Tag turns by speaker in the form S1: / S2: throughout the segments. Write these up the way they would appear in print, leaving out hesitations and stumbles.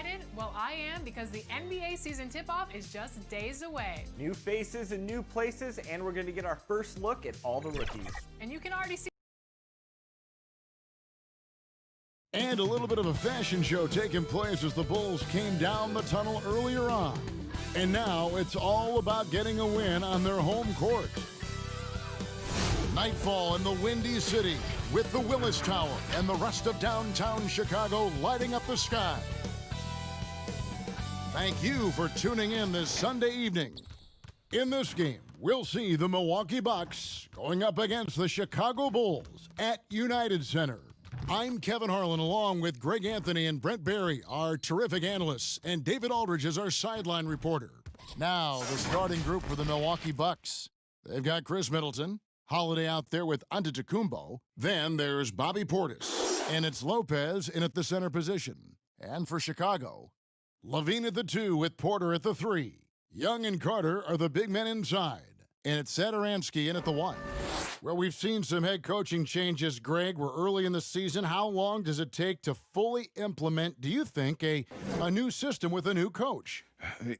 S1: excited? Well, I am, because the NBA season tip-off is just days away.
S2: New faces and new places, and we're going to get our first look at all the rookies.
S1: And you can already see.
S3: And a little bit of a fashion show taking place as the Bulls came down the tunnel earlier on. And now it's all about getting a win on their home court. Nightfall in the Windy City with the Willis Tower and the rest of downtown Chicago lighting up the sky. Thank you for tuning in this Sunday evening. In this game, we'll see the Milwaukee Bucks going up against the Chicago Bulls at United Center. I'm Kevin Harlan, along with Greg Anthony and Brent Barry, our terrific analysts, and David Aldridge is our sideline reporter. Now, the starting group for the Milwaukee Bucks. They've got Chris Middleton, Holiday out there with Antetokounmpo. Then there's Bobby Portis, and it's Lopez in at the center position. And for Chicago, Levine at the 2 with Porter at the 3. Young and Carter are the big men inside. And it's Satoransky in at the 1. Well, we've seen some head coaching changes, Greg. We're early in the season. How long does it take to fully implement, do you think, a new system with a new coach?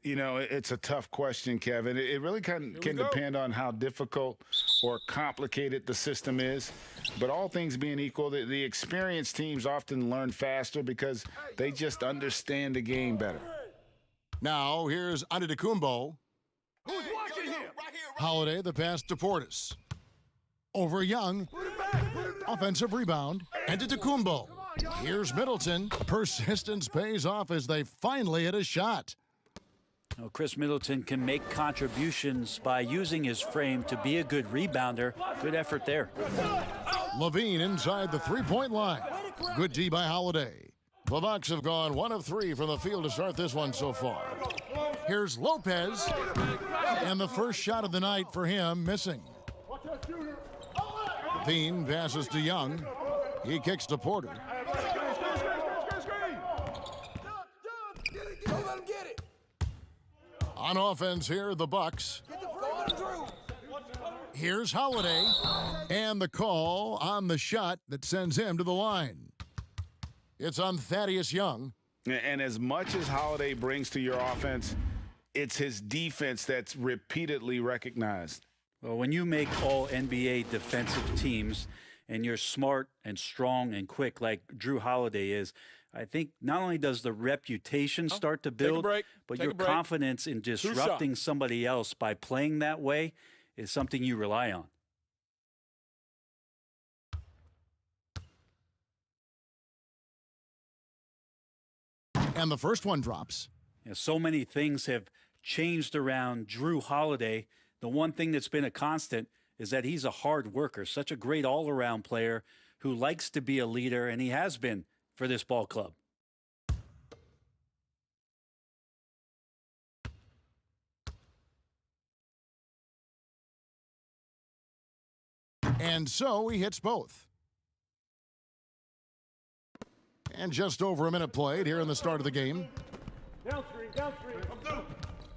S4: You know, it's a tough question, Kevin. It really can depend on how difficult or complicated the system is. But all things being equal, the experienced teams often learn faster because they just understand the game better.
S3: Now, here's Antetokounmpo.
S5: Who's watching here?
S3: Holiday, the pass to Portis. Over Young. Offensive rebound. Antetokounmpo. Here's Middleton. Persistence pays off as they finally hit a shot.
S6: Well, Chris Middleton can make contributions by using his frame to be a good rebounder. Good effort there.
S3: Levine inside the three-point line. Good D by Holiday. The Bucks have gone 1 of 3 from the field to start this one so far. Here's Lopez. And the first shot of the night for him missing. Levine passes to Young. He kicks to Porter. On offense here, the Bucks. Here's Holiday. And the call on the shot that sends him to the line. It's on Thaddeus Young.
S4: And as much as Holiday brings to your offense, it's his defense that's repeatedly recognized.
S6: Well, when you make all NBA defensive teams and you're smart and strong and quick like Drew Holiday is, I think not only does the reputation start to build, but your confidence in disrupting somebody else by playing that way is something you rely on.
S3: And the first one drops.
S6: You know, so many things have changed around Drew Holiday. The one thing that's been a constant is that he's a hard worker, such a great all-around player who likes to be a leader, and he has been for this ball club.
S3: And so he hits both. And just over a minute played here in the start of the game.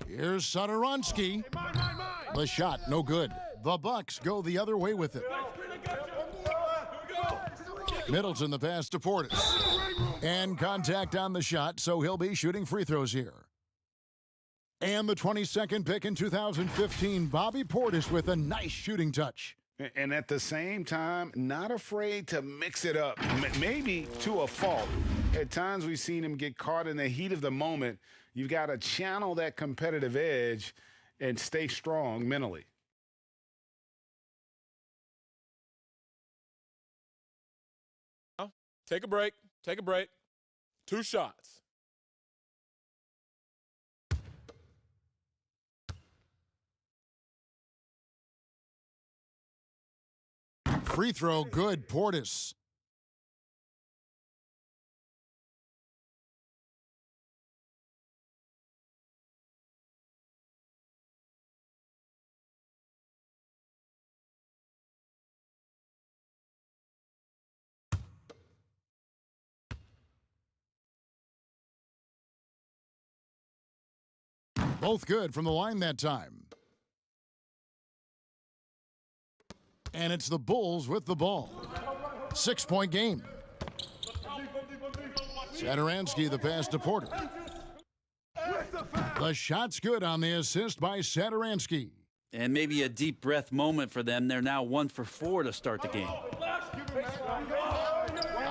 S3: Here's Satoransky. The shot, no good. The Bucks go the other way with it. Middleton, the pass to Portis. And contact on the shot, so he'll be shooting free throws here. And the 22nd pick in 2015, Bobby Portis with a nice shooting touch.
S4: And at the same time, not afraid to mix it up, maybe to a fault. At times we've seen him get caught in the heat of the moment. You've got to channel that competitive edge and stay strong mentally.
S5: Take a break. Take a break. 2 shots.
S3: Free throw, good, Portis. Both good from the line that time. And it's the Bulls with the ball. 6-point game. Sadaransky the pass to Porter. The shot's good on the assist by Sadaransky.
S6: And maybe a deep breath moment for them. They're now 1 for 4 to start the game.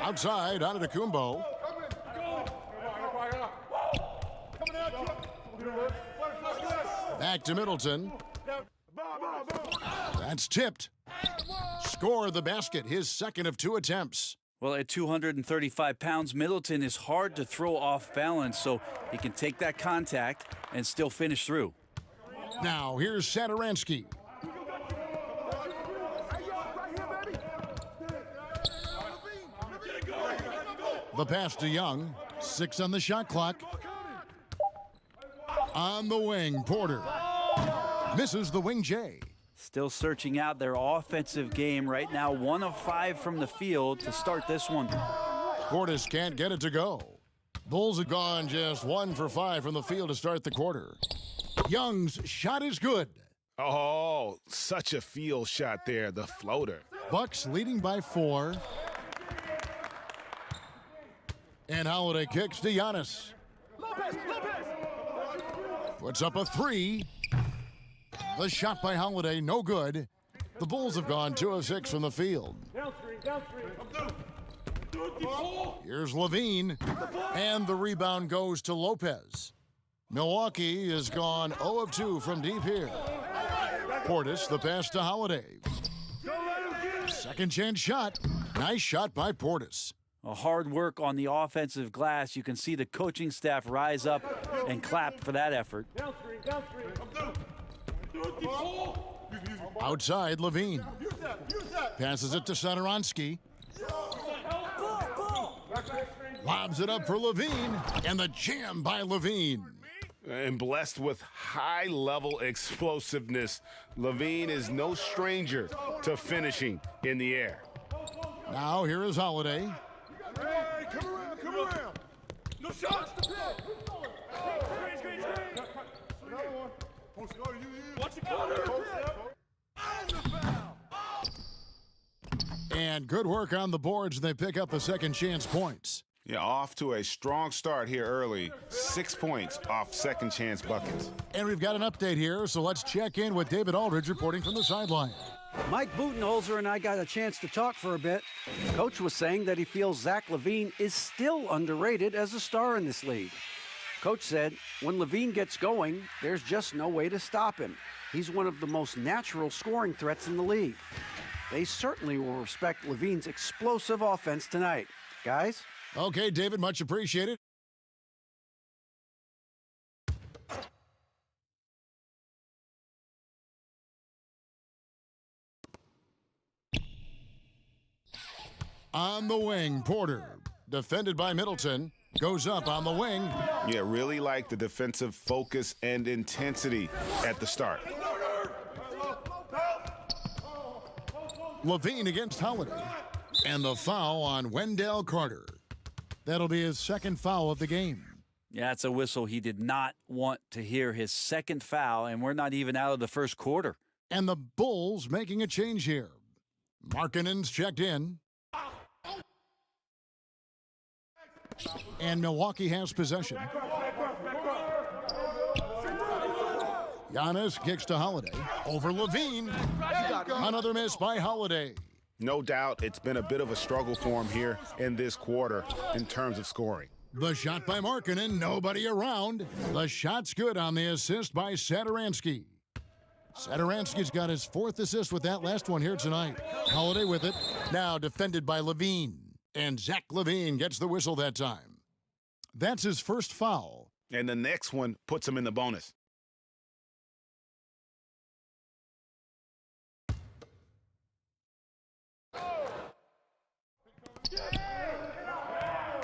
S3: Outside, Antetokounmpo. Back to Middleton. That's tipped. Score the basket, his second of 2 attempts.
S6: Well, at 235 pounds, Middleton is hard to throw off balance, so he can take that contact and still finish through.
S3: Now, here's Sadaransky. The pass to Young. 6 on the shot clock. On the wing, Porter. Misses the wing J.
S6: Still searching out their offensive game right now. 1 of 5 from the field to start this one.
S3: Portis can't get it to go. Bulls have gone just 1 for 5 from the field to start the quarter. Young's shot is good.
S4: Oh, such a field shot there, the floater.
S3: Bucks leading by 4. And Holiday kicks to Giannis. Puts up a 3. The shot by Holiday, no good. The Bulls have gone 2 of 6 from the field. Here's Levine, and the rebound goes to Lopez. Milwaukee has gone 0 of 2 from deep here. Portis, the pass to Holiday. Second chance shot. Nice shot by Portis.
S6: A hard work on the offensive glass. You can see the coaching staff rise up and clap for that effort.
S3: Outside, Levine. Passes it to Sadaransky. Lobs it up for Levine, and the jam by Levine.
S4: And blessed with high-level explosiveness, Levine is no stranger to finishing in the air.
S3: Now here is Holiday.
S5: Hey, come around. No shots. Watch the corner.
S3: And good work on the boards. They pick up the second chance points.
S7: Yeah, off to a strong start here early. 6 points off second chance buckets.
S3: And we've got an update here, so let's check in with David Aldridge reporting from the sideline.
S8: Mike Budenholzer and I got a chance to talk for a bit. Coach was saying that he feels Zach LaVine is still underrated as a star in this league. Coach said, when LaVine gets going, there's just no way to stop him. He's one of the most natural scoring threats in the league. They certainly will respect LaVine's explosive offense tonight. Guys?
S3: Okay, David, much appreciated. On the wing, Porter, defended by Middleton, goes up on the wing.
S7: Yeah, really like the defensive focus and intensity at the start.
S3: Levine against Holiday. And the foul on Wendell Carter. That'll be his second foul of the game.
S6: Yeah, it's a whistle. He did not want to hear his second foul, and we're not even out of the first quarter.
S3: And the Bulls making a change here. Markkanen's checked in. And Milwaukee has possession. Giannis kicks to Holiday. Over Levine. Another miss by Holiday.
S7: No doubt it's been a bit of a struggle for him here in this quarter in terms of scoring.
S3: The shot by Markkanen, nobody around. The shot's good on the assist by Sadaransky. Sadaransky's got his 4th assist with that last one here tonight. Holiday with it, now defended by Levine. And Zach LaVine gets the whistle that time. That's his first foul.
S7: And the next one puts him in the bonus.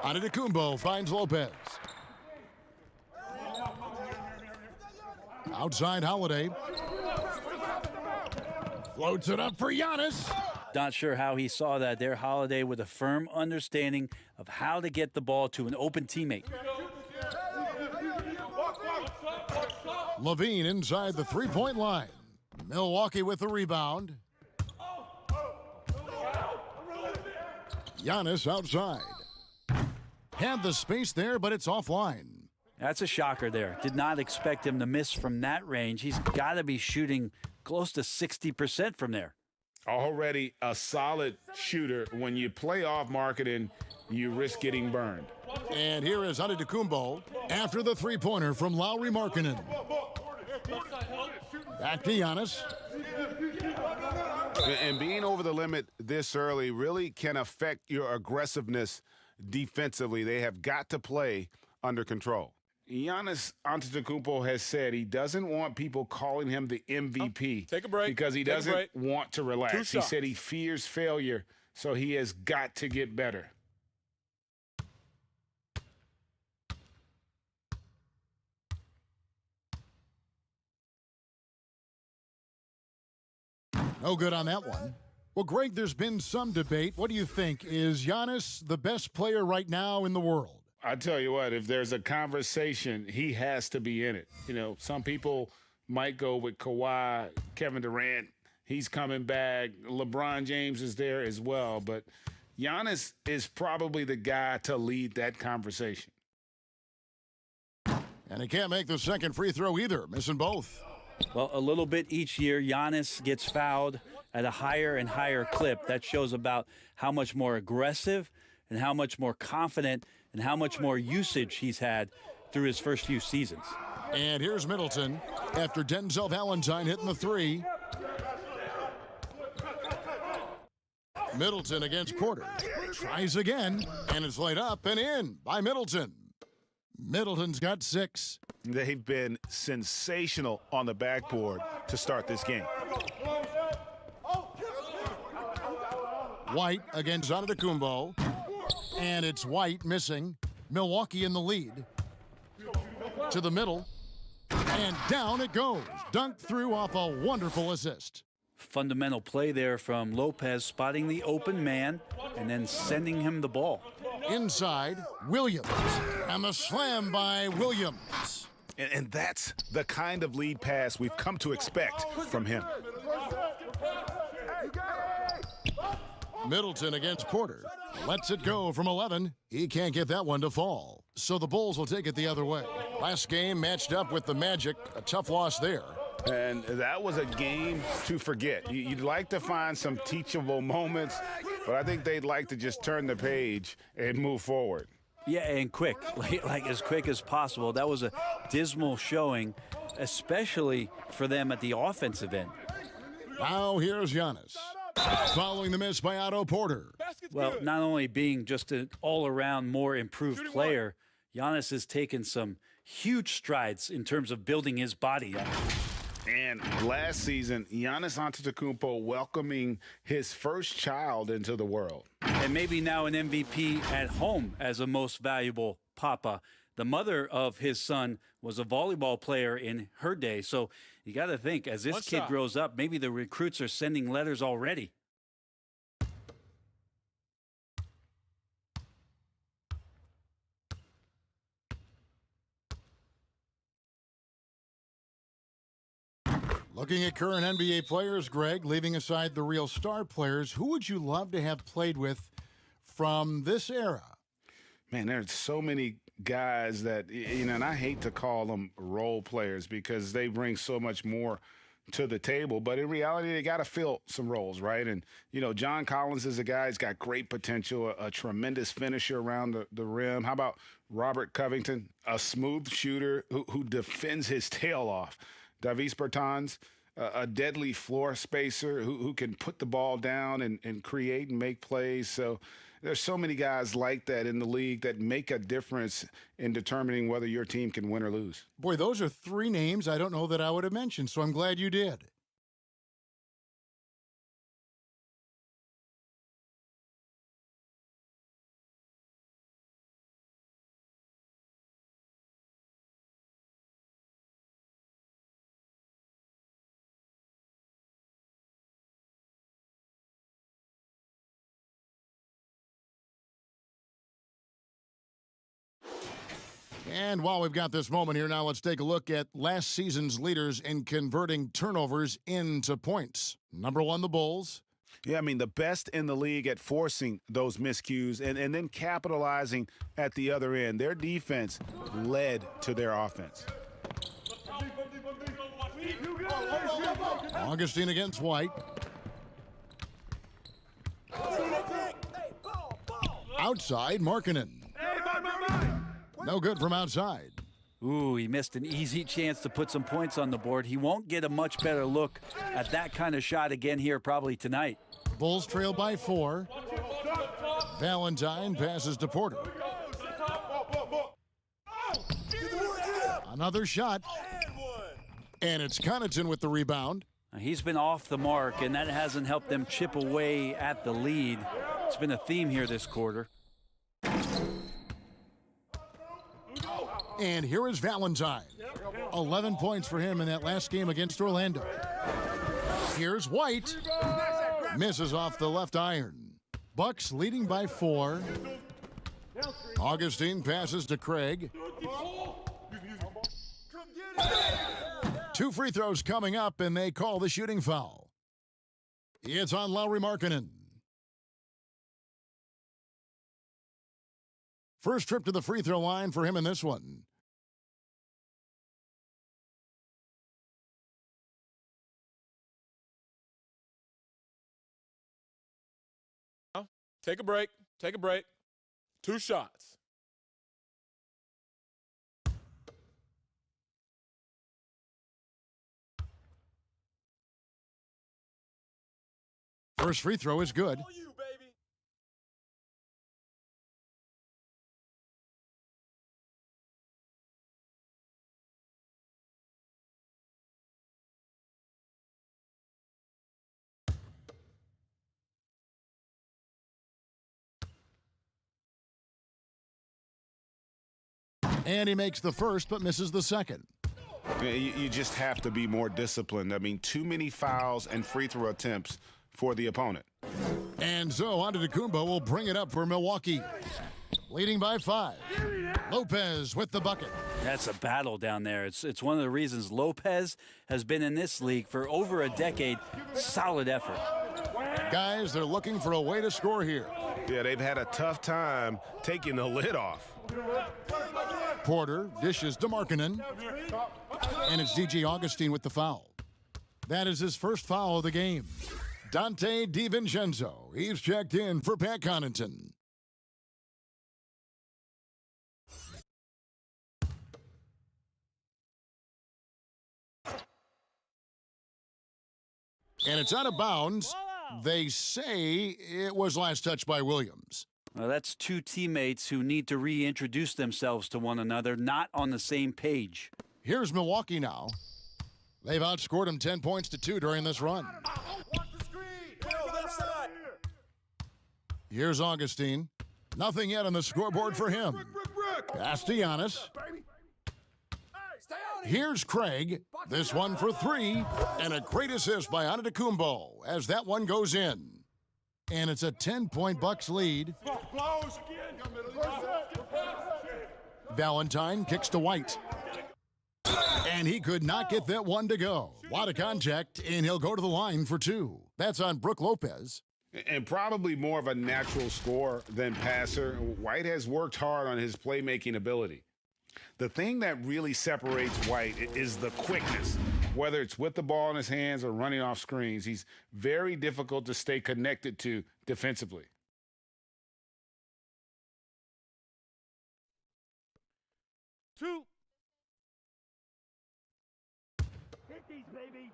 S3: Antetokounmpo finds Lopez. Outside Holiday. Floats it up for Giannis.
S6: Not sure how he saw that there. Holiday with a firm understanding of how to get the ball to an open teammate.
S3: Levine inside the three-point line. Milwaukee with the rebound. Giannis outside. Had the space there, but it's offline.
S6: That's a shocker there. Did not expect him to miss from that range. He's got to be shooting close to 60% from there.
S4: Already a solid shooter. When you play off marketing, you risk getting burned.
S3: And here is Antetokounmpo after the three-pointer from Lowry Markkanen. Back to Giannis.
S7: And being over the limit this early really can affect your aggressiveness defensively. They have got to play under control.
S4: Giannis Antetokounmpo has said he doesn't want people calling him the MVP.
S5: Take a break.
S4: Because he
S5: Take a
S4: doesn't
S5: break.
S4: want to
S5: 2
S4: relax. He
S5: shots.
S4: said he fears failure, so he has got to get better.
S3: No good on that one. Well, Greg, there's been some debate. What do you think? Is Giannis the best player right now in the world?
S4: I tell you what, if there's a conversation, he has to be in it. You know, some people might go with Kawhi, Kevin Durant. He's coming back. LeBron James is there as well. But Giannis is probably the guy to lead that conversation.
S3: And he can't make the second free throw either, missing both.
S6: Well, a little bit each year, Giannis gets fouled at a higher and higher clip. That shows about how much more aggressive and how much more confident and how much more usage he's had through his first few seasons.
S3: And here's Middleton after Denzel Valentine hitting the three. Middleton against Porter. Tries again, and it's laid up and in by Middleton. Middleton's got 6.
S7: They've been sensational on the backboard to start this game.
S3: White against Antetokounmpo. And it's White missing. Milwaukee in the lead. To the middle. And down it goes. Dunked through off a wonderful assist.
S6: Fundamental play there from Lopez, spotting the open man and then sending him the ball.
S3: Inside, Williams. And the slam by Williams.
S7: And that's the kind of lead pass we've come to expect from him.
S3: Middleton against Porter. Lets it go from 11. He can't get that one to fall. So the Bulls will take it the other way. Last game matched up with the Magic. A tough loss there.
S4: And that was a game to forget. You'd like to find some teachable moments, but I think they'd like to just turn the page and move forward.
S6: Yeah, and quick, like as quick as possible. That was a dismal showing, especially for them at the offensive end.
S3: Now here's Giannis. Following the miss by Otto Porter.
S6: Well, not only being just an all-around more improved player, Giannis has taken some huge strides in terms of building his body up.
S4: And last season, Giannis Antetokounmpo welcoming his first child into the world.
S6: And maybe now an MVP at home as a most valuable papa. The mother of his son was a volleyball player in her day. So you got to think, as this kid grows up, maybe the recruits are sending letters already.
S3: Looking at current NBA players, Greg, leaving aside the real star players, who would you love to have played with from this era?
S4: Man, there's so many guys that, you know, and I hate to call them role players because they bring so much more to the table. But in reality, they got to fill some roles, right? And, you know, John Collins is a guy who's got great potential, a tremendous finisher around the rim. How about Robert Covington, a smooth shooter who defends his tail off? Davis Bertans, a deadly floor spacer who can put the ball down and create and make plays. So there's so many guys like that in the league that make a difference in determining whether your team can win or lose.
S3: Boy, those are 3 names I don't know that I would have mentioned, so I'm glad you did. And while we've got this moment here, now let's take a look at last season's leaders in converting turnovers into points. Number 1, the Bulls,
S7: Yeah, I mean, the best in the league at forcing those miscues and then capitalizing at the other end. Their defense led to their offense.
S3: Augustine against White. Outside, Markkanen. No good from outside.
S6: Ooh, he missed an easy chance to put some points on the board. He won't get a much better look at that kind of shot again here probably tonight.
S3: Bulls trail by 4. Valentine passes to Porter. Another shot. And it's Connaughton with the rebound.
S6: He's been off the mark, and that hasn't helped them chip away at the lead. It's been a theme here this quarter.
S3: And here is Valentine. 11 points for him in that last game against Orlando. Here's White. Misses off the left iron. Bucks leading by 4. Augustine passes to Craig. 2 free throws coming up, and they call the shooting foul. It's on Lauri Markkanen. First trip to the free throw line for him in this one.
S5: Take a break. Take a break. 2 shots.
S3: First free throw is good.
S5: You, baby.
S3: And he makes the first but misses the second.
S7: You just have to be more disciplined. I mean, too many fouls and free throw attempts for the opponent.
S3: And so Antetokounmpo will bring it up for Milwaukee. Leading by 5. Lopez with the bucket.
S6: That's a battle down there. It's one of the reasons Lopez has been in this league for over a decade. Solid effort.
S3: Guys, they're looking for a way to score here.
S7: Yeah, they've had a tough time taking the lid off.
S3: Porter dishes to Markkanen. And it's DJ Augustine with the foul. That is his first foul of the game. Dante DiVincenzo. He's checked in for Pat Connaughton. And it's out of bounds. They say it was last touched by Williams.
S6: Well, that's 2 teammates who need to reintroduce themselves to one another, not on the same page.
S3: Here's Milwaukee now. They've outscored them 10 points to 2 during this run. Here's Augustine. Nothing yet on the scoreboard for him. Pass to Giannis. Here's Craig. This one for 3. And a great assist by Antetokounmpo as that one goes in. And it's a 10-point Bucks lead. Valentine kicks to White. And he could not get that one to go. A lot of contact, and he'll go to the line for 2. That's on Brook Lopez.
S7: And probably more of a natural scorer than passer. White has worked hard on his playmaking ability. The thing that really separates White is the quickness. Whether it's with the ball in his hands or running off screens, he's very difficult to stay connected to defensively.
S5: Two.
S9: Hit these, baby.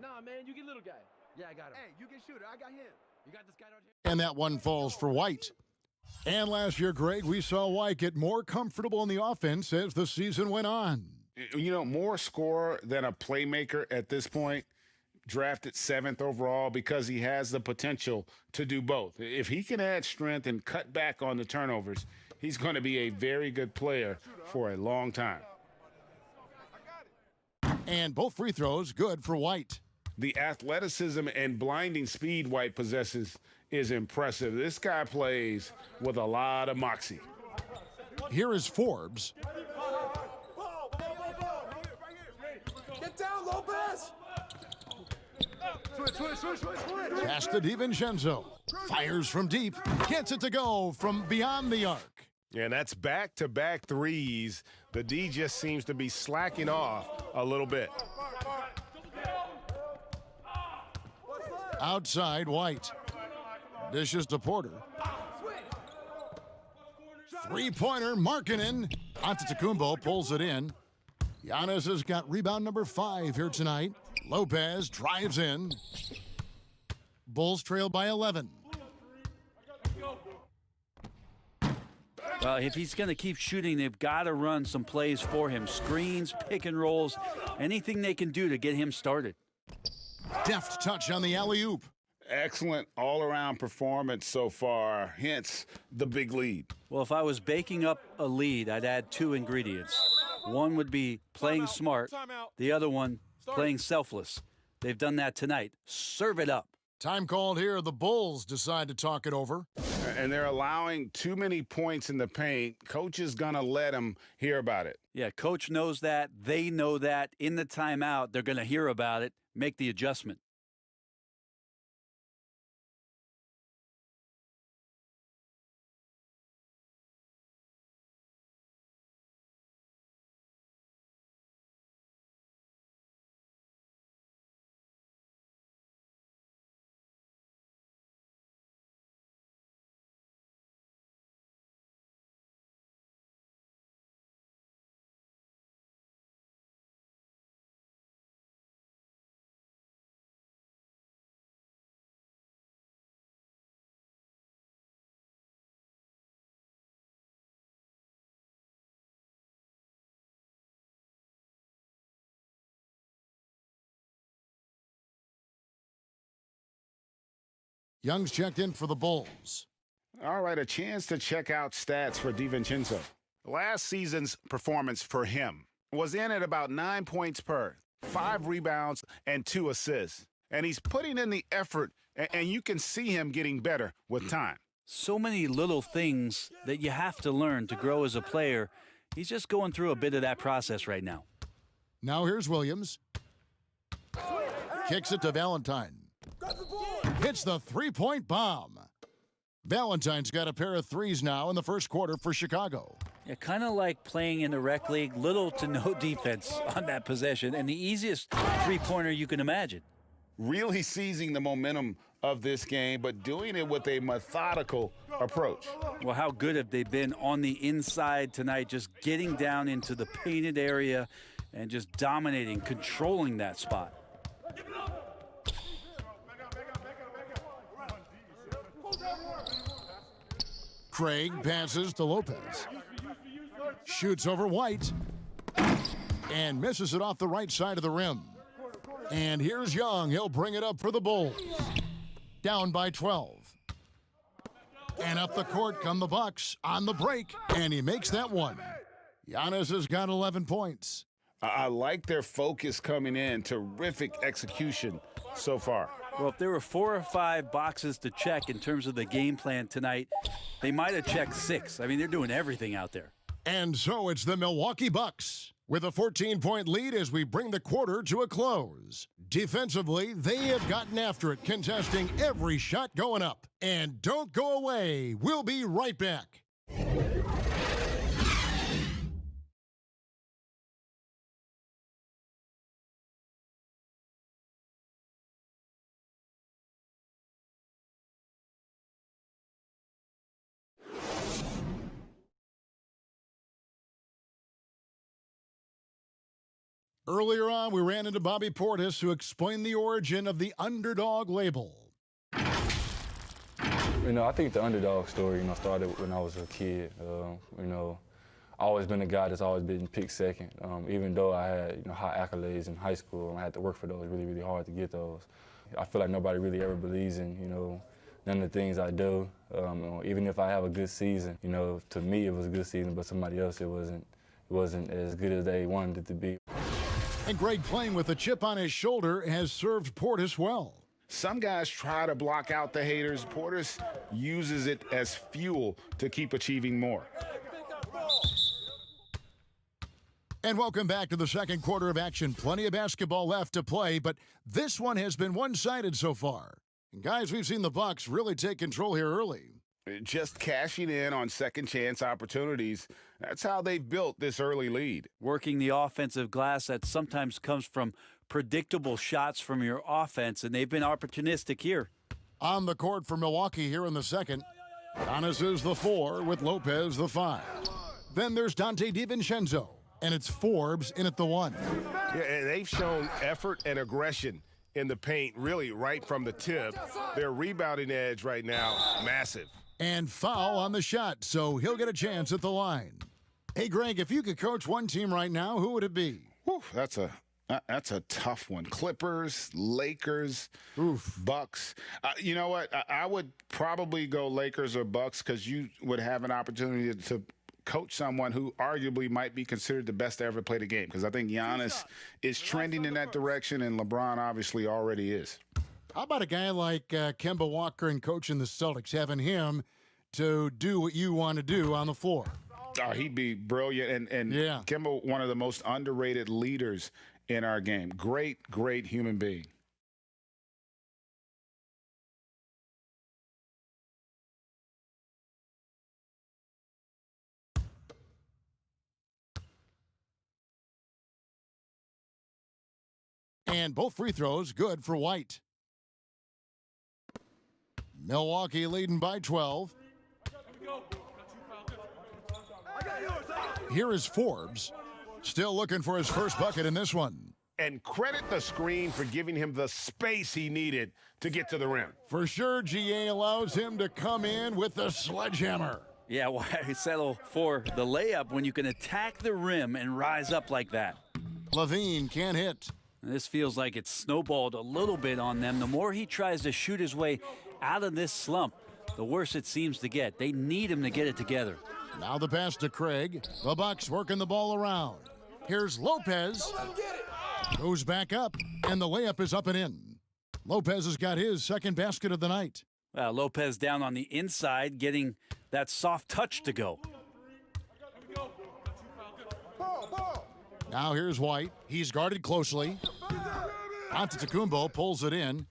S9: Nah, man, you get little guy. Yeah, I got him. Hey, you get shooter. I got him. You got this guy out here.
S3: And that one falls for White. And last year, Greg, we saw White get more comfortable in the offense as the season went on.
S7: You know, more scorer than a playmaker at this point, drafted 7th overall because he has the potential to do both. If he can add strength and cut back on the turnovers, he's going to be a very good player for a long time.
S3: And both free throws good for White.
S7: The athleticism and blinding speed White possesses is impressive. This guy plays with a lot of moxie.
S3: Here is Forbes.
S9: Get down, Lopez!
S3: Pass to DiVincenzo. Fires from deep. Gets it to go from beyond the arc.
S7: And that's back-to-back threes. The D just seems to be slacking off a little bit.
S3: Outside, White. Dishes to Porter. Three-pointer, Markkanen. Antetokounmpo pulls it in. Giannis has got rebound number 5 here tonight. Lopez drives in. Bulls trail by 11.
S6: Well, if he's going to keep shooting, they've got to run some plays for him. Screens, pick and rolls, anything they can do to get him started.
S3: Deft touch on the alley-oop.
S4: Excellent all-around performance so far, hence the big lead.
S6: Well, if I was baking up a lead, I'd add 2 ingredients. One would be playing smart. The other one, playing selfless. They've done that tonight. Serve it up.
S3: Time called here. The Bulls decide to talk it over.
S4: And they're allowing too many points in the paint. Coach is going to let them hear about it.
S6: Yeah, coach knows that. They know that. In the timeout, they're going to hear about it, make the adjustment.
S3: Young's checked in for the Bulls.
S4: All right, a chance to check out stats for DiVincenzo. Last season's performance for him was in at about 9 points per, 5 rebounds, and 2 assists. And he's putting in the effort, and you can see him getting better with time.
S6: So many little things that you have to learn to grow as a player. He's just going through a bit of that process right now.
S3: Now here's Williams. Kicks it to Valentine. Hits the three-point bomb. Valentine's got a pair of threes now in the first quarter for Chicago.
S6: Yeah, kind of like playing in the rec league, little to no defense on that possession, and the easiest three-pointer you can imagine.
S4: Really seizing the momentum of this game, but doing it with a methodical approach.
S6: Well, how good have they been on the inside tonight, just getting down into the painted area and just dominating, controlling that spot.
S3: Craig passes to Lopez. Shoots over White. And misses it off the right side of the rim. And here's Young. He'll bring it up for the Bulls. Down by 12. And up the court come the Bucks on the break. And he makes that one. Giannis has got 11 points.
S4: I like their focus coming in. Terrific execution so far.
S6: Well, if there were 4 or 5 boxes to check in terms of the game plan tonight, they might have checked 6. I mean, they're doing everything out there.
S3: And so it's the Milwaukee Bucks with a 14-point lead as we bring the quarter to a close. Defensively, they have gotten after it, contesting every shot going up. And don't go away. We'll be right back. Earlier on, we ran into Bobby Portis, who explained the origin of the underdog label.
S10: I think the underdog story, started when I was a kid. I've always been a guy that's always been picked second. Even though I had, high accolades in high school, and I had to work for those really, really hard to get those. I feel like nobody really ever believes in, none of the things I do. Even if I have a good season, to me it was a good season, but somebody else it wasn't as good as they wanted it to be.
S3: And Greg, playing with a chip on his shoulder, has served Portis well.
S4: Some guys try to block out the haters. Portis uses it as fuel to keep achieving more.
S3: And welcome back to the second quarter of action. Plenty of basketball left to play, but this one has been one-sided so far. And guys, we've seen the Bucks really take control here early.
S7: Just cashing in on second chance opportunities. That's how they've built this early lead.
S6: Working the offensive glass that sometimes comes from predictable shots from your offense, and they've been opportunistic here.
S3: On the court for Milwaukee here in the second. Giannis is the 4 with Lopez the 5. Then there's Dante DiVincenzo, and it's Forbes in at the 1.
S7: Yeah, and they've shown effort and aggression in the paint, really right from the tip. Their rebounding edge right now, massive.
S3: And foul on the shot, so he'll get a chance at the line. Hey, Greg, if you could coach one team right now, who would it be?
S7: Whew, that's a tough one. Clippers, Lakers, Bucks. You know what? I would probably go Lakers or Bucks because you would have an opportunity to coach someone who arguably might be considered the best to ever play the game, because I think Giannis is trending in that direction, and LeBron obviously already is.
S3: How about a guy like Kemba Walker and coaching the Celtics, having him to do what you want to do on the floor?
S7: Oh, he'd be brilliant. And
S3: yeah.
S7: Kemba, one of the most underrated leaders in our game. Great, great human being.
S3: And both free throws good for White. Milwaukee leading by 12. Here is Forbes, still looking for his first bucket in this one.
S7: And credit the screen for giving him the space he needed to get to the rim.
S3: For sure, GA allows him to come in with the sledgehammer.
S6: Yeah, why settle for the layup when you can attack the rim and rise up like that?
S3: Levine can't hit.
S6: This feels like it's snowballed a little bit on them. The more he tries to shoot his way out of this slump, the worse it seems to get. They need him to get it together.
S3: Now the pass to Craig. The Bucks working the ball around. Here's Lopez. Goes back up, and the layup is up and in. Lopez has got his second basket of the night.
S6: Lopez down on the inside, getting that soft touch to go.
S3: Now here's White. He's guarded closely. Antetokounmpo pulls it in.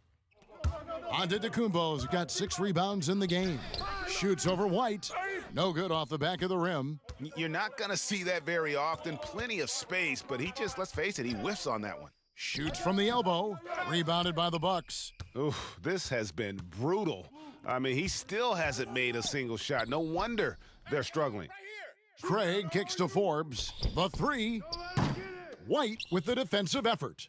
S3: Antetokounmpo's got 6 rebounds in the game. Shoots over White. No good off the back of the rim.
S7: You're not going to see that very often. Plenty of space, but he just, let's face it, he whiffs on that one.
S3: Shoots from the elbow. Rebounded by the Bucks.
S7: Oof, this has been brutal. I mean, he still hasn't made a single shot. No wonder they're struggling.
S3: Craig kicks to Forbes. The 3. White with the defensive effort.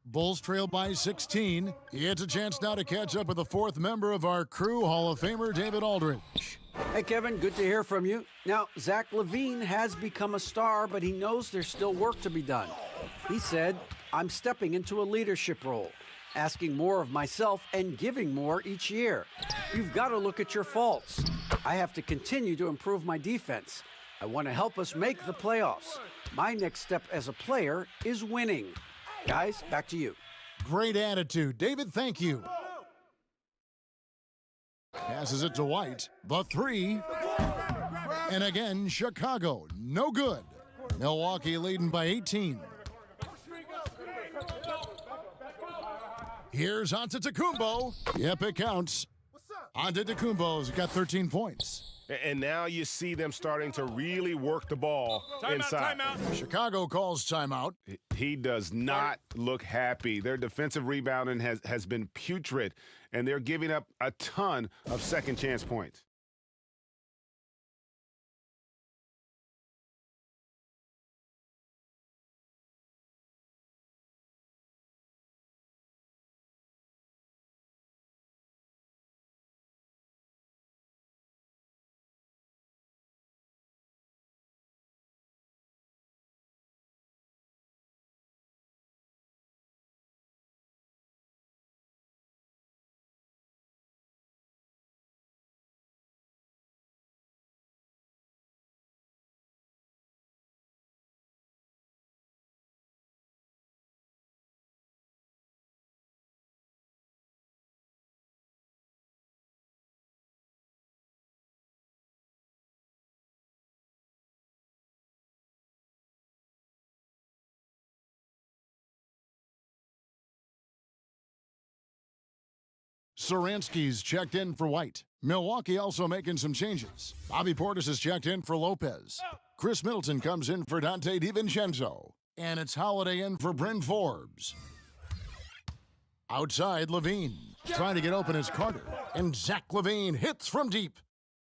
S3: Bulls trail by 16. He gets a chance now to catch up with the 4th member of our crew, Hall of Famer David Aldridge.
S8: Hey, Kevin, good to hear from you. Now, Zach LaVine has become a star, but he knows there's still work to be done. He said, I'm stepping into a leadership role, asking more of myself and giving more each year. You've got to look at your faults. I have to continue to improve my defense. I want to help us make the playoffs. My next step as a player is winning. Guys, back to you.
S3: Great attitude. David, thank you. Passes it to White. The 3. And again, Chicago. No good. Milwaukee leading by 18. Here's Antetokounmpo. Yep, it counts. Antetokounmpo's got 13 points.
S7: And now you see them starting to really work the ball inside.
S5: Timeout.
S3: Chicago calls timeout.
S7: He does not look happy. Their defensive rebounding has been putrid, and they're giving up a ton of second chance points.
S3: Saransky's checked in for White. Milwaukee also making some changes. Bobby Portis is checked in for Lopez. Chris Middleton comes in for Dante DiVincenzo. And it's Holiday in for Bryn Forbes. Outside, Levine. Trying to get open is Carter. And Zach LaVine hits from deep.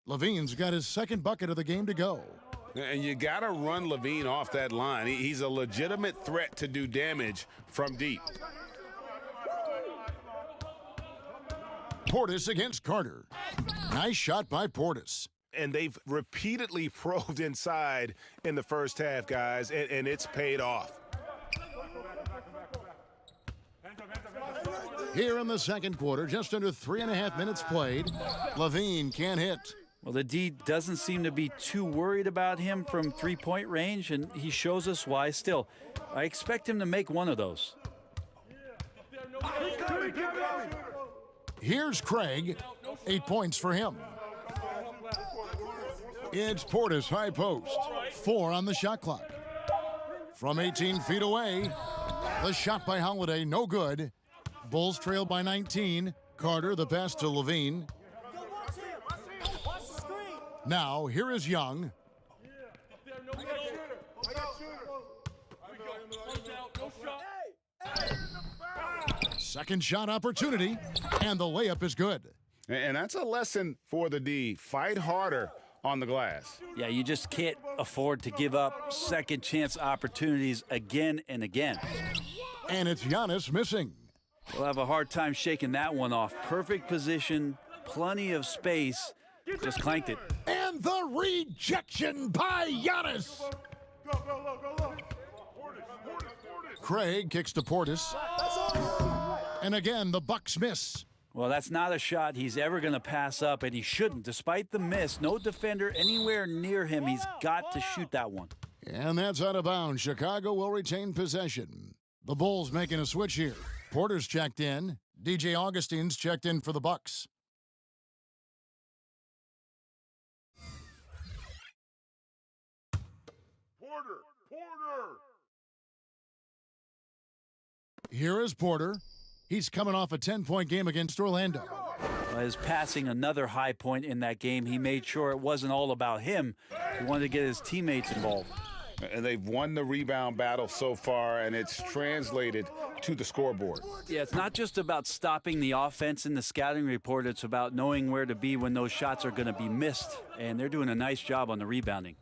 S3: Levine's got his second bucket of the game to go.
S7: And you got to run Levine off that line. He's a legitimate threat to do damage from deep.
S3: Portis against Carter. Nice shot by Portis.
S7: And they've repeatedly probed inside in the first half, guys, and it's paid off.
S3: Here in the second quarter, just under 3.5 minutes played, Levine can't hit.
S6: Well, the D doesn't seem to be too worried about him from three-point range, and he shows us why. Still, I expect him to make one of those.
S3: Here's Craig. 8 points for him. It's Portis high post. 4 on the shot clock. From 18 feet away, the shot by Holiday, no good. Bulls trail by 19. Carter, the pass to Levine. Now, here is Young. Second shot opportunity, and the layup is good.
S7: And that's a lesson for the D. Fight harder on the glass.
S6: Yeah, you just can't afford to give up second chance opportunities again and again.
S3: And it's Giannis missing.
S6: We'll have a hard time shaking that one off. Perfect position, plenty of space, just clanked it.
S3: And the rejection by Giannis. Craig kicks to Portis. And again, the Bucks miss.
S6: Well, that's not a shot he's ever going to pass up, and he shouldn't. Despite the miss, no defender anywhere near him. He's got to shoot that one.
S3: And that's out of bounds. Chicago will retain possession. The Bulls making a switch here. Porter's checked in. DJ Augustine's checked in for the Bucks.
S7: Porter!
S3: Here is Porter. He's coming off a 10-point game against Orlando.
S6: His passing another high point in that game. He made sure it wasn't all about him. He wanted to get his teammates involved.
S7: And they've won the rebound battle so far, and it's translated to the scoreboard.
S6: Yeah, it's not just about stopping the offense in the scouting report. It's about knowing where to be when those shots are going to be missed. And they're doing a nice job on the rebounding.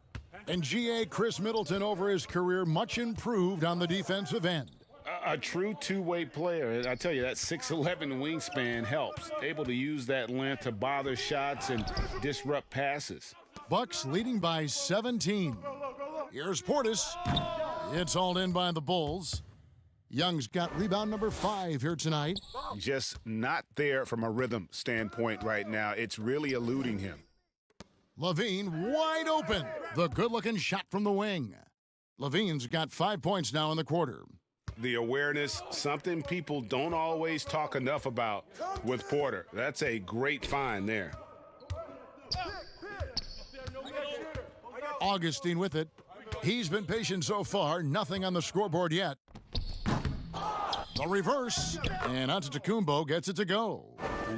S3: And GA Chris Middleton over his career, much improved on the defensive end.
S7: A true two-way player. I tell you, that 6'11" wingspan helps. Able to use that length to bother shots and disrupt passes.
S3: Bucks leading by 17. Here's Portis. It's hauled in by the Bulls. Young's got rebound number 5 here tonight.
S7: Just not there from a rhythm standpoint right now. It's really eluding him.
S3: Levine wide open. The good-looking shot from the wing. Levine's got 5 points now in the quarter.
S7: The awareness, something people don't always talk enough about with Porter. That's a great find there.
S3: Augustine with it. He's been patient so far. Nothing on the scoreboard yet. The reverse. And Antetokounmpo gets it to go.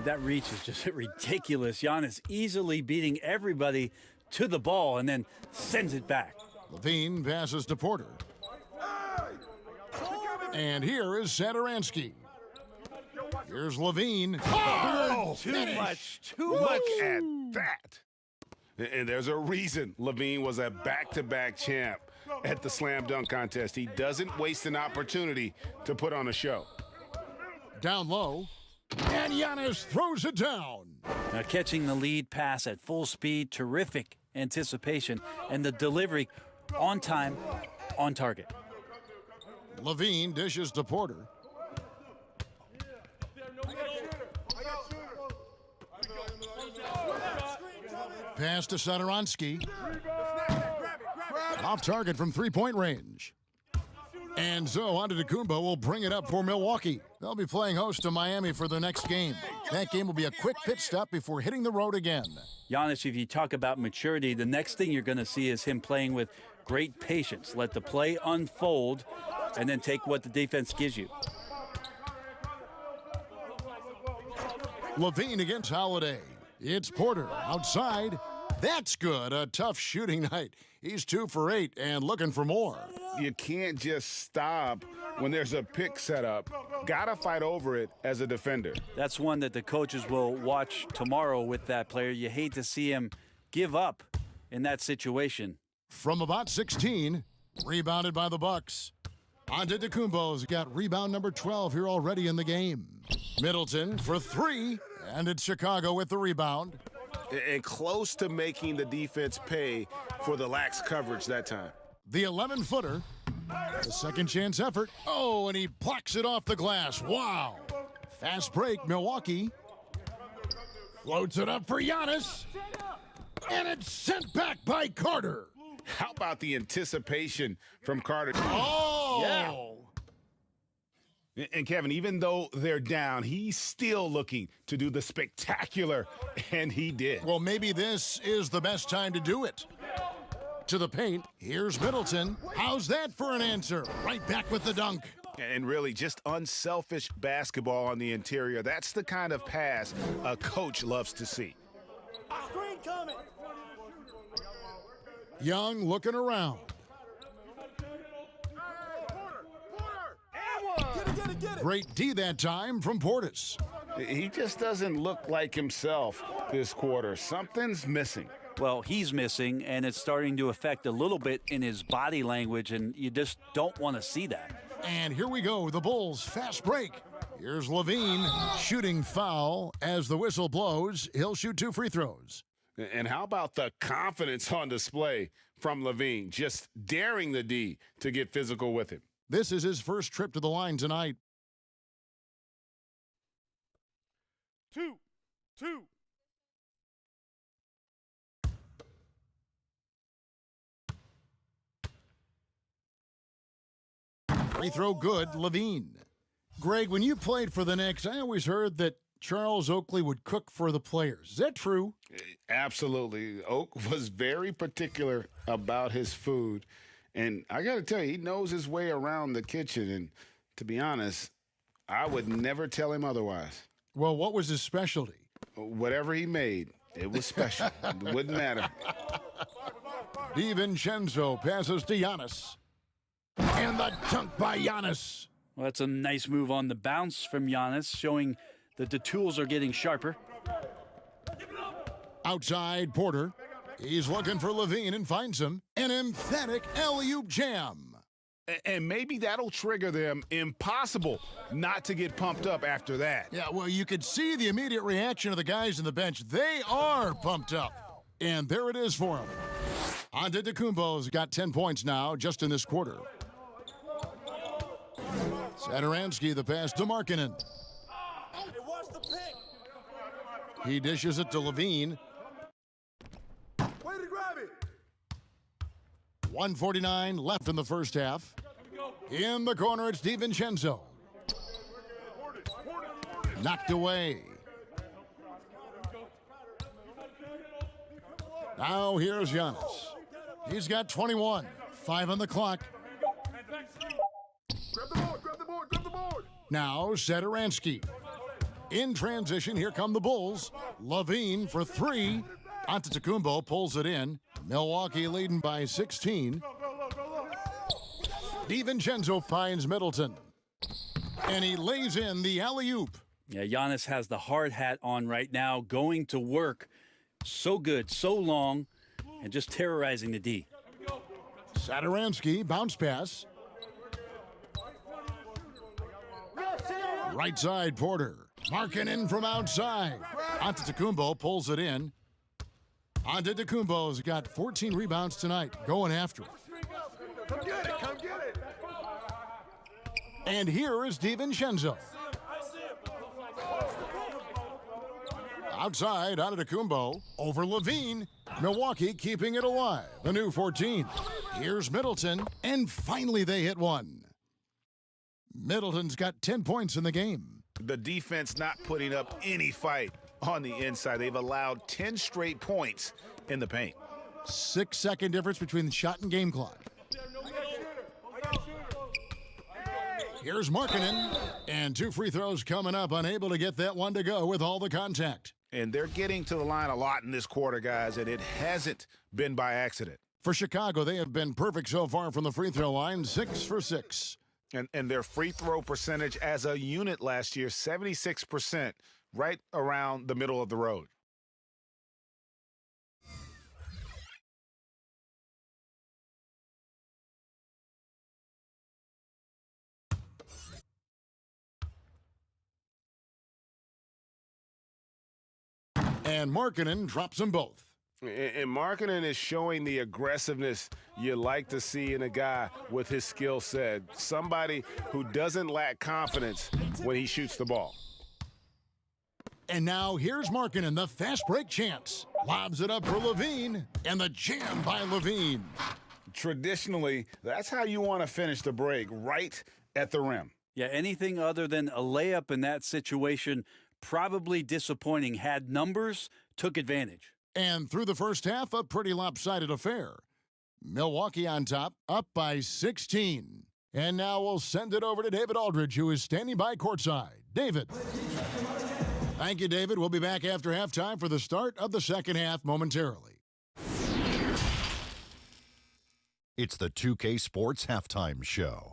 S6: That reach is just ridiculous. Giannis easily beating everybody to the ball and then sends it back.
S3: Levine passes to Porter. And here is Satoransky. Here's Levine.
S7: Oh, too much. Look at that. And there's a reason Levine was a back-to-back champ at the slam dunk contest. He doesn't waste an opportunity to put on a show.
S3: Down low. And Giannis throws it down.
S6: Now catching the lead pass at full speed, terrific anticipation, and the delivery on time, on target.
S3: Levine dishes to Porter. Pass to Satoransky. Off target from three-point range. And so Antetokounmpo will bring it up for Milwaukee. They'll be playing host to Miami for their next game. That game will be a quick pit stop before hitting the road again.
S6: Giannis, if you talk about maturity, the next thing you're going to see is him playing with great patience. Let the play unfold and then take what the defense gives you.
S3: Levine against Holiday. It's Porter outside. That's good. A tough shooting night. He's 2 for 8 and looking for more.
S7: You can't just stop when there's a pick set up. Gotta fight over it as a defender.
S6: That's one that the coaches will watch tomorrow with that player. You hate to see him give up in that situation.
S3: From about 16, rebounded by the Bucks. Antetokounmpo's got rebound number 12 here already in the game. Middleton for 3, and it's Chicago with the rebound.
S7: And close to making the defense pay for the lax coverage that time.
S3: The 11-footer, the second chance effort. Oh, and he plucks it off the glass. Wow. Fast break, Milwaukee. Floats it up for Giannis. And it's sent back by Carter.
S7: How about the anticipation from Carter?
S3: Oh!
S7: Yeah. And Kevin, even though they're down, he's still looking to do the spectacular, and he did.
S3: Well, maybe this is the best time to do it. To the paint, here's Middleton. How's that for an answer? Right back with the dunk.
S7: And really, just unselfish basketball on the interior. That's the kind of pass a coach loves to see.
S9: Screen coming.
S3: Young looking around. Great D that time from Portis.
S7: He just doesn't look like himself this quarter. Something's missing.
S6: Well, he's missing, and it's starting to affect a little bit in his body language, and you just don't want to see that.
S3: And here we go, the Bulls fast break. Here's Levine shooting foul as the whistle blows. He'll shoot 2 free throws.
S7: And how about the confidence on display from Levine, just daring the D to get physical with him.
S3: This is his first trip to the line tonight.
S5: 2.
S3: Free throw good, Levine. Greg, when you played for the Knicks, I always heard that Charles Oakley would cook for the players. Is that true?
S7: Absolutely. Oak was very particular about his food. And I got to tell you, he knows his way around the kitchen. And to be honest, I would never tell him otherwise.
S3: Well, what was his specialty?
S7: Whatever he made, it was special. It wouldn't matter.
S3: DiVincenzo passes to Giannis. And the dunk by Giannis.
S6: Well, that's a nice move on the bounce from Giannis, showing that the tools are getting sharper.
S3: Outside, Porter. He's looking for Levine and finds him. An emphatic alley-oop jam.
S7: And maybe that'll trigger them. Impossible not to get pumped up after that.
S3: Yeah, well, you could see the immediate reaction of the guys on the bench. They are pumped up. And there it is for him. Antetokounmpo's got 10 points now, just in this quarter. Satoransky, the pass to Markkanen. He dishes it to Levine.
S9: Way to grab it.
S3: 1:49 left in the first half. In the corner, it's DiVincenzo. Knocked away. Now here's Giannis. He's got 21. 5 on the clock.
S9: Grab the board, grab the board, grab the board.
S3: Now Satoransky. In transition, here come the Bulls. Levine for 3. Antetokounmpo pulls it in. Milwaukee leading by 16. DiVincenzo finds Middleton. And he lays in the alley-oop.
S6: Yeah, Giannis has the hard hat on right now, going to work. So good, so long, and just terrorizing the D.
S3: Satoransky, bounce pass. Right side, Porter. Markkanen from outside. Antetokounmpo pulls it in. Antetokounmpo's got 14 rebounds tonight, going after it.
S9: Come get it, come get it.
S3: And here is DiVincenzo. Outside, Antetokounmpo over Levine. Milwaukee keeping it alive. A new 14. Here's Middleton, and finally they hit one. Middleton's got 10 points in the game.
S7: The defense not putting up any fight on the inside. They've allowed 10 straight points in the paint.
S3: 6-second difference between the shot and game clock. Here's Markkanen. And 2 free throws coming up, unable to get that one to go with all the contact.
S7: And they're getting to the line a lot in this quarter, guys, and it hasn't been by accident.
S3: For Chicago, they have been perfect so far from the free throw line, 6 for 6.
S7: And their free throw percentage as a unit last year, 76%, right around the middle of the road.
S3: And Markkanen drops them both.
S7: And Markkanen is showing the aggressiveness you like to see in a guy with his skill set. Somebody who doesn't lack confidence when he shoots the ball.
S3: And now here's Markkanen, the fast break chance. Lobs it up for Levine, and the jam by Levine.
S7: Traditionally, that's how you want to finish the break, right at the rim.
S6: Yeah, anything other than a layup in that situation, probably disappointing. Had numbers, took advantage.
S3: And through the first half, a pretty lopsided affair. Milwaukee on top, up by 16. And now we'll send it over to David Aldridge, who is standing by courtside. David. Thank you, David. We'll be back after halftime for the start of the second half momentarily.
S11: It's the 2K Sports Halftime Show.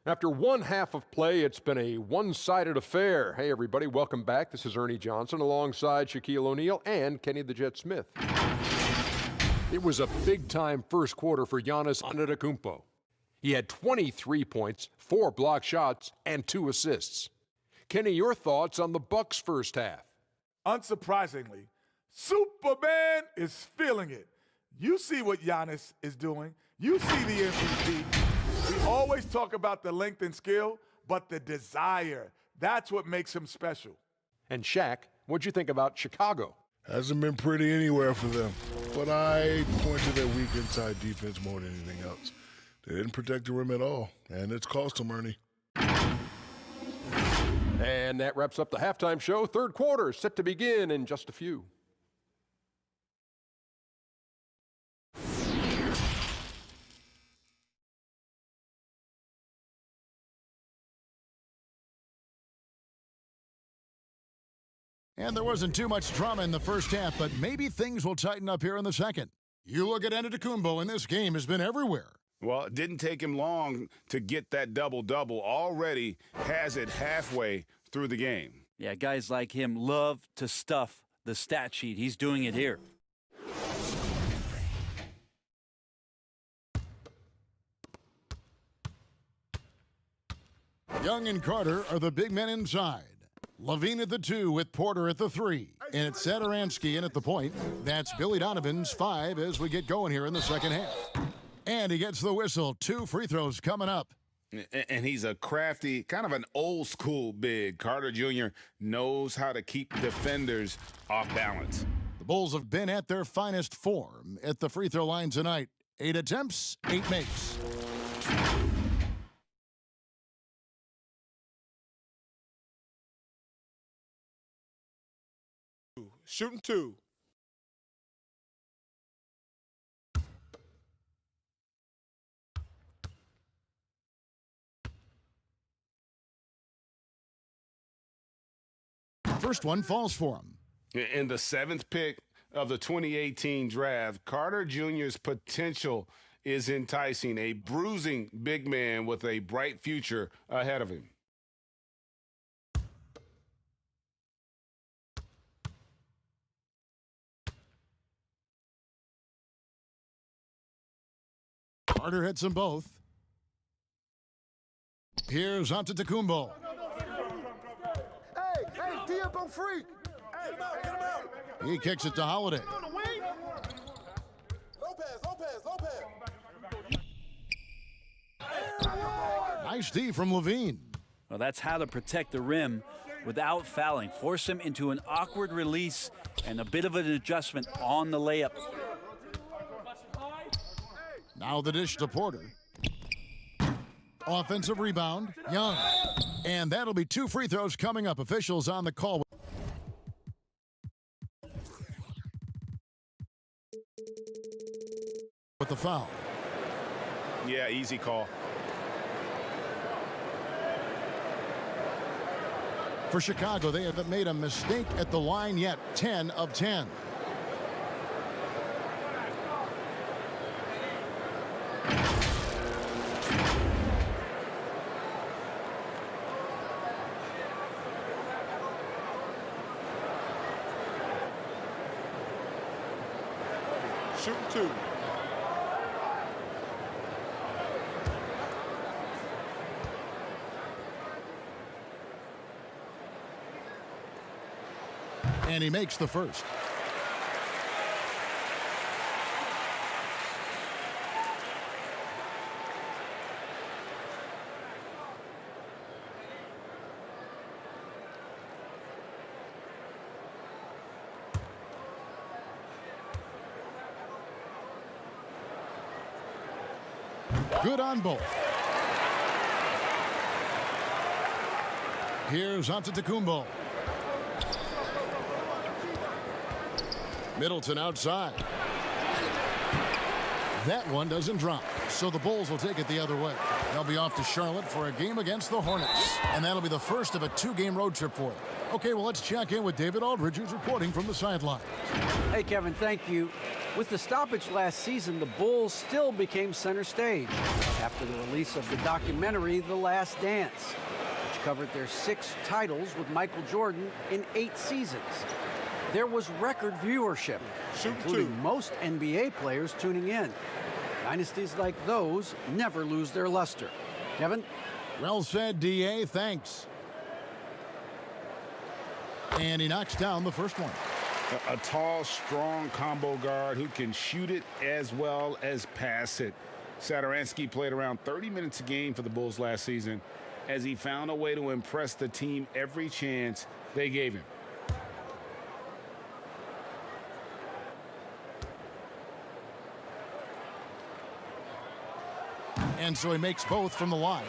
S12: After one half of play, it's been a one-sided affair. Hey, everybody, welcome back. This is Ernie Johnson alongside Shaquille O'Neal and Kenny the Jet Smith. It was a big-time first quarter for Giannis Antetokounmpo. He had 23 points, 4 block shots, and 2 assists. Kenny, your thoughts on the Bucks' first half?
S5: Unsurprisingly, Superman is feeling it. You see what Giannis is doing. You see the MVP. We always talk about the length and skill, but the desire, that's what makes him special.
S12: And Shaq, what'd you think about Chicago?
S13: Hasn't been pretty anywhere for them, but I point to their weak inside defense more than anything else. They didn't protect the rim at all, and it's cost them, Ernie.
S12: And that wraps up the halftime show. Third quarter set to begin in just a few.
S3: And there wasn't too much drama in the first half, but maybe things will tighten up here in the second. You look at Antetokounmpo, and this game has been everywhere.
S7: Well, it didn't take him long to get that double-double. Already has it halfway through the game.
S6: Yeah, guys like him love to stuff the stat sheet. He's doing it here.
S3: Young and Carter are the big men inside. Levine at the 2 with Porter at the 3. And it's Satoransky in at the point. That's Billy Donovan's 5 as we get going here in the second half. And he gets the whistle. 2 free throws coming up.
S7: And he's a crafty, kind of an old school big. Carter Jr. knows how to keep defenders off balance.
S3: The Bulls have been at their finest form at the free throw line tonight. 8 attempts, 8 makes.
S5: Shooting 2.
S3: First one falls for him.
S7: In the 7th pick of the 2018 draft, Carter Jr.'s potential is enticing. A bruising big man with a bright future ahead of him.
S3: Carter hits them both. Here's Antetokounmpo.
S9: Hey, Diablo freak! Get him out!
S3: He kicks it to Holiday.
S9: Lopez!
S3: Nice D from Levine.
S6: Well, that's how to protect the rim without fouling. Force him into an awkward release and a bit of an adjustment on the layup.
S3: Now the dish to Porter. Offensive rebound, Young. And that'll be 2 free throws coming up. Officials on the call. With the foul.
S7: Yeah, easy call.
S3: For Chicago, they haven't made a mistake at the line yet. 10 of 10.
S5: Shooting 2.
S3: And he makes the first. Good on both. Here's Antetokounmpo. Middleton outside. That one doesn't drop, so the Bulls will take it the other way. They'll be off to Charlotte for a game against the Hornets, and that'll be the first of a 2-game road trip for them. Okay, well, let's check in with David Aldridge, who's reporting from the sideline.
S8: Hey, Kevin, thank you. With the stoppage last season, the Bulls still became center stage after the release of the documentary The Last Dance, which covered their 6 titles with Michael Jordan in 8 seasons. There was record viewership, including most NBA players tuning in. Dynasties like those never lose their luster. Kevin?
S3: Well said, D.A. Thanks. And he knocks down the first one.
S7: A tall, strong combo guard who can shoot it as well as pass it. Satoransky played around 30 minutes a game for the Bulls last season as he found a way to impress the team every chance they gave him.
S3: And so he makes both from the line.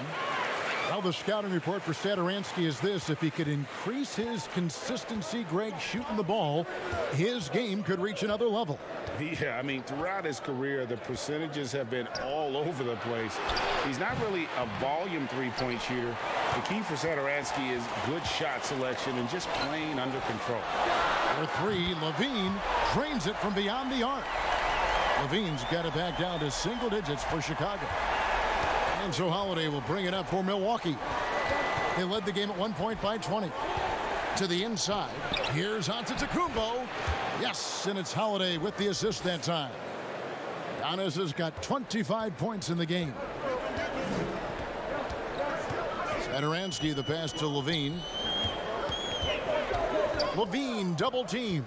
S3: Well, the scouting report for Satoransky is this: if he could increase his consistency, Greg, shooting the ball, his game could reach another level.
S7: Yeah, I mean, throughout his career, the percentages have been all over the place. He's not really a volume three-point shooter. The key for Satoransky is good shot selection and just playing under control.
S3: For 3, Levine drains it from beyond the arc. Levine's got it back down to single digits for Chicago. And so Holiday will bring it up for Milwaukee. They led the game at 1 point by 20. To the inside. Here's Antetokounmpo. Yes, and it's Holiday with the assist that time. Giannis has got 25 points in the game. Satoransky, the pass to Levine. Levine double team.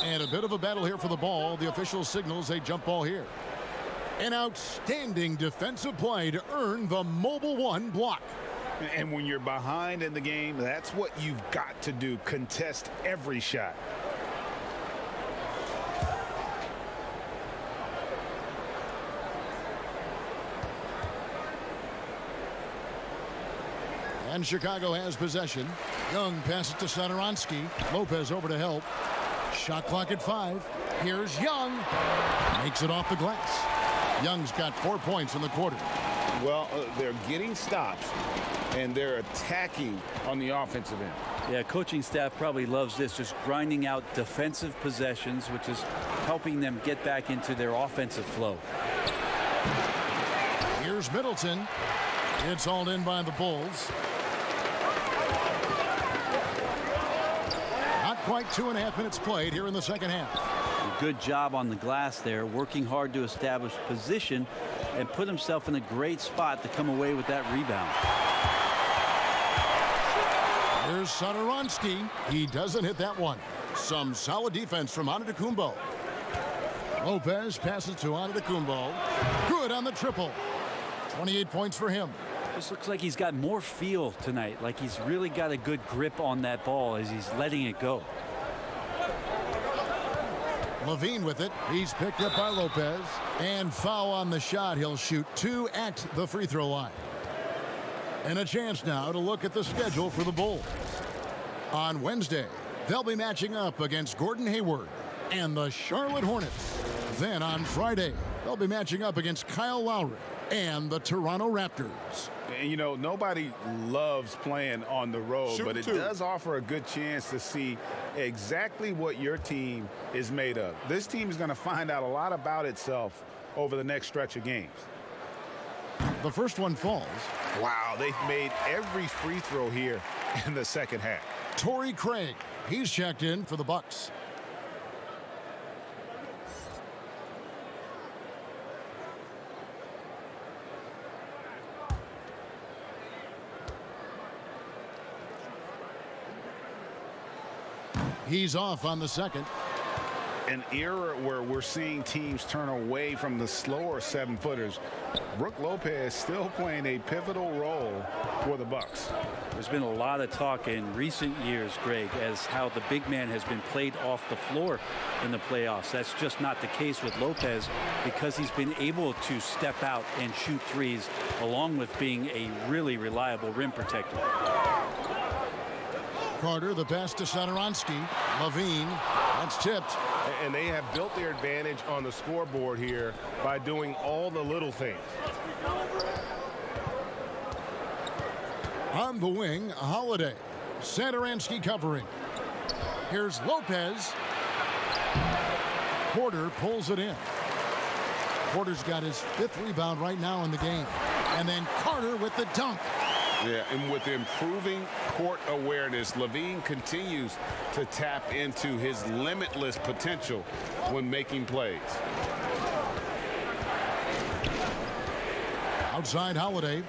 S3: And a bit of a battle here for the ball. The official signals a jump ball here. An outstanding defensive play to earn the mobile 1 block.
S7: And when you're behind in the game, that's what you've got to do. Contest every shot.
S3: And Chicago has possession. Young passes to Satoransky. Lopez over to help. Shot clock at 5. Here's Young. Makes it off the glass. Young's got 4 points in the quarter.
S7: Well, they're getting stops, and they're attacking on the offensive end.
S6: Yeah, coaching staff probably loves this, just grinding out defensive possessions, which is helping them get back into their offensive flow.
S3: Here's Middleton. It's hauled in by the Bulls. Not quite 2.5 minutes played here in the second half.
S6: Good job on the glass there, working hard to establish position and put himself in a great spot to come away with that rebound.
S3: Here's Satoransky. He doesn't hit that one. Some solid defense from Antetokounmpo. Lopez passes to Antetokounmpo. Good on the triple. 28 points for him.
S6: This looks like he's got more feel tonight, like he's really got a good grip on that ball as he's letting it go.
S3: Levine with it. He's picked up by Lopez. And foul on the shot. He'll shoot 2 at the free throw line. And a chance now to look at the schedule for the Bulls. On Wednesday, they'll be matching up against Gordon Hayward and the Charlotte Hornets. Then on Friday, They'll be matching up against Kyle Lowry and the Toronto Raptors.
S7: And, you know, nobody loves playing on the road, but it does offer a good chance to see exactly what your team is made of. This team is going to find out a lot about itself over the next stretch of games.
S3: The first one falls.
S7: Wow, they've made every free throw here in the second half.
S3: Torrey Craig, he's checked in for the Bucks. He's off on the second.
S7: An era where we're seeing teams turn away from the slower 7-footers. Brook Lopez still playing a pivotal role for the Bucks.
S6: There's been a lot of talk in recent years, Greg, as how the big man has been played off the floor in the playoffs. That's just not the case with Lopez because he's been able to step out and shoot threes along with being a really reliable rim protector.
S3: Carter, the pass to Satoransky. Levine, that's tipped.
S7: And they have built their advantage on the scoreboard here by doing all the little things.
S3: On the wing, Holiday. Satoransky covering. Here's Lopez. Porter pulls it in. Porter's got his 5th rebound right now in the game. And then Carter with the dunk.
S7: Yeah, and with improving court awareness, Levine continues to tap into his limitless potential when making plays.
S3: Outside Holiday.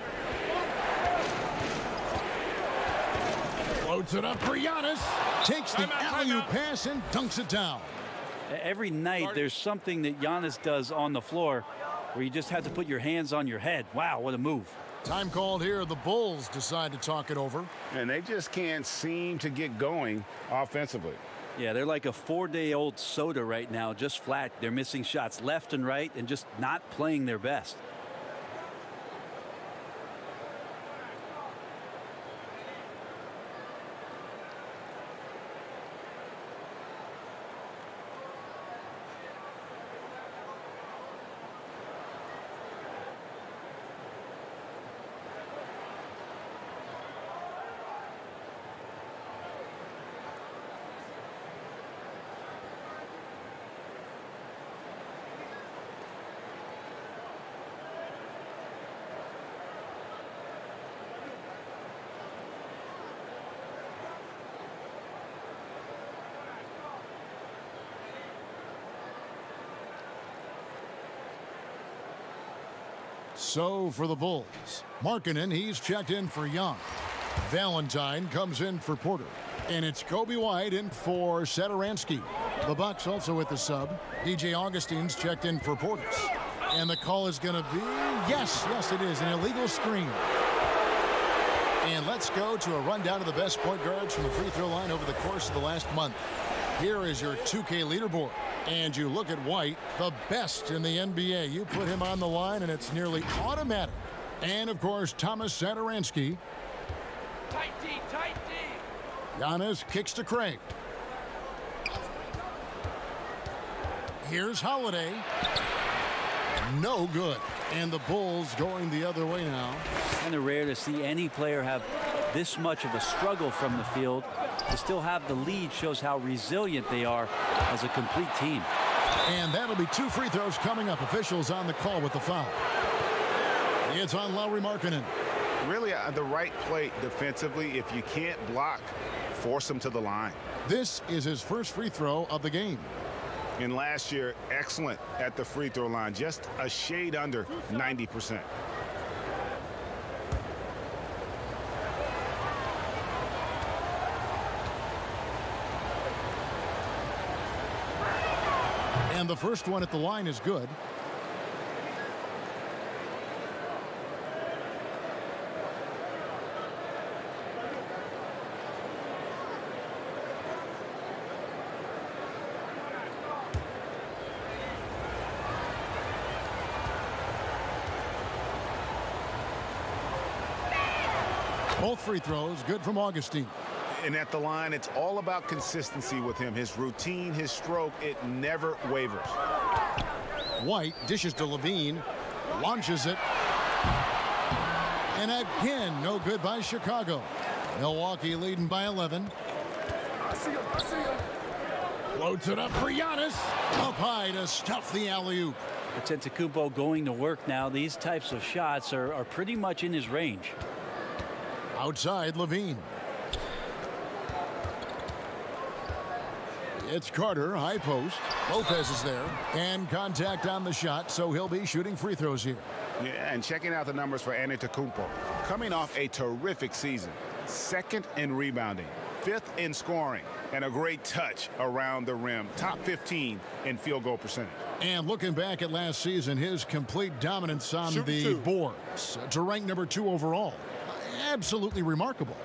S3: Floats it up for Giannis. Takes the alley-oop pass and dunks it down.
S6: Every night there's something that Giannis does on the floor where you just have to put your hands on your head. Wow, what a move.
S3: Time called here. The Bulls decide to talk it over.
S7: And they just can't seem to get going offensively.
S6: Yeah, they're like a 4-day-old soda right now, just flat. They're missing shots left and right and just not playing their best.
S3: So for the Bulls, Markkanen, he's checked in for Young. Valentine comes in for Porter. And it's Kobe White in for Satoransky. The Bucks also with the sub. DJ Augustine's checked in for Portis. And the call is going to be, yes, it is, an illegal screen. And let's go to a rundown of the best point guards from the free throw line over the course of the last month. Here is your 2K leaderboard. And you look at White, the best in the NBA. You put him on the line, and it's nearly automatic. And, of course, Thomas Satoransky.
S9: Tight D, tight D.
S3: Giannis kicks to Craig. Here's Holiday. No good. And the Bulls going the other way now.
S6: Kind of rare to see any player have this much of a struggle from the field. To still have the lead shows how resilient they are as a complete team.
S3: And that'll be 2 free throws coming up. Officials on the call with the foul. It's on Lauri Markkanen.
S7: Really the right play defensively. If you can't block, force him to the line.
S3: This is his first free throw of the game.
S7: And last year, excellent at the free throw line. Just a shade under 90%.
S3: And the first one at the line is good. Both free throws good from Augustine.
S7: And at the line, it's all about consistency with him. His routine, his stroke, it never wavers.
S3: White dishes to Levine, launches it. And again, no good by Chicago. Milwaukee leading by 11. Floats it up for Giannis. Up high to stuff the alley-oop.
S6: Antetokounmpo going to work now. These types of shots are pretty much in his range.
S3: Outside, Levine. It's Carter, high post. Lopez is there. And contact on the shot, so he'll be shooting free throws here.
S7: Yeah, and checking out the numbers for Antetokounmpo. Coming off a terrific season. 2nd in rebounding, 5th in scoring, and a great touch around the rim. Top 15 in field goal percentage.
S3: And looking back at last season, his complete dominance on the boards to rank number 2 overall. Absolutely remarkable.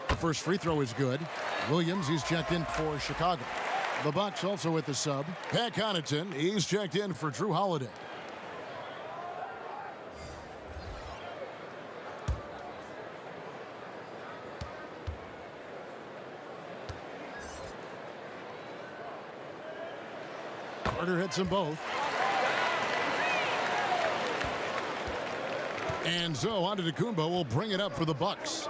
S3: The first free throw is good. Williams, he's checked in for Chicago. The Bucks also with the sub. Pat Connaughton, he's checked in for Drew Holiday. Carter hits them both. And so Antetokounmpo will bring it up for the Bucks.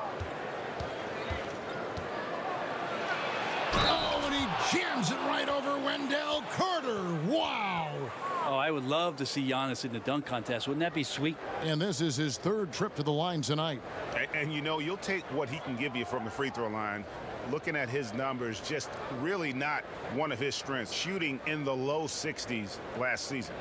S3: Oh, and he jams it right over Wendell Carter. Wow.
S6: Oh, I would love to see Giannis in the dunk contest. Wouldn't that be sweet?
S3: And this is his 3rd trip to the line tonight.
S7: And you know, you'll take what he can give you from the free throw line. Looking at his numbers, just really not one of his strengths. Shooting in the low 60s last season.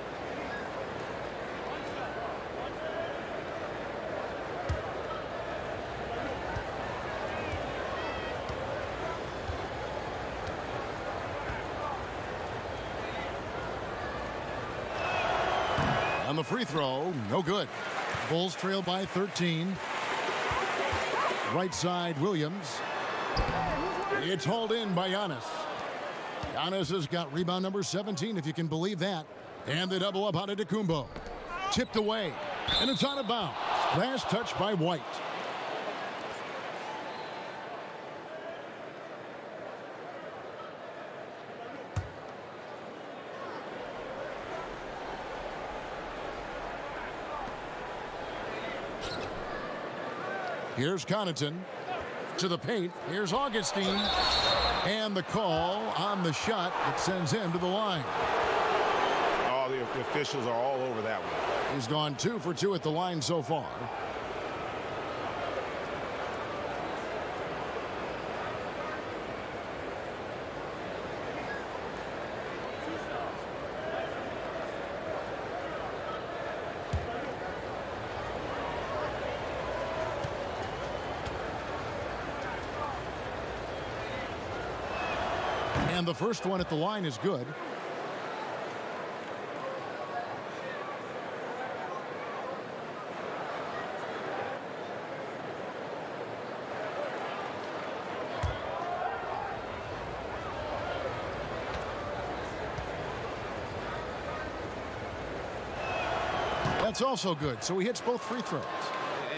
S3: On the free throw, no good. Bulls trail by 13. Right side, Williams. It's hauled in by Giannis. Giannis has got rebound number 17, if you can believe that. And the double up on Antetokounmpo. Tipped away, and it's out of bounds. Last touch by White. Here's Connaughton to the paint. Here's Augustine. And the call on the shot that sends him to the line.
S7: Oh, the officials are all over that one.
S3: He's gone 2 for 2 at the line so far. And the first one at the line is good. That's also good. So he hits both free throws.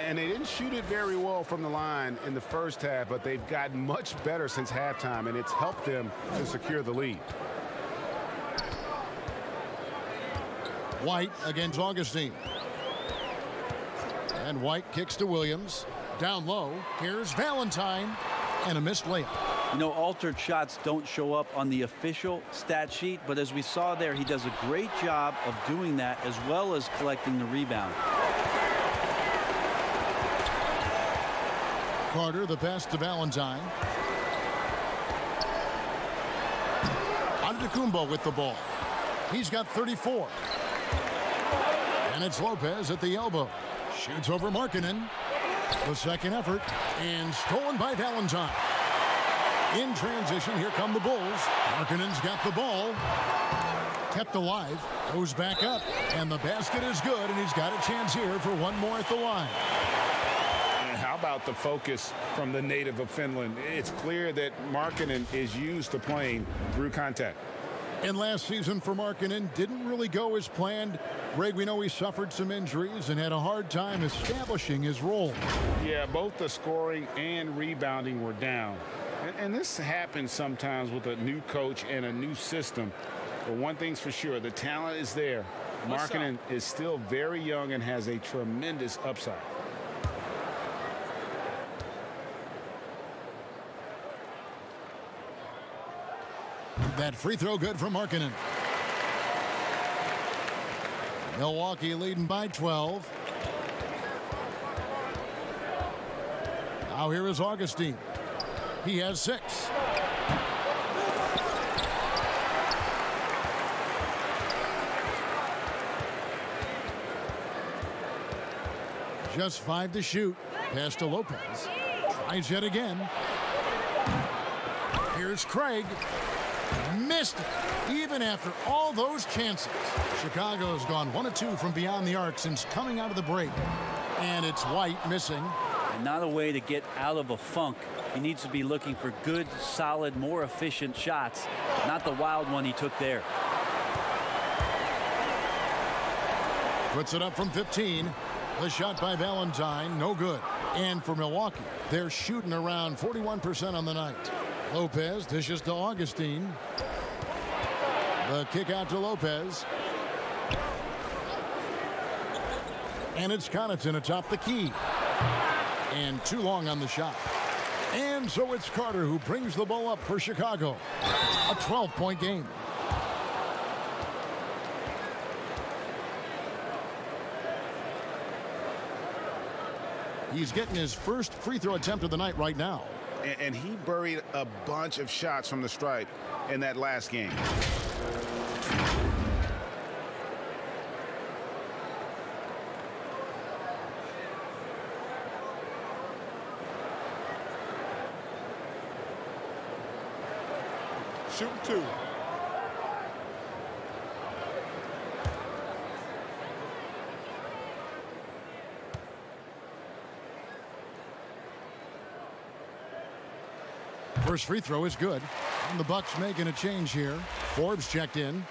S7: And they didn't shoot it very well from the line in the first half, but they've gotten much better since halftime, and it's helped them to secure the lead.
S3: White against Augustine. And White kicks to Williams. Down low. Here's Valentine. And a missed layup.
S6: You know, altered shots don't show up on the official stat sheet, but as we saw there, he does a great job of doing that as well as collecting the rebound.
S3: Carter, the pass to Valentine. Antetokounmpo with the ball. He's got 34. And it's Lopez at the elbow. Shoots over Markkanen. The second effort. And stolen by Valentine. In transition, here come the Bulls. Markkanen's got the ball. Kept alive. Goes back up. And the basket is good. And he's got a chance here for one more at the line.
S7: How about the focus from the native of Finland? It's clear that Markkanen is used to playing through contact.
S3: And last season for Markkanen didn't really go as planned. Greg, we know he suffered some injuries and had a hard time establishing his role.
S7: Yeah, both the scoring and rebounding were down. And this happens sometimes with a new coach and a new system. But one thing's for sure, the talent is there. Markkanen is still very young and has a tremendous upside.
S3: That free throw good from Markkanen. Milwaukee leading by 12. Now here is Augustine. He has 6. Just 5 to shoot. Pass to Lopez. Tries yet again. Here's Craig. Missed it, even after all those chances. Chicago's gone 1 of 2 from beyond the arc since coming out of the break. And it's White missing.
S6: And not a way to get out of a funk. He needs to be looking for good, solid, more efficient shots, not the wild one he took there.
S3: Puts it up from 15. The shot by Valentine, no good. And for Milwaukee, they're shooting around 41% on the night. Lopez dishes to Augustine. The kick out to Lopez. And it's Connaughton atop the key. And too long on the shot. And so it's Carter who brings the ball up for Chicago. A 12-point game. He's getting his first free throw attempt of the night right now.
S7: And he buried a bunch of shots from the stripe in that last game.
S5: Shoot 2.
S3: First free throw is good. And the Bucks making a change here. Forbes checked in.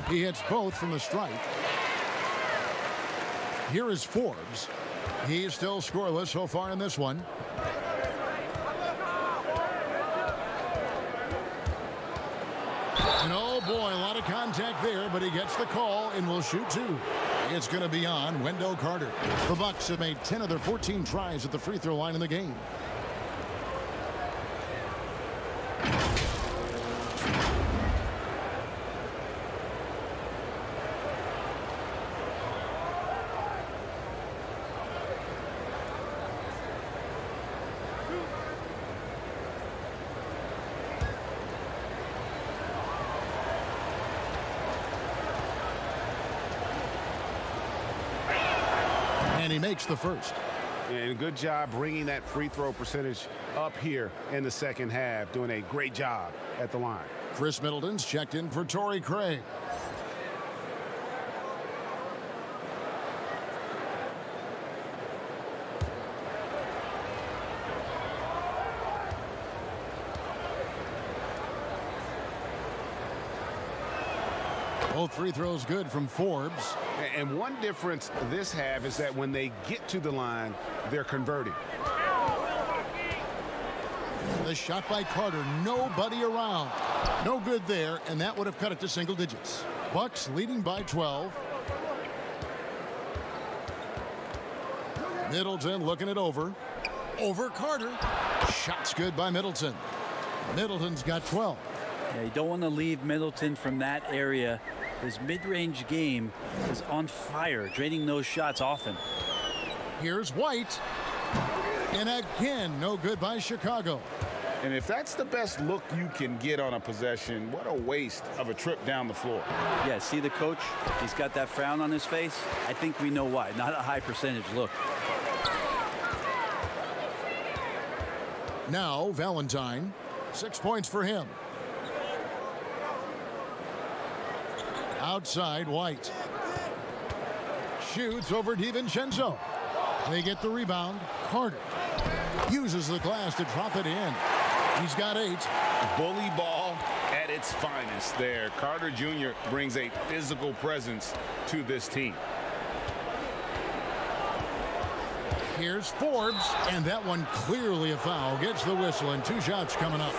S3: He hits both from the stripe. Here is Forbes. He's still scoreless so far in this one. And oh boy, a lot of contact there, but he gets the call and will shoot 2. It's going to be on Wendell Carter. The Bucks have made 10 of their 14 tries at the free throw line in the game. And he makes the first.
S7: And good job bringing that free throw percentage up here in the second half. Doing a great job at the line.
S3: Chris Middleton's checked in for Torrey Craig. Both free throws good from Forbes.
S7: And one difference this half is that when they get to the line, they're converting.
S3: The shot by Carter, nobody around. No good there, and that would have cut it to single digits. Bucks leading by 12. Middleton looking it over. Over Carter. Shots good by Middleton. Middleton's got 12.
S6: Yeah, you don't want to leave Middleton from that area. His mid-range game is on fire, draining those shots often.
S3: Here's White. And again, no good by Chicago.
S7: And if that's the best look you can get on a possession, what a waste of a trip down the floor.
S6: Yeah, see the coach? He's got that frown on his face. I think we know why. Not a high percentage look.
S3: Now Valentine, 6 points for him. Outside White. Shoots over DiVincenzo. They get the rebound. Carter uses the glass to drop it in. He's got 8.
S7: Bully ball at its finest there. Carter Jr. brings a physical presence to this team.
S3: Here's Forbes, and that one clearly a foul. Gets the whistle, and 2 shots coming up.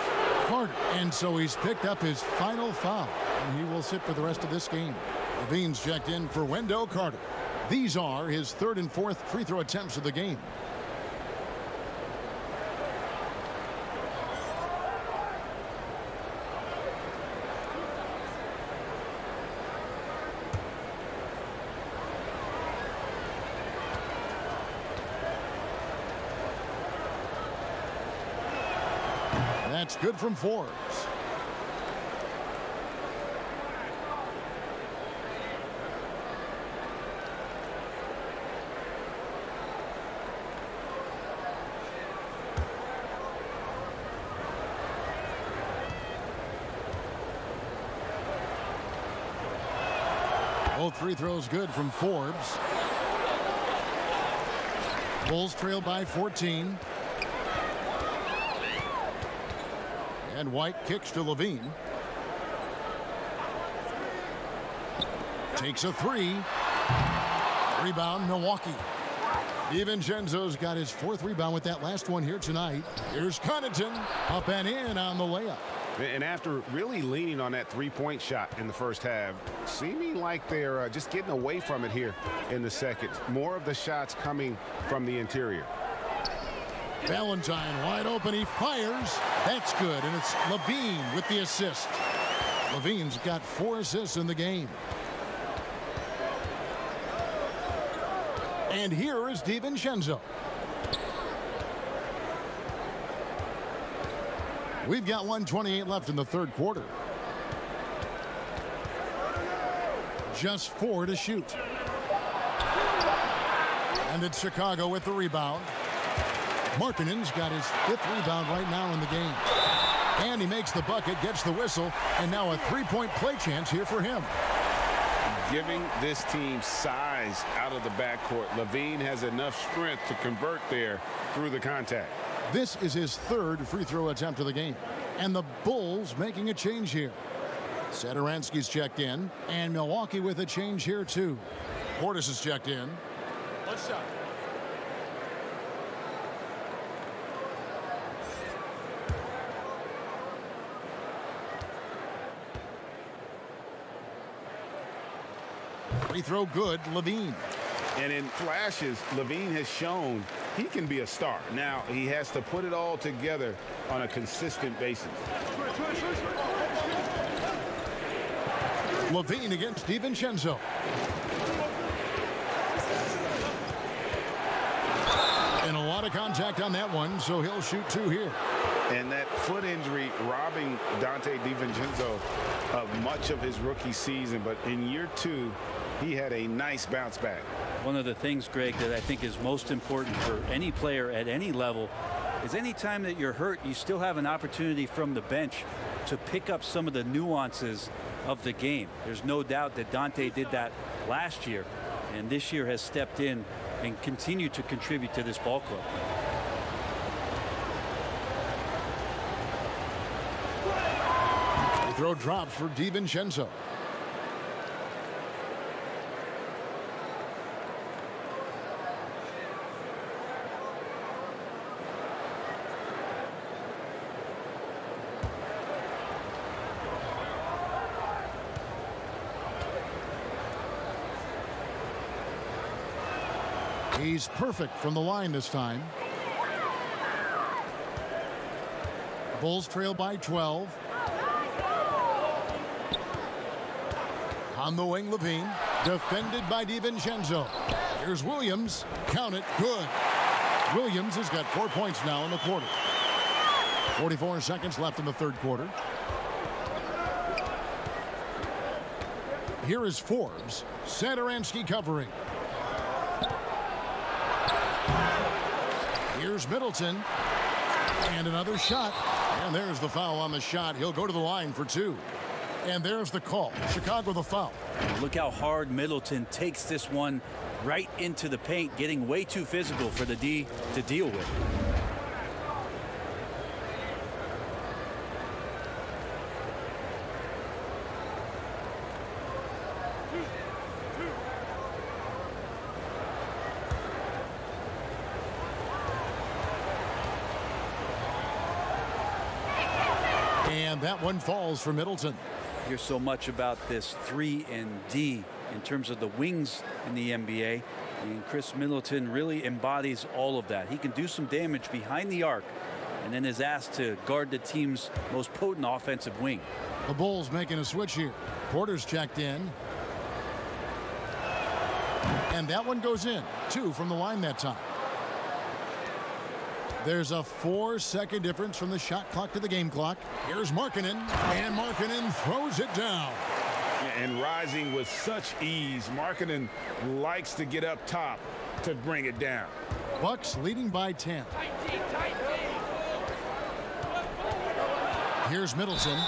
S3: Carter, and so he's picked up his final foul, and he will sit for the rest of this game. Levine's checked in for Wendell Carter. These are his 3rd and 4th free throw attempts of the game. That's good from Forbes. Both free throws good from Forbes. Bulls trail by 14. And White kicks to Levine. Takes a 3. Rebound, Milwaukee. DiVincenzo's got his 4th rebound with that last one here tonight. Here's Connaughton, up and in on the layup.
S7: And after really leaning on that 3-point shot in the first half, seeming like they're just getting away from it here in the second. More of the shots coming from the interior.
S3: Valentine wide open, he fires. That's good, and it's Levine with the assist. Levine's got 4 assists in the game. And here is DiVincenzo. We've got 1:28 left in the 3rd quarter. Just 4 to shoot. And it's Chicago with the rebound. Markkanen's got his 5th rebound right now in the game. And he makes the bucket, gets the whistle, and now a 3-point play chance here for him.
S7: Giving this team size out of the backcourt. Levine has enough strength to convert there through the contact.
S3: This is his 3rd free throw attempt of the game. And the Bulls making a change here. Satoransky's checked in, and Milwaukee with a change here too. Portis is checked in.
S12: Let's shot.
S3: Free throw good, Levine.
S7: And in flashes, Levine has shown he can be a star. Now, he has to put it all together on a consistent basis.
S3: Levine against DiVincenzo. And a lot of contact on that one, so he'll shoot 2 here.
S7: And that foot injury robbing Donte DiVincenzo of much of his rookie season. But in year 2, he had a nice bounce back.
S6: One of the things, Greg, that I think is most important for any player at any level is any time that you're hurt, you still have an opportunity from the bench to pick up some of the nuances of the game. There's no doubt that Donte did that last year, and this year has stepped in and continued to contribute to this ball club.
S3: Free throw drops for DiVincenzo. He's perfect from the line this time. Bulls trail by 12. On the wing, Levine. Defended by DiVincenzo. Here's Williams. Count it. Good. Williams has got 4 points now in the quarter. 44 seconds left in the 3rd quarter. Here is Forbes. Satoransky covering. Here's Middleton. And another shot. And there's the foul on the shot. He'll go to the line for 2. And there's the call. Chicago the foul.
S6: Look how hard Middleton takes this one right into the paint, getting way too physical for the D to deal with.
S3: And that one falls for Middleton.
S6: Hear so much about this 3 and D in terms of the wings in the NBA. And Chris Middleton really embodies all of that. He can do some damage behind the arc and then is asked to guard the team's most potent offensive wing.
S3: The Bulls making a switch here. Porter's checked in. And that one goes in. 2 from the line that time. There's a 4-second difference from the shot clock to the game clock. Here's Markkanen, and Markkanen throws it down.
S7: And rising with such ease, Markkanen likes to get up top to bring it down.
S3: Bucks leading by 10. Here's Middleton,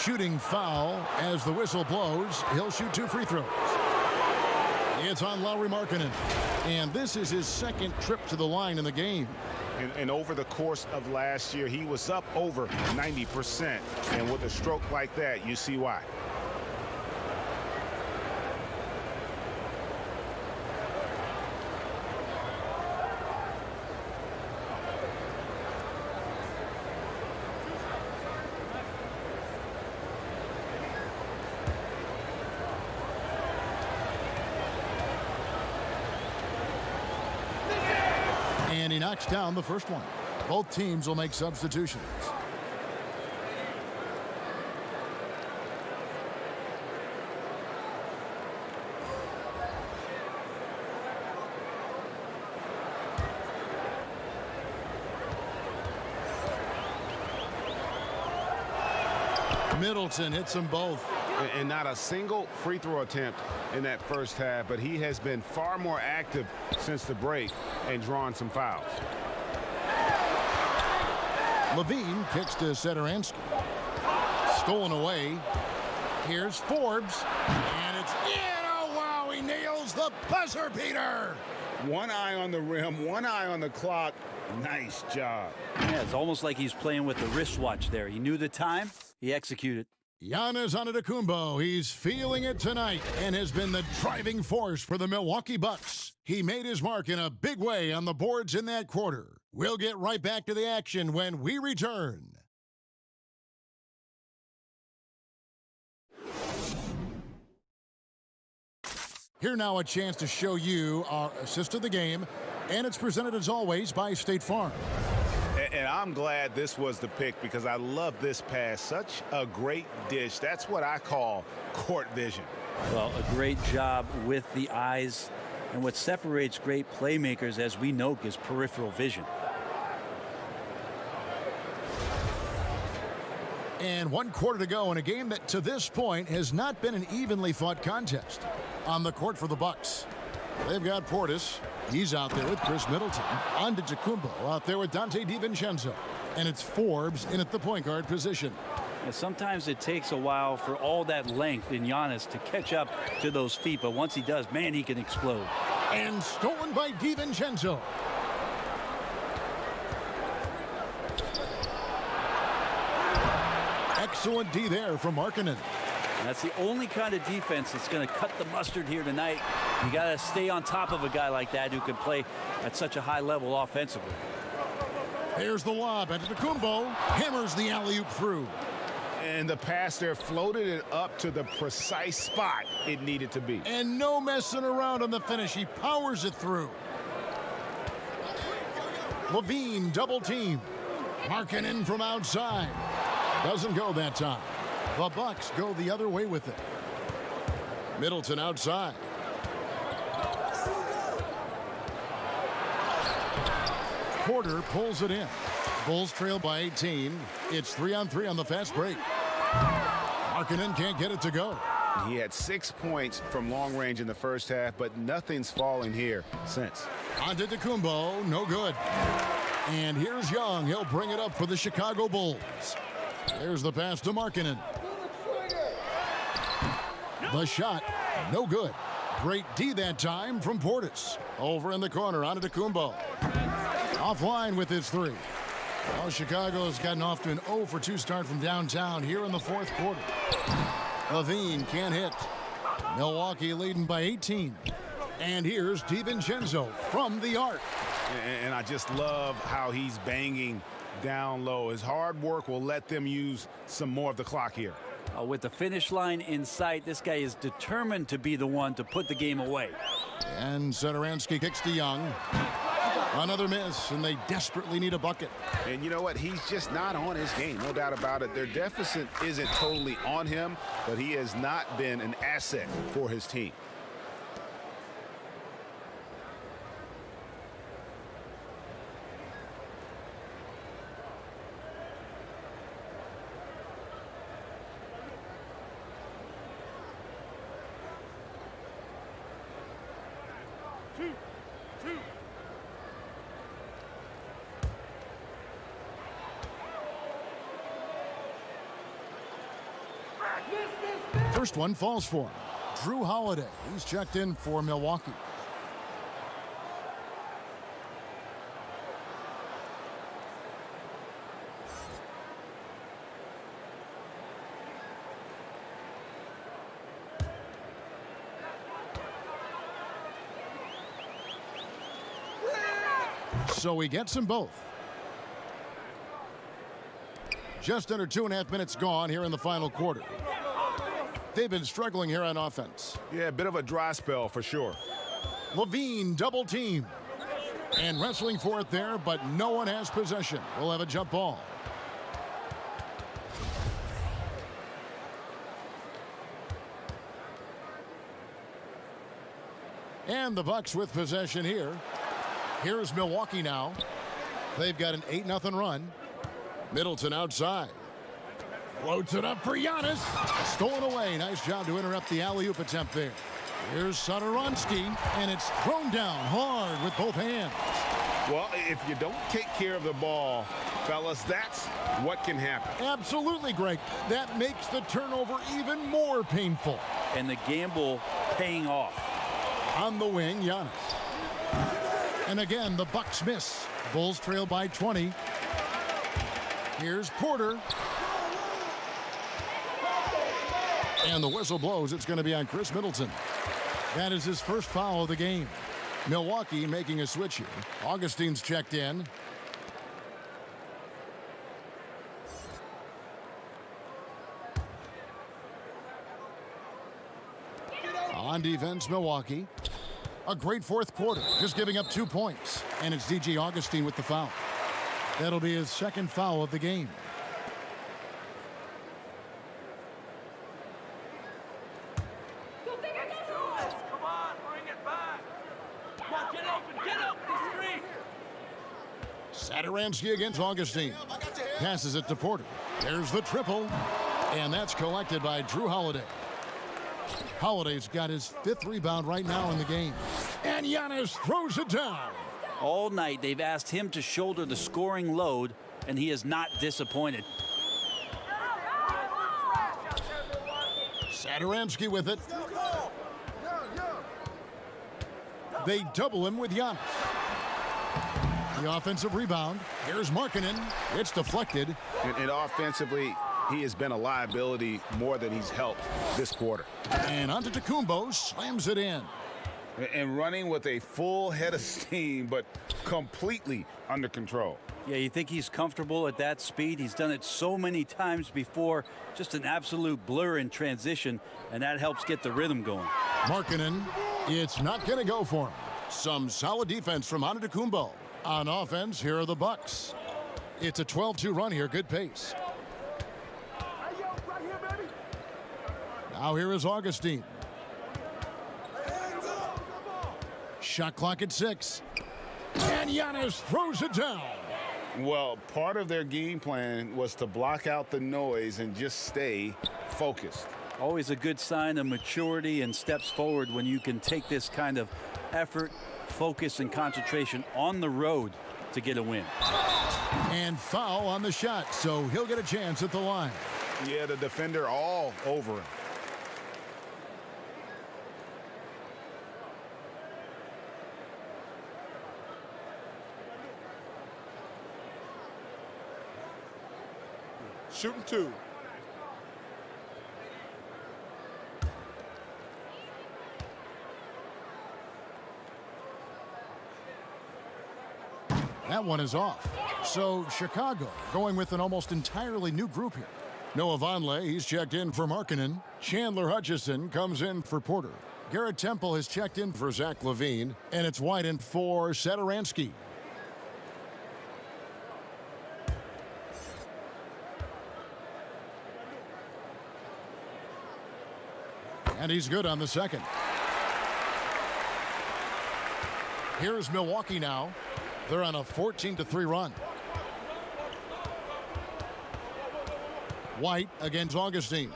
S3: shooting foul as the whistle blows. He'll shoot 2 free throws. It's on Lauri Markkanen, and this is his second trip to the line in the game.
S7: And over the course of last year, he was up over 90%. And with a stroke like that, you see why.
S3: And he knocks down the first one. Both teams will make substitutions. Middleton hits them both.
S7: And not a single free throw attempt in that first half, but he has been far more active since the break and drawn some fouls.
S3: Levine kicks to Satoransky. Stolen away. Here's Forbes. And it's in. Oh, wow. He nails the buzzer beater.
S7: One eye on the rim, one eye on the clock. Nice job.
S6: Yeah, it's almost like he's playing with the wristwatch there. He knew the time. He executed.
S3: Giannis Antetokounmpo, he's feeling it tonight and has been the driving force for the Milwaukee Bucks. He made his mark in a big way on the boards in that quarter. We'll get right back to the action when we return. Here now a chance to show you our assist of the game, and it's presented as always by State Farm.
S7: And I'm glad this was the pick because I love this pass. Such a great dish. That's what I call court vision.
S6: Well, a great job with the eyes. And what separates great playmakers, as we know, is peripheral vision.
S3: And 1 quarter to go in a game that to this point has not been an evenly fought contest. On the court for the Bucks, they've got Portis. He's out there with Chris Middleton. Antetokounmpo out there with Dante DiVincenzo. And it's Forbes in at the point guard position.
S6: And sometimes it takes a while for all that length in Giannis to catch up to those feet. But once he does, man, he can explode.
S3: And stolen by DiVincenzo. Excellent D there from Markkanen.
S6: That's the only kind of defense that's going to cut the mustard here tonight. You got to stay on top of a guy like that who can play at such a high level offensively.
S3: Here's the lob. Antetokounmpo hammers the alley-oop through.
S7: And the pass there floated it up to the precise spot it needed to be.
S3: And no messing around on the finish. He powers it through. Levine double team. Markkanen from outside. Doesn't go that time. The Bucks go the other way with it. Middleton outside. Porter pulls it in. Bulls trail by 18. It's 3-on-3 on the fast break. Markkanen can't get it to go.
S7: He had 6 points from long range in the first half, but nothing's fallen here since.
S3: Antetokounmpo, no good. And here's Young. He'll bring it up for the Chicago Bulls. There's the pass to Markkanen. The shot, no good. Great D that time from Portis. Over in the corner, Antetokounmpo. Offline with his three. Well, Chicago's gotten off to an 0 for 2 start from downtown here in the fourth quarter. Levine can't hit. Milwaukee leading by 18. And here's DiVincenzo from the arc.
S7: And I just love how he's banging down low. His hard work will let them use some more of the clock here.
S6: With the finish line in sight, this guy is determined to be the one to put the game away.
S3: And Satoransky kicks to Young. Another miss, and they desperately need a bucket.
S7: And you know what? He's just not on his game, no doubt about it. Their deficit isn't totally on him, but he has not been an asset for his team.
S3: First one falls for him. Drew Holiday. He's checked in for Milwaukee. So he gets them both. Just under 2.5 minutes gone here in the final quarter. They've been struggling here on offense.
S7: Yeah, a bit of a dry spell for sure.
S3: Levine double team. And wrestling for it there, but no one has possession. We'll have a jump ball. And the Bucks with possession here. Here's Milwaukee now. They've got an 8-0 run. Middleton outside. Floats it up for Giannis. Stolen away. Nice job to interrupt the alley-oop attempt there. Here's Satoransky, and it's thrown down hard with both hands.
S7: Well, if you don't take care of the ball, fellas, that's what can happen.
S3: Absolutely, Greg. That makes the turnover even more painful.
S6: And the gamble paying off.
S3: On the wing, Giannis. And again, the Bucks miss. Bulls trail by 20. Here's Porter. And the whistle blows. It's going to be on Chris Middleton. That is his first foul of the game. Milwaukee making a switch here. Augustine's checked in. On defense, Milwaukee. A great fourth quarter, just giving up 2 points. And it's DJ Augustine with the foul. That'll be his second foul of the game. Satoransky against Augustine. Passes it to Porter. There's the triple. And that's collected by Drew Holiday. Holiday's got his 5th rebound right now in the game. And Giannis throws it down.
S6: All night they've asked him to shoulder the scoring load, and he is not disappointed.
S3: Satoransky with it. They double him with Giannis. The offensive rebound. Here's Markkanen. It's deflected.
S7: And offensively, he has been a liability more than he's helped this quarter.
S3: And Antetokounmpo slams it in.
S7: And running with a full head of steam, but completely under control.
S6: Yeah, you think he's comfortable at that speed? He's done it so many times before. Just an absolute blur in transition, and that helps get the rhythm going.
S3: Markkanen, it's not going to go for him. Some solid defense from Antetokounmpo. On offense, here are the Bucks. It's a 12-2 run here. Good pace. Now here is Augustine. Shot clock at 6. And Giannis throws it down.
S7: Well, part of their game plan was to block out the noise and just stay focused.
S6: Always a good sign of maturity and steps forward when you can take this kind of effort, focus, and concentration on the road to get a win.
S3: And foul on the shot, so he'll get a chance at the line.
S7: Yeah, the defender all over him.
S5: Shooting 2.
S3: That one is off. So Chicago going with an almost entirely new group here. Noah Vonleh, he's checked in for Markkanen. Chandler Hutchison comes in for Porter. Garrett Temple has checked in for Zach LaVine. And it's White in for Satoransky. And he's good on the second. Here's Milwaukee now. They're on a 14-3 run. White against Augustine.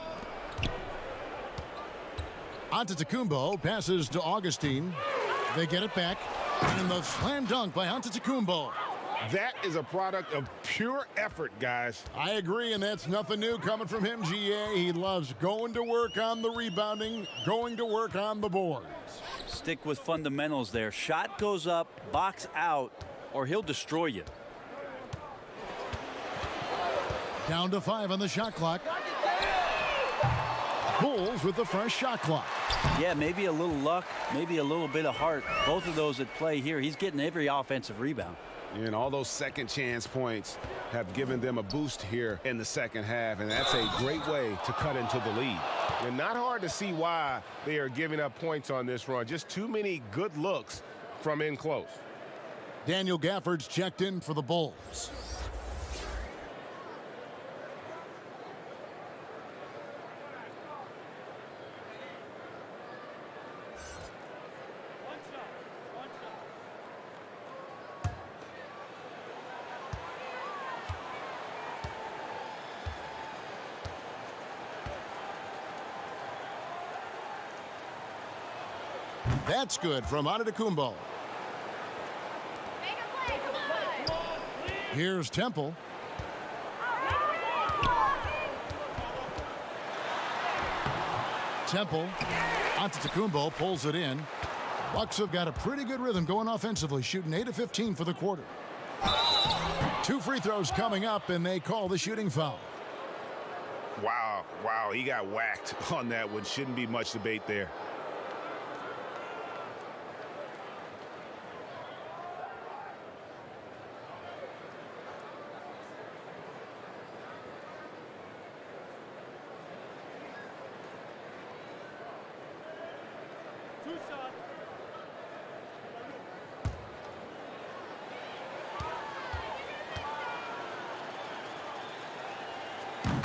S3: Antetokounmpo passes to Augustine. They get it back. And the slam dunk by Antetokounmpo.
S7: That is a product of pure effort, guys.
S3: I agree, and that's nothing new coming from him, GA. He loves going to work on the rebounding, going to work on the boards.
S6: Stick with fundamentals there. Shot goes up, box out, or he'll destroy you.
S3: Down to 5 on the shot clock. Bulls with the fresh shot clock.
S6: Yeah, maybe a little luck, maybe a little bit of heart. Both of those at play here. He's getting every offensive rebound.
S7: And all those second chance points have given them a boost here in the second half, and that's a great way to cut into the lead. And not hard to see why they are giving up points on this run. Just too many good looks from in close.
S3: Daniel Gafford's checked in for the Bulls. That's good from Antetokounmpo. Here's Temple. Temple. Antetokounmpo pulls it in. Bucks have got a pretty good rhythm going offensively, shooting 8 of 15 for the quarter. 2 free throws coming up, and they call the shooting foul.
S7: Wow, he got whacked on that one. Shouldn't be much debate there.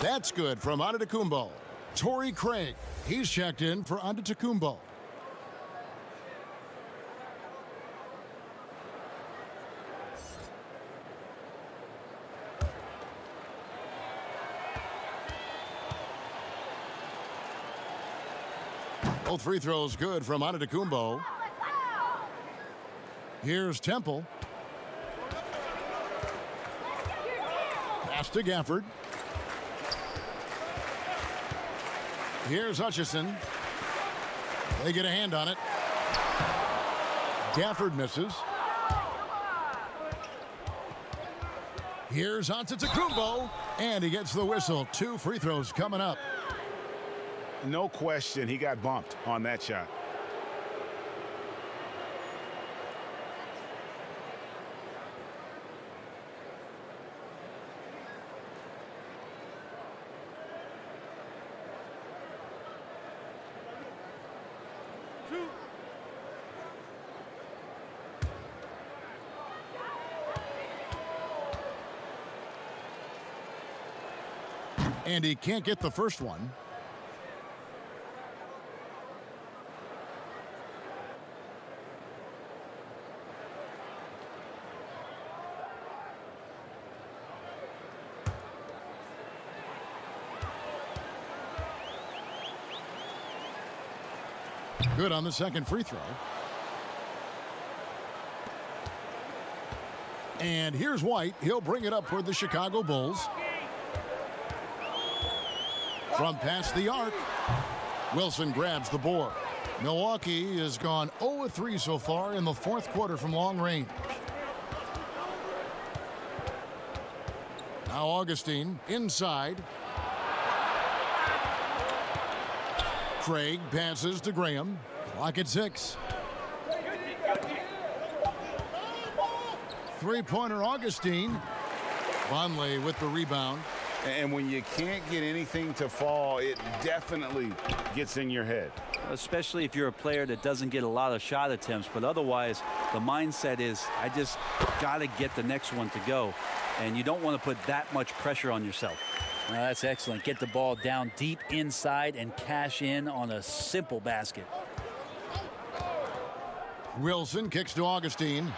S3: That's good from Antetokounmpo. Torrey Craig, he's checked in for Antetokounmpo. Both free throws good from Antetokounmpo. Here's Temple. Pass to Gafford. Here's Hutchison. They get a hand on it. Gafford misses. Here's Antetokounmpo, and he gets the whistle. 2 free throws coming up.
S7: No question, he got bumped on that shot.
S3: And he can't get the first one. Good on the second free throw. And here's White. He'll bring it up for the Chicago Bulls. From past the arc, Wilson grabs the board. Milwaukee has gone 0-3 so far in the fourth quarter from long range. Now Augustine inside. Craig passes to Graham. Clock at 6. Three-pointer Augustine. Vonleh with the rebound.
S7: And when you can't get anything to fall, it definitely gets in your head.
S6: Especially if you're a player that doesn't get a lot of shot attempts, but otherwise the mindset is I just got to get the next one to go, and you don't want to put that much pressure on yourself. That's excellent. Get the ball down deep inside and cash in on a simple basket.
S3: Wilson kicks to Augustine.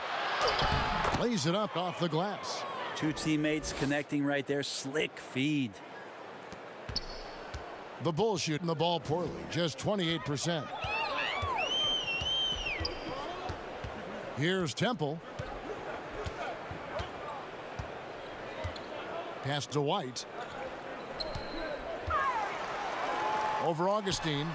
S3: Lays it up off the glass.
S6: Two teammates connecting right there. Slick feed.
S3: The Bulls shooting the ball poorly, just 28%. Here's Temple. Pass to White. Over Augustine.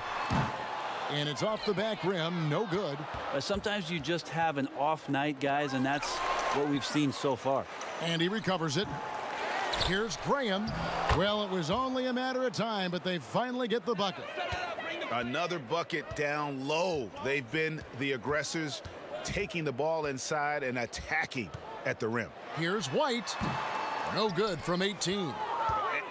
S3: And it's off the back rim, no good.
S6: Sometimes you just have an off night, guys, and that's what we've seen so far.
S3: And he recovers it. Here's Graham. Well, it was only a matter of time, but they finally get the bucket.
S7: Another bucket down low. They've been the aggressors, taking the ball inside and attacking at the rim.
S3: Here's White. No good from 18.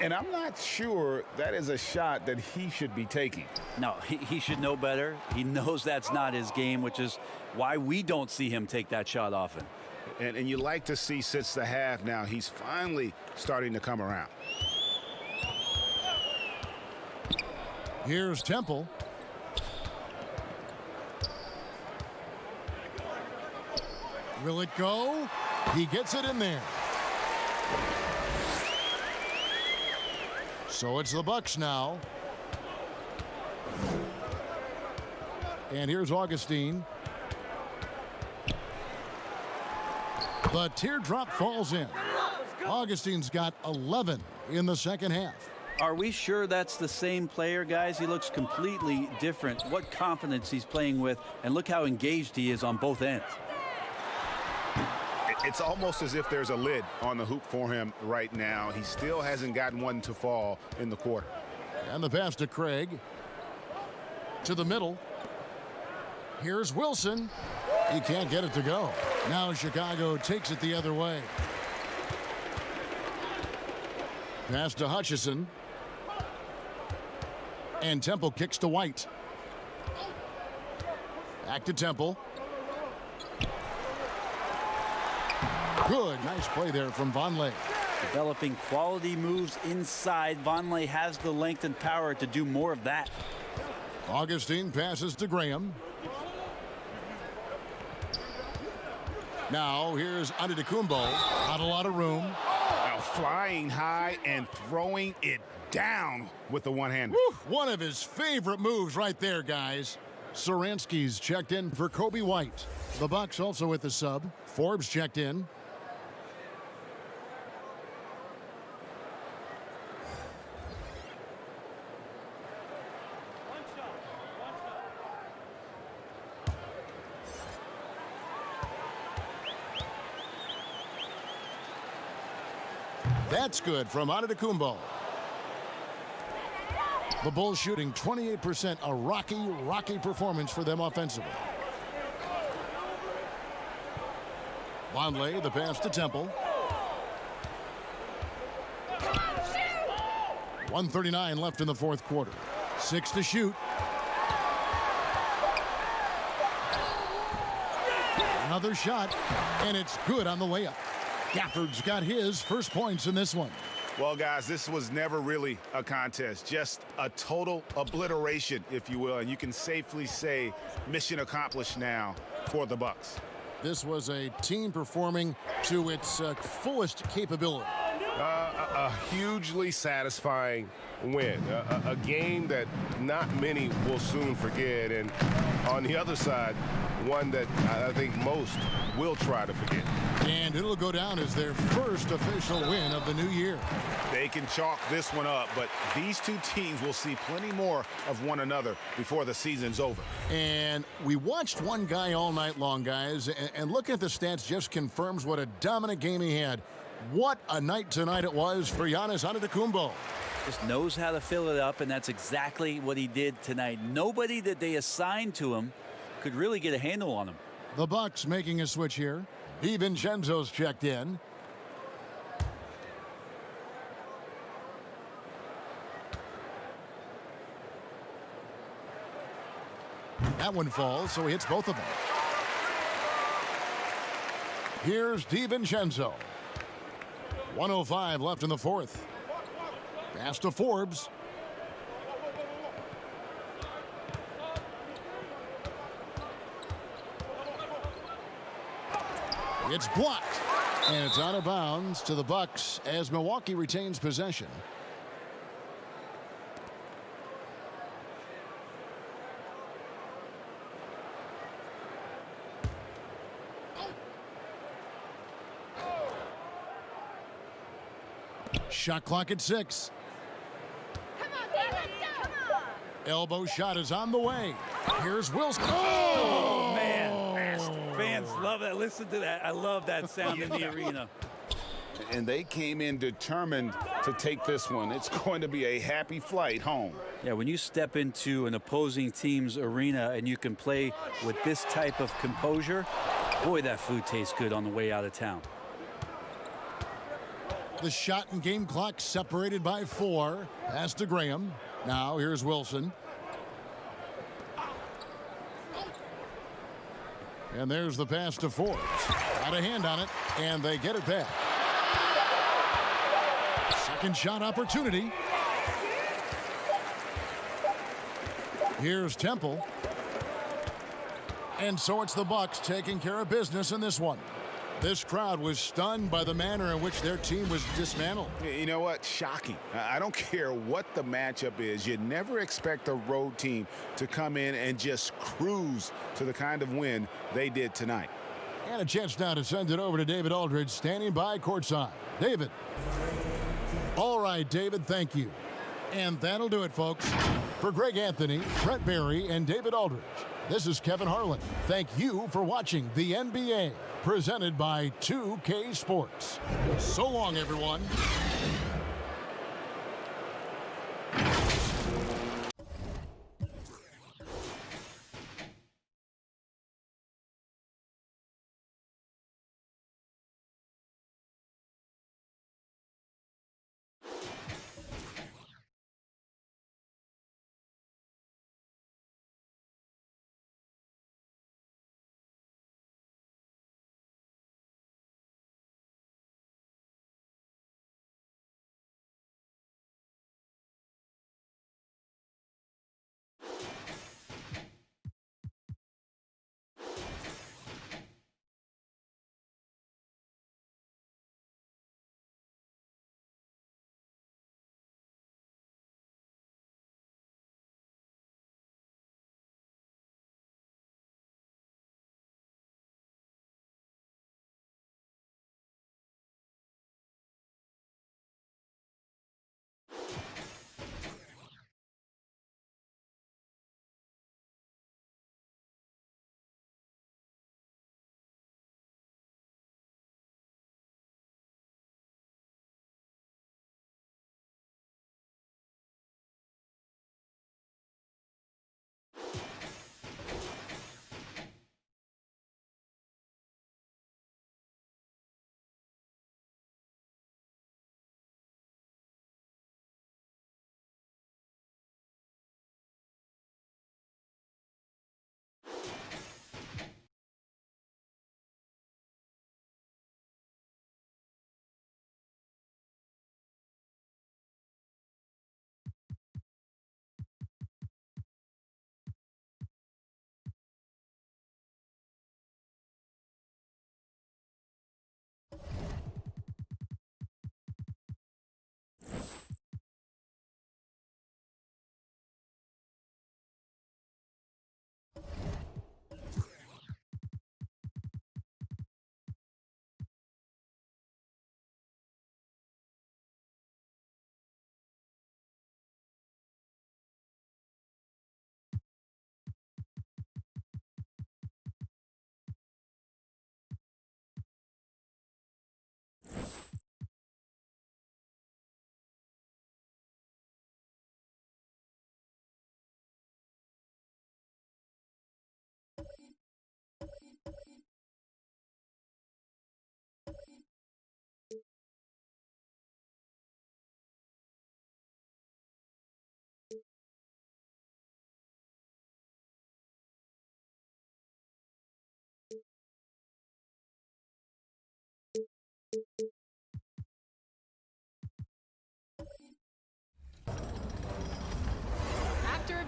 S7: And I'm not sure that is a shot that he should be taking.
S6: No, he should know better. He knows that's not his game, which is why we don't see him take that shot often.
S7: And you like to see since the half now, he's finally starting to come around.
S3: Here's Temple. Will it go? He gets it in there. So it's the Bucks now. And here's Augustine. The teardrop falls in. Augustine's got 11 in the second half.
S6: Are we sure that's the same player, guys? He looks completely different. What confidence he's playing with, and look how engaged he is on both ends.
S7: It's almost as if there's a lid on the hoop for him right now. He still hasn't gotten one to fall in the quarter.
S3: And the pass to Craig. To the middle. Here's Wilson. He can't get it to go. Now Chicago takes it the other way. Pass to Hutchison. And Temple kicks to White. Back to Temple. Good. Nice play there from Vonleh.
S6: Developing quality moves inside. Vonleh has the length and power to do more of that.
S3: Augustine passes to Graham. Now here's Antetokounmpo. Not a lot of room.
S7: Now flying high and throwing it down with the one-hander.
S3: One of his favorite moves right there, guys. Saransky's checked in for Kobe White. The Bucks also with the sub. Forbes checked in. That's good from Antetokounmpo. The Bulls shooting 28%, a rocky performance for them offensively. Vonleh, the pass to Temple. 1:39 left in the fourth quarter. 6 to shoot. Another shot, and it's good on the layup. Gafford's got his first points in this one.
S7: Well, guys, this was never really a contest, just a total obliteration, if you will, and you can safely say mission accomplished now for the Bucks.
S3: This was a team performing to its fullest capability.
S7: A hugely satisfying win. A game that not many will soon forget. And on the other side, one that I think most will try to forget.
S3: And it'll go down as their first official win of the new year.
S7: They can chalk this one up, but these two teams will see plenty more of one another before the season's over.
S3: And we watched one guy all night long, guys, and looking at the stats just confirms what a dominant game he had. What a night tonight it was for Giannis Antetokounmpo.
S6: Just knows how to fill it up, and that's exactly what he did tonight. Nobody that they assigned to him could really get a handle on him.
S3: The Bucks making a switch here. DiVincenzo's checked in. That one falls, so he hits both of them. Here's DiVincenzo. 1:05 left in the fourth. Pass to Forbes. It's blocked, and it's out of bounds to the Bucks as Milwaukee retains possession. Shot clock at 6.
S14: Come on, let's go. Come on.
S3: Elbow shot is on the way. Here's Wilson.
S6: Oh, man. Fans love that. Listen to that. I love that sound in the arena.
S7: And they came in determined to take this one. It's going to be a happy flight home.
S6: Yeah, when you step into an opposing team's arena and you can play with this type of composure, boy, that food tastes good on the way out of town.
S3: The shot and game clock separated by 4. Pass to Graham. Now here's Wilson. And there's the pass to Forbes. Got a hand on it, and they get it back. Second shot opportunity. Here's Temple. And so it's the Bucks taking care of business in this one. This crowd was stunned by the manner in which their team was dismantled.
S7: You know what? Shocking. I don't care what the matchup is. You never expect a road team to come in and just cruise to the kind of win they did tonight.
S3: And a chance now to send it over to David Aldridge, standing by courtside. David. All right, David, thank you. And that'll do it, folks. For Greg Anthony, Brett Barry, and David Aldridge, this is Kevin Harlan. Thank you for watching the NBA, presented by 2K Sports. So long, everyone.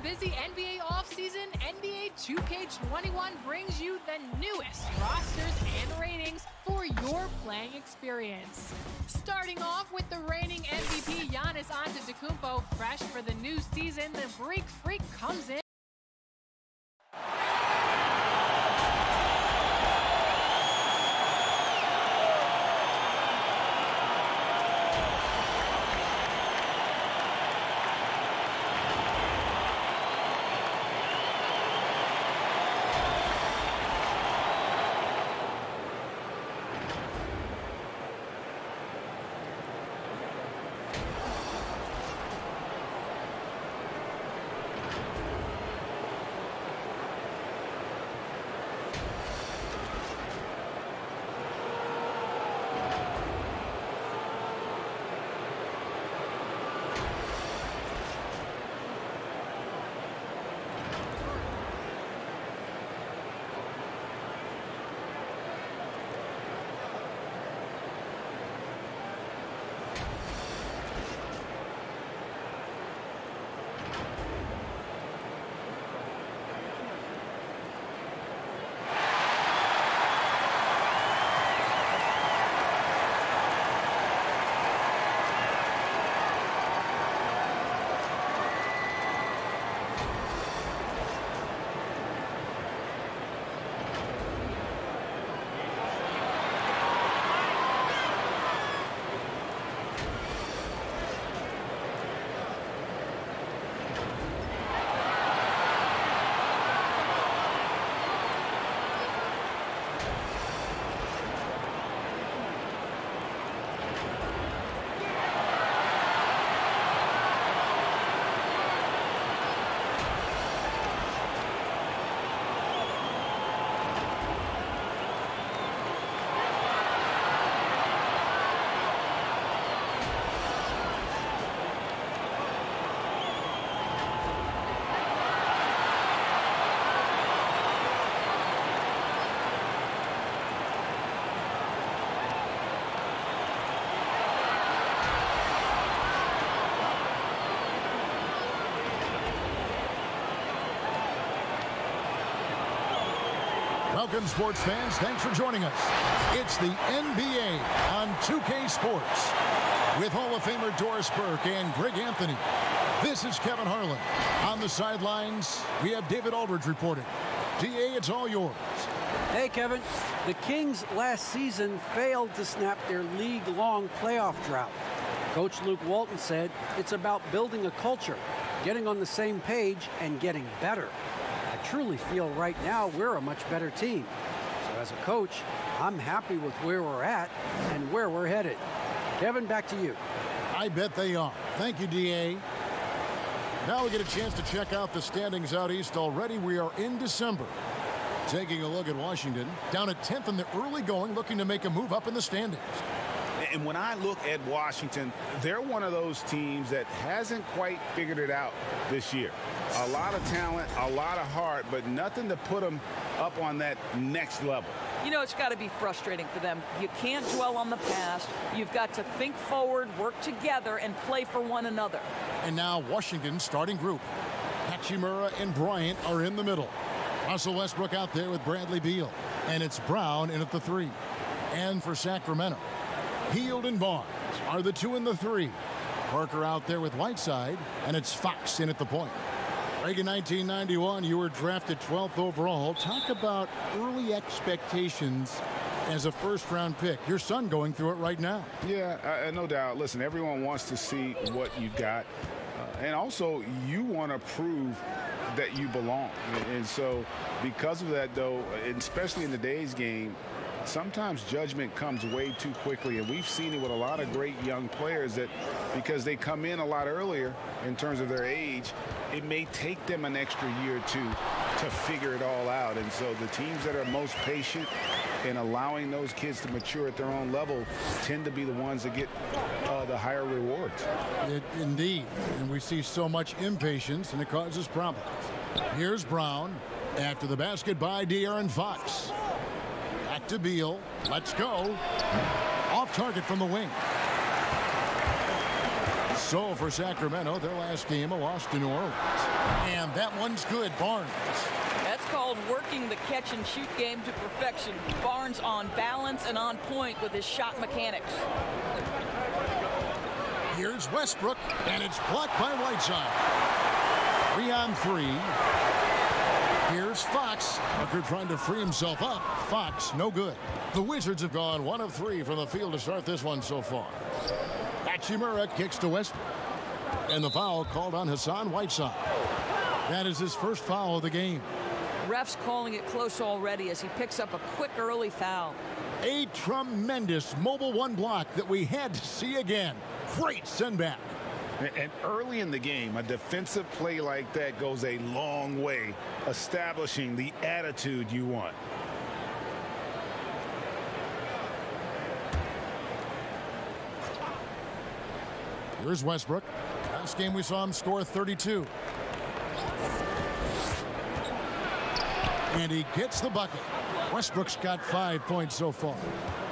S1: busy NBA offseason, NBA 2K21 brings you the newest rosters and ratings for your playing experience. Starting off with the reigning MVP Giannis Antetokounmpo, fresh for the new season, the Greek Freak comes in.
S3: Welcome, sports fans. Thanks for joining us. It's the NBA on 2K Sports with Hall of Famer Doris Burke and Greg Anthony. This is Kevin Harlan. On the sidelines, we have David Aldridge reporting. DA, it's all yours.
S8: Hey, Kevin. The Kings last season failed to snap their league-long playoff drought. Coach Luke Walton said it's about building a culture, getting on the same page, and getting better. I truly feel right now we're a much better team. So as a coach, I'm happy with where we're at and where we're headed. Kevin, back to you.
S3: I bet they are. Thank you, DA. Now we get a chance to check out the standings out east already. We are in December. Taking a look at Washington, down at 10th in the early going, looking to make a move up in the standings.
S7: And when I look at Washington, they're one of those teams that hasn't quite figured it out this year. A lot of talent, a lot of heart, but nothing to put them up on that next level.
S15: You know, it's got to be frustrating for them. You can't dwell on the past. You've got to think forward, work together, and play for one another.
S3: And now Washington's starting group. Hachimura and Bryant are in the middle. Russell Westbrook out there with Bradley Beal. And it's Brown in at the 3. And for Sacramento, Hield and Barnes are the 2 and the 3. Parker out there with Whiteside, and it's Fox in at the point. Reagan, 1991, you were drafted 12th overall. Talk about early expectations as a first-round pick. Your son going through it right now.
S7: Yeah, no doubt. Listen, everyone wants to see what you've got. And also, you want to prove that you belong. And so because of that, though, especially in today's game, sometimes judgment comes way too quickly, and we've seen it with a lot of great young players that because they come in a lot earlier in terms of their age, it may take them an extra year or two to figure it all out. And so the teams that are most patient in allowing those kids to mature at their own level tend to be the ones that get the higher rewards.
S3: Indeed, and we see so much impatience, and it causes problems. Here's Brown after the basket by De'Aaron Fox. Back to Beal. Let's go. Off target from the wing. So for Sacramento, their last game, a loss to New Orleans. And that one's good, Barnes.
S15: That's called working the catch-and-shoot game to perfection. Barnes on balance and on point with his shot mechanics.
S3: Here's Westbrook, and it's blocked by Whiteside. 3-on-3. Here's Fox. Tucker trying to free himself up. Fox, no good. The Wizards have gone 1 of 3 from the field to start this one so far. Hachimura kicks to Westbrook. And the foul called on Hassan Whiteside. That is his first foul of the game.
S15: Ref's calling it close already as he picks up a quick early foul.
S3: A tremendous mobile one block that we had to see again. Great send back.
S4: And early in the game, a defensive play like that goes a long way, establishing the attitude you want.
S3: Here's Westbrook. Last game we saw him score 32. And he gets the bucket. Westbrook's got 5 points so far.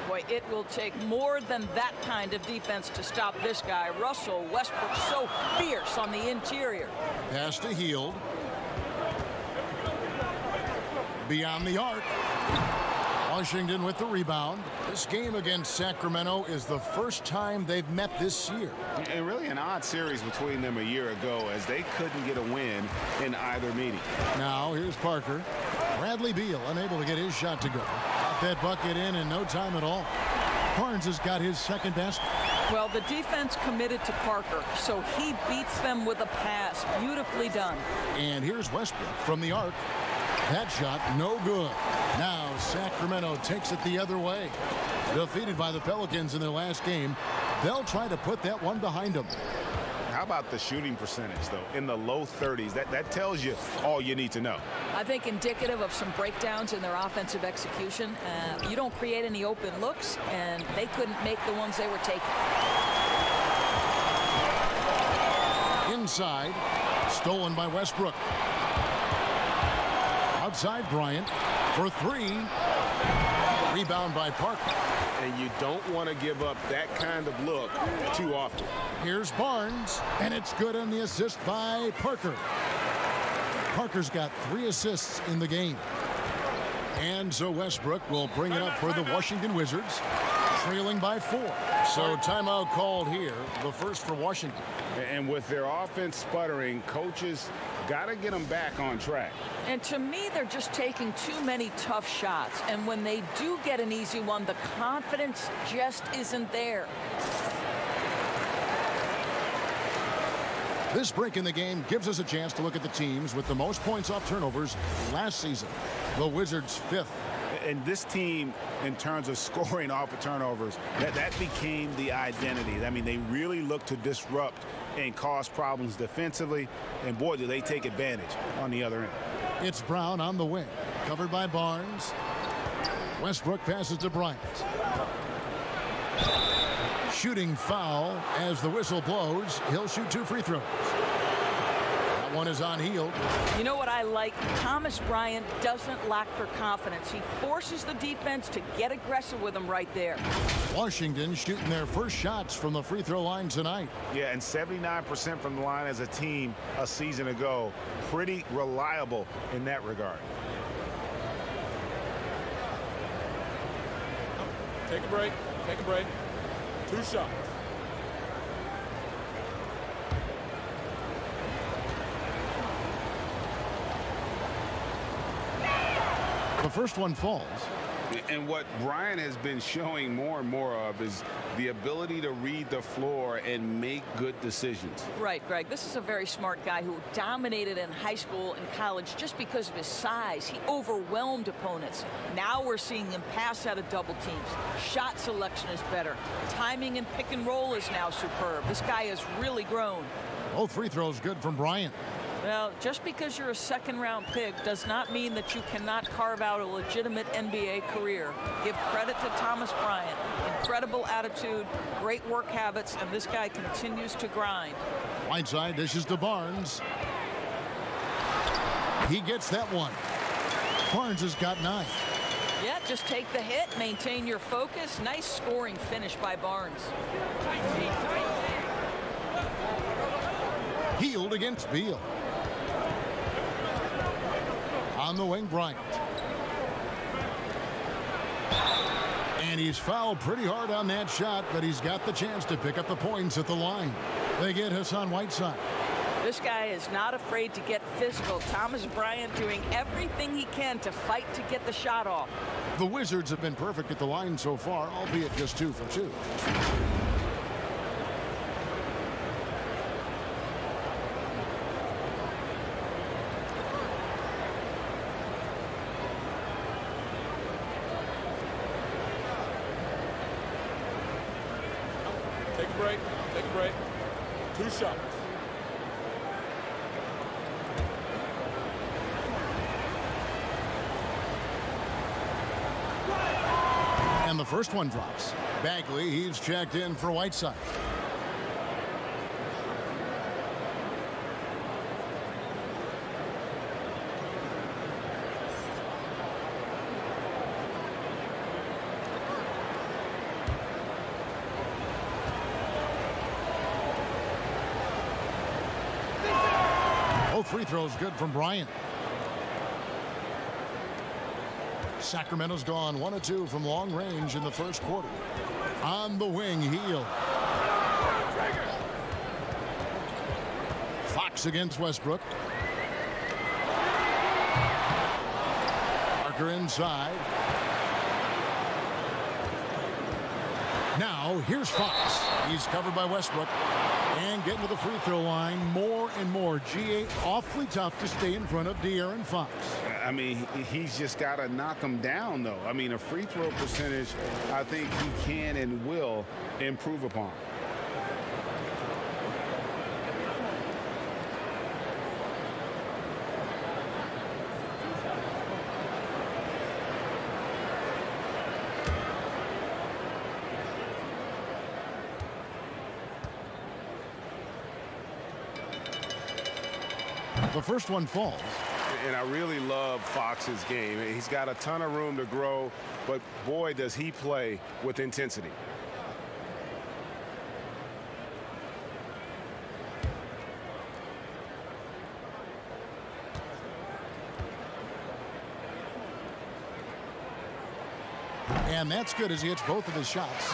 S15: Boy, it will take more than that kind of defense to stop this guy. Russell Westbrook so fierce on the interior.
S3: Pass to Hield. Beyond the arc. Washington with the rebound. This game against Sacramento is the first time they've met this year.
S7: And really an odd series between them a year ago as they couldn't get a win in either meeting.
S3: Now here's Parker. Bradley Beal unable to get his shot to go. Got that bucket in no time at all. Barnes has got his second basket.
S15: Well, the defense committed to Parker, so he beats them with a pass. Beautifully done.
S3: And here's Westbrook from the arc. That shot no good. Now Sacramento takes it the other way. Defeated by the Pelicans in their last game, they'll try to put that one behind them.
S7: How about the shooting percentage, though? In the low 30s. That tells you all you need to know.
S15: I think indicative of some breakdowns in their offensive execution. You don't create any open looks, and they couldn't make the ones they were taking.
S3: Inside, stolen by Westbrook. Outside Bryant for 3. Rebound by Parker.
S7: And you don't want to give up that kind of look too often.
S3: Here's Barnes, and it's good on the assist by Parker. Parker's got 3 assists in the game. And so Westbrook will bring it up for the Washington Wizards, trailing by 4. So timeout called here, the first for Washington.
S7: And with their offense sputtering, coaches got to get them back on track.
S15: And to me, they're just taking too many tough shots. And when they do get an easy one, the confidence just isn't there.
S3: This break in the game gives us a chance to look at the teams with the most points off turnovers last season. The Wizards 5th.
S7: And this team, in terms of scoring off of turnovers, that became the identity. I mean, they really look to disrupt and cause problems defensively. And boy, do they take advantage on the other end.
S3: It's Brown on the wing, covered by Barnes. Westbrook passes to Bryant. Shooting foul as the whistle blows. He'll shoot 2 free throws. That one is on Hield.
S15: You know what I like? Thomas Bryant doesn't lack for confidence. He forces the defense to get aggressive with him right there.
S3: Washington shooting their first shots from the free throw line tonight.
S7: Yeah, and 79% from the line as a team a season ago. Pretty reliable in that regard.
S5: Take a break. Take a break. 2 shots.
S3: The first one falls.
S7: And what Brian has been showing more and more of is the ability to read the floor and make good decisions.
S15: Right, Greg. This is a very smart guy who dominated in high school and college just because of his size. He overwhelmed opponents. Now we're seeing him pass out of double teams. Shot selection is better. Timing and pick and roll is now superb. This guy has really grown.
S3: Both free throws good from Bryant.
S15: Well, just because you're a second-round pick does not mean that you cannot carve out a legitimate NBA career. Give credit to Thomas Bryant. Incredible attitude, great work habits, and this guy continues to grind.
S3: Whiteside dishes to Barnes. He gets that one. Barnes has got 9.
S15: Yeah, just take the hit, maintain your focus. Nice scoring finish by Barnes.
S3: Healed against Beal. On the wing, Bryant. And he's fouled pretty hard on that shot, but he's got the chance to pick up the points at the line. They get Hassan Whiteside.
S15: This guy is not afraid to get physical. Thomas Bryant doing everything he can to fight to get the shot off.
S3: The Wizards have been perfect at the line so far, albeit just 2 for 2.
S5: Take a break. Take a break. 2 shots.
S3: And the first one drops. Bagley, he's checked in for Whiteside. Both free throws good from Bryant. Sacramento's gone 1 of 2 from long range in the first quarter. On the wing, Hield. Fox against Westbrook. Parker inside. Now, here's Fox. He's covered by Westbrook. And getting to the free throw line more and more. GA awfully tough to stay in front of De'Aaron Fox.
S7: I mean, he's just got to knock him down, though. I mean, a free throw percentage, I think he can and will improve upon.
S3: The first one falls.
S7: And I really love Fox's game. He's got a ton of room to grow, but boy, does he play with intensity.
S3: And that's good as he hits both of his shots.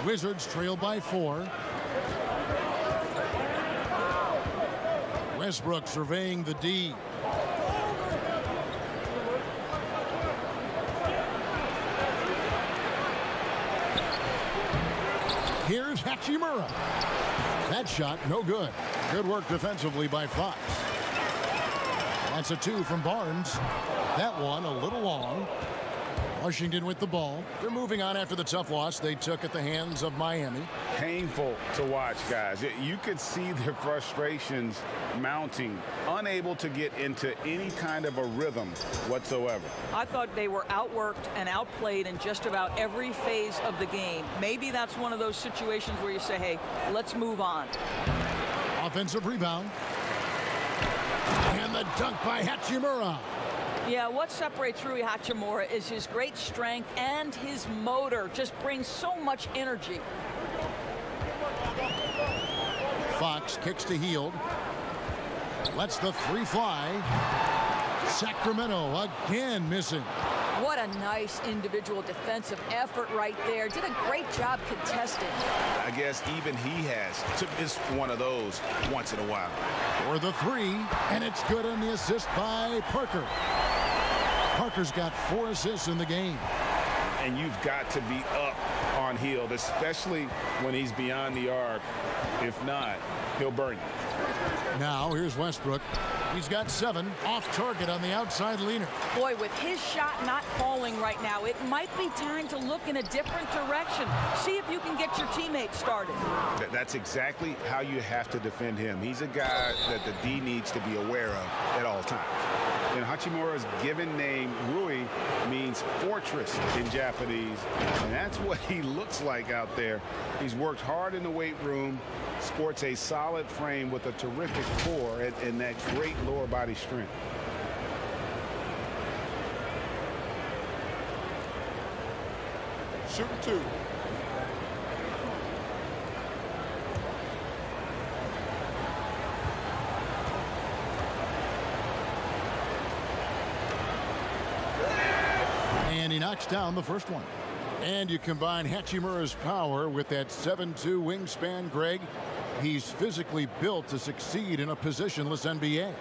S3: Wizards trail by 4. Westbrook surveying the D. Here's Hachimura. That shot, no good. Good work defensively by Fox. That's a 2 from Barnes. That one a little long. Washington with the ball. They're moving on after the tough loss they took at the hands of Miami.
S7: Painful to watch, guys. You could see their frustrations mounting, unable to get into any kind of a rhythm whatsoever.
S15: I thought they were outworked and outplayed in just about every phase of the game. Maybe that's one of those situations where you say, hey, let's move on.
S3: Offensive rebound. And the dunk by Hachimura.
S15: Yeah, what separates Rui Hachimura is his great strength and his motor. Just brings so much energy.
S3: Fox kicks to Hield. Lets the 3 fly. Sacramento again missing.
S15: What a nice individual defensive effort right there. Did a great job contesting.
S7: I guess even he has to miss one of those once in a while.
S3: For the 3, and it's good on the assist by Parker. Parker's got 4 assists in the game.
S7: And you've got to be up on Hield, especially when he's beyond the arc. If not, he'll burn you.
S3: Now here's Westbrook. He's got 7 off target on the outside leaner.
S15: Boy, with his shot not falling right now, it might be time to look in a different direction. See if you can get your teammates started.
S7: That's exactly how you have to defend him. He's a guy that the D needs to be aware of at all times. And Hachimura's given name, Rui, means fortress in Japanese. And that's what he looks like out there. He's worked hard in the weight room, sports a solid frame with a terrific core and that great lower body strength.
S5: Shooting 2.
S3: he knocks down the first one. And you combine Hachimura's power with that 7'2" wingspan, Greg. He's physically built to succeed in a positionless NBA.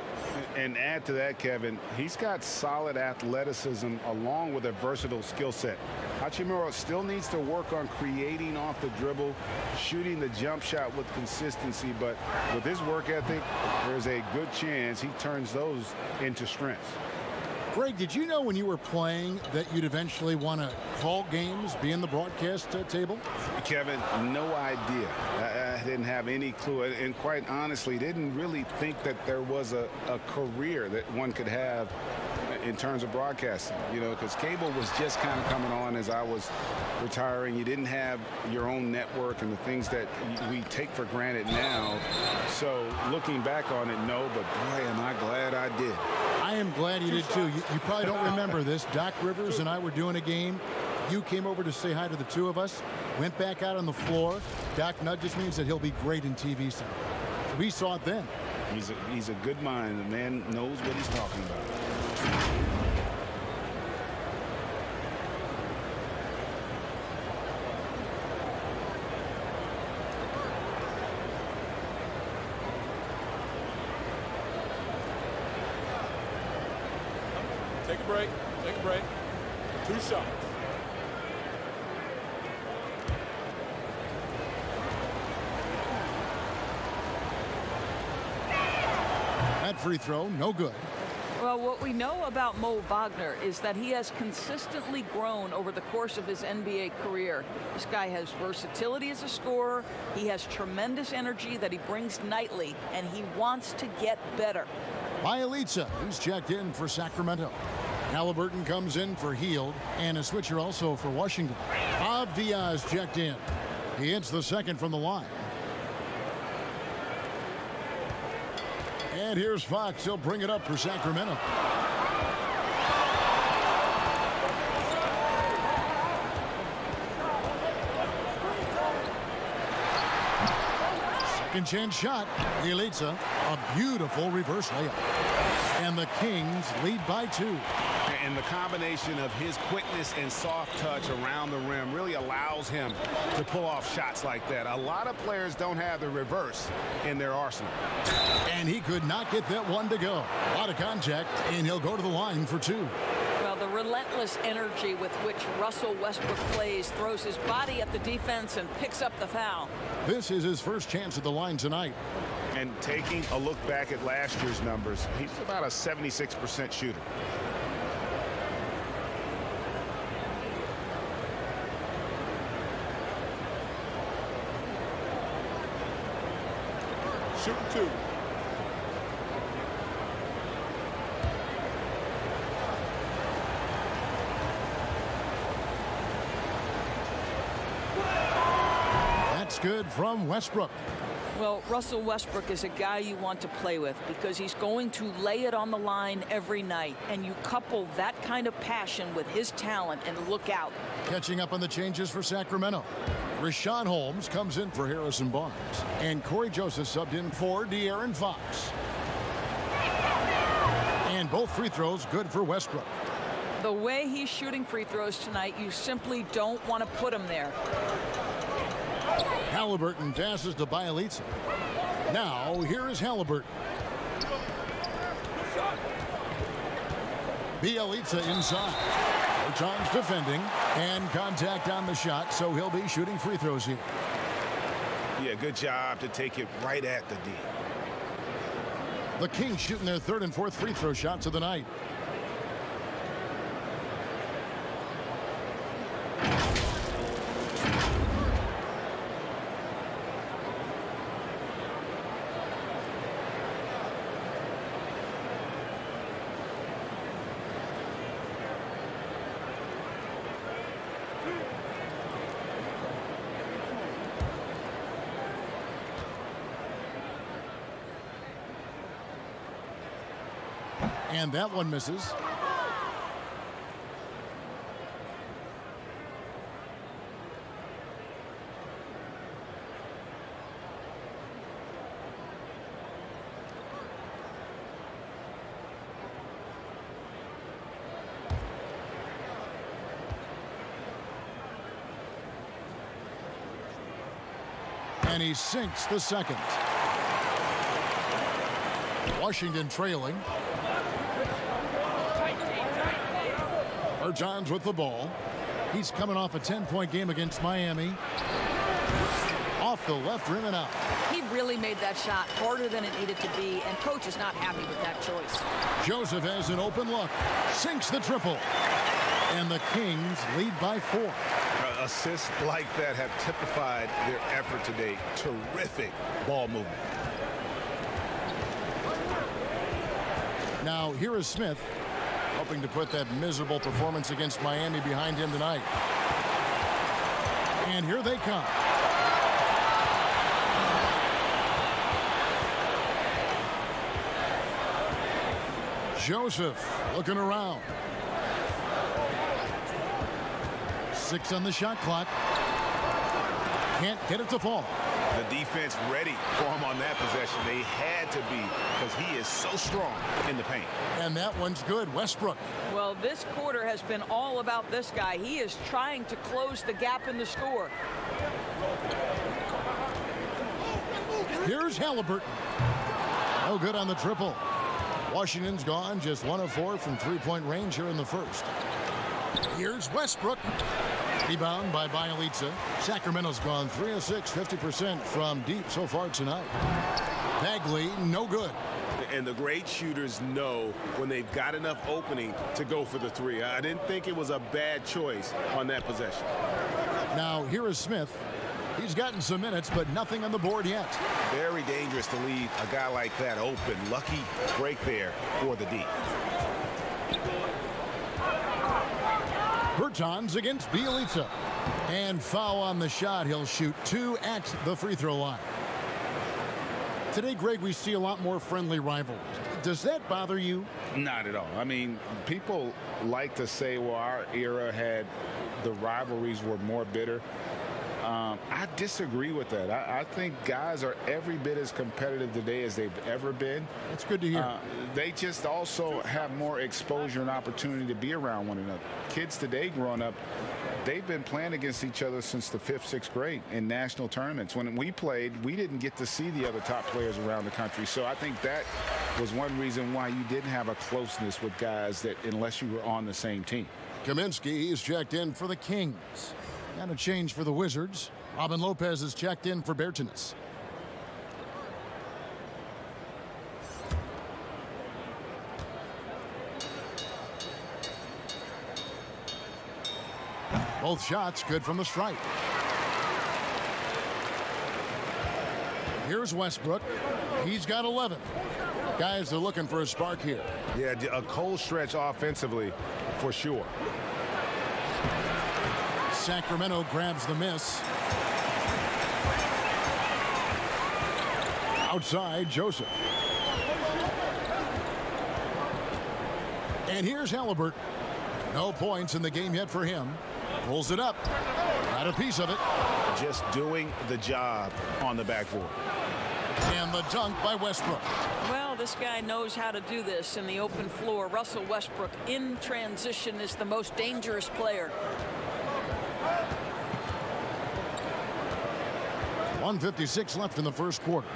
S7: And add to that, Kevin, he's got solid athleticism along with a versatile skill set. Hachimura still needs to work on creating off the dribble, shooting the jump shot with consistency, but with his work ethic, there's a good chance he turns those into strengths.
S3: Greg, did you know when you were playing that you'd eventually want to call games, be in the broadcast table?
S7: Kevin, no idea. I didn't have any clue, and quite honestly, didn't really think that there was a career that one could have in terms of broadcasting, you know, because cable was just kind of coming on as I was retiring. You didn't have your own network and the things that we take for granted now. So looking back on it, no, but boy, am I glad I did.
S3: I am glad you did too. You probably don't remember this. Doc Rivers and I were doing a game. You came over to say hi to the two of us, went back out on the floor. Doc nudges me and said he'll be great in TV center. We saw it then.
S7: He's a good mind. The man knows what he's talking about.
S5: Take a break. Take a break. 2 shots.
S3: That free throw, no good.
S15: Well, what we know about Mo Wagner is that he has consistently grown over the course of his NBA career. This guy has versatility as a scorer. He has tremendous energy that he brings nightly, and he wants to get better.
S3: Bielitsa, who's checked in for Sacramento. Halliburton comes in for Hield, and a switcher also for Washington. Bob Diaz checked in. He hits the second from the line. And here's Fox. He'll bring it up for Sacramento. Second chance shot. Bielitsa, a beautiful reverse layup. And the Kings lead by 2.
S7: And the combination of his quickness and soft touch around the rim really allows him to pull off shots like that. A lot of players don't have the reverse in their arsenal.
S3: And he could not get that one to go. A lot of contact, and he'll go to the line for 2.
S15: Well, the relentless energy with which Russell Westbrook plays, throws his body at the defense and picks up the foul.
S3: This is his first chance at the line tonight.
S7: And taking a look back at last year's numbers, he's about a 76% shooter.
S5: Shooting 2.
S3: That's good from Westbrook.
S15: Well, Russell Westbrook is a guy you want to play with because he's going to lay it on the line every night. And you couple that kind of passion with his talent, and look out.
S3: Catching up on the changes for Sacramento. Rashawn Holmes comes in for Harrison Barnes. And Corey Joseph subbed in for De'Aaron Fox. And both free throws good for Westbrook.
S15: The way he's shooting free throws tonight, you simply don't want to put him there.
S3: Halliburton passes to Bielitsa. Now, here is Halliburton. Bielitsa inside. Bertans defending, and contact on the shot, so he'll be shooting free throws here.
S7: Yeah, good job to take it right at the D.
S3: The Kings shooting their third and fourth free throw shots of the night. And that one misses. And he sinks the second. Washington trailing. Bertans with the ball. He's coming off a 10-point game against Miami. Off the left rim and out.
S15: He really made that shot harder than it needed to be, and coach is not happy with that choice.
S3: Joseph has an open look. Sinks the triple. And the Kings lead by 4.
S7: Assists like that have typified their effort today. Terrific ball movement.
S3: Now here is Smith, hoping to put that miserable performance against Miami behind him tonight. And here they come. Joseph looking around. 6 on the shot clock. Can't get it to fall.
S7: The defense ready for him on that possession. They had to be, because he is so strong in the paint.
S3: And that one's good. Westbrook.
S15: Well, this quarter has been all about this guy. He is trying to close the gap in the score.
S3: Here's Halliburton. No good on the triple. Washington's gone just 1 of 4 from three-point range here in the first. Here's Westbrook. Rebound by Bielitsa. Sacramento's gone 3 of 6, 50% from deep so far tonight. Bagley, no good.
S7: And the great shooters know when they've got enough opening to go for the three. I didn't think it was a bad choice on that possession.
S3: Now here is Smith. He's gotten some minutes, but nothing on the board yet.
S7: Very dangerous to leave a guy like that open. Lucky break there for the D.
S3: Bertans against Bielitsa. And foul on the shot. He'll shoot 2 at the free throw line. Today, Greg, we see a lot more friendly rivalries. Does that bother you?
S4: Not at all. I mean, people like to say, well, our era had the rivalries were more bitter. I disagree with that. I think guys are every bit as competitive today as they've ever been.
S3: That's good to hear.
S4: They just also have more exposure and opportunity to be around one another. Kids today growing up, they've been playing against each other since the 5th, 6th grade in national tournaments. When we played, we didn't get to see the other top players around the country. So I think that was one reason why you didn't have a closeness with guys that unless you were on the same team.
S3: Kaminsky is checked in for the Kings. And a change for the Wizards. Robin Lopez is checked in for Bertans. Both shots good from the stripe. Here's Westbrook. He's got 11. Guys are looking for a spark here.
S7: Yeah, a cold stretch offensively for sure.
S3: Sacramento grabs the miss. Outside, Joseph. And here's Halliburton. No points in the game yet for him. Pulls it up. Got a piece of it.
S7: Just doing the job on the backboard.
S3: And the dunk by Westbrook.
S15: Well, this guy knows how to do this in the open floor. Russell Westbrook in transition is the most dangerous player.
S3: 1:56 left in the first quarter.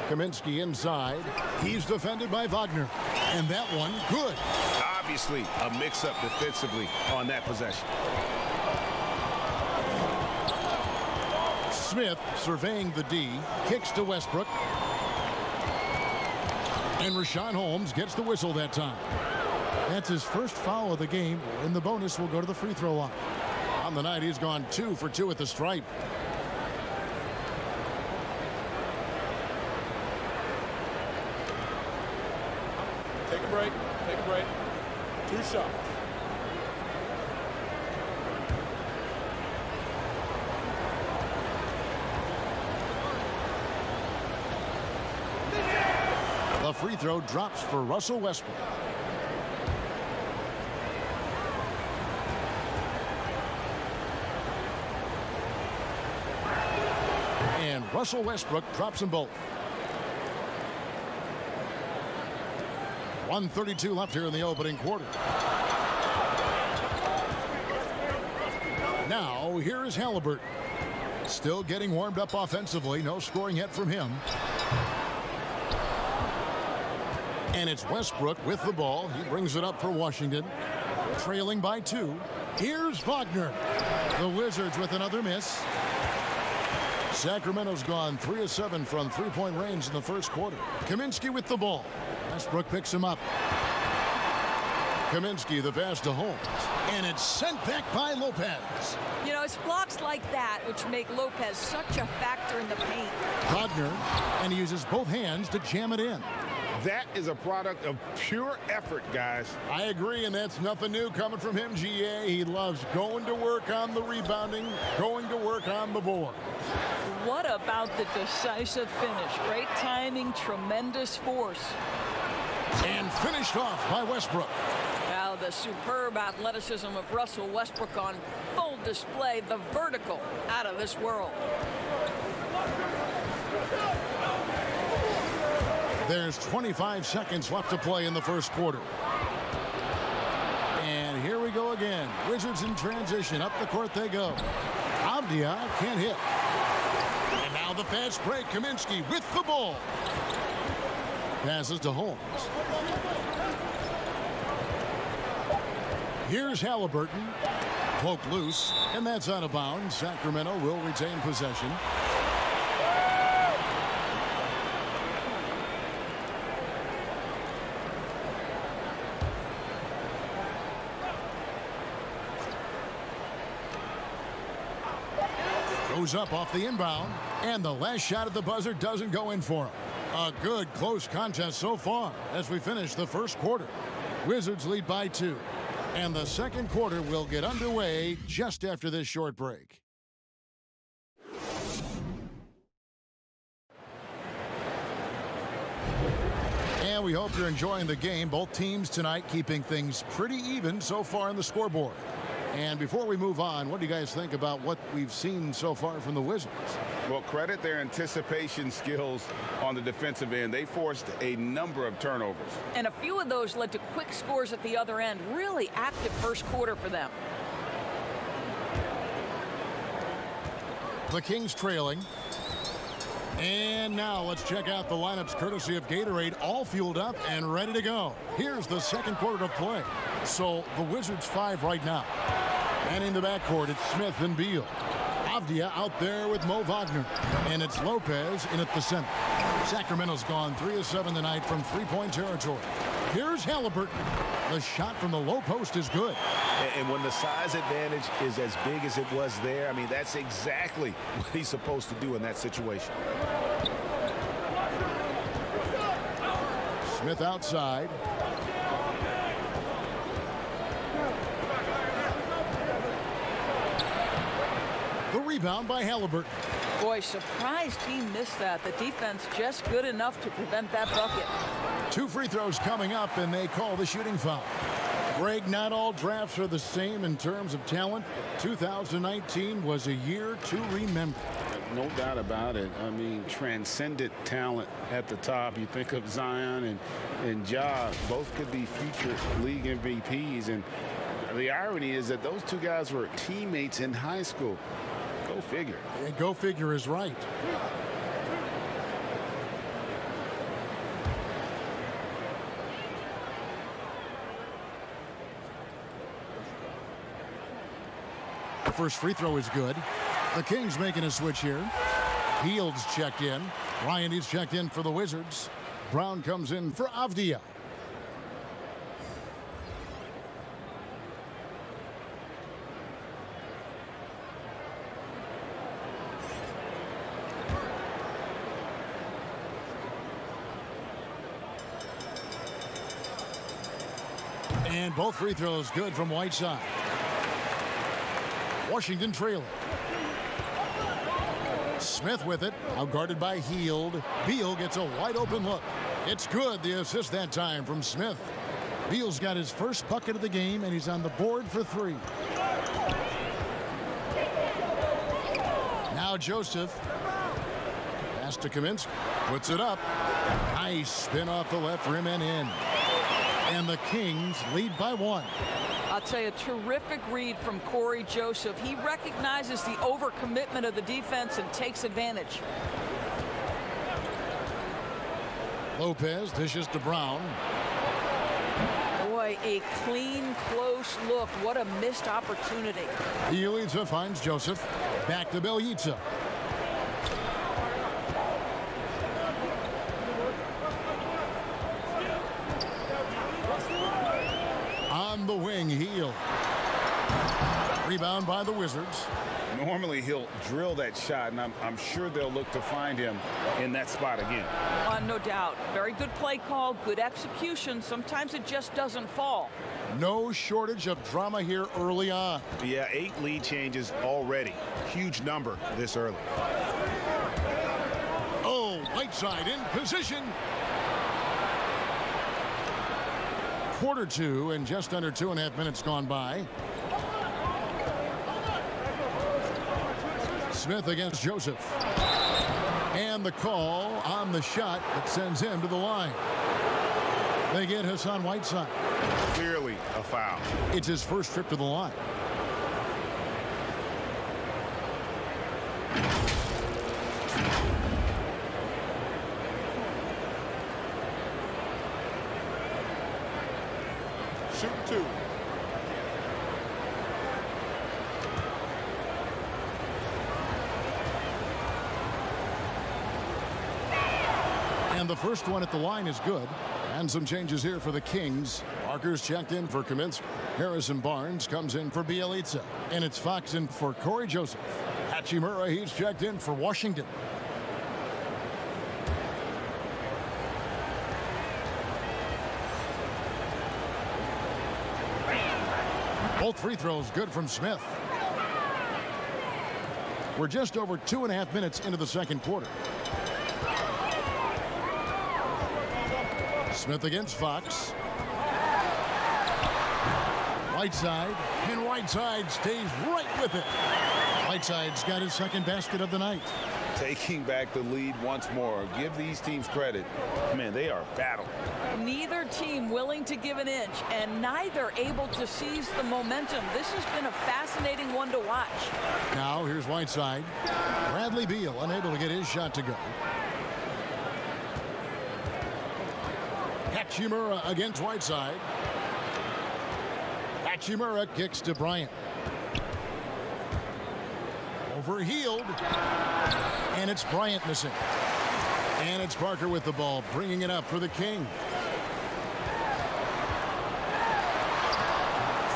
S3: Kaminsky inside. He's defended by Wagner. And that one, good.
S7: Obviously, a mix-up defensively on that possession.
S3: Smith surveying the D. Kicks to Westbrook. And Rashawn Holmes gets the whistle that time. That's his first foul of the game. And the bonus will go to the free throw line. On the night, he's gone 2 for 2 at the stripe.
S5: Take a break. Take a break. 2 shots.
S3: The free throw drops for Russell Westbrook. And Russell Westbrook drops them both. 1:32 left here in the opening quarter. Now, here is Halliburton. Still getting warmed up offensively. No scoring yet from him. And it's Westbrook with the ball. He brings it up for Washington. Trailing by 2. Here's Wagner. The Wizards with another miss. Sacramento's gone 3 of 7 from three-point range in the first quarter. Kaminsky with the ball. Westbrook picks him up. Kaminsky, the pass to Holmes. And it's sent back by Lopez.
S15: You know, it's blocks like that which make Lopez such a factor in the paint.
S3: Wagner, and he uses both hands to jam it in.
S7: That is a product of pure effort, guys.
S3: I agree, and that's nothing new coming from him, GA. He loves going to work on the rebounding, going to work on the board.
S15: What about the decisive finish? Great timing, tremendous force.
S3: And finished off by Westbrook.
S15: Now the superb athleticism of Russell Westbrook on full display. The vertical out of this world.
S3: There's 25 seconds left to play in the first quarter. And here we go again. Wizards in transition. Up the court they go. Avdia can't hit. And now the fast break. Kaminsky with the ball. Passes to Holmes. Here's Halliburton. Poked loose. And that's out of bounds. Sacramento will retain possession. Goes up off the inbound, and the last shot at the buzzer doesn't go in for him. A good close contest so far as we finish the first quarter. Wizards lead by 2, and the second quarter will get underway just after this short break. And we hope you're enjoying the game. Both teams tonight keeping things pretty even so far in the scoreboard. And before we move on, what do you guys think about what we've seen so far from the Wizards?
S7: Well, credit their anticipation skills on the defensive end. They forced a number of turnovers.
S15: And a few of those led to quick scores at the other end. Really active first quarter for them.
S3: The Kings trailing. And now let's check out the lineups courtesy of Gatorade, all fueled up and ready to go. Here's the second quarter of play. So the Wizards 5 right now. And in the backcourt, it's Smith and Beal. Avdia out there with Mo Wagner. And it's Lopez in at the center. Sacramento's gone 3 of 7 tonight from three-point territory. Here's Halliburton. The shot from the low post is good.
S16: And when the size advantage is as big as it was there, I mean, that's exactly what he's supposed to do in that situation.
S3: Smith outside. The rebound by Halliburton.
S15: Boy, surprised he missed that. The defense just good enough to prevent that bucket.
S3: 2 free throws coming up, and they call the shooting foul. Greg, not all drafts are the same in terms of talent. 2019 was a year to remember.
S7: No doubt about it. I mean, transcendent talent at the top. You think of Zion and Ja, both could be future league MVPs. And the irony is that those two guys were teammates in high school. Go figure.
S3: And go figure is right. The first free throw is good. The Kings making a switch here. Hield's checked in. Ryan is checked in for the Wizards. Brown comes in for Avdia. And both free throws good from Whiteside. Washington trailing. Smith with it, outguarded by Hield. Beal gets a wide open look. It's good, the assist that time from Smith. Beal's got his first bucket of the game, and he's on the board for 3. Now Joseph. Pass to Kaminsky. Puts it up. Nice spin off the left rim and in. And the Kings lead by 1.
S15: I'll tell you, a terrific read from Corey Joseph. He recognizes the overcommitment of the defense and takes advantage.
S3: Lopez dishes to Brown.
S15: Boy, a clean, close look. What a missed opportunity.
S3: Bielitsa finds Joseph. Back to Bielitsa. On the wing, Heel. Rebound by the Wizards.
S4: Normally he'll drill that shot, and I'm sure they'll look to find him in that spot again.
S15: No doubt. Very good play call, good execution. Sometimes it just doesn't fall.
S3: No shortage of drama here early on.
S4: Yeah, 8 lead changes already. Huge number this early.
S3: Oh, Whiteside in position. Quarter 2 and just under 2.5 minutes gone by. Smith against Joseph. And the call on the shot that sends him to the line. They get Hassan Whiteside.
S4: Clearly a foul.
S3: It's his first trip to the line.
S5: Shoot 2.
S3: And the first one at the line is good. And some changes here for the Kings. Parker's checked in for Kaminsky. Harrison Barnes comes in for Bielitsa. And it's Fox in for Corey Joseph. Hachimura, he's checked in for Washington. Both free throws good from Smith. We're just over 2.5 minutes into the second quarter. Smith against Fox. Whiteside, and Whiteside stays right with it. Whiteside's got his second basket of the night.
S4: Taking back the lead once more. Give these teams credit. Man, they are battling.
S15: Neither team willing to give an inch, and neither able to seize the momentum. This has been a fascinating one to watch.
S3: Now here's Whiteside. Bradley Beal unable to get his shot to go. Hachimura against Whiteside. Hachimura kicks to Bryant. Overhealed. And it's Bryant missing. And it's Parker with the ball, bringing it up for the King.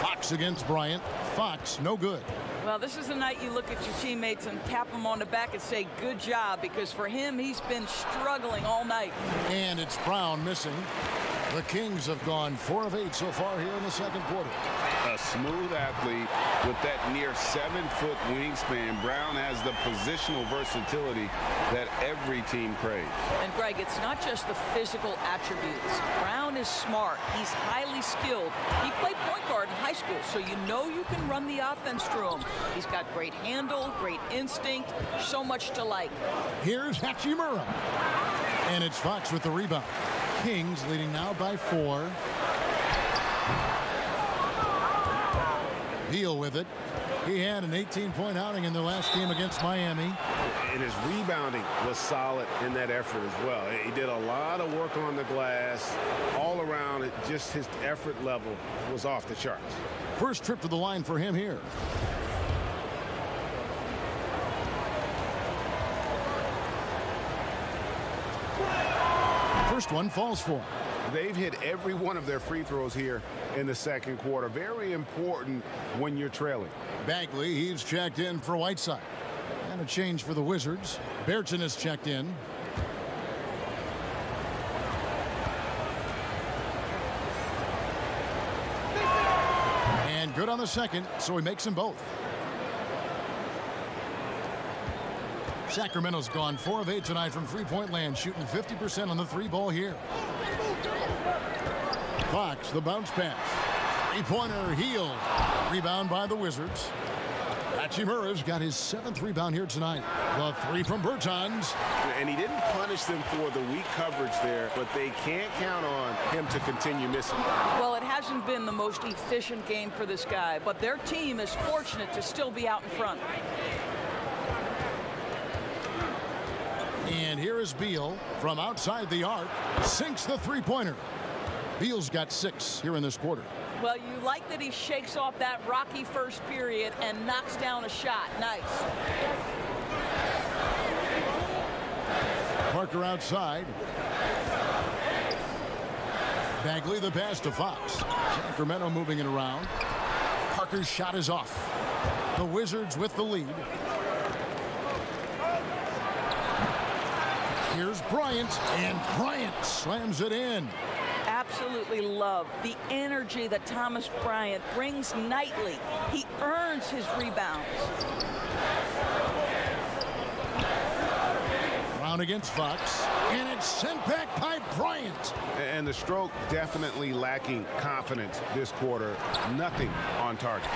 S3: Fox against Bryant. Fox, no good.
S15: Well, this is the night you look at your teammates and tap them on the back and say, good job, because for him, he's been struggling all night.
S3: And it's Brown missing. The Kings have gone 4 of 8 so far here in the second quarter.
S4: A smooth athlete with that near 7-foot wingspan. Brown has the positional versatility that every team craves.
S15: And Greg, it's not just the physical attributes. Brown is smart. He's highly skilled. He played point guard in high school, so you know you can run the offense through him. He's got great handle, great instinct, so much to like.
S3: Here's Hachimura. And it's Fox with the rebound. Kings leading now by 4. Beal with it. He had an 18-point outing in their last game against Miami.
S7: And his rebounding was solid in that effort as well. He did a lot of work on the glass. All around, it just his effort level was off the charts.
S3: First trip to the line for him here. First one falls for him.
S7: They've hit every one of their free throws here in the second quarter. Very important when you're trailing.
S3: Bagley, he's checked in for Whiteside. And a change for the Wizards. Berton is checked in. And good on the second, so he makes them both. Sacramento's gone 4 of 8 tonight from three-point land, shooting 50% on the 3-ball here. Fox, the bounce pass. Three-pointer, healed. Rebound by the Wizards. Hachimura's got his 7th rebound here tonight. The 3 from Bertans.
S16: And he didn't punish them for the weak coverage there, but they can't count on him to continue missing.
S15: Well, it hasn't been the most efficient game for this guy, but their team is fortunate to still be out in front.
S3: And here is Beal from outside the arc. Sinks the three-pointer. Beal's got 6 here in this quarter.
S15: Well, you like that he shakes off that rocky first period and knocks down a shot. Nice.
S3: Parker outside. Bagley the pass to Fox. Sacramento moving it around. Parker's shot is off. The Wizards with the lead. Here's Bryant, and Bryant slams it in.
S15: Absolutely love the energy that Thomas Bryant brings nightly. He earns his rebounds.
S3: Brown against Fox, and it's sent back by Bryant.
S16: And the stroke definitely lacking confidence this quarter. Nothing on target.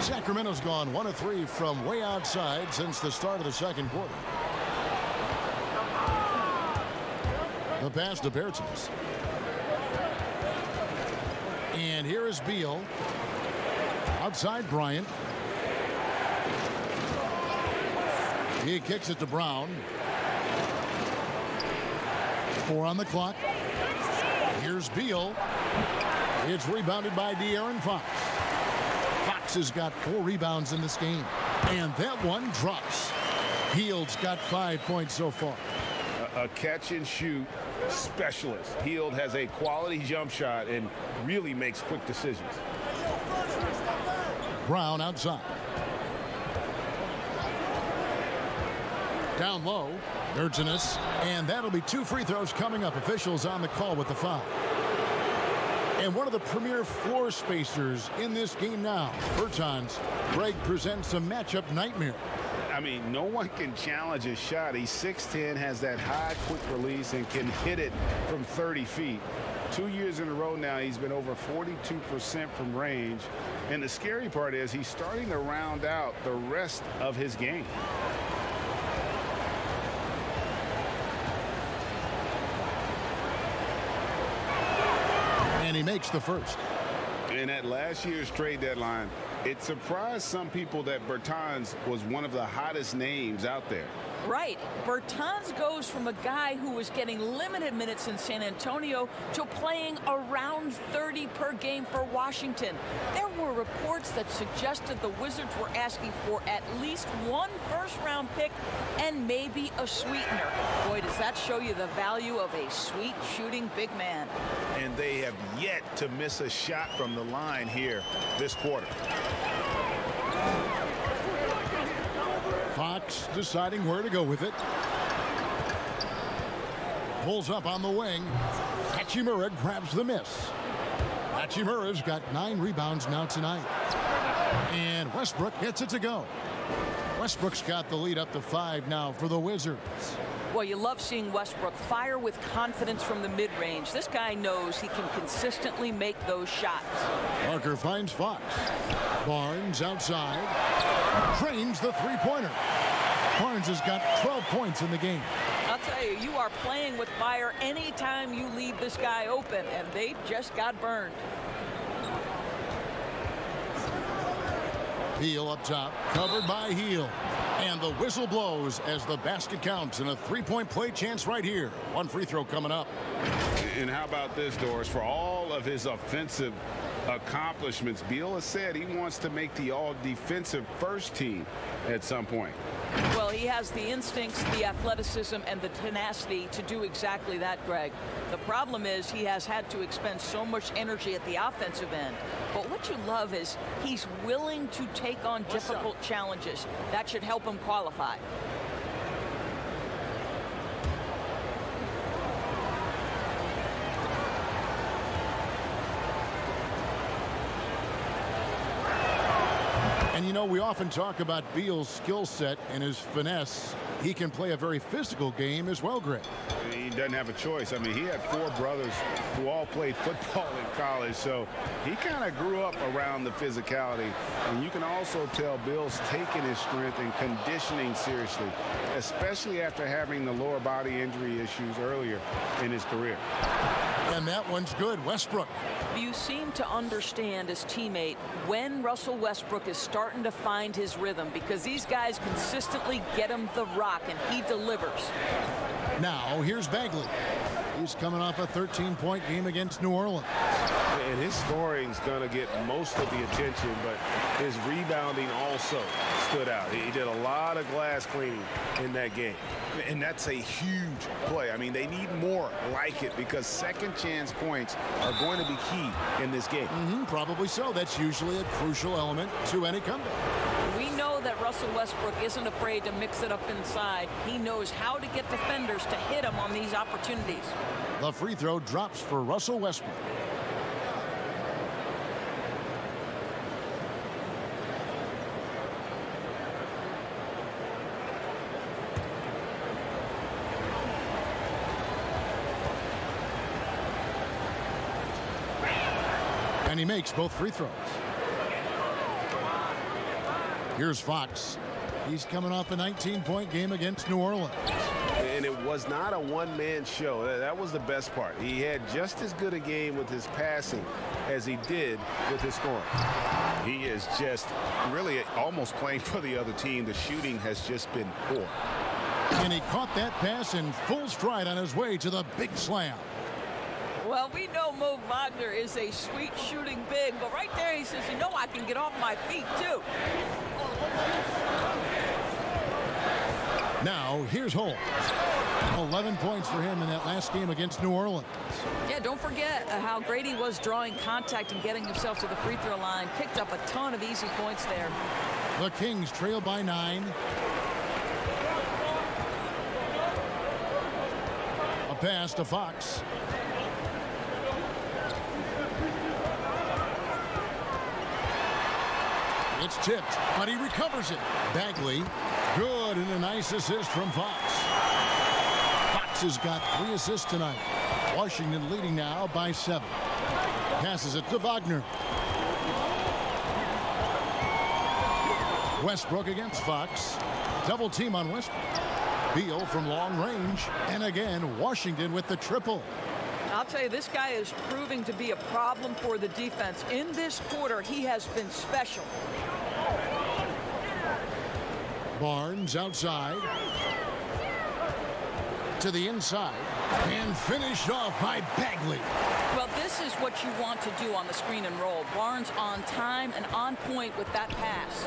S3: Sacramento's gone 1 of 3 from way outside since the start of the second quarter. The pass to Bertans. And here is Beal. Outside Bryant. He kicks it to Brown. 4 on the clock. Here's Beal. It's rebounded by De'Aaron Fox. Fox has got 4 rebounds in this game. And that one drops. Hield's got 5 points so far.
S16: A catch and shoot specialist. Hield has a quality jump shot and really makes quick decisions.
S3: Brown outside. Down low, Bertans, and that'll be 2 free throws coming up. Officials on the call with the foul. And one of the premier floor spacers in this game now, Bertans. Greg presents a matchup nightmare.
S16: I mean, no one can challenge his shot. He's 6'10", has that high quick release, and can hit it from 30 feet. 2 years in a row now, he's been over 42% from range. And the scary part is he's starting to round out the rest of his game.
S3: And he makes the first.
S16: And at last year's trade deadline, it surprised some people that Bertans was one of the hottest names out there.
S15: Right. Bertans goes from a guy who was getting limited minutes in San Antonio to playing around 30 per game for Washington. There were reports that suggested the Wizards were asking for at least 1 first-round pick and maybe a sweetener. Boy, does that show you the value of a sweet shooting big man.
S16: And they have yet to miss a shot from the line here this quarter.
S3: Fox deciding where to go with it. Pulls up on the wing. Hachimura grabs the miss. Hachimura's got 9 rebounds now tonight. And Westbrook gets it to go. Westbrook's got the lead up to 5 now for the Wizards.
S15: Well, you love seeing Westbrook fire with confidence from the mid-range. This guy knows he can consistently make those shots.
S3: Parker finds Fox. Barnes outside. Trains the three-pointer. Barnes has got 12 points in the game.
S15: I'll tell you, you are playing with fire anytime you leave this guy open, and they just got burned.
S3: Beal up top, covered by Hield. And the whistle blows as the basket counts, and a 3-point play chance right here. 1 free throw coming up.
S16: And how about this, Doris? For all of his offensive accomplishments, Beal has said he wants to make the all-defensive first team at some point.
S15: Well, he has the instincts, the athleticism, and the tenacity to do exactly that, Greg. The problem is he has had to expend so much energy at the offensive end. But what you love is he's willing to take on difficult challenges. That should help him qualify.
S3: And You know, we often talk about Beal's skill set and his finesse. He can play a very physical game as well, Greg.
S7: He doesn't have a choice. I mean, he had 4 brothers who all played football in college, so he kind of grew up around the physicality. And you can also tell Bill's taking his strength and conditioning seriously, especially after having the lower body injury issues earlier in his career.
S3: And that one's good. Westbrook.
S15: You seem to understand his teammate when Russell Westbrook is starting to find his rhythm, because these guys consistently get him the rock, and he delivers.
S3: Now, here's Bagley. He's coming off a 13-point game against New Orleans.
S7: And his scoring's going to get most of the attention, but his rebounding also stood out. He did a lot of glass cleaning in that game. And that's a huge play. I mean, they need more like it, because second chance points are going to be key in this game.
S3: Probably so. That's usually a crucial element to any comeback.
S15: We know that Russell Westbrook isn't afraid to mix it up inside. He knows how to get defenders to hit him on these opportunities.
S3: The free throw drops for Russell Westbrook. And he makes both free throws. Here's Fox. He's coming off a 19-point game against New Orleans.
S7: And it was not a one-man show. That was the best part. He had just as good a game with his passing as he did with his scoring. He is just really almost playing for the other team. The shooting has just been poor.
S3: And he caught that pass in full stride on his way to the big slam.
S15: Well, we know Mo Wagner is a sweet shooting big, but right there he says, you know, I can get off my feet too.
S3: Now, here's Holmes. 11 points for him in that last game against New Orleans.
S15: Yeah, don't forget how great he was drawing contact and getting himself to the free throw line. Picked up a ton of easy points there.
S3: The Kings trail by 9. A pass to Fox. It's tipped, but he recovers it. Bagley, good, and a nice assist from Fox. Fox has got 3 assists tonight. Washington leading now by 7. Passes it to Wagner. Westbrook against Fox. Double team on Westbrook. Beal from long range. And again, Washington with the triple.
S15: I'll tell you, this guy is proving to be a problem for the defense. In this quarter, he has been special.
S3: Barnes outside. To the inside. And finished off by Bagley.
S15: Well, this is what you want to do on the screen and roll. Barnes on time and on point with that pass.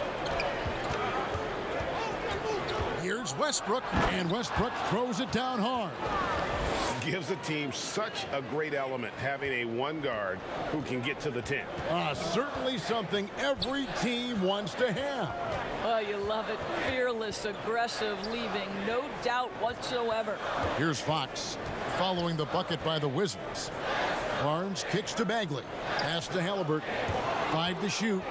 S3: Here's Westbrook, and Westbrook throws it down hard.
S7: Gives the team such a great element, having a one guard who can get to the 10.
S3: Certainly something every team wants to have.
S15: Oh, you love it. Fearless, aggressive, leaving no doubt whatsoever.
S3: Here's Fox following the bucket by the Wizards. Barnes kicks to Bagley. Pass to Halliburton. 5 to shoot.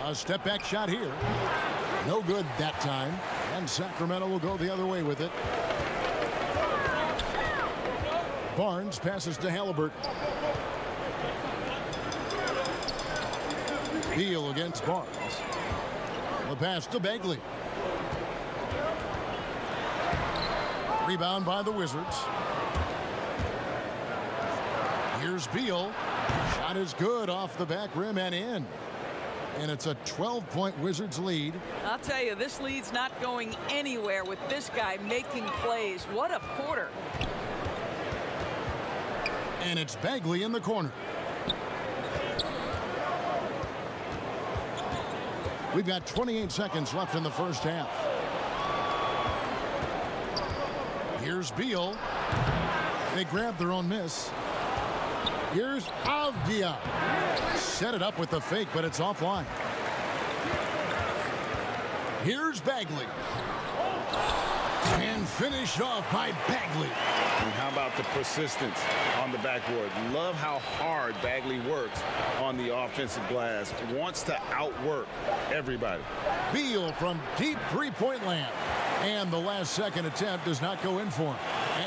S3: A step back shot here. No good that time. And Sacramento will go the other way with it. Barnes passes to Halliburton. Beal against Barnes. The pass to Bagley. Rebound by the Wizards. Here's Beal. Shot is good off the back rim and in. And it's a 12-point Wizards lead.
S15: I'll tell you, this lead's not going anywhere with this guy making plays. What a quarter.
S3: And it's Bagley in the corner. We've got 28 seconds left in the first half. Here's Beal. They grab their own miss. Here's Avdia. Set it up with the fake, but it's offline. Here's Bagley. And finished off by Bagley.
S7: And how about the persistence on the backboard? Love how hard Bagley works on the offensive glass. Wants to outwork everybody.
S3: Beal from deep three-point land. And the last second attempt does not go in for him.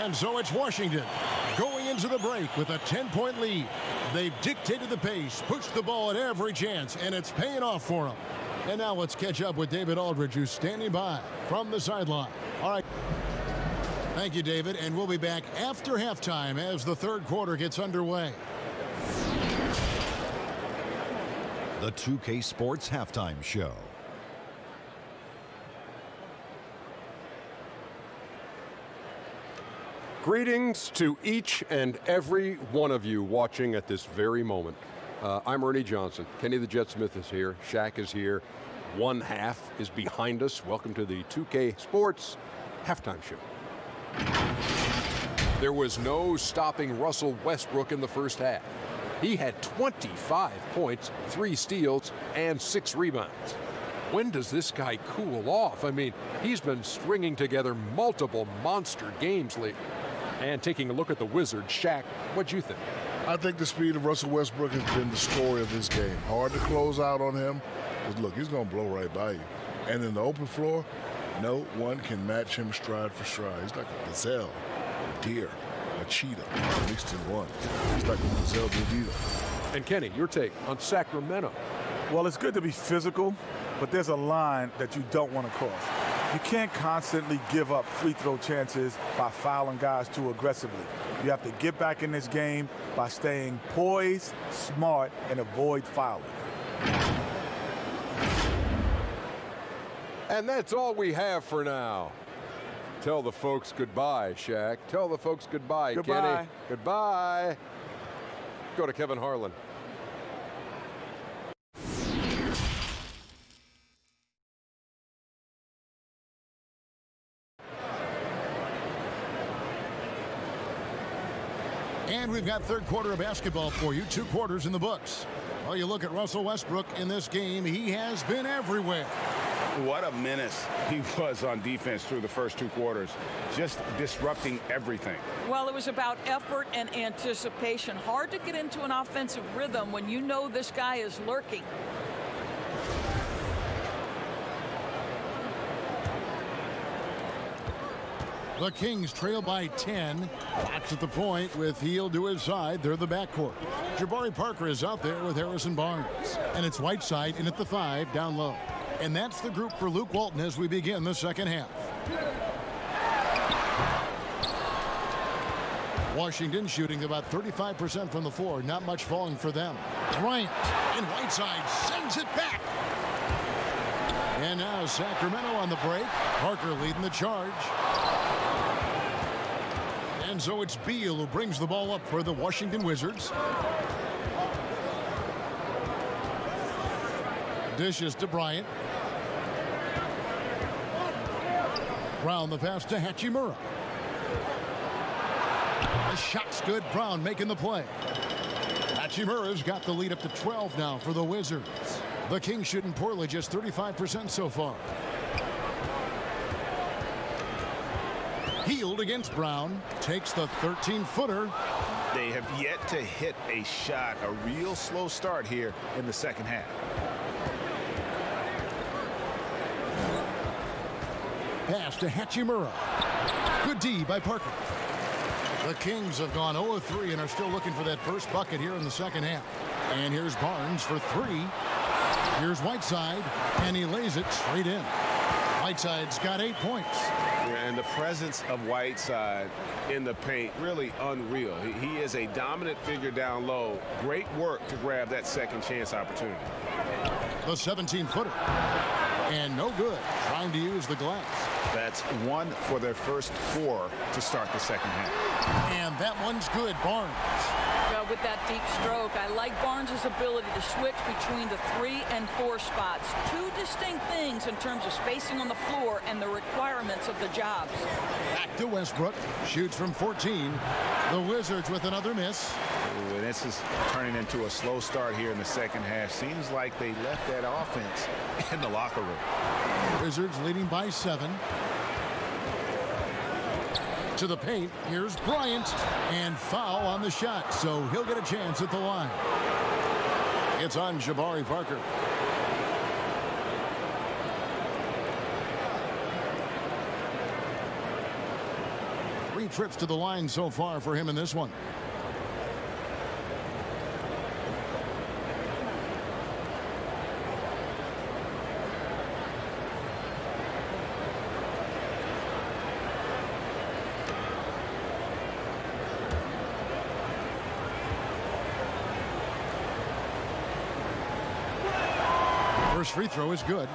S3: And so it's Washington going into the break with a 10-point lead. They've dictated the pace, pushed the ball at every chance, and it's paying off for them. And now let's catch up with David Aldridge, who's standing by from the sideline. All right. Thank you, David. And we'll be back after halftime as the third quarter gets underway.
S11: The 2K Sports Halftime Show.
S12: Greetings to each and every one of you watching at this very moment. I'm Ernie Johnson. Kenny the Jet Smith is here. Shaq is here. One half is behind us. Welcome to the 2K Sports Halftime Show. There was no stopping Russell Westbrook in the first half. He had 25 points, 3 steals, and 6 rebounds. When does this guy cool off? I mean, he's been stringing together multiple monster games lately. And taking a look at the Wizards, Shaq, what'd you think?
S13: I think the speed of Russell Westbrook has been the story of this game. Hard to close out on him. Because look, he's going to blow right by you. And in the open floor, no one can match him stride for stride. He's like a gazelle, a deer, a cheetah, mixed in one. He's like a gazelle bandito.
S12: And Kenny, your take on Sacramento.
S5: Well, it's good to be physical, but there's a line that you don't want to cross. You can't constantly give up free throw chances by fouling guys too aggressively. You have to get back in this game by staying poised, smart, and avoid fouling.
S12: And that's all we have for now. Tell the folks goodbye, Shaq. Tell the folks goodbye,
S5: Goodbye.
S12: Kenny. Goodbye. Go to Kevin Harlan.
S3: And we've got third quarter of basketball for you. 2 quarters in the books. Well, you look at Russell Westbrook in this game. He has been everywhere.
S7: What a menace he was on defense through the first 2 quarters. Just disrupting everything.
S15: Well, it was about effort and anticipation. Hard to get into an offensive rhythm when you know this guy is lurking.
S3: The Kings trail by 10. Fox at the point with Hield to his side. They're the backcourt. Jabari Parker is out there with Harrison Barnes. And it's Whiteside in at the 5 down low. And that's the group for Luke Walton as we begin the second half. Washington shooting about 35% from the floor. Not much falling for them. Bryant and Whiteside sends it back. And now Sacramento on the break. Parker leading the charge. And so it's Beal who brings the ball up for the Washington Wizards. Dishes to Bryant. Brown the pass to Hachimura. The shot's good. Brown making the play. Hachimura's got the lead up to 12 now for the Wizards. The Kings shooting poorly, just 35% so far. Hield against Brown. Takes the 13-footer.
S7: They have yet to hit a shot. A real slow start here in the second half.
S3: Pass to Hachimura. Good D by Parker. The Kings have gone 0-3 and are still looking for that first bucket here in the second half. And here's Barnes for 3. Here's Whiteside, and he lays it straight in. Whiteside's got 8 points.
S7: Yeah, and the presence of Whiteside in the paint, really unreal. He is a dominant figure down low. Great work to grab that second chance opportunity.
S3: The 17-footer. And no good, trying to use the glass.
S7: That's 1 for their first 4 to start the second half.
S3: And that one's good, Barnes.
S15: With that deep stroke, I like Barnes' ability to switch between the 3 and 4 spots. 2 distinct things in terms of spacing on the floor and the requirements of the jobs.
S3: Back to Westbrook, shoots from 14. The Wizards with another miss.
S7: Ooh, this is turning into a slow start here in the second half. Seems like they left that offense in the locker room.
S3: Wizards leading by 7. To the paint, here's Bryant, and foul on the shot, so he'll get a chance at the line. It's on Jabari Parker. Three trips to the line so far for him in this one. First free throw is good.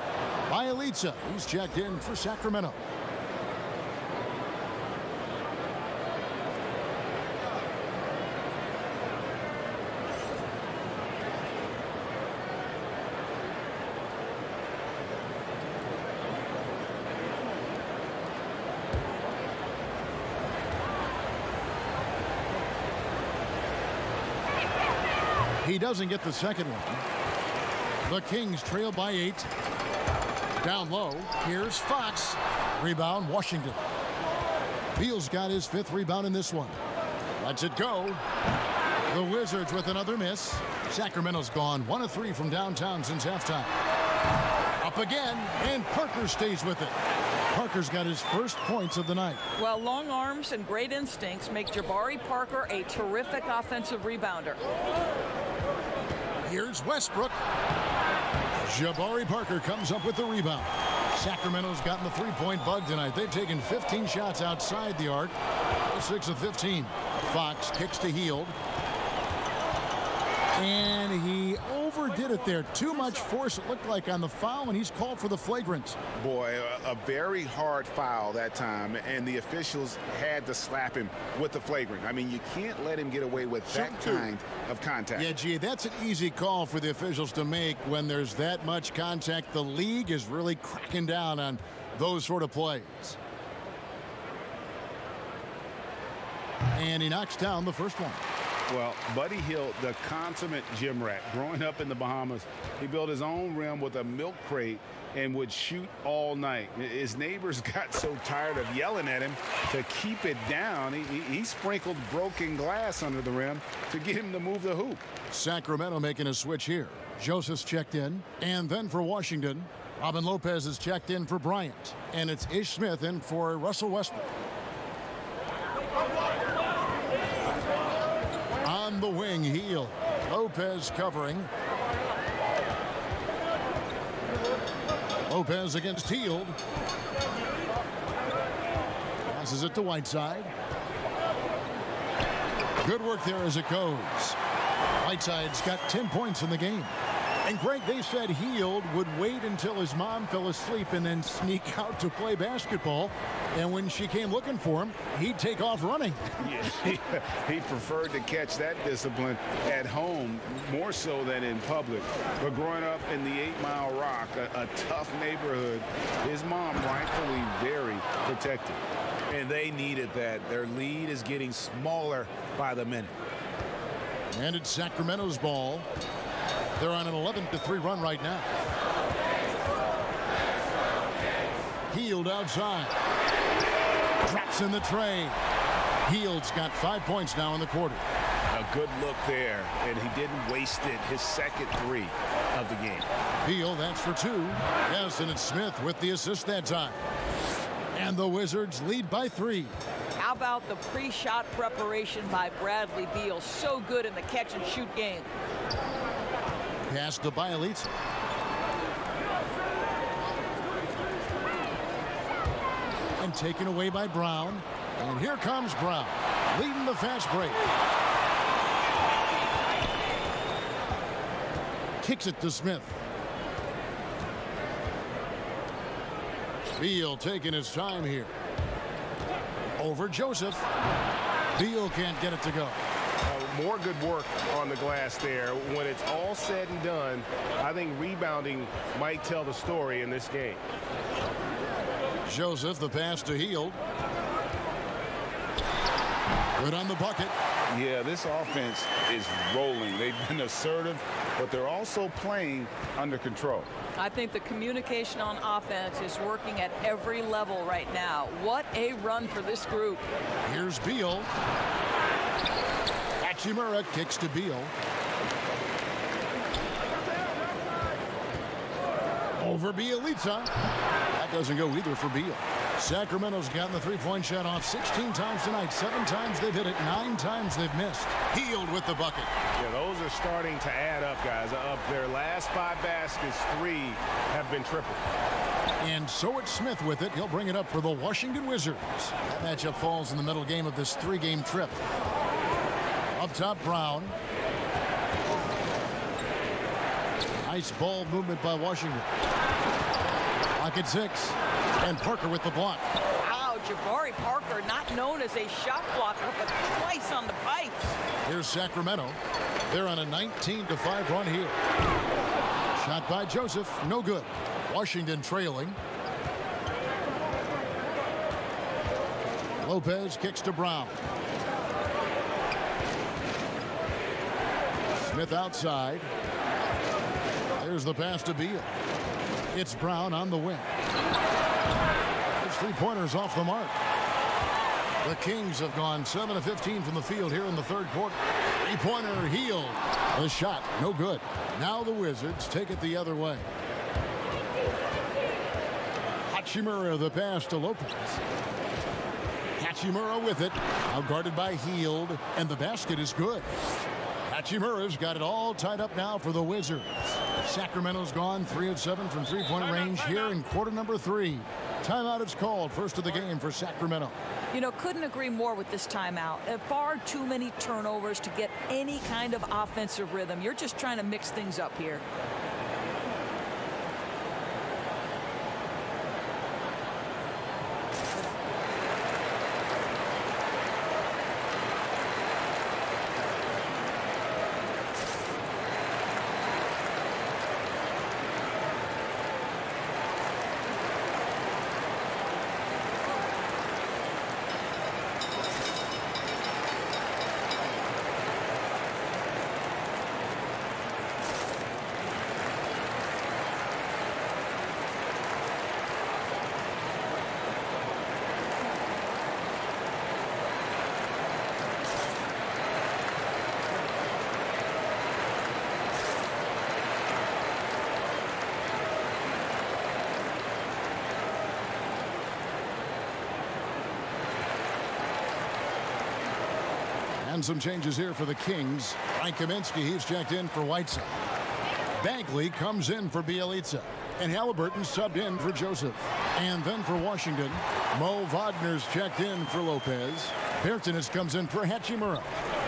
S3: Bielitsa, he's checked in for Sacramento. He doesn't get the second one. The Kings trail by 8. Down low, here's Fox. Rebound, Washington. Beal's got his 5th rebound in this one. Lets it go. The Wizards with another miss. Sacramento's gone 1 of 3 from downtown since halftime. Up again, and Parker stays with it. Parker's got his first points of the night.
S15: Well, long arms and great instincts make Jabari Parker a terrific offensive rebounder.
S3: Here's Westbrook. Jabari Parker comes up with the rebound. Sacramento's gotten the three-point bug tonight. They've taken 15 shots outside the arc. 6 of 15. Fox kicks to Hield. And he overdid it there. Too much force, it looked like, on the foul, and he's called for the flagrant.
S16: Boy, a very hard foul that time, and the officials had to slap him with the flagrant. I mean, you can't let him get away with that kind of contact.
S3: Yeah, gee, that's an easy call for the officials to make when there's that much contact. The league is really cracking down on those sort of plays. And he knocks down the first one.
S16: Well, Buddy Hield, the consummate gym rat. Growing up in the Bahamas, he built his own rim with a milk crate and would shoot all night. His neighbors got so tired of yelling at him to keep it down. He sprinkled broken glass under the rim to get him to move the hoop.
S3: Sacramento making a switch here. Joseph's checked in. And then for Washington, Robin Lopez is checked in for Bryant. And it's Ish Smith in for Russell Westbrook. On the wing, Hield. Lopez covering. Lopez against Hield. Passes it to Whiteside. Good work there as it goes. Whiteside's got 10 points in the game. And Greg, they said Hield would wait until his mom fell asleep and then sneak out to play basketball. And when she came looking for him, he'd take off running.
S16: Yeah, he preferred to catch that discipline at home more so than in public. But growing up in the 8 Mile Rock, a tough neighborhood, his mom rightfully very protective.
S17: And they needed that. Their lead is getting smaller by the minute.
S3: And it's Sacramento's ball. They're on an 11-3 run right now. Hield outside. Drops in the tray. Hield's got 5 points now in the quarter.
S17: A good look there, and he didn't waste it. His second 3 of the game.
S3: Hield, that's for 2. Yes, and it's Smith with the assist that time. And the Wizards lead by 3.
S15: How about the pre-shot preparation by Bradley Beal? So good in the catch-and-shoot game.
S3: Pass to Bielitsa. And taken away by Brown. And here comes Brown, leading the fast break. Kicks it to Smith. Beal taking his time here. Over Joseph. Beal can't get it to go.
S18: More good work on the glass there. When it's all said and done, I think rebounding might tell the story in this game.
S3: Joseph, the pass to Hield. Good on the bucket.
S7: Yeah, this offense is rolling. They've been assertive, but they're also playing under control.
S15: I think the communication on offense is working at every level right now. What a run for this group.
S3: Here's Beal. Hachimura kicks to Beal. Over Bielitsa. That doesn't go either for Beal. Sacramento's gotten the three-point shot off 16 times tonight. 7 times they've hit it, 9 times they've missed. Healed with the bucket.
S18: Yeah, those are starting to add up, guys. Of their last 5 baskets, 3 have been triple.
S3: And so it's Smith with it. He'll bring it up for the Washington Wizards. That matchup falls in the middle game of this 3-game trip. Up top, Brown. Nice ball movement by Washington. Lock at 6. And Parker with the block.
S15: Wow, Jabari Parker, not known as a shot blocker, but twice on the pipes.
S3: Here's Sacramento. They're on a 19-5 run here. Shot by Joseph, no good. Washington trailing. Lopez kicks to Brown. Smith outside. There's the pass to Beal. It's Brown on the wing. His three-pointers off the mark. The Kings have gone 7 of 15 from the field here in the third quarter. Three-pointer Healed. The shot, no good. Now the Wizards take it the other way. Hachimura the pass to Lopez. Hachimura with it. Now guarded by Healed. And the basket is good. Hachimura's got it all tied up now for the Wizards. Sacramento's gone 3 of 7 from three-point range here in quarter number 3. Timeout is called, first of the game for Sacramento.
S15: You know, couldn't agree more with this timeout. Far too many turnovers to get any kind of offensive rhythm. You're just trying to mix things up here.
S3: And some changes here for the Kings. Frank Kaminsky, he's checked in for Whiteside. Bagley comes in for Bielitsa. And Halliburton subbed in for Joseph. And then for Washington, Mo Wagner's checked in for Lopez. Bertanis comes in for Hachimura.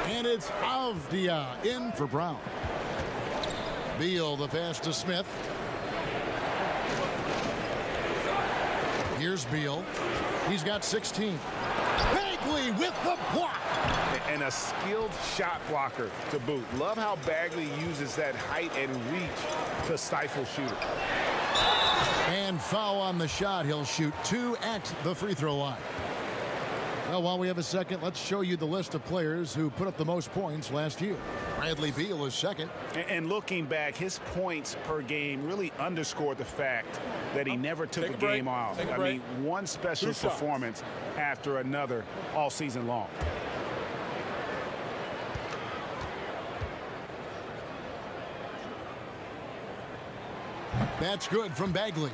S3: And it's Avdia in for Brown. Beal the pass to Smith. Here's Beal. He's got 16. Bagley with the block.
S18: And a skilled shot blocker to boot. Love how Bagley uses that height and reach to stifle shooters.
S3: And foul on the shot. He'll shoot 2 at the free throw line. Well, while we have a second, let's show you the list of players who put up the most points last year. Bradley Beal is second.
S7: And looking back, his points per game really underscored the fact that he never took a game off. I mean, one special performance after another all season long.
S3: That's good from Bagley.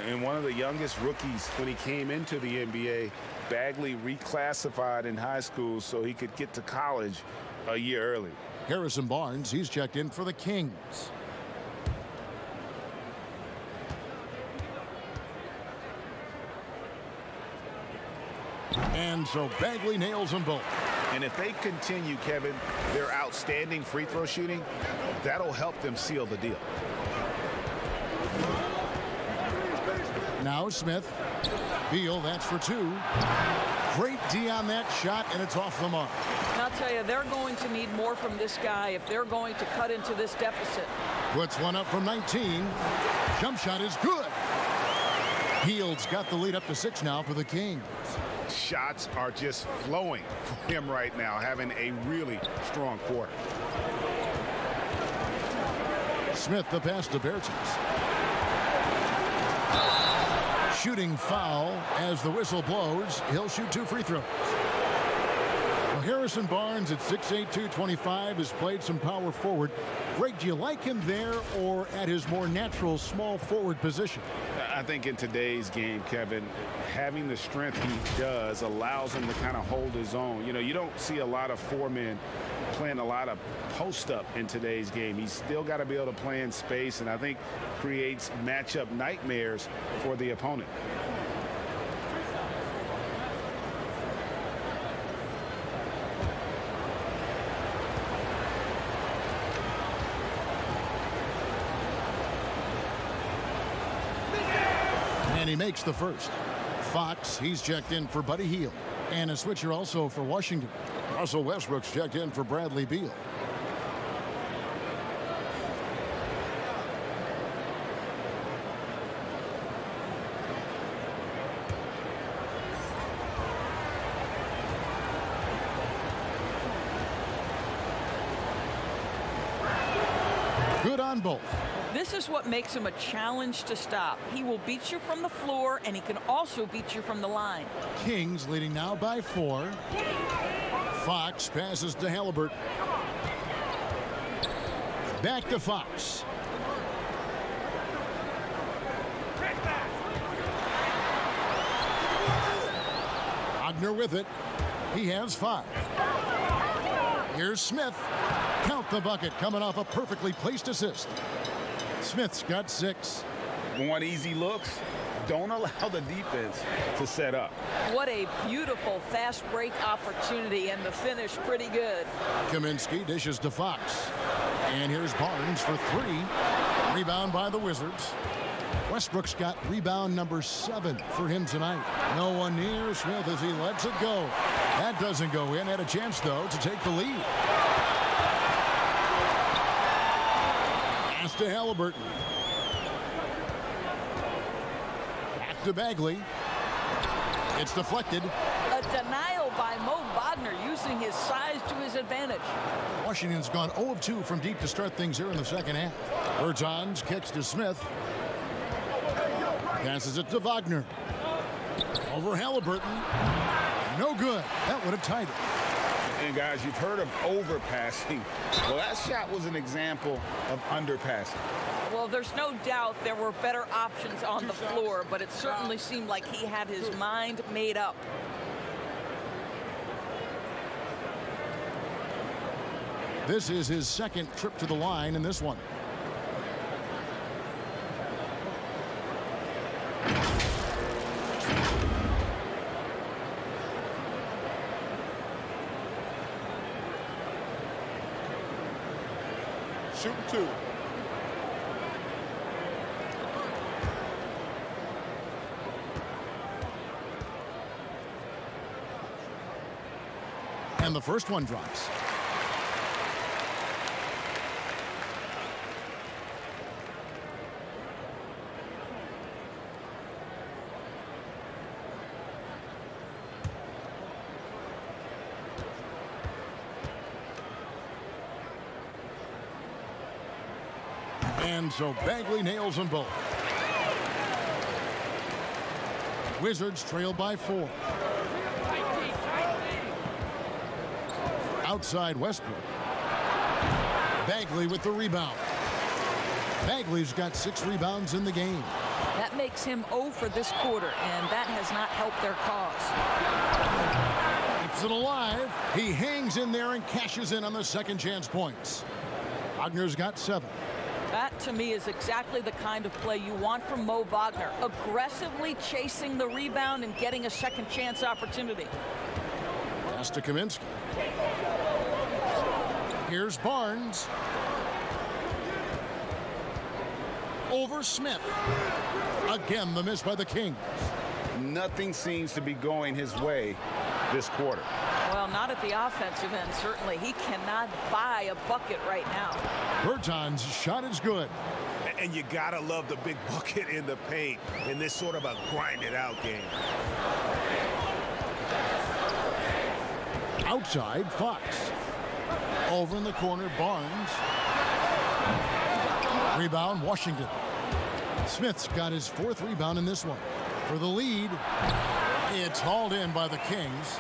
S7: And one of the youngest rookies when he came into the NBA, Bagley reclassified in high school so he could get to college a year early.
S3: Harrison Barnes, he's checked in for the Kings. And so Bagley nails them both.
S7: And if they continue, Kevin, their outstanding free throw shooting, that'll help them seal the deal.
S3: Now Smith. Beal, that's for 2. Great D on that shot, and it's off the mark.
S15: And I'll tell you, they're going to need more from this guy if they're going to cut into this deficit.
S3: Puts one up from 19. Jump shot is good. Hield's got the lead up to 6 now for the Kings.
S16: shots are just flowing for him right now, having a really strong quarter.
S3: Smith, the pass to Bertans. Shooting foul as the whistle blows. He'll shoot 2 free throws. Well, Harrison Barnes at 6'8", 225 has played some power forward. Greg, do you like him there or at his more natural small forward position?
S16: I think in today's game, Kevin, having the strength he does allows him to kind of hold his own. You know, you don't see a lot of 4-men playing a lot of post-up in today's game. He's still got to be able to play in space, and I think creates matchup nightmares for the opponent.
S3: And he makes the first. Fox, he's checked in for Buddy Hield. And a switcher also for Washington. Russell Westbrook's checked in for Bradley Beal. Good on both.
S15: This is what makes him a challenge to stop. He will beat you from the floor, and he can also beat you from the line.
S3: Kings leading now by 4. Fox passes to Halliburton. Back to Fox. Wagner with it. He has 5. Here's Smith. Count the bucket coming off a perfectly placed assist. Smith's got 6.
S16: Want easy looks? Don't allow the defense to set up.
S15: What a beautiful fast break opportunity, and the finish pretty good.
S3: Kaminsky dishes to Fox. And here's Barnes for 3. Rebound by the Wizards. Westbrook's got rebound number 7 for him tonight. No one near Smith as he lets it go. That doesn't go in. Had a chance, though, to take the lead. Pass to Halliburton. Back to Bagley. It's deflected.
S15: A denial by Mo Wagner, using his size to his advantage.
S3: Washington's gone 0 of 2 from deep to start things here in the second half. Bertans kicks to Smith. Passes it to Wagner. Over Halliburton. No good. That would have tied it.
S16: And guys, you've heard of overpassing. Well, that shot was an example of underpassing.
S15: Well, there's no doubt there were better options on the floor, but it certainly seemed like he had his mind made up.
S3: This is his second trip to the line in this one.
S5: Shooting 2.
S3: And the first one drops. And so Bagley nails them both. Wizards trail by 4. Outside Westbrook. Bagley with the rebound. Bagley's got 6 rebounds in the game.
S15: That makes him 0 for this quarter, and that has not helped their cause.
S3: Keeps it alive. He hangs in there and cashes in on the second chance points. Wagner's got 7.
S15: That, to me, is exactly the kind of play you want from Mo Wagner. Aggressively chasing the rebound and getting a second chance opportunity.
S3: Pass to Kaminsky. Here's Barnes. Over Smith. Again, the miss by the Kings.
S16: Nothing seems to be going his way this quarter.
S15: Well, not at the offensive end, certainly. He cannot buy a bucket right now.
S3: Bertans' shot is good.
S17: And you gotta love the big bucket in the paint in this sort of a grind-it-out game.
S3: Outside, Fox. Over in the corner, Barnes. Rebound, Washington. Smith's got his 4th rebound in this one. For the lead, it's hauled in by the Kings.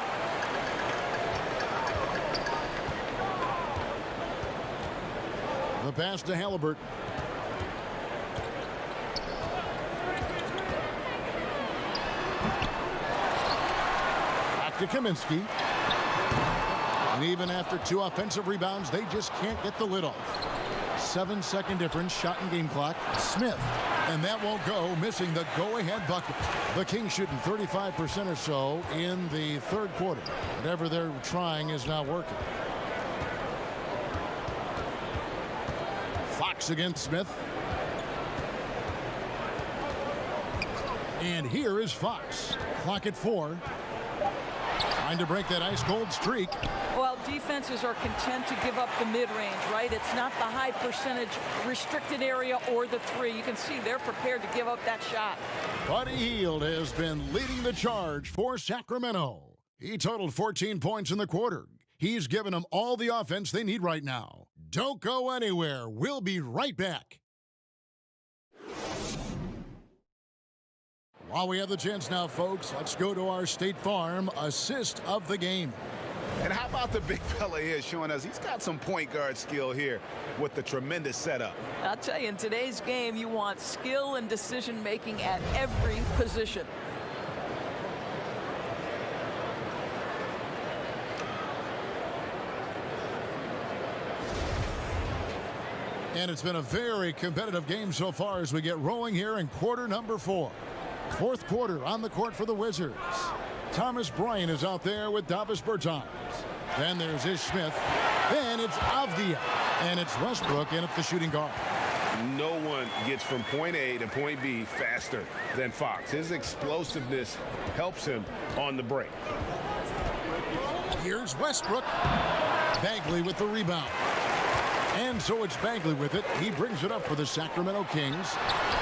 S3: The pass to Halliburton. Back to Kaminsky. And even after 2 offensive rebounds, they just can't get the lid off. 7-second difference, shot and game clock. Smith, and that won't go, missing the go-ahead bucket. The Kings shooting 35% or so in the 3rd quarter. Whatever they're trying is not working. Fox against Smith. And here is Fox. Clock at 4. Trying to break that ice-cold streak.
S15: Well, defenses are content to give up the mid-range, right? It's not the high percentage restricted area or the 3. You can see they're prepared to give up that shot.
S3: Buddy Hield has been leading the charge for Sacramento. He totaled 14 points in the quarter. He's given them all the offense they need right now. Don't go anywhere. We'll be right back. While we have the chance now, folks, let's go to our State Farm assist of the game.
S17: And how about the big fella here showing us he's got some point guard skill here with the tremendous setup.
S15: I'll tell you, in today's game, you want skill and decision making at every position.
S3: And it's been a very competitive game so far as we get rolling here in quarter number 4. 4th quarter on the court for the Wizards. Thomas Bryant is out there with Davis Bertans. Then there's Ish Smith. Then it's Avdia. And it's Westbrook in at the shooting guard.
S17: No one gets from point A to point B faster than Fox. His explosiveness helps him on the break.
S3: Here's Westbrook. Bagley with the rebound. And so it's Bagley with it. He brings it up for the Sacramento Kings.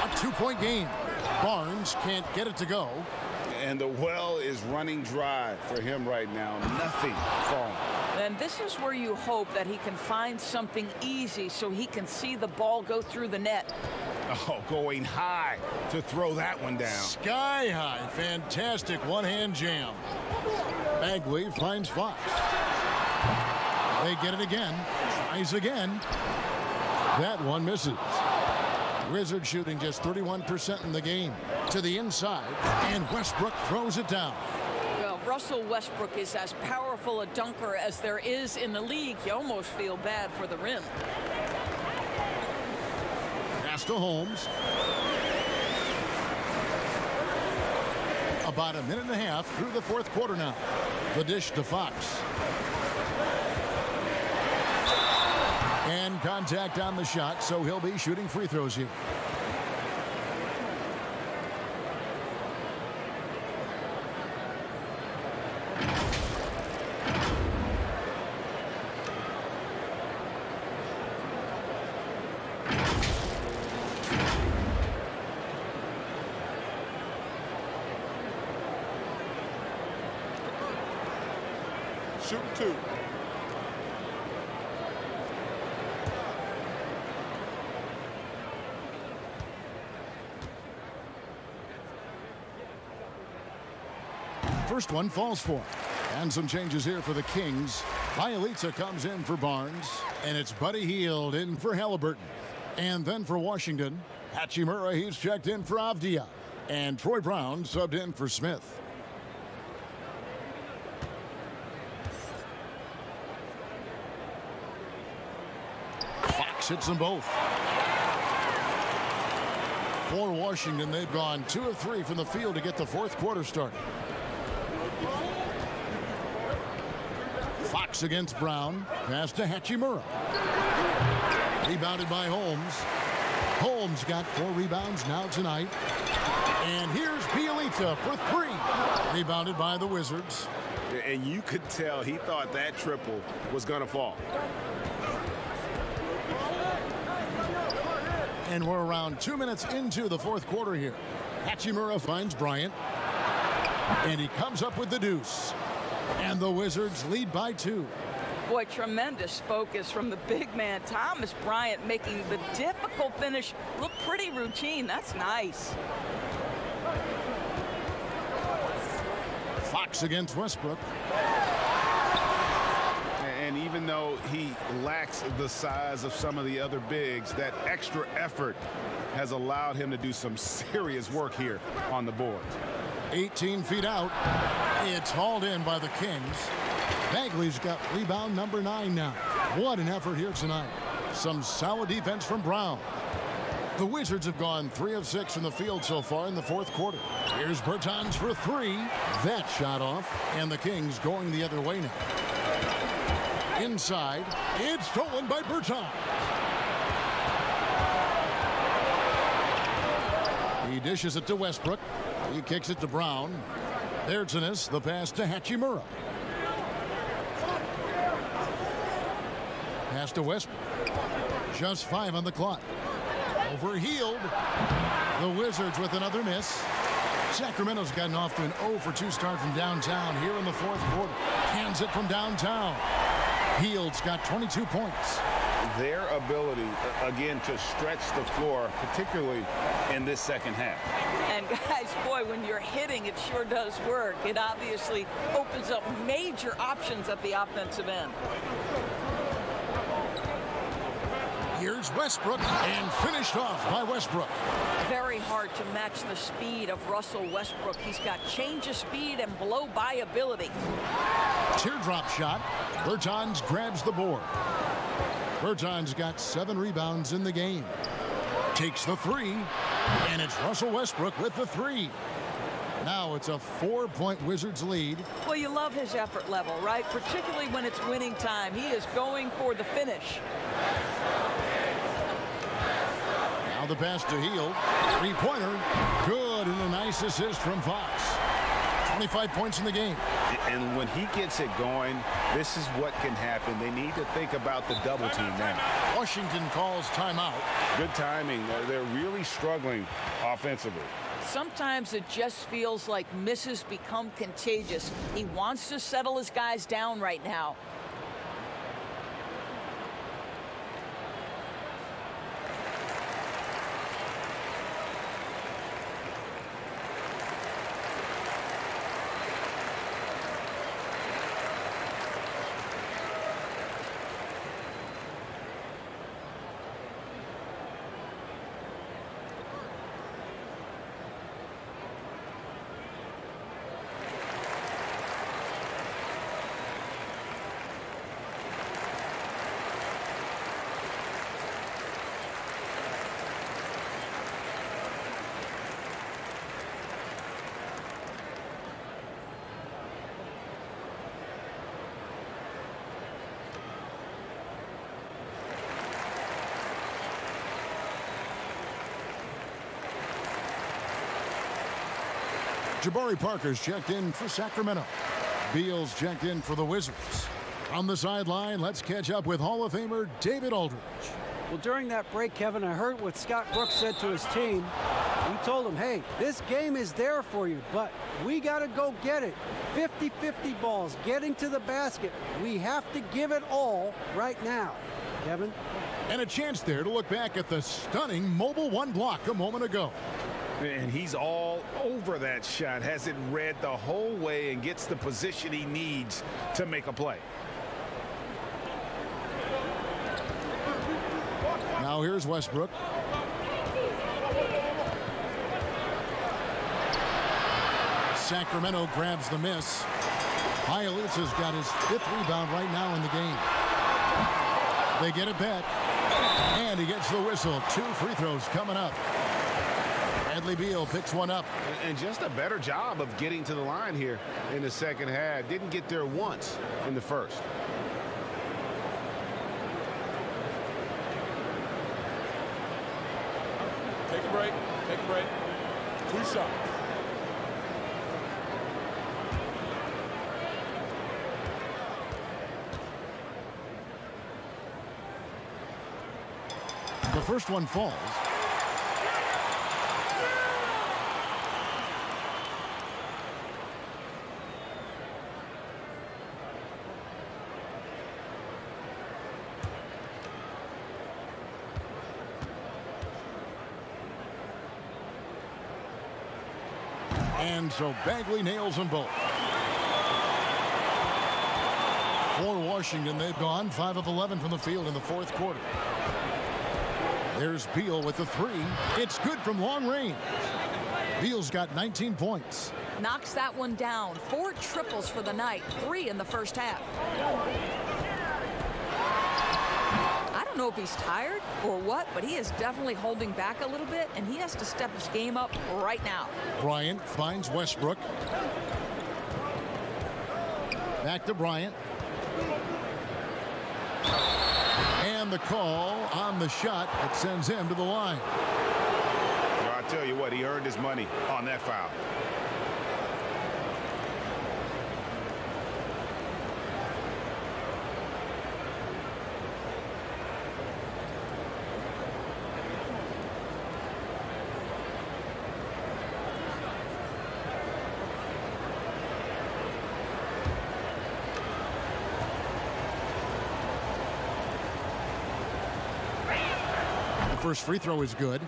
S3: A 2-point game. Barnes can't get it to go.
S17: And the well is running dry for him right now. Nothing falling.
S15: And this is where you hope that he can find something easy so he can see the ball go through the net.
S17: Oh, going high to throw that one down.
S3: Sky high. Fantastic one-hand jam. Bagley finds Fox. They get it again. Tries again. That one misses. Wizards shooting just 31% in the game. To the inside, and Westbrook throws it down.
S15: Well, Russell Westbrook is as powerful a dunker as there is in the league. You almost feel bad for the rim.
S3: Pass to Holmes. About a minute and a half through the 4th quarter now. The dish to Fox. And contact on the shot, so he'll be shooting free throws here.
S5: Shoot 2.
S3: First one falls for him. And some changes here for the Kings. Bielitsa comes in for Barnes. And it's Buddy Hield in for Halliburton. And then for Washington, Hachimura, he's checked in for Avdia. And Troy Brown subbed in for Smith. Fox hits them both. For Washington, they've gone 2 of 3 from the field to get the 4th quarter started. Fox against Brown. Pass to Hachimura. Rebounded by Holmes. Holmes got 4 rebounds now tonight. And here's Bielitsa for 3. Rebounded by the Wizards.
S17: And you could tell he thought that triple was going to fall.
S3: And we're around 2 minutes into the 4th quarter here. Hachimura finds Bryant. And he comes up with the deuce. And the Wizards lead by 2.
S15: Boy, tremendous focus from the big man, Thomas Bryant, making the difficult finish look pretty routine. That's nice.
S3: Fox against Westbrook.
S16: And even though he lacks the size of some of the other bigs, that extra effort has allowed him to do some serious work here on the board.
S3: 18 feet out. It's hauled in by the Kings. Bagley's got rebound number 9 now. What an effort here tonight. Some solid defense from Brown. The Wizards have gone 3 of 6 from the field so far in the 4th quarter. Here's Bertans for 3. That shot off. And the Kings going the other way now. Inside. It's stolen by Bertans. He dishes it to Westbrook. He kicks it to Brown. There's Innes, the pass to Hachimura. Pass to Westbrook. Just 5 on the clock. Overhealed. The Wizards with another miss. Sacramento's gotten off to an 0 for 2 start from downtown here in the 4th quarter. Cans it from downtown. Hield's got 22 points.
S16: Their ability, again, to stretch the floor, particularly in this second half.
S15: And guys, boy, when you're hitting, it sure does work. It obviously opens up major options at the offensive end.
S3: Here's Westbrook, and finished off by Westbrook.
S15: Very hard to match the speed of Russell Westbrook. He's got change of speed and blow-by ability.
S3: Teardrop shot. Bertans grabs the board. Bertans got 7 rebounds in the game. Takes the 3, and it's Russell Westbrook with the 3. Now it's a 4-point Wizards lead.
S15: Well, you love his effort level, right? Particularly when it's winning time. He is going for the finish.
S3: Now the pass to Hield. 3-pointer. Good, and a nice assist from Fox. 25 points in the game.
S16: And when he gets it going, this is what can happen. They need to think about the double team now.
S3: Washington calls timeout.
S16: Good timing. They're really struggling offensively.
S15: Sometimes it just feels like misses become contagious. He wants to settle his guys down right now.
S3: Jabari Parker's checked in for Sacramento. Beal's checked in for the Wizards. On the sideline, let's catch up with Hall of Famer David Aldridge.
S8: Well, during that break, Kevin, I heard what Scott Brooks said to his team. He told them, hey, this game is there for you, but we got to go get it. 50-50 balls, getting to the basket. We have to give it all right now. Kevin?
S3: And a chance there to look back at the stunning mobile 1 block a moment ago.
S16: And he's all over that shot, has it read the whole way and gets the position he needs to make a play.
S3: Now here's Westbrook. Sacramento grabs the miss. Hialitz has got his 5th rebound right now in the game. They get it back. And he gets the whistle. 2 free throws coming up. Bradley Beal picks one up.
S16: And just a better job of getting to the line here in the second half. Didn't get there once in the first.
S5: Take a break. Take a break. 2 shots.
S3: The first one falls. And so Bagley nails them both. For Washington, they've gone 5 of 11 from the field in the fourth quarter. There's Beal with the three. It's good from long range. Beal's got 19 points.
S15: Knocks that one down. 4 triples for the night, 3 in the first half. I don't know if he's tired or what, but he is definitely holding back a little bit, and he has to step his game up right now.
S3: Bryant finds Westbrook. Back to Bryant. And the call on the shot that sends him to the line.
S16: Well, I tell you what, he earned his money on that foul.
S3: First free throw is good.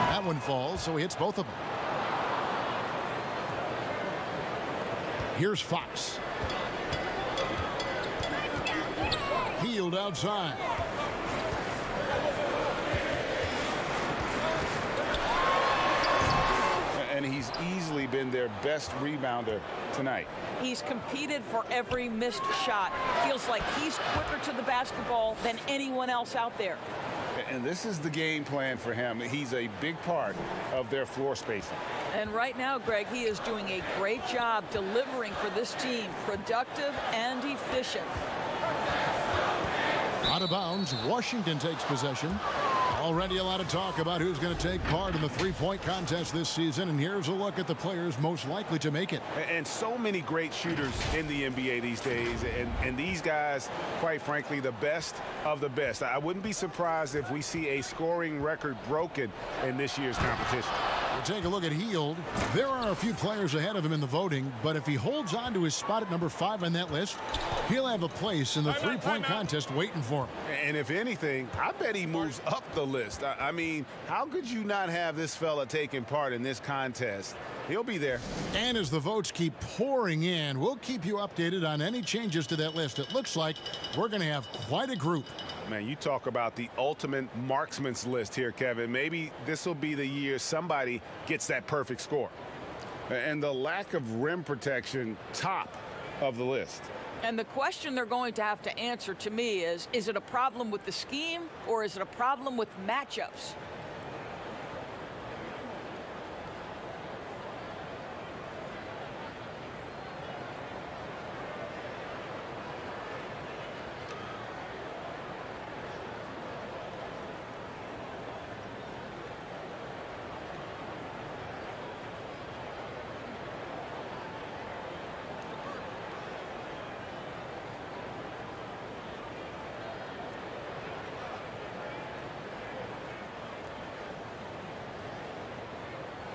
S3: That one falls, so he hits both of them. Here's Fox. Healed outside.
S16: And he's easily been their best rebounder tonight.
S15: He's competed for every missed shot. Feels like he's quicker to the basketball than anyone else out there.
S16: And this is the game plan for him. He's a big part of their floor spacing.
S15: And right now, Greg, he is doing a great job delivering for this team. Productive and efficient.
S3: Out of bounds, Washington takes possession. Already a lot of talk about who's going to take part in the three-point contest this season, and here's a look at the players most likely to make it.
S16: And so many great shooters in the NBA these days, and these guys, quite frankly, the best of the best. I wouldn't be surprised if we see a scoring record broken in this year's competition.
S3: We'll take a look at Hield. There are a few players ahead of him in the voting, but if he holds on to his spot at number 5 on that list, he'll have a place in the three-point contest waiting for him.
S16: And if anything, I bet he moves up the list. I mean, how could you not have this fella taking part in this contest? He'll be there.
S3: And as the votes keep pouring in, we'll keep you updated on any changes to that list. It looks like we're going to have quite a group.
S16: Man, you talk about the ultimate marksman's list here, Kevin. Maybe this will be the year somebody gets that perfect score. And the lack of rim protection, top of the list.
S15: And the question they're going to have to answer to me is it a problem with the scheme or is it a problem with matchups?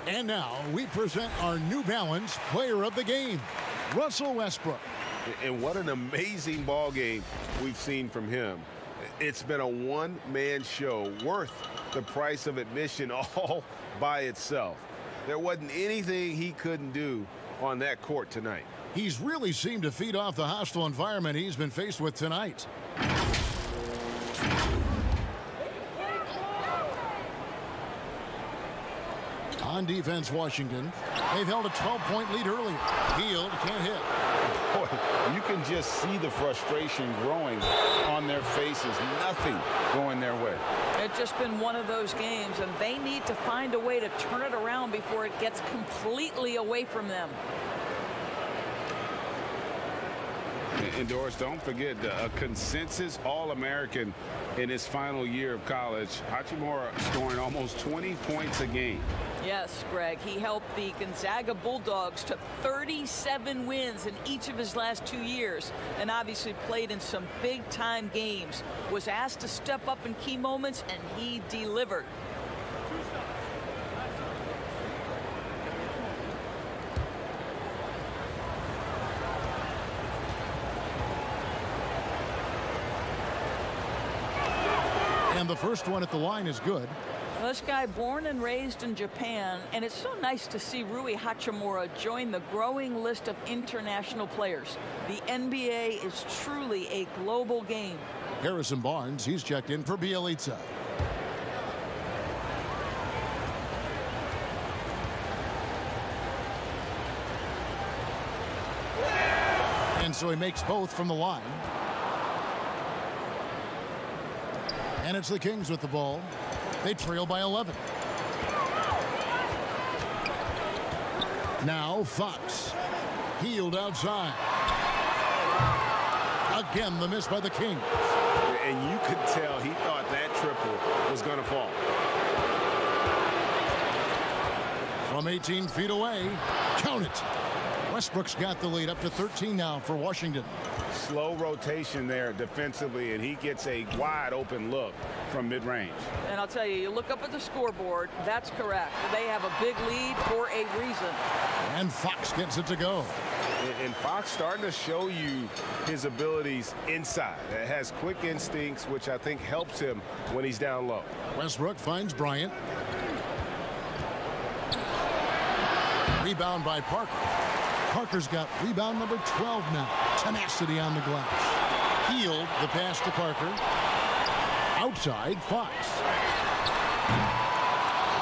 S3: And now we present our New Balance Player of the Game, Russell Westbrook.
S16: And what an amazing ball game we've seen from him. It's been a one-man show worth the price of admission all by itself. There wasn't anything he couldn't do on that court tonight.
S3: He's really seemed to feed off the hostile environment he's been faced with tonight. On defense, Washington. They've held a 12-point lead earlier. Hield can't hit.
S16: Boy, you can just see the frustration growing on their faces. Nothing going their way.
S15: It's just been one of those games, and they need to find a way to turn it around before it gets completely away from them.
S7: And Doris, don't forget a consensus All-American in his final year of college. Hachimura scoring almost 20 points a game.
S15: Yes, Greg. He helped the Gonzaga Bulldogs to 37 wins in each of his last 2 years, and obviously played in some big-time games. Was asked to step up in key moments, and he delivered.
S3: And the first one at the line is good.
S15: This guy born and raised in Japan, and it's so nice to see Rui Hachimura join the growing list of international players. The NBA is truly a global game.
S3: Harrison Barnes, he's checked in for Bielitsa. And so he makes both from the line. And it's the Kings with the ball. They trail by 11. Now Fox. Healed outside. Again, the miss by the Kings.
S7: And you could tell he thought that triple was going to fall.
S3: From 18 feet away, count it. Westbrook's got the lead up to 13 now for Washington.
S7: Slow rotation there defensively, and he gets a wide open look from mid-range.
S15: And I'll tell you, you look up at the scoreboard, that's correct. They have a big lead for a reason.
S3: And Fox gets it to go.
S7: And Fox starting to show you his abilities inside. It has quick instincts, which I think helps him when he's down low.
S3: Westbrook finds Bryant. Rebound by Parker. Parker's got rebound number 12 now. Tenacity on the glass. Healed the pass to Parker. Outside, Fox.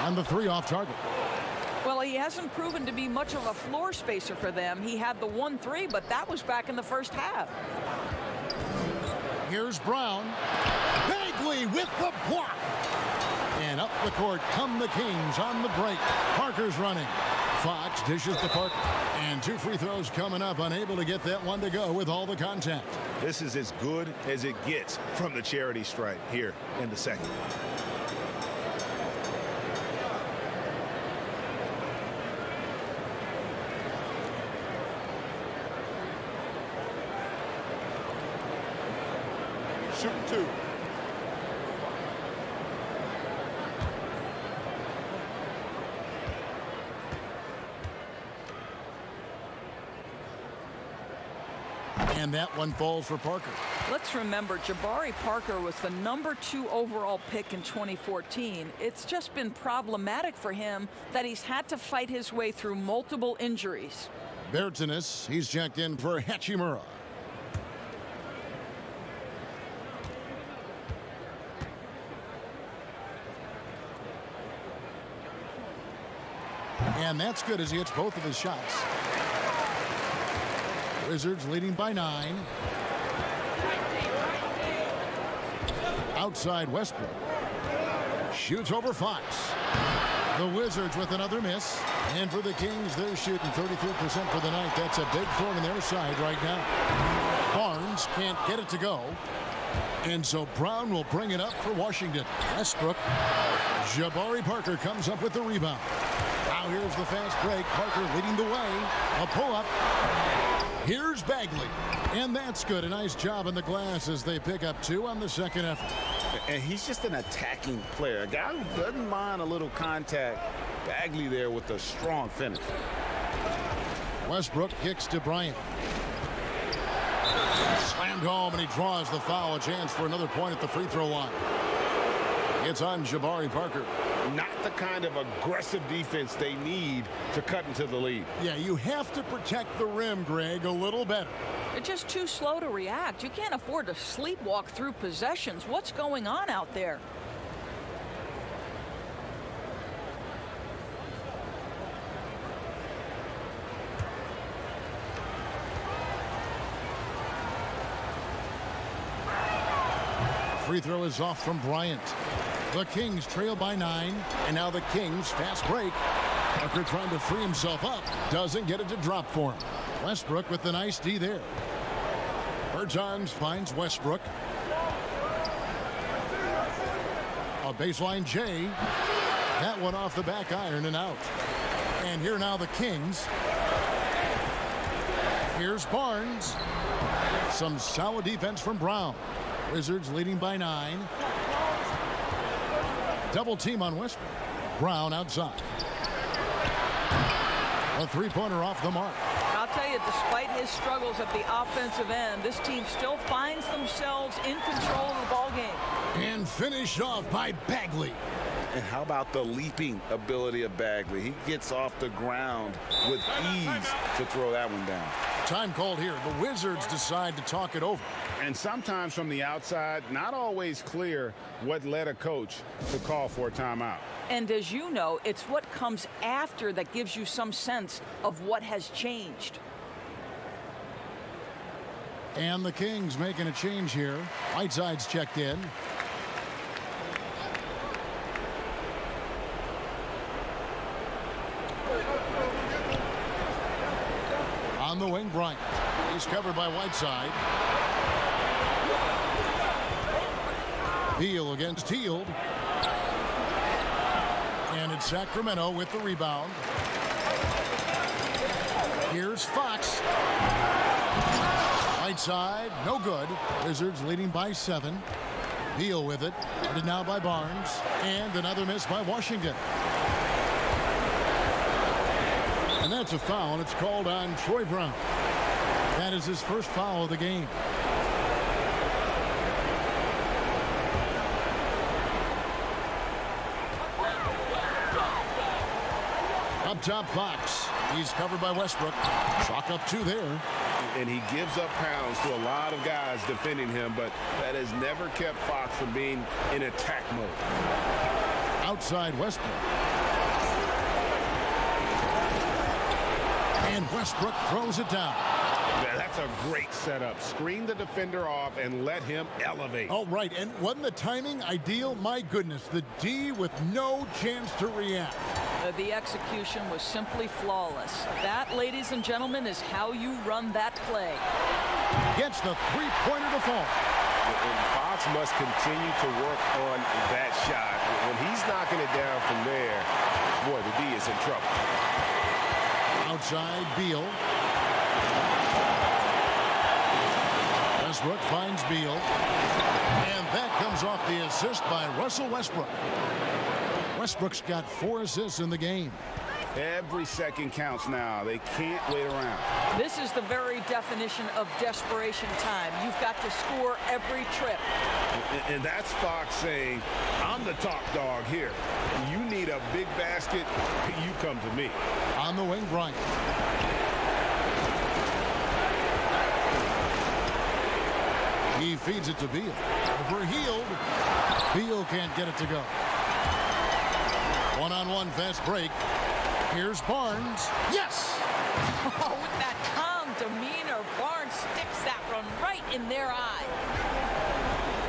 S3: And the three off target.
S15: Well, he hasn't proven to be much of a floor spacer for them. He had the 1-3, but that was back in the first half.
S3: Here's Brown. Bagley with the block. And up the court come the Kings on the break. Parker's running. Fox dishes to Parker. And two free throws coming up, unable to get that one to go with all the contact.
S18: This is as good as it gets from the charity stripe here in the second.
S5: Shooting two.
S3: And that one falls for Parker.
S15: Let's remember, Jabari Parker was the #2 overall pick in 2014. It's just been problematic for him that he's had to fight his way through multiple injuries.
S3: Bertanis, he's checked in for Hachimura. And that's good as he hits both of his shots. Wizards leading by 9. Outside Westbrook. Shoots over Fox. The Wizards with another miss. And for the Kings, they're shooting 33% for the night. That's a big thorn in their side right now. Barnes can't get it to go. And so Brown will bring it up for Washington. Westbrook. Jabari Parker comes up with the rebound. Now here's the fast break. Parker leading the way. A pull-up. Here's Bagley. And that's good. A nice job in the glass as they pick up 2 on the second effort.
S7: And he's just an attacking player. A guy who doesn't mind a little contact. Bagley there with a strong finish.
S3: Westbrook kicks to Bryant. Slammed home, and he draws the foul. A chance for another point at the free throw line. It's on Jabari Parker.
S7: Not the kind of aggressive defense they need to cut into the lead.
S3: Yeah, you have to protect the rim, Greg, a little better.
S15: They're just too slow to react. You can't afford to sleepwalk through possessions. What's going on out there?
S3: Free throw is off from Bryant. The Kings trail by 9, and now the Kings fast break. Parker trying to free himself up. Doesn't get it to drop for him. Westbrook with the nice D there. Bertans finds Westbrook. A baseline J. That one off the back iron and out. And here now the Kings. Here's Barnes. Some solid defense from Brown. Wizards leading by 9. Double team on Westbrook. Brown outside. A three-pointer off the mark.
S15: I'll tell you, despite his struggles at the offensive end, this team still finds themselves in control of the ball game.
S3: And finished off by Bagley.
S16: And how about the leaping ability of Bagley? He gets off the ground with ease to throw that one down.
S3: Time called here. The Wizards decide to talk it over.
S4: And sometimes from the outside, not always clear what led a coach to call for a timeout.
S15: And as you know, it's what comes after that gives you some sense of what has changed.
S3: And the Kings making a change here. Whiteside's checked in. On the wing, Bryant. He's covered by Whiteside. Beal against Hield. And it's Sacramento with the rebound. Here's Fox. Whiteside, no good. Wizards leading by 7. Beal with it. Guarded now by Barnes. And another miss by Washington. And that's a foul, and it's called on Troy Brown. That is his first foul of the game. Up top, Fox. He's covered by Westbrook. Chalk up 2 there.
S16: And he gives up pounds to a lot of guys defending him, but that has never kept Fox from being in attack mode.
S3: Outside Westbrook. And Westbrook throws it down.
S4: Yeah, that's a great setup. Screen the defender off and let him elevate.
S3: Oh, right. And wasn't the timing ideal? My goodness, the D with no chance to react.
S15: The execution was simply flawless. That, ladies and gentlemen, is how you run that play.
S3: Gets the three-pointer to fall.
S18: And Fox must continue to work on that shot. When he's knocking it down from there, boy, the D is in trouble.
S3: Outside, Beal. Westbrook finds Beal. And that comes off the assist by Russell Westbrook. Westbrook's got 4 assists in the game.
S4: Every second counts now. They can't wait around.
S15: This is the very definition of desperation time. You've got to score every trip.
S16: And that's Fox saying, I'm the top dog here. You need a big basket, you come to me.
S3: On the wing, Bryant. He feeds it to Beal. Over Hield. Beal can't get it to go. One-on-one fast break. Here's Barnes. Yes!
S15: Oh, with that calm demeanor, Barnes sticks that one right in their eye.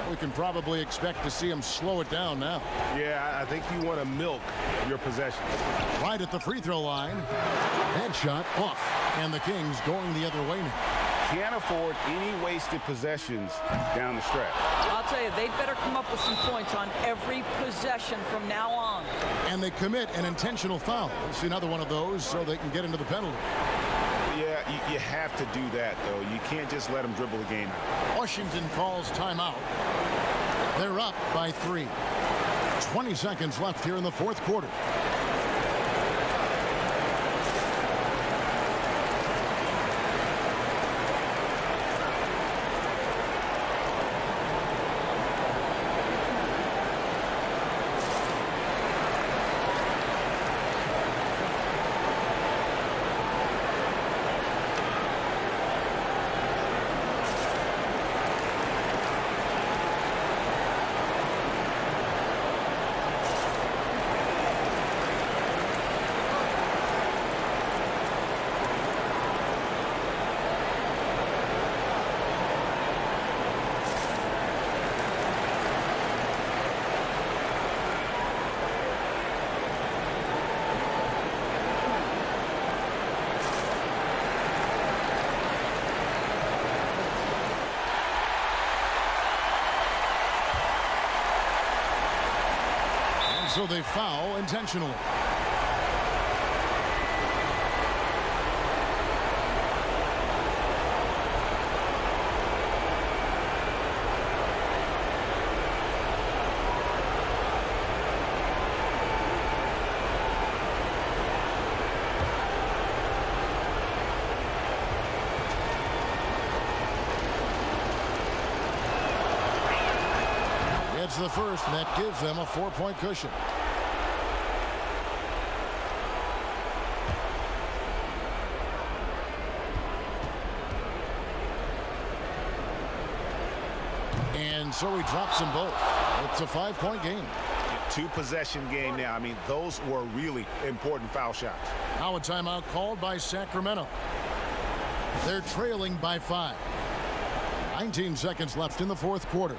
S3: We can probably expect to see him slow it down now.
S18: Yeah, I think you want to milk your possession.
S3: Right at the free throw line. Headshot off. And the Kings going the other way now.
S4: Can't afford any wasted possessions down the stretch.
S15: I'll tell you, they'd better come up with some points on every possession from now on.
S3: And they commit an intentional foul. We'll see another one of those so they can get into the penalty.
S4: Yeah, you have to do that, though. You can't just let them dribble the game out.
S3: Washington calls timeout. They're up by 3. 20 seconds left here in the fourth quarter. so they foul intentionally. It's the first, and that gives them a 4-point cushion. And so he drops them both. It's a 5-point game.
S16: Two-possession game now. I mean, those were really important foul shots.
S3: Now a timeout called by Sacramento. They're trailing by 5. 19 seconds left in the fourth quarter.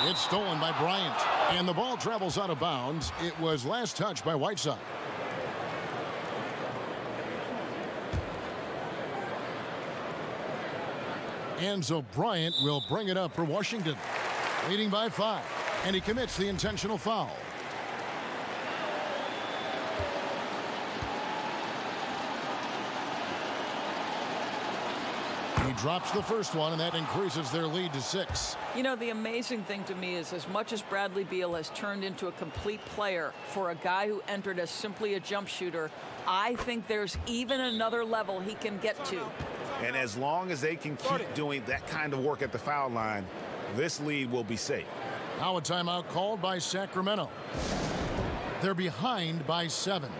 S3: It's stolen by Bryant, and the ball travels out of bounds. It was last touched by Whiteside. And so Bryant will bring it up for Washington, leading by 5, and he commits the intentional foul. He drops the first one, and that increases their lead to 6.
S15: You know, the amazing thing to me is as much as Bradley Beal has turned into a complete player for a guy who entered as simply a jump shooter, I think there's even another level he can get to.
S16: And as long as they can keep doing that kind of work at the foul line, this lead will be safe.
S3: Now a timeout called by Sacramento. They're behind by 7.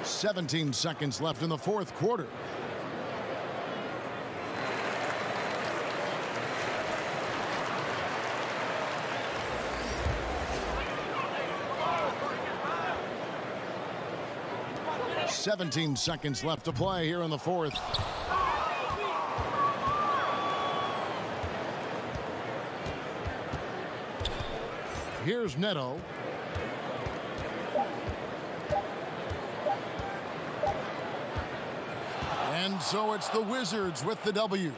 S3: 17 seconds left in the fourth quarter. "17 seconds left to play here in the fourth. Here's Neto. And so it's the Wizards with the W.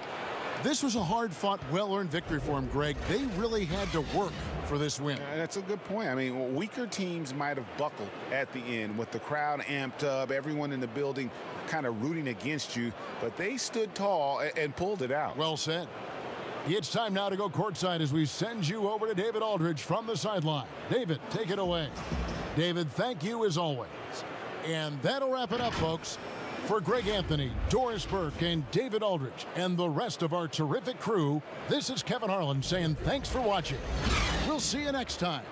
S3: This was a hard-fought, well-earned victory for him, Greg. They really had to work for this win.
S16: That's a good point. I mean, weaker teams might have buckled at the end with the crowd amped up, everyone in the building kind of rooting against you, but they stood tall and pulled it out.
S3: Well said. It's time now to go courtside as we send you over to David Aldridge from the sideline. David, take it away. David, thank you as always. And that'll wrap it up, folks. For Greg Anthony, Doris Burke, and David Aldridge, and the rest of our terrific crew, this is Kevin Harlan saying thanks for watching. We'll see you next time.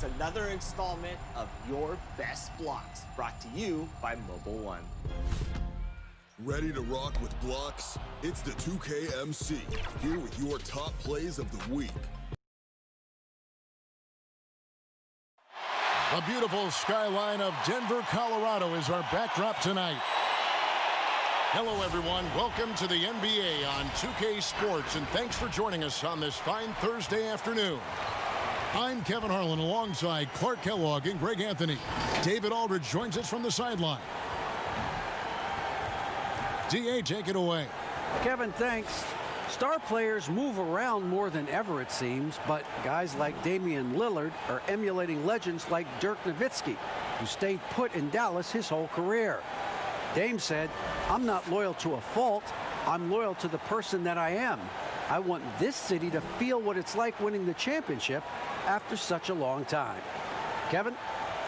S2: It's another installment of Your Best Blocks, brought to you by Mobile One.
S19: Ready to rock with blocks? It's the 2K MC, here with your top plays of the week.
S3: The beautiful skyline of Denver, Colorado is our backdrop tonight. Hello, everyone. Welcome to the NBA on 2K Sports, and thanks for joining us on this fine Thursday afternoon. I'm Kevin Harlan alongside Clark Kellogg and Greg Anthony. David Aldridge joins us from the sideline. DA, take it away.
S8: Kevin, thanks. Star players move around more than ever, it seems, but guys like Damian Lillard are emulating legends like Dirk Nowitzki, who stayed put in Dallas his whole career. Dame said, "I'm not loyal to a fault. I'm loyal to the person that I am. I want this city to feel what it's like winning the championship after such a long time." Kevin?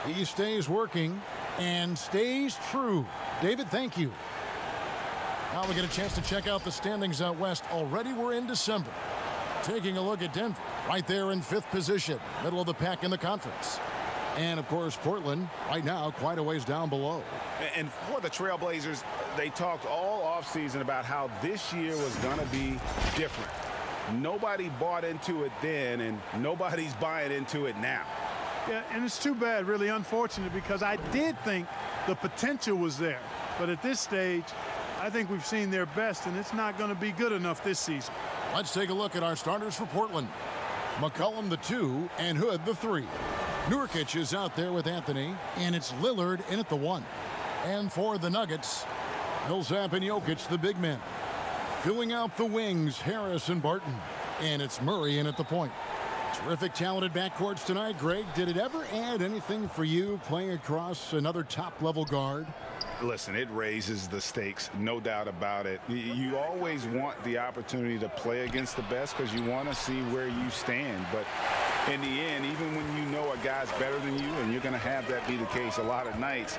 S3: He stays working and stays true. David, thank you. Now we get a chance to check out the standings out west. Already we're in December. Taking a look at Denver, right there in 5th position, middle of the pack in the conference. And, of course, Portland, right now, quite a ways down below.
S4: And for the Trailblazers, they talked all offseason about how this year was going to be different. Nobody bought into it then, and nobody's buying into it now.
S20: Yeah, and it's too bad, really unfortunate, because I did think the potential was there. But at this stage, I think we've seen their best, and it's not going to be good enough this season.
S3: Let's take a look at our starters for Portland. McCollum, the 2, and Hood, the 3. Nurkic is out there with Anthony, and it's Lillard in at the 1. And for the Nuggets, Millsap and Jokic, the big men. Filling out the wings, Harris and Barton. And it's Murray in at the point. Terrific talented backcourts tonight. Greg, did it ever add anything for you playing across another top-level guard?
S4: Listen, it raises the stakes, no doubt about it. You always want the opportunity to play against the best because you want to see where you stand. But in the end, even when you know a guy's better than you, and you're going to have that be the case a lot of nights,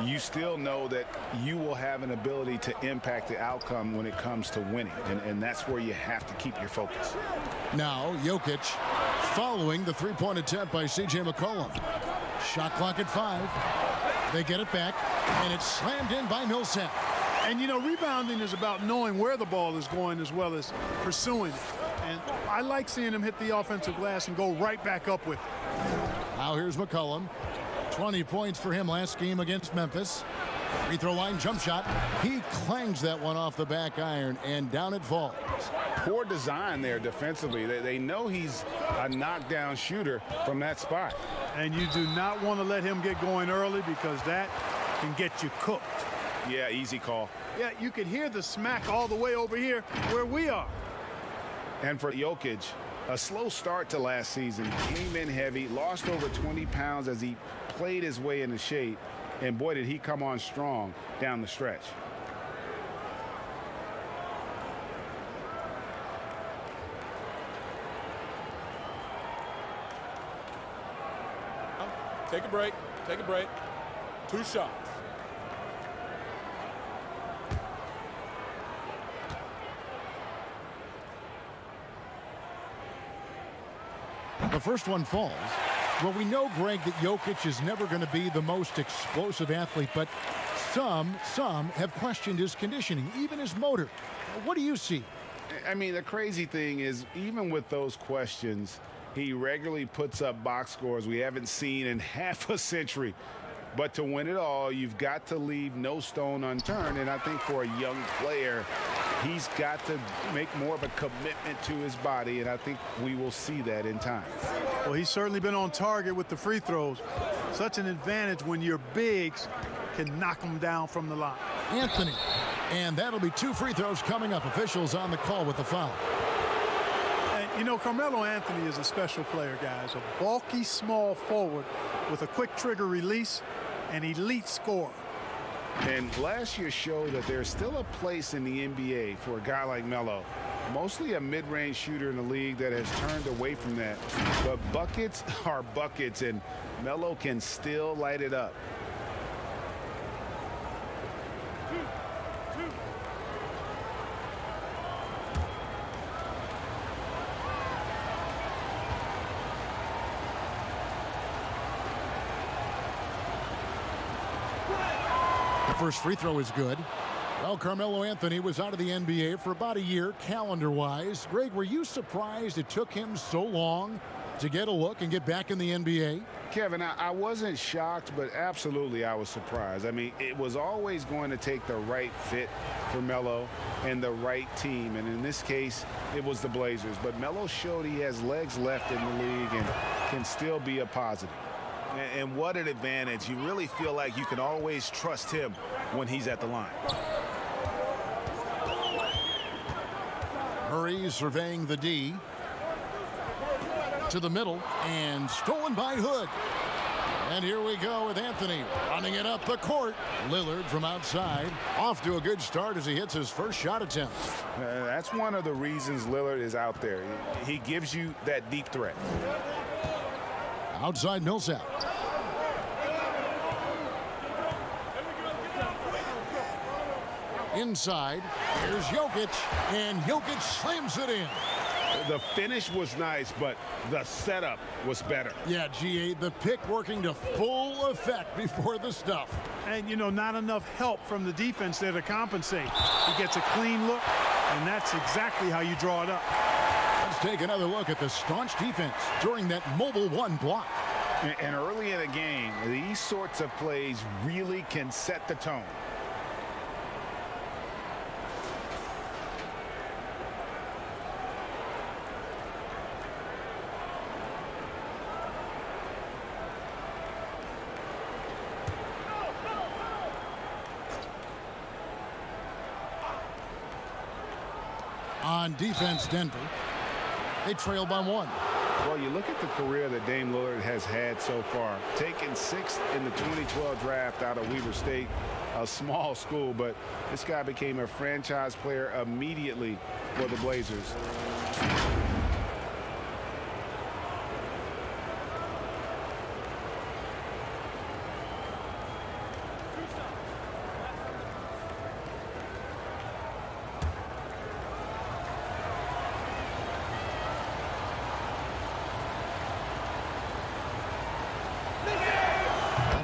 S4: you still know that you will have an ability to impact the outcome when it comes to winning. And that's where you have to keep your focus.
S3: Now, Jokic following the three-point attempt by C.J. McCollum. Shot clock at 5. They get it back, and it's slammed in by Millsap.
S20: And, you know, rebounding is about knowing where the ball is going as well as pursuing it. And I like seeing him hit the offensive glass and go right back up with it.
S3: Now here's McCollum. 20 points for him last game against Memphis. Free throw line jump shot. He clangs that one off the back iron, and down it falls.
S4: Poor design there defensively. They know he's a knockdown shooter from that spot.
S20: And you do not want to let him get going early because that can get you cooked.
S4: Yeah, easy call.
S20: Yeah, you could hear the smack all the way over here where we are.
S4: And for Jokic, a slow start to last season. Came in heavy, lost over 20 pounds as he played his way into shape. And boy, did he come on strong down the stretch.
S5: Take a break. Take a break. 2 shots.
S3: The first one falls. Well, we know, Greg, that Jokic is never going to be the most explosive athlete, but some have questioned his conditioning, even his motor. What do you see?
S4: I mean, the crazy thing is, even with those questions, he regularly puts up box scores we haven't seen in half a century. But to win it all, you've got to leave no stone unturned. And I think for a young player, he's got to make more of a commitment to his body. And I think we will see that in time.
S20: Well, he's certainly been on target with the free throws. Such an advantage when your bigs can knock them down from the line.
S3: Anthony. And that'll be 2 free throws coming up. Officials on the call with the foul.
S20: And, you know, Carmelo Anthony is a special player, guys. A bulky, small forward with a quick trigger release, an elite scorer.
S4: And last year showed that there's still a place in the NBA for a guy like Melo. Mostly a mid-range shooter in the league that has turned away from that. But buckets are buckets, and Melo can still light it up.
S3: first free throw is good. Well, Carmelo Anthony was out of the NBA for about a year, calendar-wise. Greg, were you surprised it took him so long to get a look and get back in the NBA?
S4: Kevin, I wasn't shocked, but absolutely I was surprised. I mean, it was always going to take the right fit for Melo and the right team. And in this case, it was the Blazers. But Melo showed he has legs left in the league and can still be a positive.
S17: And what an advantage. You really feel like you can always trust him when he's at the line.
S3: Murray surveying the D. To the middle and stolen by Hood. And here we go with Anthony running it up the court. Lillard from outside. Off to a good start as he hits his first shot attempt.
S4: That's one of the reasons Lillard is out there. He gives you that deep threat.
S3: Outside Millsap. Inside, here's Jokic, and Jokic slams it in.
S17: The finish was nice, but the setup was better.
S3: Yeah, G8, the pick working to full effect before the stuff.
S20: And, you know, not enough help from the defense there to compensate. He gets a clean look, and that's exactly how you draw it up.
S3: Let's take another look at the staunch defense during that mobile one block.
S4: And early in the game, these sorts of plays really can set the tone.
S3: On defense, Denver. They trail by one.
S4: Well, you look at the career that Dame Lillard has had so far. Taken 6th in the 2012 draft out of Weber State, a small school, but this guy became a franchise player immediately for the Blazers.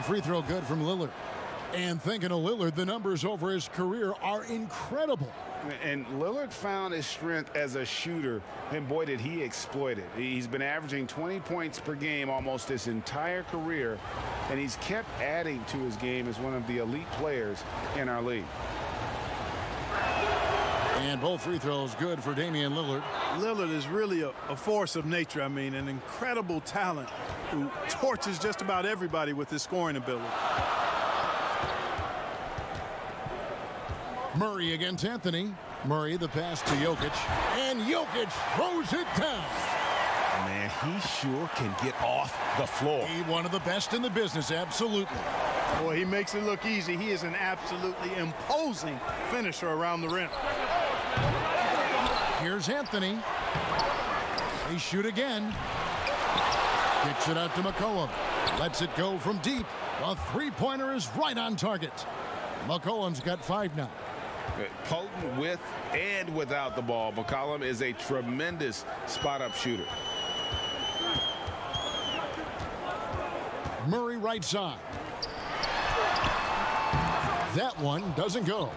S3: Free throw good from Lillard. And thinking of Lillard, the numbers over his career are incredible.
S4: And Lillard found his strength as a shooter, and boy, did he exploit it. He's been averaging 20 points per game almost his entire career, and he's kept adding to his game as one of the elite players in our league.
S3: And both free throws good for Damian Lillard.
S20: Lillard is really a force of nature. I mean, an incredible talent who torches just about everybody with his scoring ability.
S3: Murray against Anthony. Murray the pass to Jokic. And Jokic throws it down.
S17: Man, he sure can get off the floor.
S3: He one of the best in the business, absolutely.
S20: Boy, he makes it look easy. He is an absolutely imposing finisher around the rim.
S3: Here's Anthony. They shoot again. Kicks it out to McCollum. Lets it go from deep. The three-pointer is right on target. McCollum's got 5 now.
S4: Potent with and without the ball. McCollum is a tremendous spot-up shooter.
S3: Murray right side. That one doesn't go.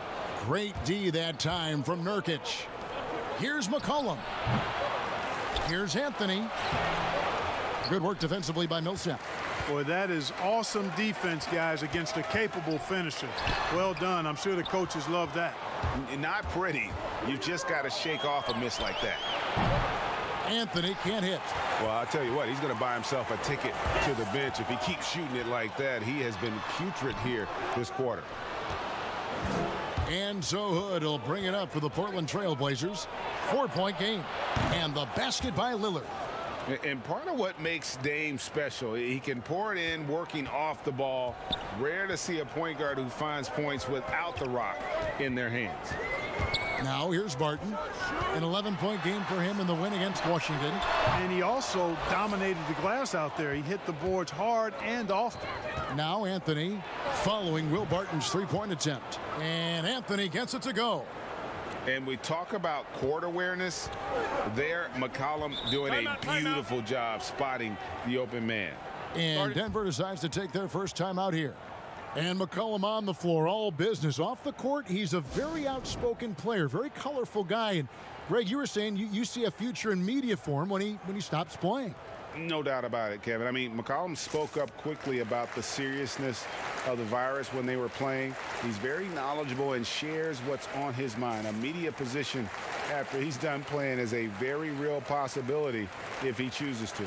S3: Great D that time from Nurkic. Here's McCollum. Here's Anthony. Good work defensively by Millsap.
S20: Boy, that is awesome defense, guys, against a capable finisher. Well done. I'm sure the coaches love that.
S17: Not pretty. You just got to shake off a miss like that.
S3: Anthony can't hit.
S17: Well, I'll tell you what, he's going to buy himself a ticket to the bench. If he keeps shooting it like that, he has been putrid here this quarter.
S3: And so Hood will bring it up for the Portland Trail Blazers. 4-point game. And the basket by Lillard.
S4: And part of what makes Dame special, he can pour it in working off the ball. Rare to see a point guard who finds points without the rock in their hands.
S3: Now here's Barton. An 11-point game for him in the win against Washington.
S20: And he also dominated the glass out there. He hit the boards hard and often.
S3: Now Anthony following Will Barton's three-point attempt. And Anthony gets it to go.
S4: And we talk about court awareness. There, McCollum doing a beautiful job spotting the open man.
S3: And Denver decides to take their first time out here. And McCollum on the floor, all business. Off the court, he's a very outspoken player, very colorful guy. And Greg, you were saying you see a future in media for him when he stops playing.
S7: No doubt about it, Kevin. I mean, McCollum spoke up quickly about the seriousness of the virus when they were playing. He's very knowledgeable and shares what's on his mind. A media position after he's done playing is a very real possibility if he chooses to.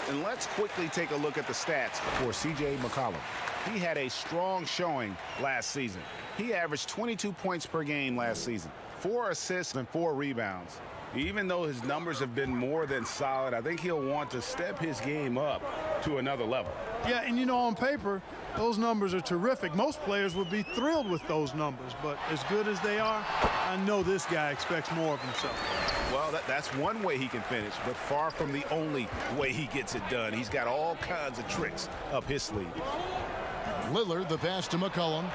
S7: And let's quickly take a look at the stats for C.J. McCollum. He had a strong showing last season. He averaged 22 points per game last season, 4 assists and 4 rebounds. Even though his numbers have been more than solid, I think he'll want to step his game up to another level.
S20: Yeah, and you know, on paper, those numbers are terrific. Most players would be thrilled with those numbers, but as good as they are, I know this guy expects more of himself.
S7: Well, that's one way he can finish, but far from the only way he gets it done. He's got all kinds of tricks up his sleeve.
S3: Lillard, the pass to McCollum,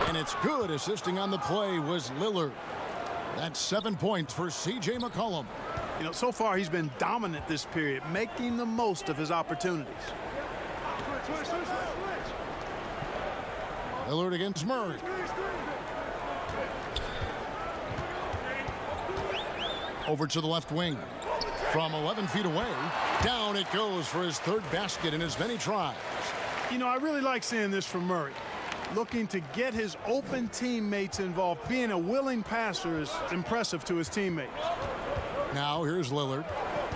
S3: and it's good. Assisting on the play was Lillard. That's 7 points for C.J. McCollum.
S20: You know, so far he's been dominant this period, making the most of his opportunities.
S3: Lillard against Murray. Over to the left wing. From 11 feet away, down it goes for his third basket in as many tries.
S20: You know, I really like seeing this from Murray. Looking to get his open teammates involved. Being a willing passer is impressive to his teammates.
S3: Now here's Lillard.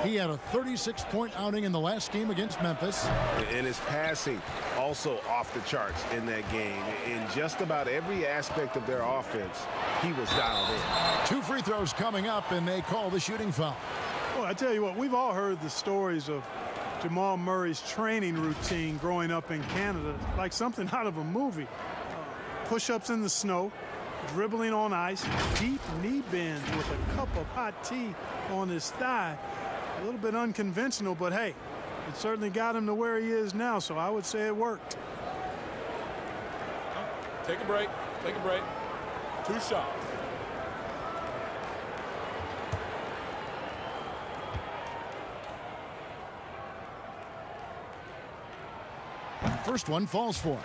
S3: He had a 36-point outing in the last game against Memphis.
S7: And his passing also off the charts in that game. In just about every aspect of their offense, he was dialed in.
S3: 2 free throws coming up, and they call the shooting foul.
S20: Well, I tell you what, we've all heard the stories of Jamal Murray's training routine growing up in Canada, like something out of a movie. Push-ups in the snow, dribbling on ice, deep knee bends with a cup of hot tea on his thigh. A little bit unconventional, but hey, it certainly got him to where he is now, so I would say it worked.
S5: Take a break. Take a break. 2 shots.
S3: First one falls for him.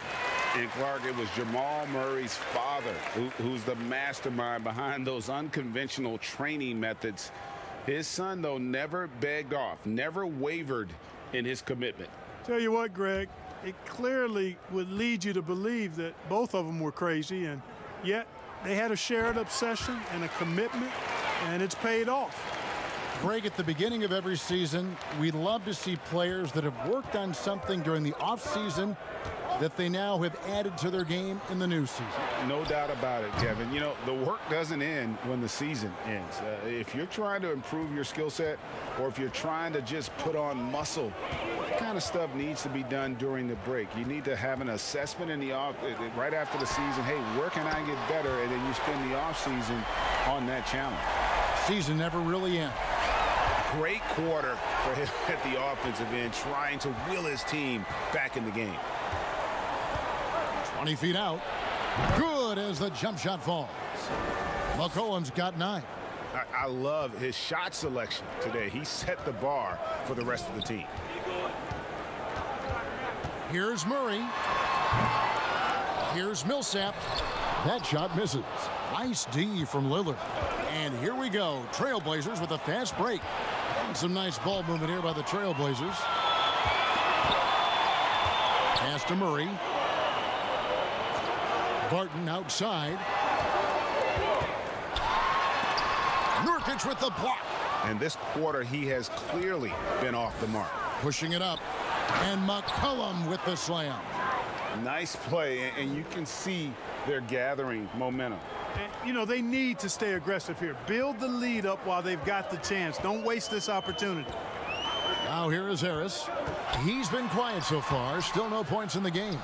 S7: And Clark, it was Jamal Murray's father who's the mastermind behind those unconventional training methods. His son, though, never begged off, never wavered in his commitment.
S20: Tell you what, Greg, it clearly would lead you to believe that both of them were crazy, and yet they had a shared obsession and a commitment, and it's paid off.
S3: Greg, at the beginning of every season, we love to see players that have worked on something during the offseason that they now have added to their game in the new season.
S7: No doubt about it, Kevin. You know, the work doesn't end when the season ends. If you're trying to improve your skill set, or if you're trying to just put on muscle, that kind of stuff needs to be done during the break. You need to have an assessment in the right after the season. Hey, where can I get better? And then you spend the offseason on that challenge.
S3: Season never really ends.
S7: Great quarter for him at the offensive end, trying to will his team back in the game.
S3: 20 feet out. Good as the jump shot falls. McCollum's got 9.
S7: I love his shot selection today. He set the bar for the rest of the team.
S3: Here's Murray. Here's Millsap. That shot misses. Nice D from Lillard. And here we go. Trailblazers with a fast break. And some nice ball movement here by the Trailblazers. Pass to Murray. Barton outside. Nurkic with the block.
S7: And this quarter, he has clearly been off the mark.
S3: Pushing it up. And McCollum with the slam.
S7: Nice play, and you can see they're gathering momentum.
S20: And, you know, they need to stay aggressive here. Build the lead up while they've got the chance. Don't waste this opportunity.
S3: Now here is Harris. He's been quiet so far. Still no points in the game.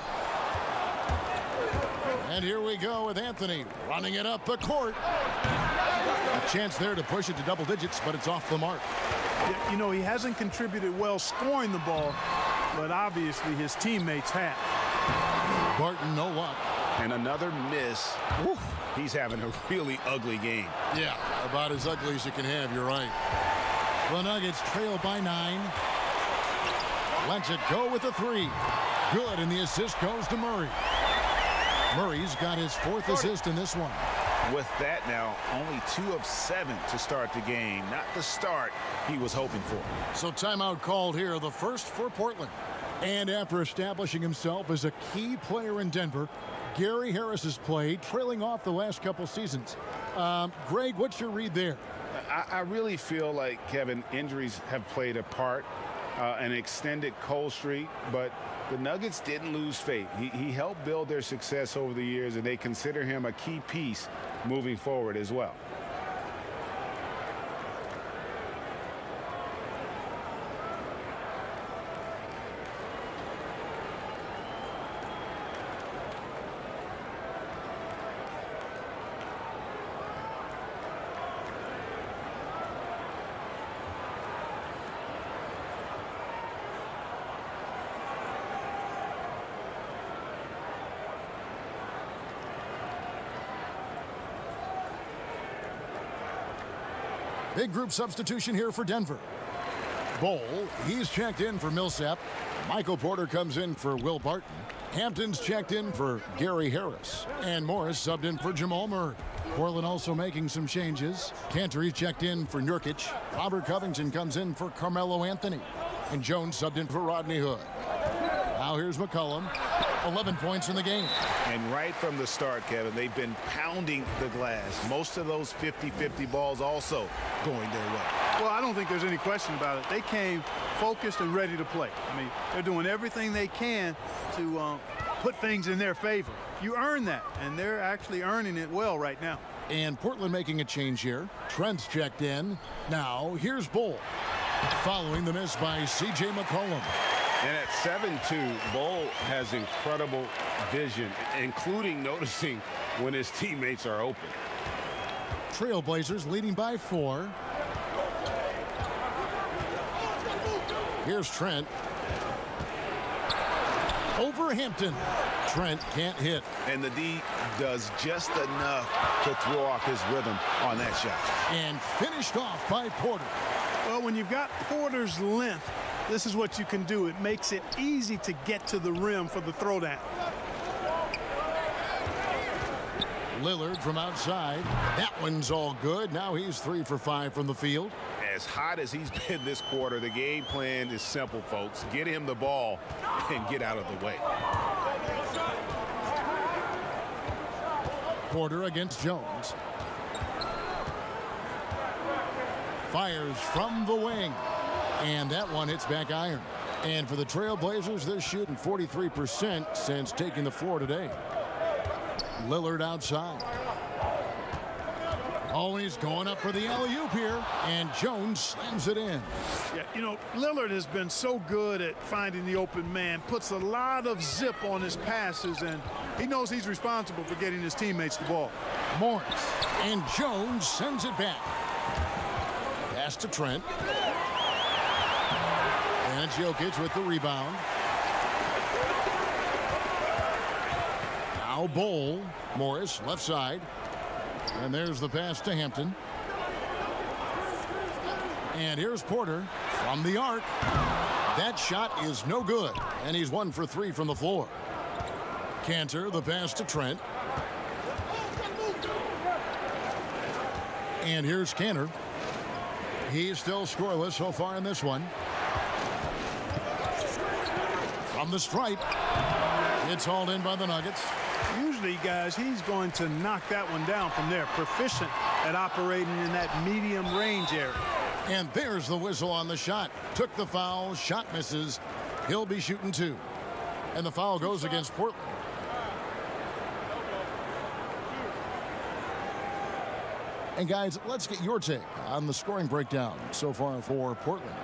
S3: And here we go with Anthony running it up the court. A chance there to push it to double digits, but it's off the mark.
S20: Yeah, you know, he hasn't contributed well scoring the ball, but obviously his teammates have.
S3: Barton, no luck.
S7: And another miss. Oof. He's having a really ugly game.
S3: Yeah, about as ugly as you can have, you're right. The Nuggets trail by 9. Lets it go with the 3. Good, and the assist goes to Murray. Murray's got his 4th assist in this one.
S7: With that now, only 2 of 7 to start the game. Not the start he was hoping for.
S3: So timeout called here, the first for Portland. And after establishing himself as a key player in Denver, Gary Harris has played, trailing off the last couple seasons. Greg, what's your read there?
S4: I really feel like, Kevin, injuries have played a part, an extended cold streak, but the Nuggets didn't lose faith. He helped build their success over the years, and they consider him a key piece moving forward as well.
S3: Big group substitution here for Denver. Bowl, he's checked in for Millsap. Michael Porter comes in for Will Barton. Hampton's checked in for Gary Harris. And Morris subbed in for Jamal Murray. Portland also making some changes. Cantor checked in for Nurkic. Robert Covington comes in for Carmelo Anthony. And Jones subbed in for Rodney Hood. Now here's McCollum. 11 points in the game.
S7: And right from the start, Kevin, they've been pounding the glass. Most of those 50-50 balls also going their way.
S20: Well, I don't think there's any question about it. They came focused and ready to play. I mean, they're doing everything they can to put things in their favor. You earn that, and they're actually earning it well right now.
S3: And Portland making a change here. Trent's checked in. Now here's Bull. Following the miss by C.J. McCollum.
S7: And at 7'2", Bull has incredible vision, including noticing when his teammates are open.
S3: Trailblazers leading by 4. Here's Trent. Over Hampton. Trent can't hit.
S7: And the D does just enough to throw off his rhythm on that shot.
S3: And finished off by Porter.
S20: Well, when you've got Porter's length, this is what you can do. It makes it easy to get to the rim for the throwdown.
S3: Lillard from outside. That one's all good. Now he's 3 for 5 from the field.
S7: As hot as he's been this quarter, the game plan is simple, folks. Get him the ball and get out of the way.
S3: Porter against Jones. Fires from the wing. And that one hits back iron. And for the Trailblazers, they're shooting 43% since taking the floor today. Lillard outside. Always going up for the alley-oop here. And Jones slams it in.
S20: Yeah, you know, Lillard has been so good at finding the open man. Puts a lot of zip on his passes, and he knows he's responsible for getting his teammates the ball.
S3: Morris. And Jones sends it back. Pass to Trent. And Jokic with the rebound. Now Bowl. Morris left side. And there's the pass to Hampton. And here's Porter from the arc. That shot is no good. And he's 1 for 3 from the floor. Cantor, the pass to Trent. And here's Cantor. He's still scoreless so far in this one. From the stripe. It's hauled in by the Nuggets.
S20: Usually, guys, he's going to knock that one down from there. Proficient at operating in that medium range area.
S3: And there's the whistle on the shot. Took the foul. Shot misses. He'll be shooting 2. And the foul goes against Portland. And guys, let's get your take on the scoring breakdown so far for Portland.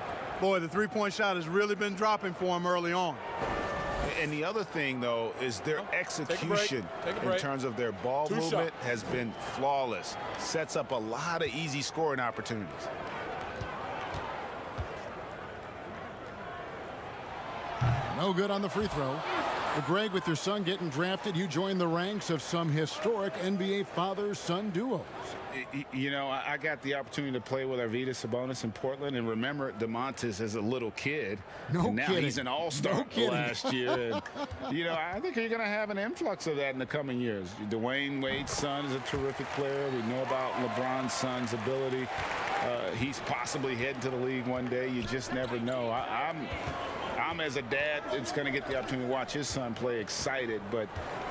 S20: Boy, the three-point shot has really been dropping for him early on.
S4: And the other thing, though, is their execution in terms of their ball movement has been flawless. Sets up a lot of easy scoring opportunities.
S3: No good on the free throw. Well, Greg, with your son getting drafted, you join the ranks of some historic NBA father-son duos.
S4: You know, I got the opportunity to play with Arvydas Sabonis in Portland, and remember DeMontis as a little kid.
S3: No
S4: and now
S3: kidding.
S4: He's an all-star last year. And, you know, I think you're going to have an influx of that in the coming years. Dwayne Wade's son is a terrific player. We know about LeBron's son's ability. He's possibly heading to the league one day. You just never know. I'm as a dad, it's going to get the opportunity to watch his son play, excited, but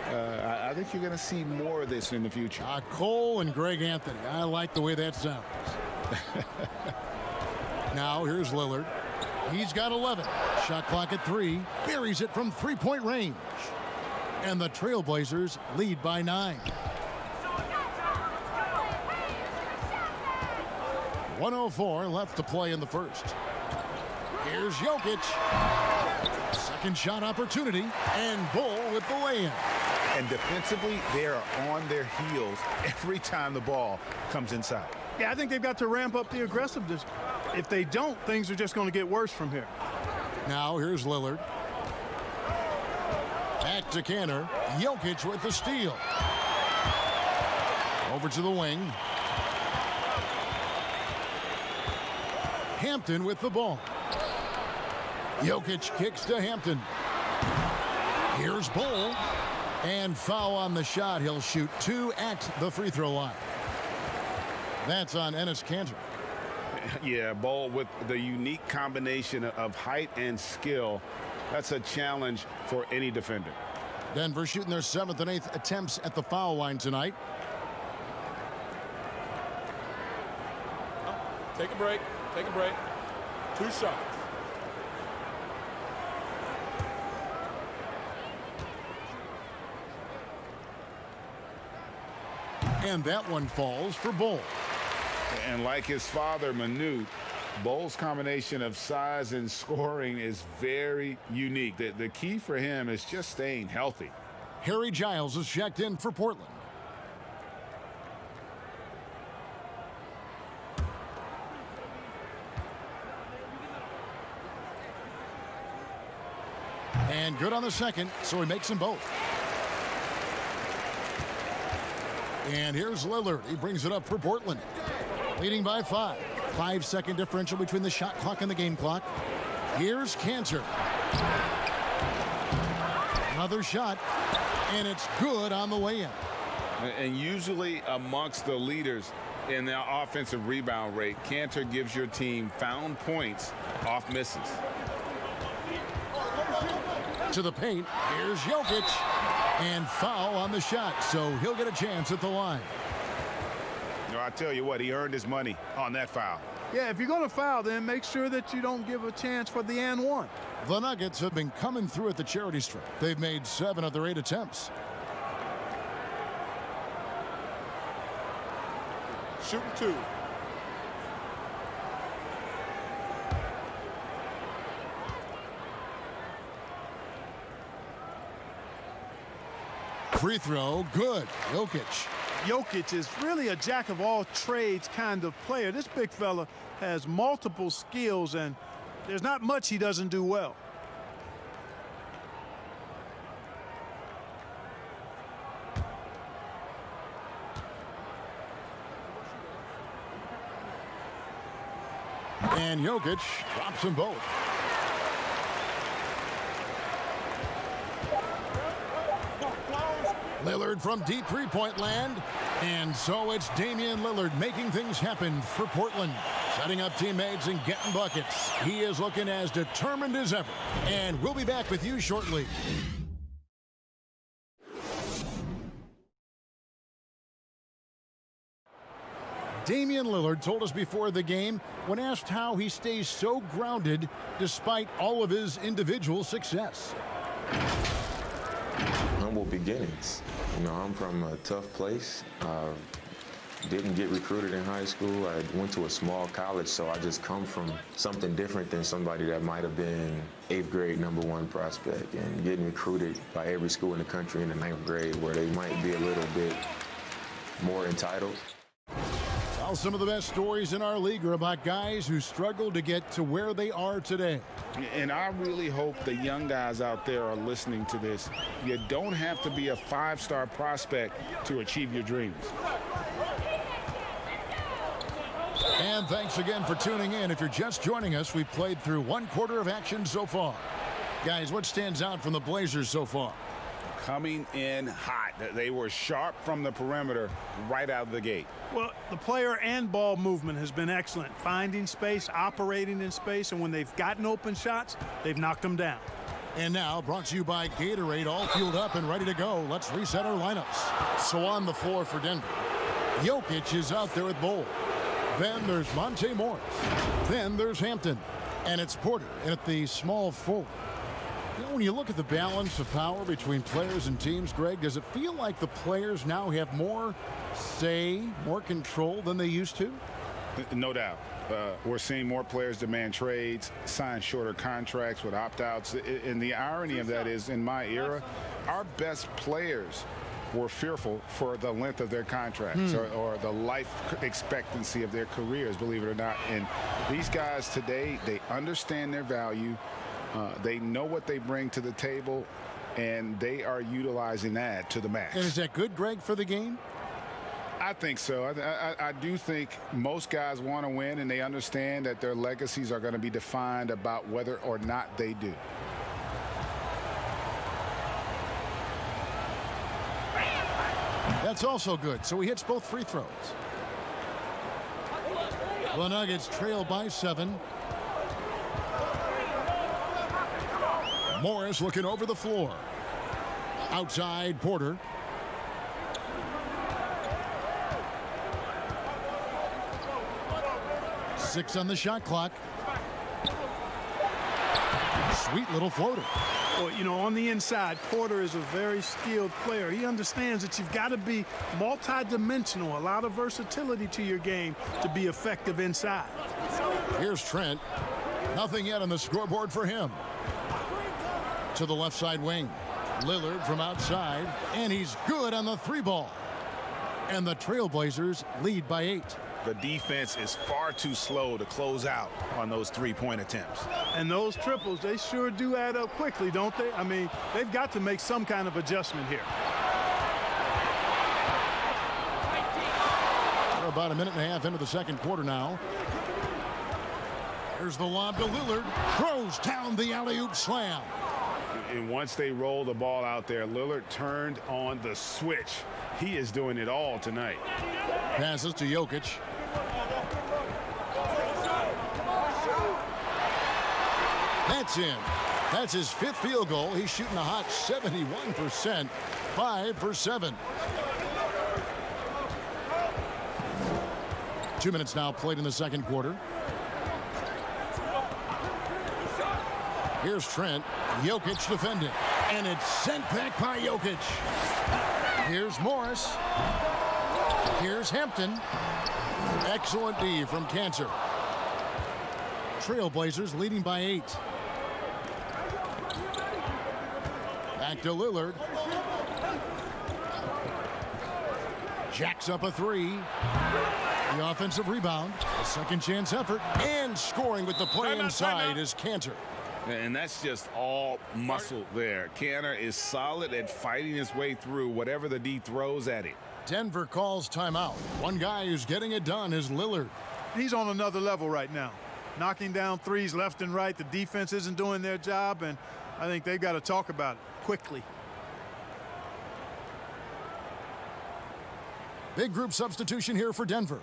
S4: I think you're going to see more of this in the future.
S3: Cole and Greg Anthony. I like the way that sounds. Now here's Lillard. He's got 11. Shot clock at 3. Buries it from three-point range. And the Trailblazers lead by 9. 1:04 left to play in the first. Here's Jokic. Second shot opportunity, and Bull with the lay-in.
S4: And defensively, they are on their heels every time the ball comes inside.
S20: Yeah, I think they've got to ramp up the aggressiveness. If they don't, things are just going to get worse from here.
S3: Now here's Lillard. Back to Kanter. Jokic with the steal. Over to the wing. Hampton with the ball. Jokic kicks to Hampton. Here's Bull. And foul on the shot. He'll shoot 2 at the free throw line. That's on Enes Kanter.
S4: Yeah, Bull with the unique combination of height and skill. That's a challenge for any defender.
S3: Denver shooting their 7th and 8th attempts at the foul line tonight.
S5: Take a break. Take a break. 2 shots.
S3: And that one falls for Bull.
S4: And like his father, Manute, Bull's combination of size and scoring is very unique. The key for him is just staying healthy.
S3: Harry Giles is checked in for Portland. And good on the second, so he makes them both. And here's Lillard. He brings it up for Portland. Leading by 5. 5-second differential between the shot clock and the game clock. Here's Kanter. Another shot, and it's good on the way in.
S4: And usually amongst the leaders in the offensive rebound rate, Kanter gives your team found points off misses.
S3: To the paint. Here's Jokic. And foul on the shot, so he'll get a chance at the line.
S4: You know, I tell you what, he earned his money on that foul.
S20: Yeah, if you're going to foul, then make sure that you don't give a chance for the and one.
S3: The Nuggets have been coming through at the charity stripe. They've made 7 of their 8 attempts.
S5: Shooting 2.
S3: Free throw, good. Jokic.
S20: Jokic is really a jack-of-all-trades kind of player. This big fella has multiple skills, and there's not much he doesn't do well.
S3: And Jokic drops them both. Lillard from deep three-point land. And so it's Damian Lillard making things happen for Portland. Setting up teammates and getting buckets. He is looking as determined as ever. And we'll be back with you shortly. Damian Lillard told us before the game when asked how he stays so grounded despite all of his individual success.
S21: Humble beginnings. You know, I'm from a tough place.
S10: didn't get recruited in high school. I went to a small college, so I just come from something different than somebody that might have been 8th grade #1 prospect and getting recruited by every school in the country in the 9th grade where they might be a little bit more entitled.
S3: Well, some of the best stories in our league are about guys who struggled to get to where they are today.
S4: And I really hope the young guys out there are listening to this. You don't have to be a 5-star prospect to achieve your dreams.
S3: And thanks again for tuning in. If you're just joining us, we've played through 1/4 of action so far. Guys, what stands out from the Blazers so far?
S4: Coming in hot. They were sharp from the perimeter right out of the gate.
S20: Well, the player and ball movement has been excellent. Finding space, operating in space, and when they've gotten open shots, they've knocked them down.
S3: And now, brought to you by Gatorade, all fueled up and ready to go. Let's reset our lineups. So on the floor for Denver, Jokic is out there with Bull. Then there's Monte Morris. Then there's Hampton. And it's Porter at the small forward. You know, when you look at the balance of power between players and teams, Greg, does it feel like the players now have more say, more control than they used to?
S4: No doubt. We're seeing more players demand trades, sign shorter contracts with opt-outs. And the irony of that is, in my era, our best players were fearful for the length of their contracts or the life expectancy of their careers, believe it or not. And these guys today, they understand their value. They know what they bring to the table, and they are utilizing that to the max.
S3: And is that good, Greg, for the game?
S4: I think so. I do think most guys want to win, and they understand that their legacies are going to be defined about whether or not they do.
S3: That's also good. So he hits both free throws. The Nuggets trail by 7. Morris looking over the floor. Outside, Porter. Six on the shot clock. Sweet little floater.
S20: Well, you know, on the inside, Porter is a very skilled player. He understands that you've got to be multi-dimensional, a lot of versatility to your game to be effective inside.
S3: Here's Trent. Nothing yet on the scoreboard for him. To the left side wing. Lillard from outside, and he's good on the 3-ball. And the Trailblazers lead by 8.
S17: The defense is far too slow to close out on those 3-point attempts.
S20: And those triples, they sure do add up quickly, don't they? I mean, they've got to make some kind of adjustment here.
S3: We're about a minute and a half into the second quarter now. Here's the lob to Lillard. Throws down the alley-oop slam.
S4: And once they roll the ball out there, Lillard turned on the switch. He is doing it all tonight.
S3: Passes to Jokic. That's in. That's his 5th field goal. He's shooting a hot 71%. 5 for 7. 2 minutes now played in the second quarter. Here's Trent. Jokic defending. And it's sent back by Jokic. Here's Morris. Here's Hampton. Excellent D from Cancer. Trailblazers leading by 8. Back to Lillard. Jacks up a 3. The offensive rebound. A second chance effort. And scoring with the play inside is Cantor.
S17: And that's just all muscle there. Cantor is solid at fighting his way through whatever the D throws at him.
S3: Denver calls timeout. One guy who's getting it done is Lillard.
S20: He's on another level right now. Knocking down threes left and right. The defense isn't doing their job, and I think they've got to talk about it quickly.
S3: Big group substitution here for Denver.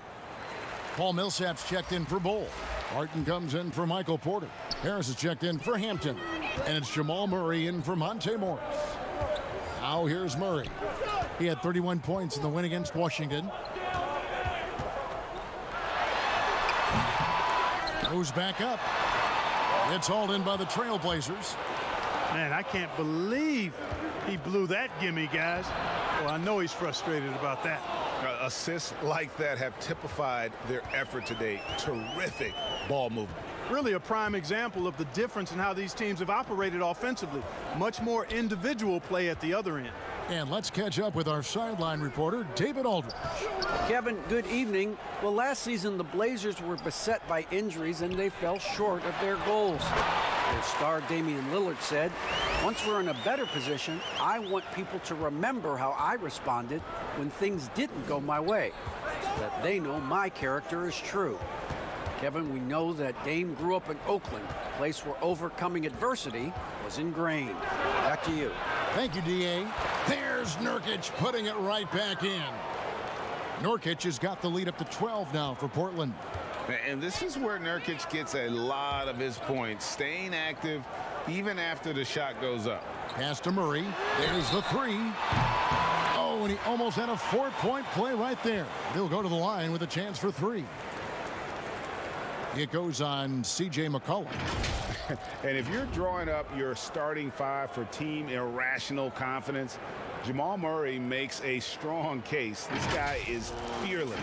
S3: Paul Millsap's checked in for Bull. Martin comes in for Michael Porter. Harris is checked in for Hampton. And it's Jamal Murray in for Monte Morris. Now here's Murray. He had 31 points in the win against Washington. Goes back up. It's hauled in by the Trailblazers.
S20: Man, I can't believe he blew that gimme, guys. Well, I know he's frustrated about that.
S17: Assists like that have typified their effort today. Terrific ball movement.
S20: Really a prime example of the difference in how these teams have operated offensively. Much more individual play at the other end.
S3: And let's catch up with our sideline reporter, David Aldridge.
S8: Kevin, good evening. Well, last season, the Blazers were beset by injuries, and they fell short of their goals. Their star Damian Lillard said, "Once we're in a better position, I want people to remember how I responded when things didn't go my way, that they know my character is true." Kevin, we know that Dame grew up in Oakland, a place where overcoming adversity was ingrained. Back to you.
S3: Thank you, D.A. There's Nurkic putting it right back in. Nurkic has got the lead up to 12 now for Portland.
S4: And this is where Nurkic gets a lot of his points, staying active even after the shot goes up.
S3: Pass to Murray. There's the three. Oh, and he almost had a 4-point play right there. He'll go to the line with a chance for three. It goes on C.J. McCollum.
S4: And if you're drawing up your starting five for team irrational confidence, Jamal Murray makes a strong case. This guy is fearless.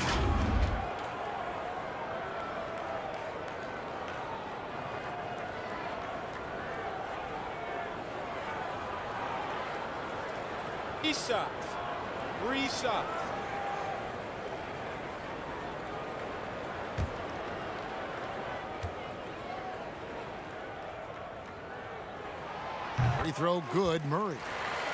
S12: Three shots.
S3: Free throw good, Murray.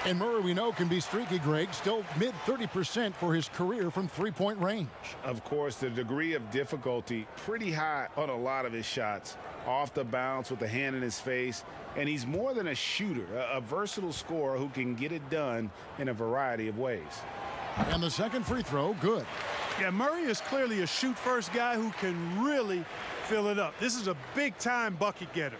S3: And Murray, we know, can be streaky, Greg. Still mid 30% for his career from three-point range.
S4: Of course, the degree of difficulty pretty high on a lot of his shots. Off the bounce with the hand in his face. And he's more than a shooter, a versatile scorer who can get it done in a variety of ways.
S3: And the second free throw, good.
S20: Yeah, Murray is clearly a shoot-first guy who can really fill it up. This is a big-time bucket getter.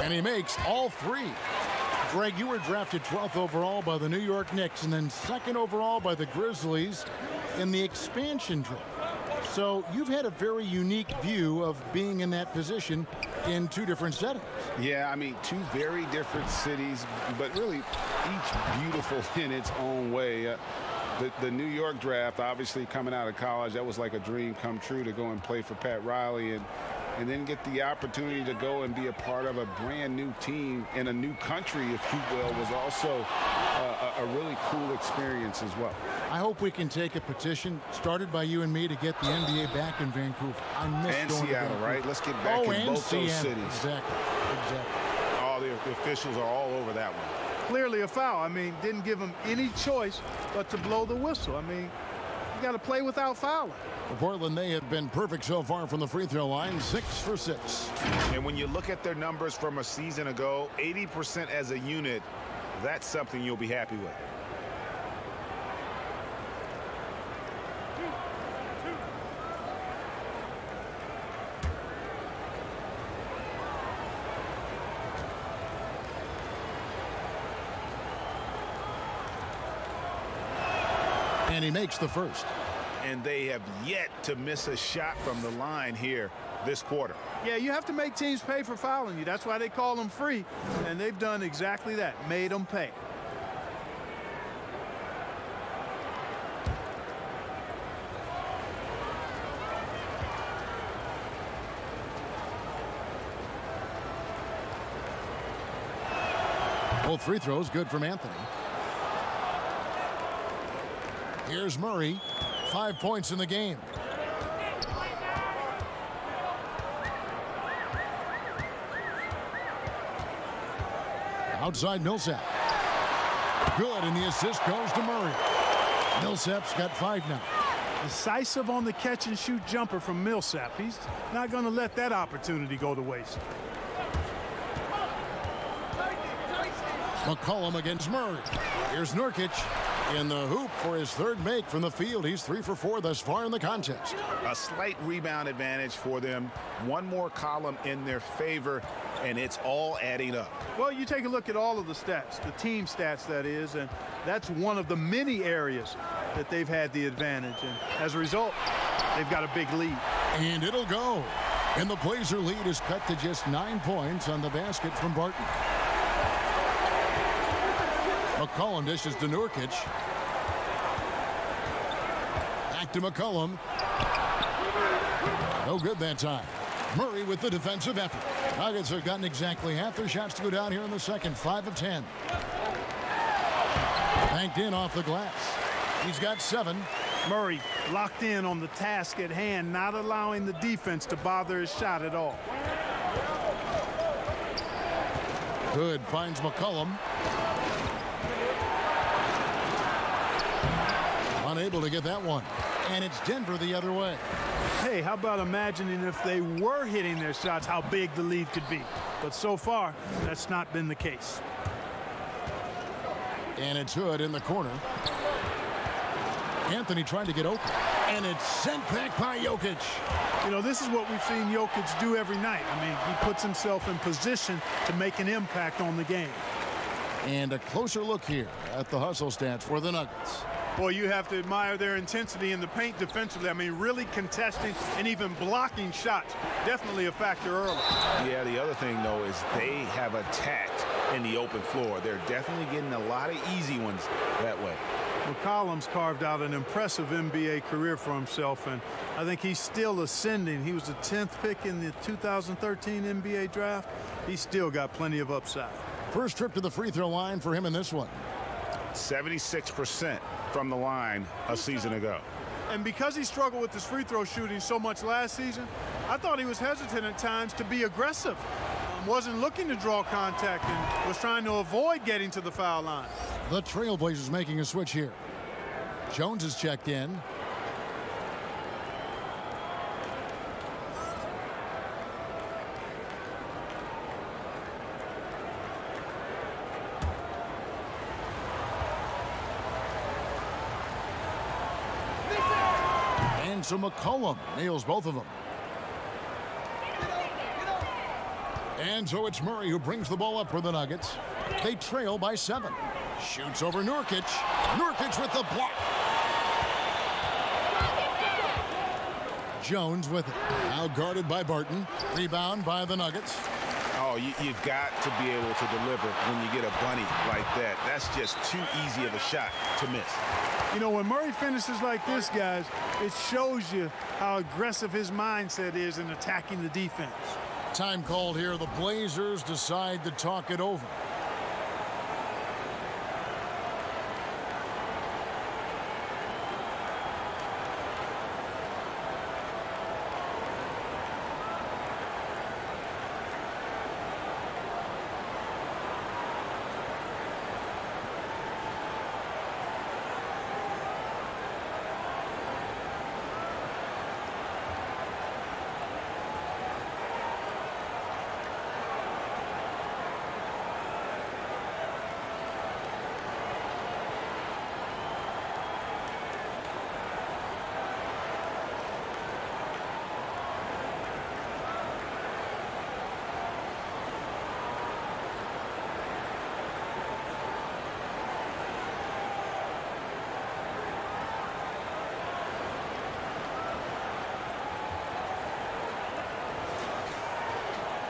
S3: And he makes all three. Greg, you were drafted 12th overall by the New York Knicks and then 2nd overall by the Grizzlies in the expansion draft. So you've had a very unique view of being in that position in two different settings.
S4: Yeah, I mean, two very different cities, but really each beautiful in its own way. The New York draft, obviously coming out of college, that was like a dream come true to go and play for Pat Riley and then get the opportunity to go and be a part of a brand new team in a new country, if you will, was also a really cool experience as well.
S3: I hope we can take a petition started by you and me to get the NBA back in Vancouver. I miss
S4: and
S3: going
S4: Seattle,
S3: to
S4: right? Let's get back in both
S3: Seattle.
S4: those cities.
S3: Exactly.
S17: All the officials are all over that one.
S20: Clearly a foul. I mean, didn't give him any choice but to blow the whistle. I mean, you got to play without fouling.
S3: For Portland, they have been perfect so far from the free throw line, 6 for 6.
S17: And when you look at their numbers from a season ago, 80% as a unit, that's something you'll be happy with.
S3: And he makes the first.
S17: And they have yet to miss a shot from the line here this quarter.
S20: Yeah, you have to make teams pay for fouling you. That's why they call them free. And they've done exactly that, made them pay.
S3: Both free throws good from Anthony. Here's Murray, 5 points in the game. Outside Millsap. Good, and the assist goes to Murray. Millsap's got 5 now.
S20: Decisive on the catch-and-shoot jumper from Millsap. He's not going to let that opportunity go to waste.
S3: McCollum against Murray. Here's Nurkic in the hoop for his third make from the field. He's 3 for 4 thus far in the contest.
S17: A slight rebound advantage for them. One more column in their favor, and it's all adding up.
S20: Well, you take a look at all of the stats, the team stats, that is, and that's one of the many areas that they've had the advantage. And as a result, they've got a big lead.
S3: And it'll go. And the Blazer lead is cut to just 9 points on the basket from Barton. McCollum dishes to Nurkic. Back to McCollum. No good that time. Murray with the defensive effort. Nuggets have gotten exactly half their shots to go down here in the second. 5 of 10. Banked in off the glass. He's got 7.
S20: Murray locked in on the task at hand, not allowing the defense to bother his shot at all.
S3: Good finds McCollum. Unable to get that one. And it's Denver the other way.
S20: Hey, how about imagining if they were hitting their shots, how big the lead could be. But so far, that's not been the case.
S3: And it's Hood in the corner. Anthony trying to get open. And it's sent back by Jokic.
S20: You know, this is what we've seen Jokic do every night. I mean, he puts himself in position to make an impact on the game.
S3: And a closer look here at the hustle stats for the Nuggets.
S20: Boy, you have to admire their intensity in the paint defensively. I mean, really contesting and even blocking shots. Definitely a factor early.
S4: Yeah, the other thing, though, is they have attacked in the open floor. They're definitely getting a lot of easy ones that way.
S20: McCollum's carved out an impressive NBA career for himself, and I think he's still ascending. He was the 10th pick in the 2013 NBA draft. He's still got plenty of upside.
S3: First trip to the free throw line for him in this one.
S4: 76% from the line a season ago.
S20: And because he struggled with his free throw shooting so much last season, I thought he was hesitant at times to be aggressive. Wasn't looking to draw contact and was trying to avoid getting to the foul line.
S3: The Trailblazers making a switch here. Jones is checked in. And so McCollum nails both of them. And so it's Murray who brings the ball up for the Nuggets. They trail by 7. Shoots over Nurkic. Nurkic with the block. Jones with it. Now guarded by Barton. Rebound by the Nuggets.
S4: Oh, you've got to be able to deliver when you get a bunny like that. That's just too easy of a shot to miss.
S20: You know, when Murray finishes like this, guys, it shows you how aggressive his mindset is in attacking the defense.
S3: Time called here. The Blazers decide to talk it over.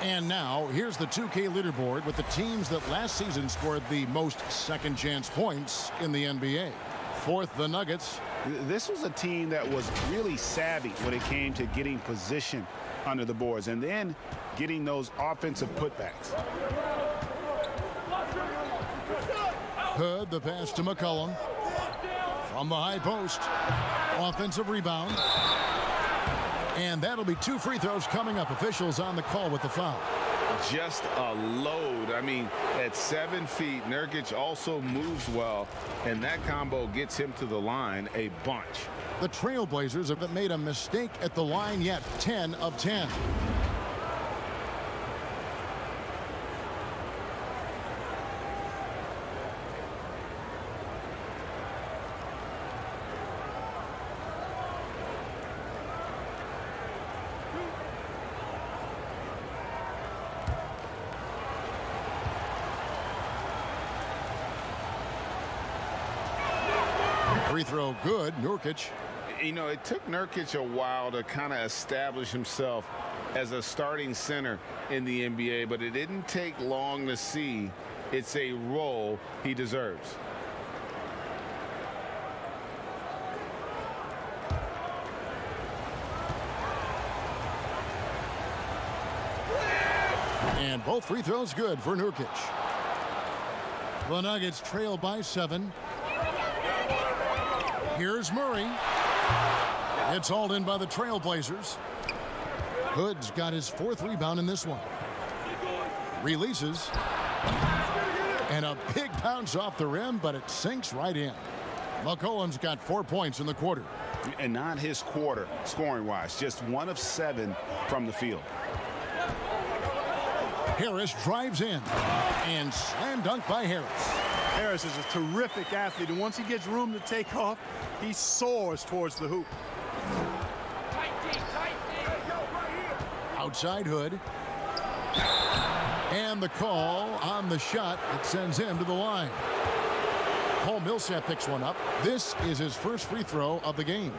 S3: And now, here's the 2K leaderboard with the teams that last season scored the most second-chance points in the NBA. Fourth, the Nuggets.
S4: This was a team that was really savvy when it came to getting position under the boards and then getting those offensive putbacks.
S3: Hood, the pass to McCollum. From the high post. Offensive rebound. And that'll be 2 free throws coming up. Officials on the call with the foul.
S4: Just a load. I mean, at 7 feet, Nurkic also moves well, and that combo gets him to the line a bunch.
S3: The Trailblazers haven't made a mistake at the line yet. 10 of 10. Free throw good. Nurkic.
S4: You know, it took Nurkic a while to kind of establish himself as a starting center in the NBA, but it didn't take long to see it's a role he deserves.
S3: And both free throws good for Nurkic. The Nuggets trail by 7. Here's Murray. It's hauled in by the Trailblazers. Hood's got his 4th rebound in this one. Releases. And a big bounce off the rim, but it sinks right in. McCollum's got 4 points in the quarter.
S4: And not his quarter, scoring-wise. Just 1 of 7 from the field.
S3: Harris drives in. And slam dunk by Harris.
S20: Harris is a terrific athlete, and once he gets room to take off, he soars towards the hoop.
S3: Outside Hood. And the call on the shot that sends him to the line. Paul Millsap picks one up. This is his first free throw of the game.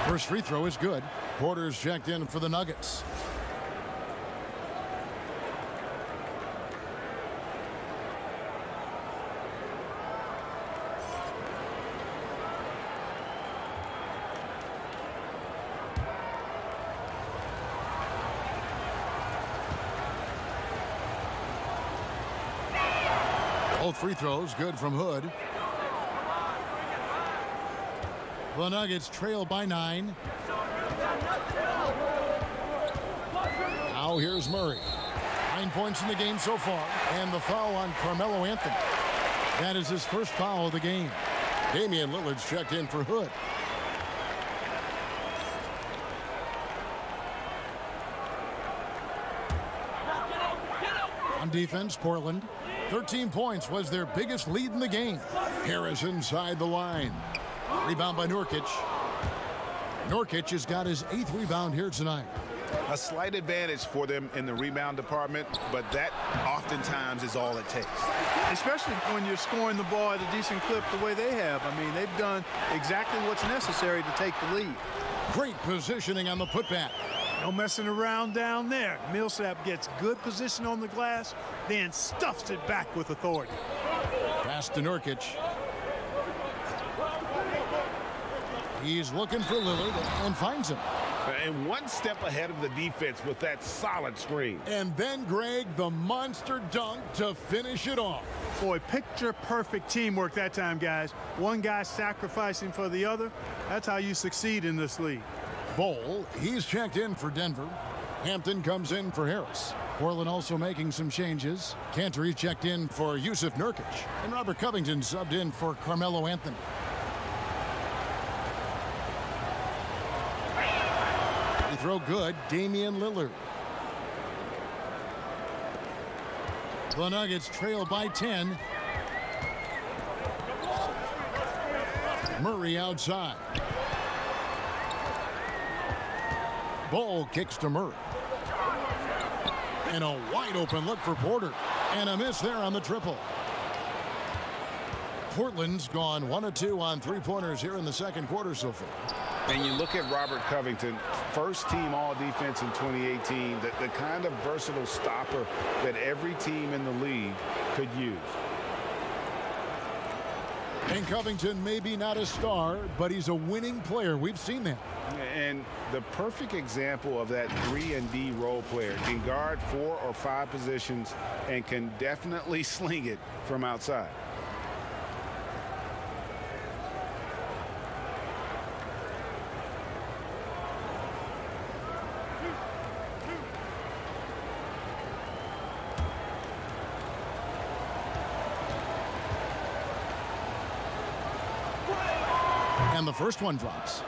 S3: First free throw is good. Porter's checked in for the Nuggets. Both free throws good from Hood. The Nuggets trail by 9. Now here's Murray. 9 points in the game so far. And the foul on Carmelo Anthony. That is his first foul of the game. Damian Lillard's checked in for Hood. On defense, Portland. 13 points was their biggest lead in the game. Harris inside the line. Rebound by Nurkic. Nurkic has got his 8th rebound here tonight.
S4: A slight advantage for them in the rebound department, but that oftentimes is all it takes.
S20: Especially when you're scoring the ball at a decent clip the way they have. I mean, they've done exactly what's necessary to take the lead.
S3: Great positioning on the putback.
S20: No messing around down there. Millsap gets good position on the glass, then stuffs it back with authority.
S3: Pass to Nurkic. He's looking for Lillard and finds him.
S17: And one step ahead of the defense with that solid screen.
S3: And then, Greg, the monster dunk to finish it off.
S20: Boy, picture-perfect teamwork that time, guys. One guy sacrificing for the other. That's how you succeed in this league.
S3: Bol, he's checked in for Denver. Hampton comes in for Harris. Portland also making some changes. Cantor checked in for Yusuf Nurkic. And Robert Covington subbed in for Carmelo Anthony. Throw good, Damian Lillard. The Nuggets trail by 10. Murray outside. Ball kicks to Murray. And a wide open look for Porter. And a miss there on the triple. Portland's gone 1 of 2 on 3-pointers here in the second quarter so far.
S4: And you look at Robert Covington, first team all-defense in 2018, the kind of versatile stopper that every team in the league could use.
S3: And Covington may be not a star, but he's a winning player. We've seen that.
S4: And the perfect example of that 3-and-D role player. Can guard 4 or 5 positions and can definitely sling it from outside.
S3: And the first one drops.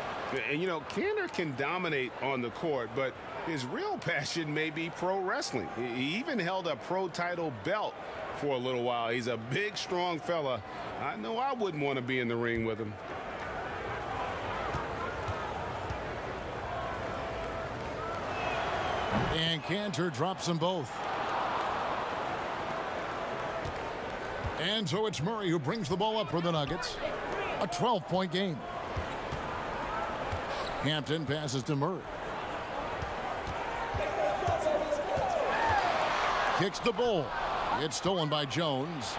S17: And, you know, Cantor can dominate on the court, but his real passion may be pro wrestling. He even held a pro title belt for a little while. He's a big, strong fella
S7: I know I wouldn't want to be in the ring with him.
S3: And Cantor drops them both. And so it's Murray who brings the ball up for the Nuggets. A 12-point game. Hampton passes to Murray. Kicks the ball. It's stolen by Jones.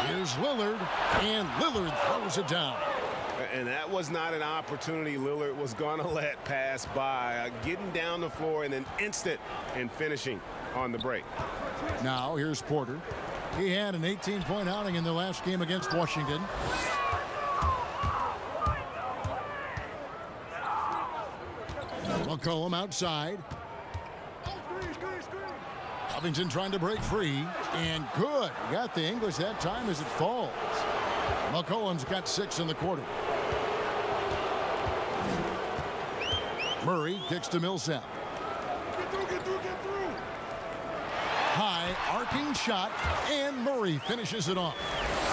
S3: Here's Lillard, and Lillard throws it down.
S7: And that was not an opportunity Lillard was going to let pass by. Getting down the floor in an instant and finishing on the break.
S3: Now here's Porter. He had an 18-point outing in the last game against Washington. McCollum outside. Covington trying to break free, and good. Got the English that time as it falls. McCollum's got 6 in the quarter. Murray kicks to Millsap.
S13: Get through.
S3: High arcing shot, and Murray finishes it off.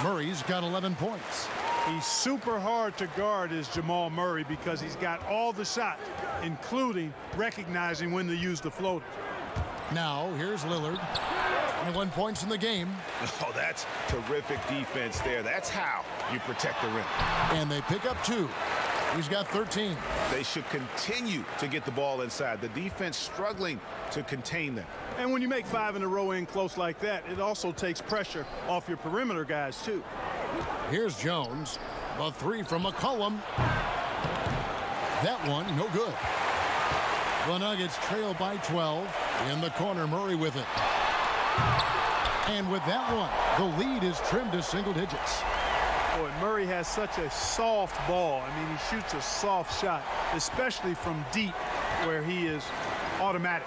S3: Murray's got 11 points.
S20: He's super hard to guard, is Jamal Murray, because he's got all the shots, including recognizing when to use the floater.
S3: Now here's Lillard. 21 points in the game.
S7: Oh, that's terrific defense there. That's how you protect the rim.
S3: And they pick up 2. He's got 13.
S7: They should continue to get the ball inside. The defense struggling to contain them.
S20: And when you make 5 in a row in close like that, it also takes pressure off your perimeter guys, too.
S3: Here's Jones. A 3 from McCollum. That one, no good. The Nuggets trail by 12. In the corner, Murray with it. And with that one, the lead is trimmed to single digits.
S20: Boy, Murray has such a soft ball. I mean, he shoots a soft shot, especially from deep where he is automatic.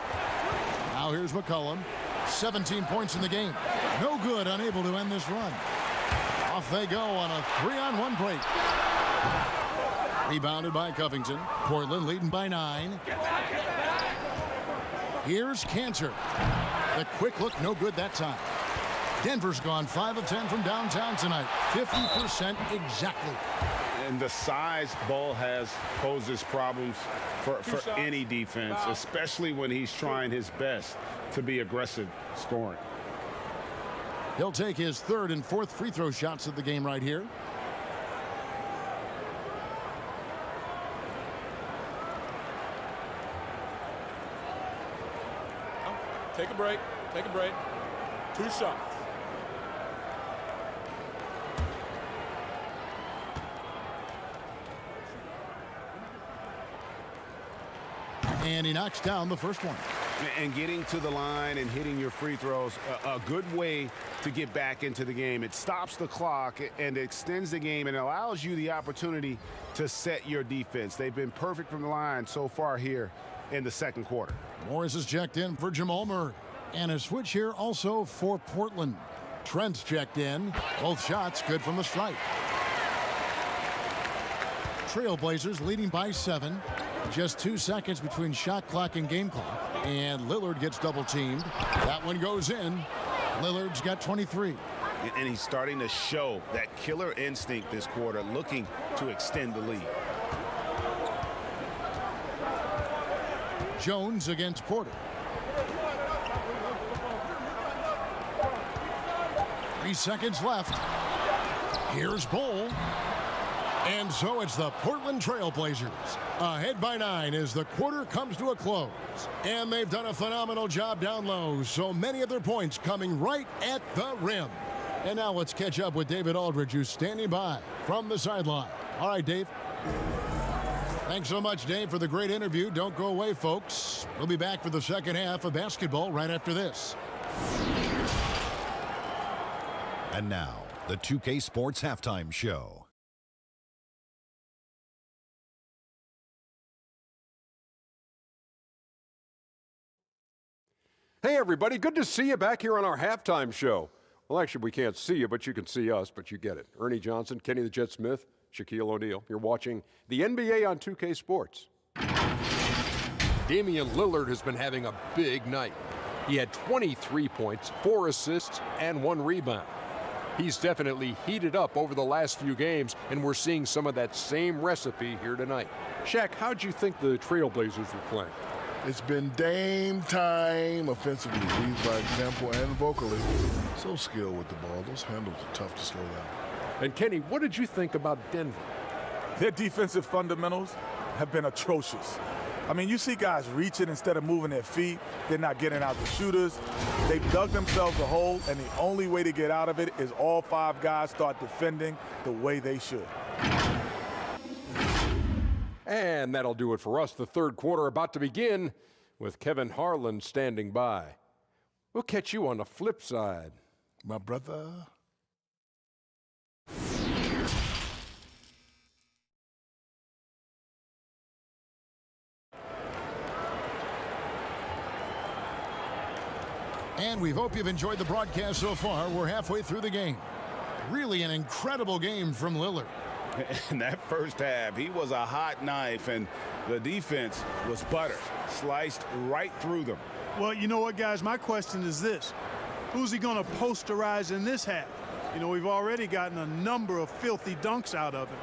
S3: Now here's McCollum. 17 points in the game. No good, unable to end this run. Off they go on a 3-on-1 break. Rebounded by Covington. Portland leading by 9. Here's Cantor. The quick look, no good that time. Denver's gone 5 of 10 from downtown tonight. 50% exactly.
S7: And the size Ball has poses problems for any defense, especially when he's trying his best to be aggressive scoring.
S3: He'll take his 3rd and 4th free throw shots of the game right here.
S5: Take a break. 2 shots.
S3: And he knocks down the first one.
S7: And getting to the line and hitting your free throws, a good way to get back into the game. It stops the clock and extends the game and allows you the opportunity to set your defense. They've been perfect from the line so far here in the second quarter.
S3: Morris is checked in for Jamal Murray. And a switch here also for Portland. Trent's checked in. Both shots good from the stripe. Trailblazers leading by 7. Just 2 seconds between shot clock and game clock. And Lillard gets double teamed. That one goes in. Lillard's got 23.
S7: And he's starting to show that killer instinct this quarter, looking to extend the lead.
S3: Jones against Porter. 3 seconds left. Here's Bull. And so it's the Portland Trailblazers ahead by 9 as the quarter comes to a close. And they've done a phenomenal job down low. So many of their points coming right at the rim. And now let's catch up with David Aldridge, who's standing by from the sideline. All right, Dave. Thanks so much, Dave, for the great interview. Don't go away, folks. We'll be back for the second half of basketball right after this.
S11: And now, the 2K Sports Halftime Show.
S12: Hey, everybody. Good to see you back here on our halftime show. Well, actually, we can't see you, but you can see us, but you get it. Ernie Johnson, Kenny the Jet Smith, Shaquille O'Neal. You're watching the NBA on 2K Sports. Damian Lillard has been having a big night. He had 23 points, 4 assists, and 1 rebound. He's definitely heated up over the last few games, and we're seeing some of that same recipe here tonight. Shaq, how'd you think the Trailblazers were playing?
S13: It's been Dame time offensively, leads by example and vocally. So skilled with the ball. Those handles are tough to slow down.
S12: And Kenny, what did you think about Denver?
S5: Their defensive fundamentals have been atrocious. I mean, you see guys reaching instead of moving their feet. They're not getting out the shooters. They've dug themselves a hole, and the only way to get out of it is all 5 guys start defending the way they should.
S12: And that'll do it for us. The third quarter about to begin with Kevin Harlan standing by. We'll catch you on the flip side,
S13: my brother.
S3: And we hope you've enjoyed the broadcast so far. We're halfway through the game. Really an incredible game from Lillard.
S7: In that first half, he was a hot knife, and the defense was butter, sliced right through them.
S20: Well, you know what, guys? My question is this. Who's he going to posterize in this half? You know, we've already gotten a number of filthy dunks out of him.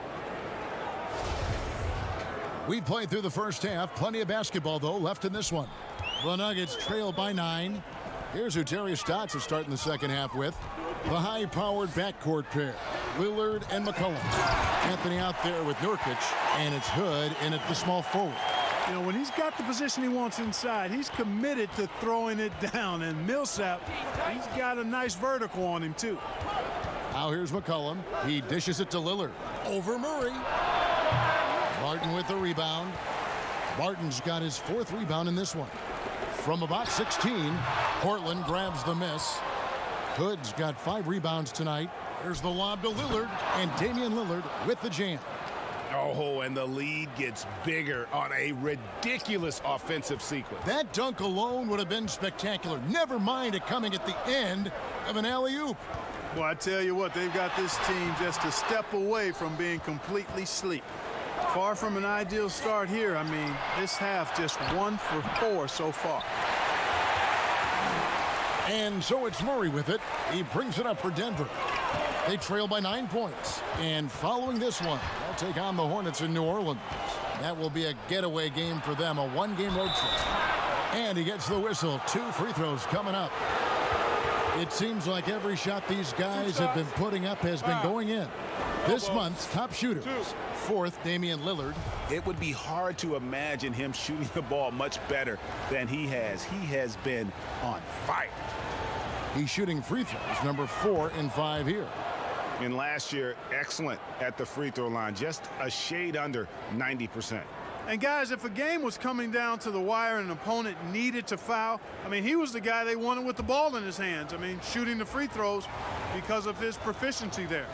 S3: We played through the first half. Plenty of basketball, though, left in this one. The Nuggets trail by 9. Here's who Terry Stotts is starting the second half with. The high-powered backcourt pair, Lillard and McCollum. Anthony out there with Nurkic, and it's Hood in at the small forward.
S20: You know, when he's got the position he wants inside, he's committed to throwing it down. And Millsap, he's got a nice vertical on him, too.
S3: Now here's McCollum. He dishes it to Lillard. Over Murray. Martin with the rebound. Martin's got his 4th rebound in this one. From about 16, Portland grabs the miss. Hood's got 5 rebounds tonight. There's the lob to Lillard, and Damian Lillard with the jam.
S7: Oh, and the lead gets bigger on a ridiculous offensive sequence.
S3: That dunk alone would have been spectacular. Never mind it coming at the end of an alley-oop.
S20: Well, I tell you what, they've got this team just a step away from being completely asleep. Far from an ideal start here. I mean, this half just 1 for 4 so far.
S3: And so it's Murray with it. He brings it up for Denver. They trail by 9 points. And following this one, they'll take on the Hornets in New Orleans. That will be a getaway game for them, a 1-game road trip. And he gets the whistle. 2 free throws coming up. It seems like every shot these guys have been putting up has been going in. This month's top shooters. 4th, Damian Lillard.
S7: It would be hard to imagine him shooting the ball much better than he has. He has been on fire.
S3: He's shooting free throws, number 4 in 5 here.
S7: And last year, excellent at the free throw line, just a shade under 90%.
S20: And guys, if a game was coming down to the wire and an opponent needed to foul, I mean, he was the guy they wanted with the ball in his hands. I mean, shooting the free throws because of his proficiency there.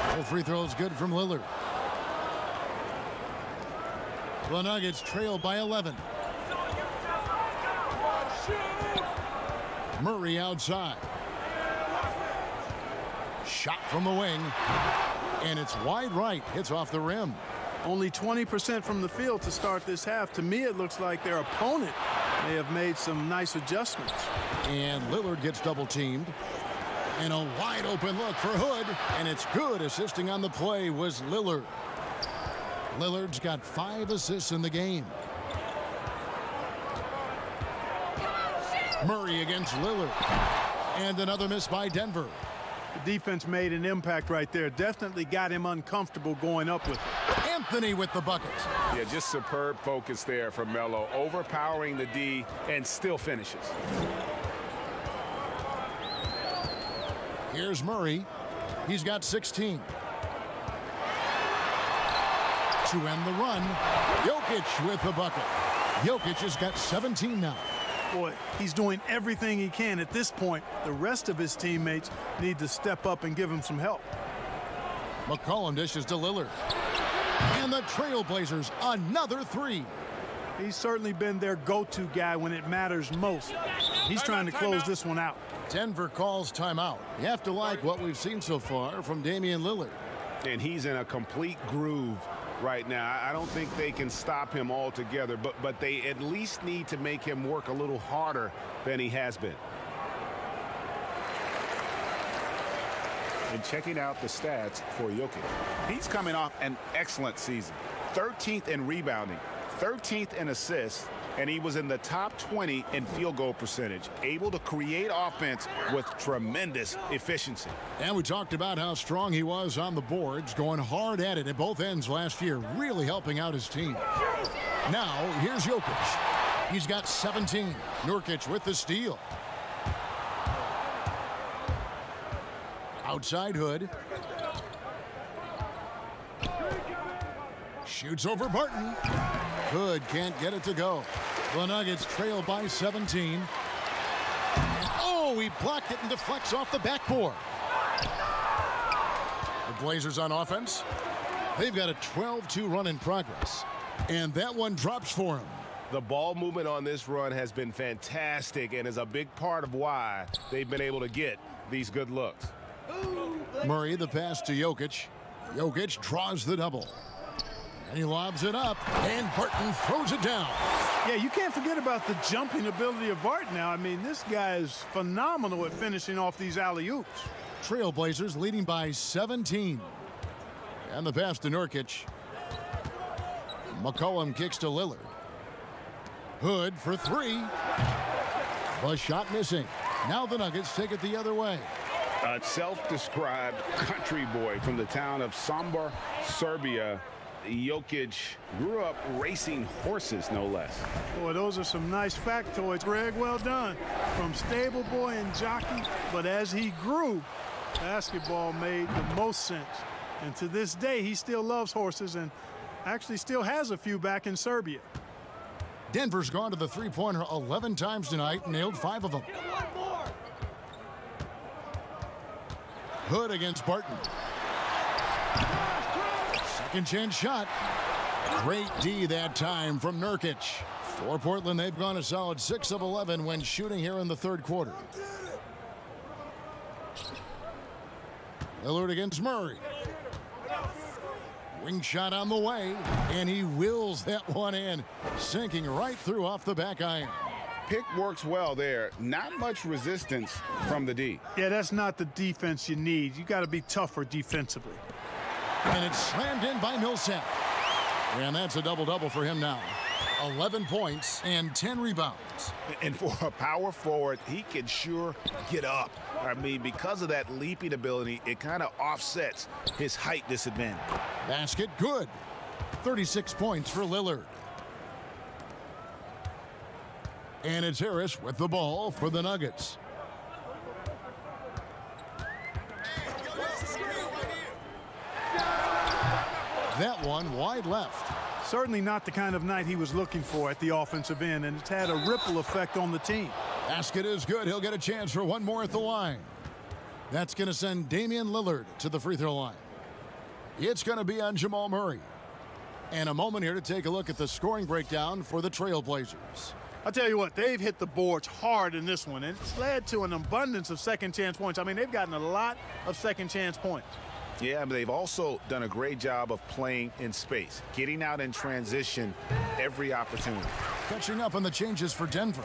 S3: All free throws good from Lillard. The Nuggets trail by 11. Murray outside. Shot from the wing. And it's wide right. Hits off the rim.
S20: Only 20% from the field to start this half. To me, it looks like their opponent may have made some nice adjustments.
S3: And Lillard gets double teamed. And a wide open look for Hood. And it's good. Assisting on the play was Lillard. Lillard's got 5 assists in the game. Murray against Lillard. And another miss by Denver.
S20: The defense made an impact right there. Definitely got him uncomfortable going up with it.
S3: Anthony with the bucket.
S7: Yeah, just superb focus there from Melo. Overpowering the D and still finishes.
S3: Here's Murray. He's got 16. To end the run, Jokic with the bucket. Jokic has got 17 now.
S20: Boy, he's doing everything he can at this point. The rest of his teammates need to step up and give him some help.
S3: McCollum dishes to Lillard. And the Trailblazers, another 3.
S20: He's certainly been their go-to guy when it matters most. He's trying to close this one out.
S3: Denver calls timeout. You have to like what we've seen so far from Damian Lillard.
S7: And he's in a complete groove
S17: right now. I don't think they can stop him altogether, but they at least need to make him work a little harder than he has been.
S18: And checking out the stats for Jokic.
S4: He's coming off an excellent season. 13th in rebounding, 13th in assists, and he was in the top 20 in field goal percentage, able to create offense with tremendous efficiency.
S3: And we talked about how strong he was on the boards, going hard at it at both ends last year, really helping out his team. Now, here's Jokic. He's got 17. Nurkic with the steal. Outside Hood. Shoots over Barton. Hood can't get it to go. The Nuggets trail by 17. Oh, he blocked it and deflects off the backboard. The Blazers on offense. They've got a 12-2 run in progress. And that one drops for him.
S18: The ball movement on this run has been fantastic and is a big part of why they've been able to get these good looks.
S3: Murray, the pass to Jokic. Jokic draws the double. And he lobs it up, and Barton throws it down.
S20: Yeah, you can't forget about the jumping ability of Barton now. I mean, this guy is phenomenal at finishing off these alley-oops.
S3: Trailblazers leading by 17. And the pass to Nurkic. McCollum kicks to Lillard. Hood for three. The shot missing. Now the Nuggets take it the other way.
S4: A self-described country boy from the town of Sombor, Serbia. Jokic grew up racing horses, no less.
S20: Boy, those are some nice factoids, Greg. Well done. From stable boy and jockey, but as he grew, basketball made the most sense. And to this day, he still loves horses and actually still has a few back in Serbia.
S3: Denver's gone to the three-pointer 11 times tonight, nailed 5 of them. Hood against Barton. Second chance shot. Great D that time from Nurkic. For Portland, they've gone a solid 6 of 11 when shooting here in the third quarter. Lillard against Murray. Wing shot on the way, and he wills that one in, sinking right through off the back iron.
S4: Pick works well there. Not much resistance from the D.
S20: Yeah, that's not the defense you need. You got to be tougher defensively.
S3: And it's slammed in by Millsap. And that's a double-double for him now. 11 points and 10 rebounds.
S4: And for a power forward, he can sure get up. I mean, because of that leaping ability, it kind of offsets his height disadvantage.
S3: Basket good. 36 points for Lillard. And it's Harris with the ball for the Nuggets. That one wide left.
S20: Certainly not the kind of night he was looking for at the offensive end, and it's had a ripple effect on the team.
S3: Basket is good. He'll get a chance for one more at the line. That's going to send Damian Lillard to the free throw line. It's going to be on Jamal Murray. And a moment here to take a look at the scoring breakdown for the Trailblazers.
S20: I'll tell you what, they've hit the boards hard in this one, and it's led to an abundance of second chance points. I mean, they've gotten a lot of second chance points.
S4: Yeah, but they've also done a great job of playing in space, getting out in transition every opportunity.
S3: Catching up on the changes for Denver.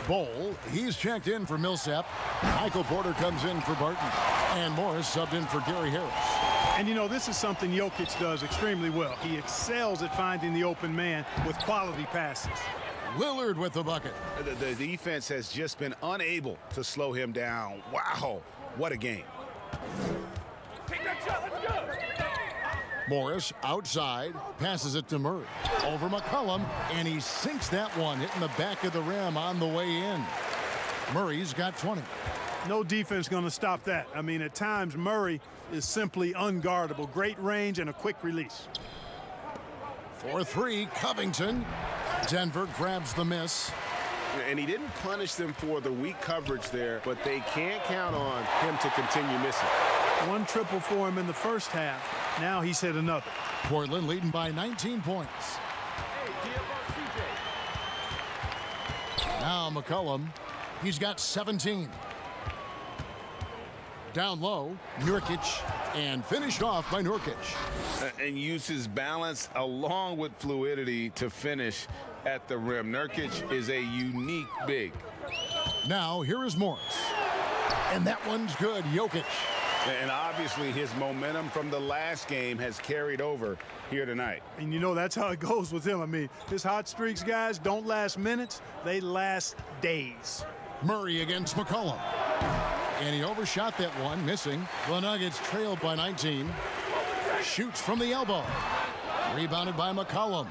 S3: Bowl, he's checked in for Millsap. Michael Porter comes in for Barton. And Morris subbed in for Gary Harris.
S20: And you know, this is something Jokic does extremely well. He excels at finding the open man with quality passes.
S3: Lillard with the bucket.
S4: The defense has just been unable to slow him down. Wow, what a game.
S3: Morris outside, passes it to Murray. Over McCollum, and he sinks that one, hitting the back of the rim on the way in. Murray's got 20.
S20: No defense going to stop that. I mean, at times, Murray is simply unguardable. Great range and a quick release.
S3: For three, Covington. Denver grabs the miss.
S18: And he didn't punish them for the weak coverage there, but they can't count on him to continue missing.
S20: One triple for him in the first half. Now he's hit another.
S3: Portland leading by 19 points. Now McCollum, he's got 17. Down low, Nurkic, and finished off by Nurkic.
S7: And uses balance along with fluidity to finish at the rim. Nurkic is a unique big.
S3: Now, here is Morris. And that one's good, Jokic.
S7: And obviously his momentum from the last game has carried over here tonight.
S20: And you know, that's how it goes with him. I mean, his hot streaks, guys, don't last minutes. They last days.
S3: Murray against McCollum. And he overshot that one, missing. The Nuggets trailed by 19. Shoots from the elbow. Rebounded by McCollum.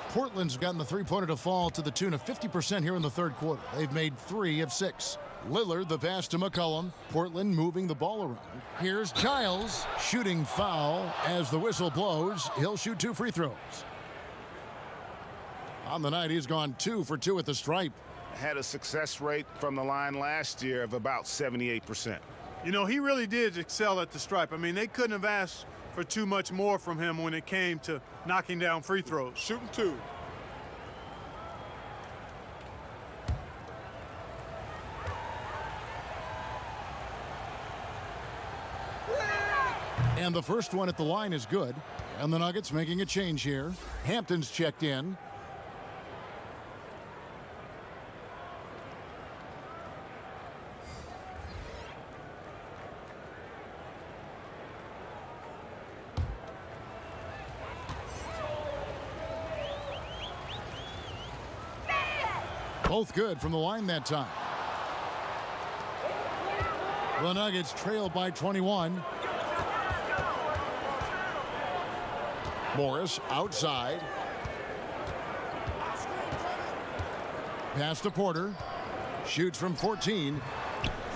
S3: Portland's gotten the three-pointer to fall to the tune of 50% here in the third quarter. They've made 3 of 6. Lillard, the pass to McCollum. Portland moving the ball around. Here's Giles, shooting foul as the whistle blows. He'll shoot 2 free throws. On the night, he's gone 2 for 2 at the stripe.
S4: Had a success rate from the line last year of about 78%.
S20: You know, he really did excel at the stripe. I mean, they couldn't have asked for too much more from him when it came to knocking down free throws. Shooting 2.
S3: And the first one at the line is good. And the Nuggets making a change here. Hampton's checked in. Both good from the line that time. The Nuggets trail by 21. Morris outside. Pass to Porter. Shoots from 14.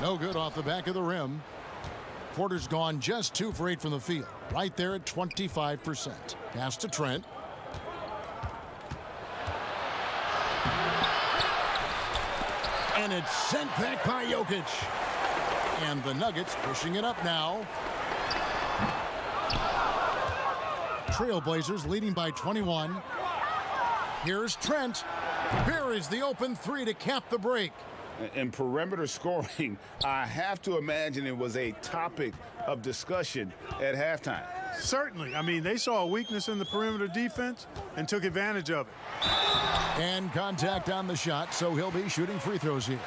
S3: No good off the back of the rim. Porter's gone just 2 for 8 from the field. Right there at 25%. Pass to Trent. And it's sent back by Jokic. And the Nuggets pushing it up now. Trailblazers leading by 21. Here's Trent. Here is the open 3 to cap the break.
S4: In perimeter scoring, I have to imagine it was a topic of discussion at halftime.
S20: Certainly. I mean, they saw a weakness in the perimeter defense and took advantage of it.
S3: And contact on the shot, so he'll be shooting free throws here.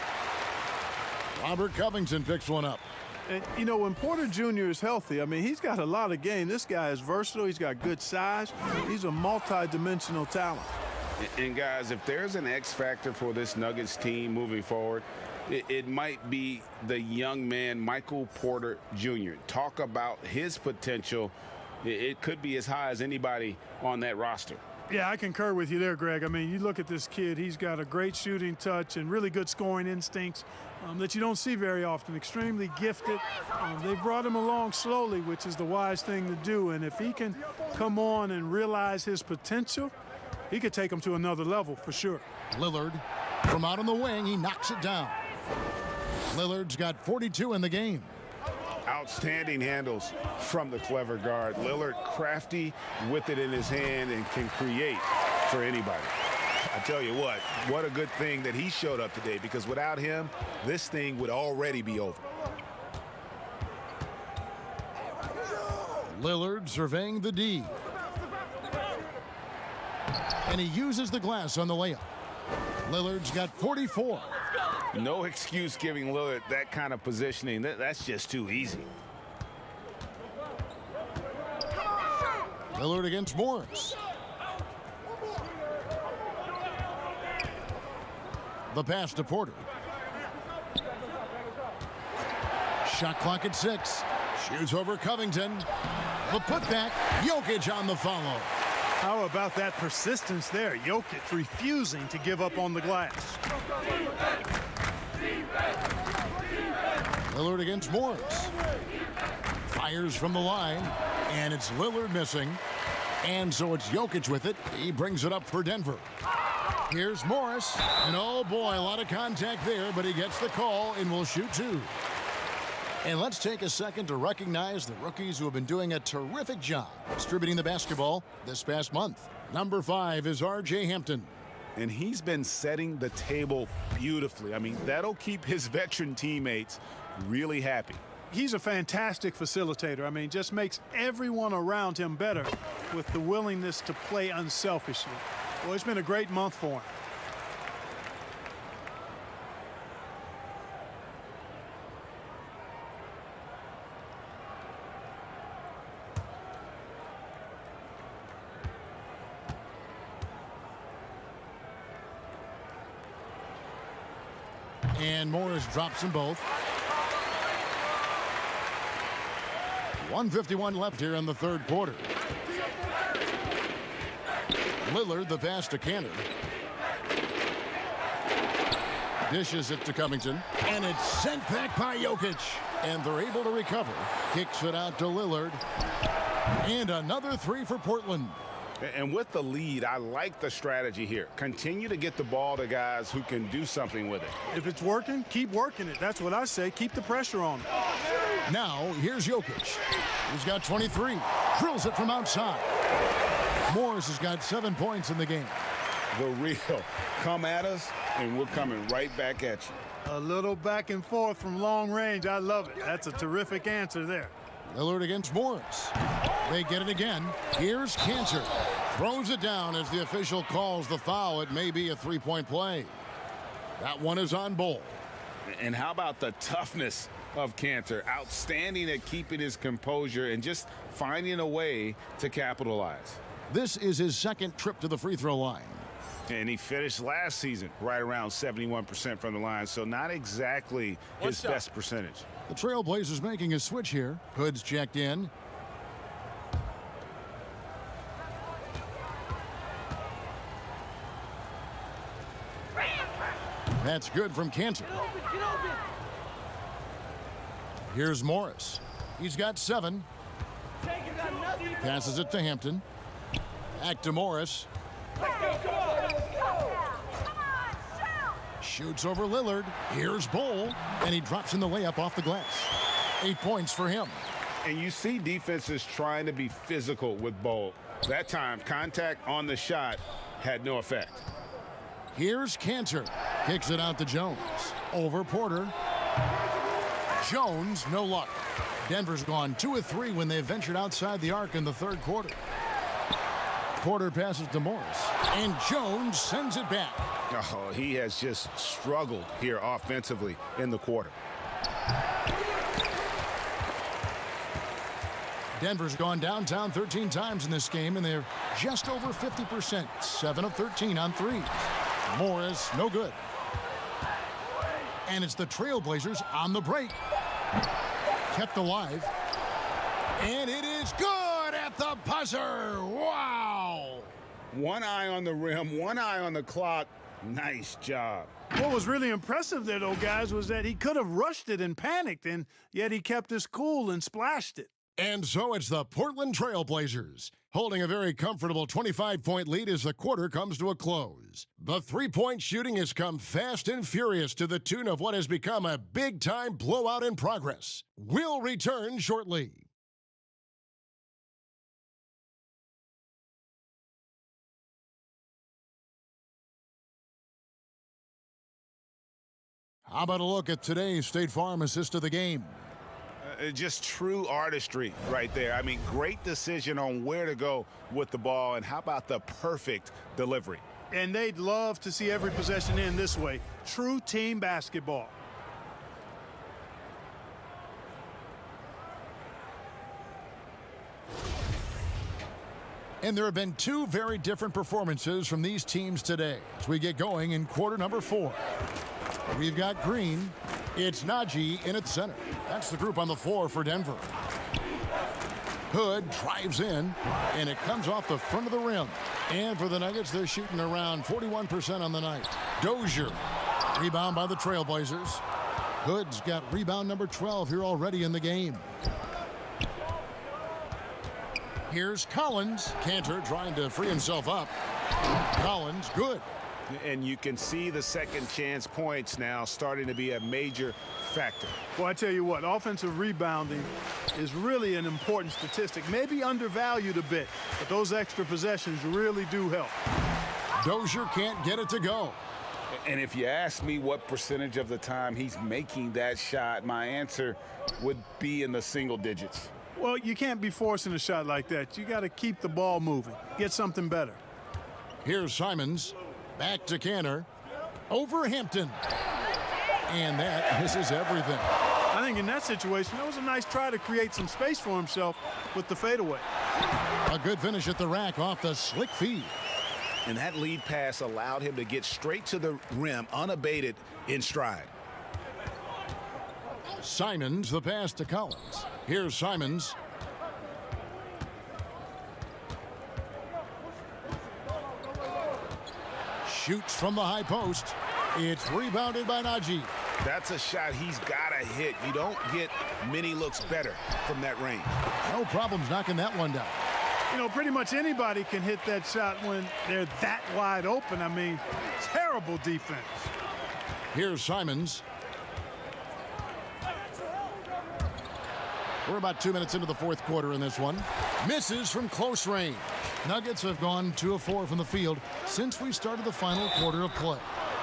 S3: Robert Covington picks one up.
S20: And, you know, when Porter Jr. is healthy, I mean, he's got a lot of game. This guy is versatile. He's got good size. He's a multi-dimensional talent.
S4: And, guys, if there's an X factor for this Nuggets team moving forward, it might be the young man, Michael Porter Jr. Talk about his potential. It could be as high as anybody on that roster.
S20: Yeah, I concur with you there, Greg. I mean, you look at this kid, he's got a great shooting touch and really good scoring instincts that you don't see very often. Extremely gifted. They've brought him along slowly, which is the wise thing to do. And if he can come on and realize his potential, he could take him to another level for sure.
S3: Lillard from out on the wing, he knocks it down. Lillard's got 42 in the game.
S4: Outstanding handles from the clever guard. Lillard crafty with it in his hand and can create for anybody. I tell you what a good thing that he showed up today, because without him, this thing would already be over.
S3: Lillard surveying the D. And he uses the glass on the layup. Lillard's got 44.
S4: No excuse giving Lillard that kind of positioning. That's just too easy.
S3: Lillard against Morris. The pass to Porter. Shot clock at 6. Shoots over Covington. The putback. Jokic on the follow.
S20: How about that persistence there? Jokic refusing to give up on the glass.
S3: Lillard against Morris. Fires from the line, and it's Lillard missing. And so it's Jokic with it. He brings it up for Denver. Here's Morris, and oh boy, a lot of contact there, but he gets the call and will shoot 2. And let's take a second to recognize the rookies who have been doing a terrific job distributing the basketball this past month. Number 5 is R.J. Hampton.
S4: And he's been setting the table beautifully. I mean, that'll keep his veteran teammates
S16: really happy.
S20: He's a fantastic facilitator. I mean, just makes everyone around him better with the willingness to play unselfishly. Well, it's been a great month for him.
S3: And Morris drops them both. 1:51 left here in the third quarter. Lillard, the pass to Cantor. Dishes it to Covington. And it's sent back by Jokic. And they're able to recover. Kicks it out to Lillard. And another three for Portland.
S16: And with the lead, I like the strategy here. Continue to get the ball to guys who can do something with it.
S20: If it's working, keep working it. That's what I say. Keep the pressure on it.
S3: Now, here's Jokic. He's got 23. Drills it from outside. Morris has got 7 points in the game.
S16: The real. Come at us, and we're coming right back at you.
S20: A little back and forth from long range. I love it. That's a terrific answer there.
S3: Lillard against Morris. They get it again. Here's Cantor. Throws it down as the official calls the foul. It may be a three-point play. That one is on Bull.
S16: And how about the toughness of Cantor? Outstanding at keeping his composure and just finding a way to capitalize.
S3: This is his second trip to the free throw line.
S16: And he finished last season right around 71% from the line, so not exactly his best percentage.
S3: The Trailblazers making a switch here. Hood's checked in. That's good from Cantor. Here's Morris. He's got 7. Passes it to Hampton. Back to Morris. Shoots over Lillard. Here's Bull. And he drops in the layup off the glass. 8 points for him.
S16: And you see defenses trying to be physical with Bull. That time, contact on the shot had no effect.
S3: Here's Cantor. Kicks it out to Jones. Over Porter. Jones, no luck. Denver's gone 2 of 3 when they ventured outside the arc in the third quarter. Porter passes to Morris. And Jones sends it back.
S16: Oh, he has just struggled here offensively in the quarter.
S3: Denver's gone downtown 13 times in this game, and they're just over 50%. 7 of 13 on threes. Morris, no good. And it's the Trailblazers on the break. Kept alive. And it is good at the buzzer. Wow.
S16: One eye on the rim, one eye on the clock. Nice job.
S20: What was really impressive there, though, guys, was that he could have rushed it and panicked, and yet he kept his cool and splashed it.
S3: And so it's the Portland Trailblazers holding a very comfortable 25-point lead as the quarter comes to a close. The three-point shooting has come fast and furious to the tune of what has become a big-time blowout in progress. We'll return shortly. How about a look at today's State Farm assist of the game?
S16: Just true artistry right there. I mean, great decision on where to go with the ball, and how about the perfect delivery?
S20: And they'd love to see every possession end this way. True team basketball.
S3: And there have been 2 very different performances from these teams today as we get going in quarter number 4. We've got Green. It's Najee in at center. That's the group on the floor for Denver. Hood drives in, and it comes off the front of the rim. And for the Nuggets, they're shooting around 41% on the night. Dozier, rebound by the Trailblazers. Hood's got rebound number 12 here already in the game. Here's Collins. Cantor trying to free himself up. Collins, good.
S16: And you can see the second chance points now starting to be a major factor.
S20: Well, I tell you what, offensive rebounding is really an important statistic. Maybe undervalued a bit, but those extra possessions really do help.
S3: Dozier can't get it to go.
S7: And if you ask me what percentage of the time he's making that shot, my answer would be in the single digits.
S20: Well, you can't be forcing a shot like that. You got to keep the ball moving. Get something better.
S3: Here's Simons. Back to Canner. Over Hampton. And that misses everything.
S20: I think in that situation, that was a nice try to create some space for himself with the fadeaway.
S3: A good finish at the rack off the slick feed.
S16: And that lead pass allowed him to get straight to the rim, unabated in stride.
S3: Simons, the pass to Collins. Here's Simons. Shoots from the high post. It's rebounded by Najee.
S16: That's a shot he's got to hit. You don't get many looks better from that range.
S3: No problems knocking that one down.
S20: You know, pretty much anybody can hit that shot when they're that wide open. I mean, terrible defense.
S3: Here's Simons. We're about 2 minutes into the fourth quarter in this one. Misses from close range. Nuggets have gone 2 of 4 from the field since we started the final quarter of play.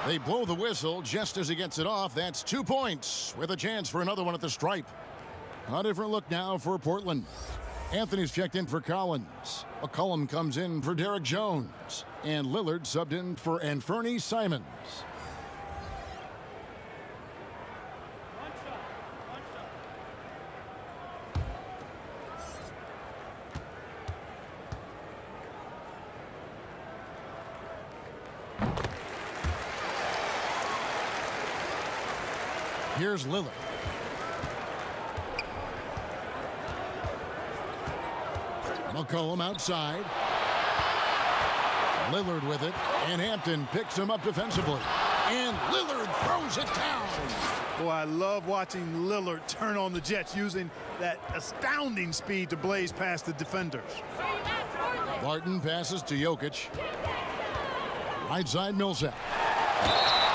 S3: They blow the whistle just as he gets it off. That's 2 points with a chance for another one at the stripe. A different look now for Portland. Anthony's checked in for Collins. McCollum comes in for Derek Jones. And Lillard subbed in for Anfernee Simons. Here's Lillard. McCollum outside. Lillard with it, and Hampton picks him up defensively. And Lillard throws it down.
S20: Boy, I love watching Lillard turn on the Jets using that astounding speed to blaze past the defenders.
S3: Barton passes to Jokic. Right side Millsap.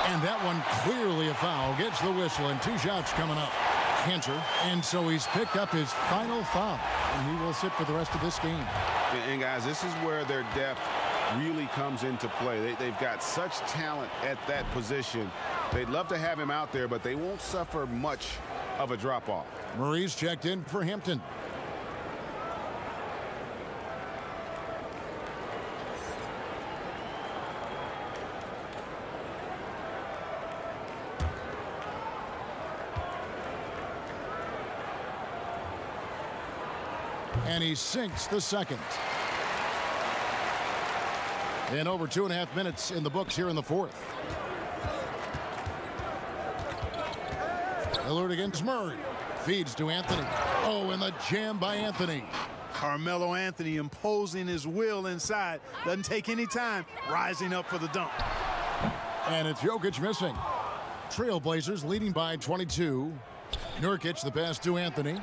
S3: And that one clearly a foul. Gets the whistle, and 2 shots coming up. Cantor, and so he's picked up his final foul, and he will sit for the rest of this game.
S7: And guys, this is where their depth really comes into play. They've got such talent at that position. They'd love to have him out there, but they won't suffer much of a drop-off.
S3: Murray's checked in for Hampton. And he sinks the second. And over 2.5 minutes in the books here in the fourth. Lillard against Murray. Feeds to Anthony. Oh, and the jam by Anthony.
S20: Carmelo Anthony imposing his will inside. Doesn't take any time. Rising up for the dunk.
S3: And it's Jokic missing. Trailblazers leading by 22. Nurkic the pass to Anthony.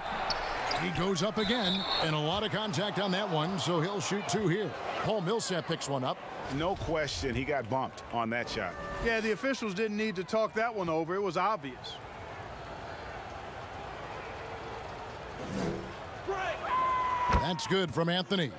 S3: He goes up again, and a lot of contact on that one, so he'll shoot 2 here. Paul Millsap picks one up.
S16: No question, he got bumped on that shot.
S20: Yeah, the officials didn't need to talk that one over. It was obvious.
S3: That's good from Anthony.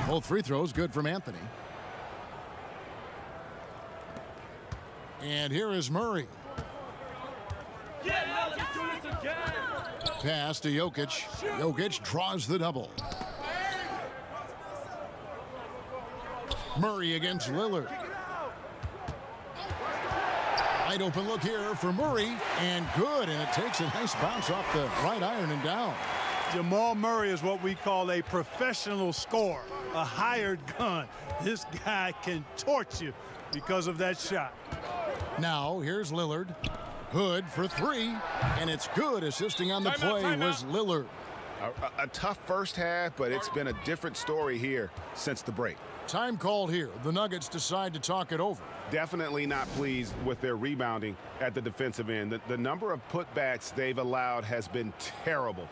S3: Both free throws good from Anthony. And here is Murray. Pass to Jokic. Jokic draws the double. Murray against Lillard. Wide open look here for Murray, and good, and it takes a nice bounce off the right iron and down.
S20: Jamal Murray is what we call a professional scorer, a hired gun. This guy can torch you because of that shot.
S3: Now here's Lillard. Hood for 3, and it's good. Assisting on the play was Lillard.
S16: A tough first half, but it's been a different story here since the break.
S3: Time called here. The Nuggets decide to talk it over.
S7: Definitely not pleased with their rebounding at the defensive end. The number of putbacks they've allowed has been terrible.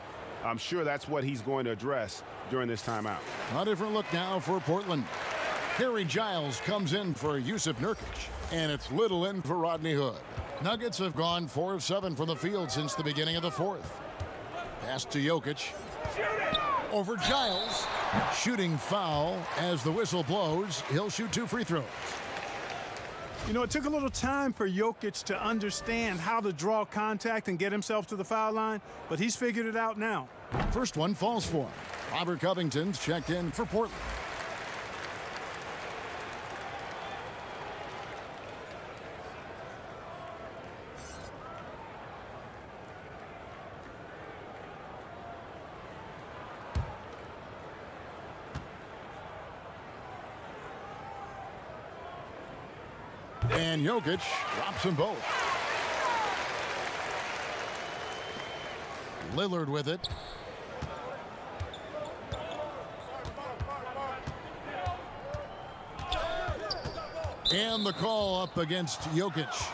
S7: I'm sure that's what he's going to address during this timeout.
S3: A different look now for Portland. Harry Giles comes in for Yusuf Nurkic, and it's little in for Rodney Hood. Nuggets have gone 4 of 7 from the field since the beginning of the fourth. Pass to Jokic. Over Giles. Shooting foul as the whistle blows. He'll shoot 2 free throws.
S20: You know, it took a little time for Jokic to understand how to draw contact and get himself to the foul line, but he's figured it out now.
S3: First one falls for him. Robert Covington's checked in for Portland. And Jokic drops them both. Lillard with it. And the call up against Jokic.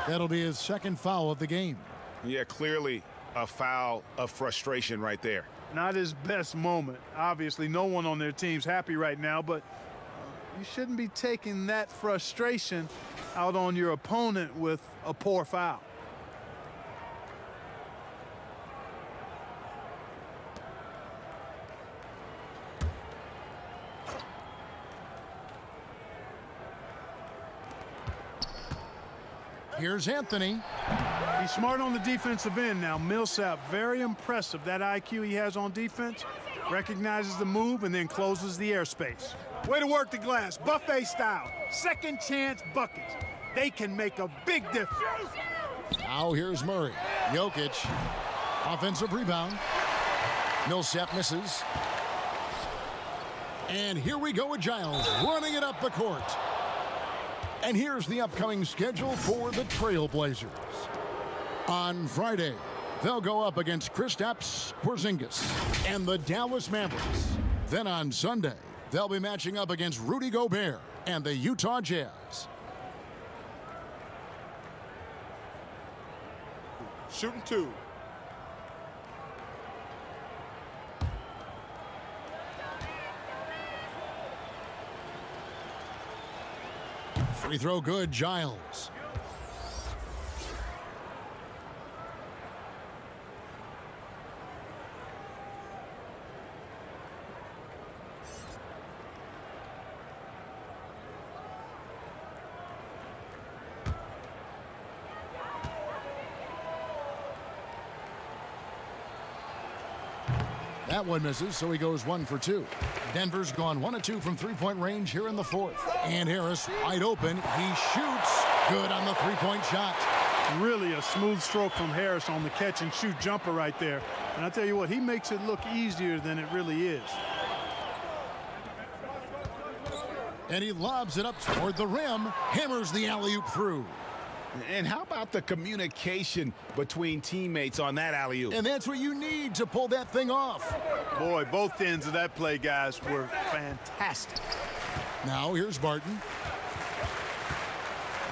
S3: That'll be his second foul of the game.
S7: Yeah, clearly a foul of frustration right there.
S20: Not his best moment. Obviously, no one on their team's happy right now, but you shouldn't be taking that frustration out on your opponent with a poor foul.
S3: Here's Anthony.
S20: He's smart on the defensive end now. Millsap, very impressive. That IQ he has on defense, recognizes the move and then closes the airspace. Way to work the glass, buffet style. Second chance buckets. They can make a big difference.
S3: Now here's Murray. Jokic. Offensive rebound. Millsap misses. And here we go with Giles running it up the court. And here's the upcoming schedule for the Trailblazers. On Friday, they'll go up against Kristaps Porzingis and the Dallas Mavericks. Then on Sunday, they'll be matching up against Rudy Gobert and the Utah Jazz.
S5: Shooting 2.
S3: Free throw good, Giles. That one misses, so he goes 1 for 2. Denver's gone 1 of 2 from three-point range here in the fourth. And Harris wide open. He shoots. Good on the three-point shot.
S20: Really a smooth stroke from Harris on the catch and shoot jumper right there. And I tell you what, he makes it look easier than it really is.
S3: And he lobs it up toward the rim. Hammers the alley-oop through.
S7: And how about the communication between teammates on that alley-oop?
S3: And that's what you need to pull that thing off.
S20: Boy, both ends of that play, guys, were fantastic.
S3: Now here's Barton.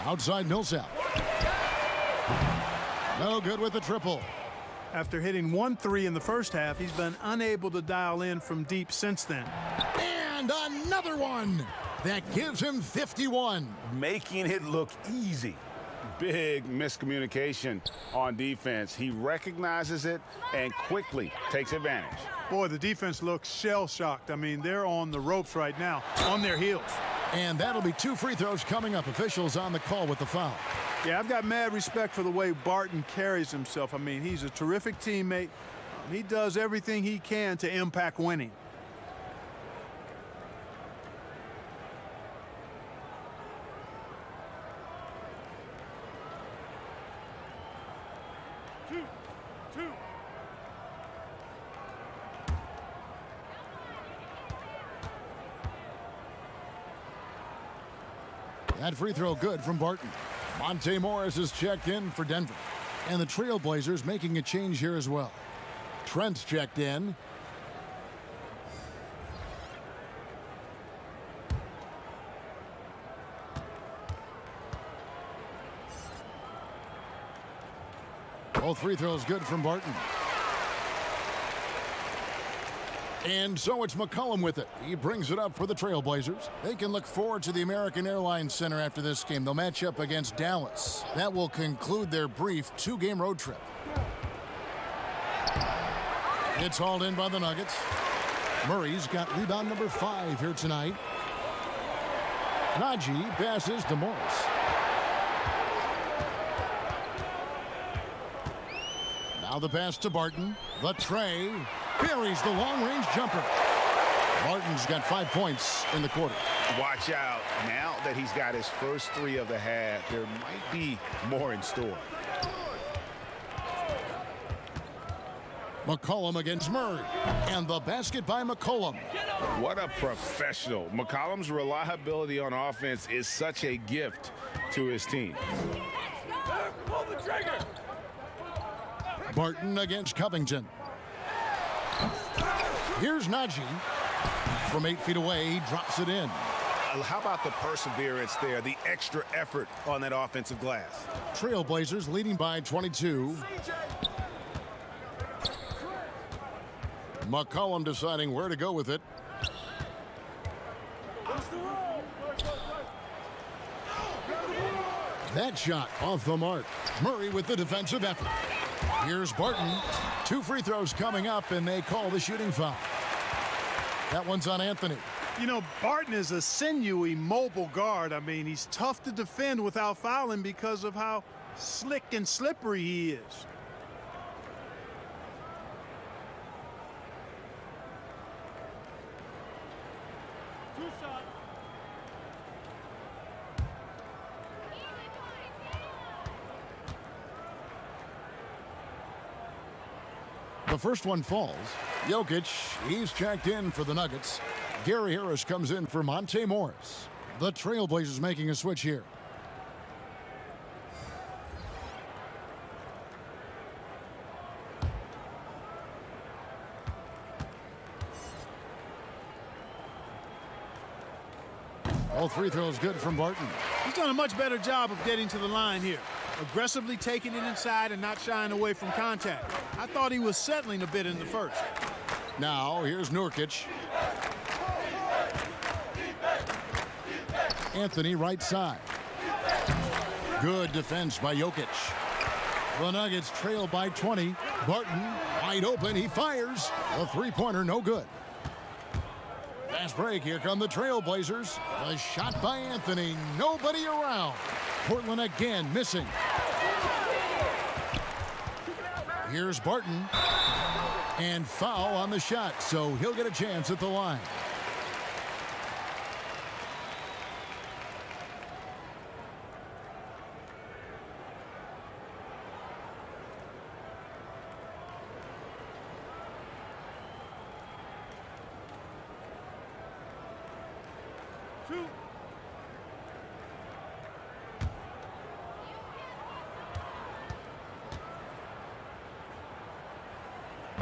S3: Outside Millsap. No good with the triple.
S20: After hitting 1 3 in the first half, he's been unable to dial in from deep since then.
S3: And another one. That gives him 51.
S7: Making it look easy. Big miscommunication on defense. He recognizes it and quickly takes advantage.
S20: Boy, the defense looks shell-shocked. I mean, they're on the ropes right now, on their heels.
S3: And that'll be 2 free throws coming up. Officials on the call with the foul.
S20: Yeah, I've got mad respect for the way Barton carries himself. I mean, he's a terrific teammate. He does everything he can to impact winning.
S3: That free throw good from Barton. Monte Morris is checked in for Denver. And the Trailblazers making a change here as well. Trent's checked in. Both free throws good from Barton. And so it's McCollum with it. He brings it up for the Trailblazers. They can look forward to the American Airlines Center after this game. They'll match up against Dallas. That will conclude their brief 2-game road trip. It's hauled in by the Nuggets. Murray's got rebound number 5 here tonight. Najee passes to Morris. Now the pass to Barton. The tray. Buries the long-range jumper. Barton's got 5 points in the quarter.
S4: Watch out. Now that he's got his first 3 of the half, there might be more in store.
S3: McCollum against Murray. And the basket by McCollum.
S7: What a professional. McCollum's reliability on offense is such a gift to his team.
S9: Pull the trigger.
S3: Barton against Covington. Here's Najee. From 8 feet away, he drops it in.
S7: How about the perseverance there, the extra effort on that offensive glass?
S3: Trailblazers leading by 22. McCollum deciding where to go with it. That shot off the mark. Murray with the defensive effort. Here's Barton. 2 free throws coming up, and they call the shooting foul. That one's on Anthony.
S20: You know, Barton is a sinewy, mobile guard. I mean, he's tough to defend without fouling because of how slick and slippery he is.
S3: The first one falls. Jokic, he's checked in for the Nuggets. Gary Harris comes in for Monte Morris. The Trailblazers making a switch here. All free throws good from Barton.
S20: He's done a much better job of getting to the line here. Aggressively taking it inside and not shying away from contact. I thought he was settling a bit in the first.
S3: Now, here's Nurkic. Anthony right side. Good defense by Jokic. The Nuggets trail by 20. Barton wide open. He fires. The three-pointer no good. Fast break. Here come the Trailblazers. A shot by Anthony. Nobody around. Portland again missing. Here's Barton. And foul on the shot, so he'll get a chance at the line.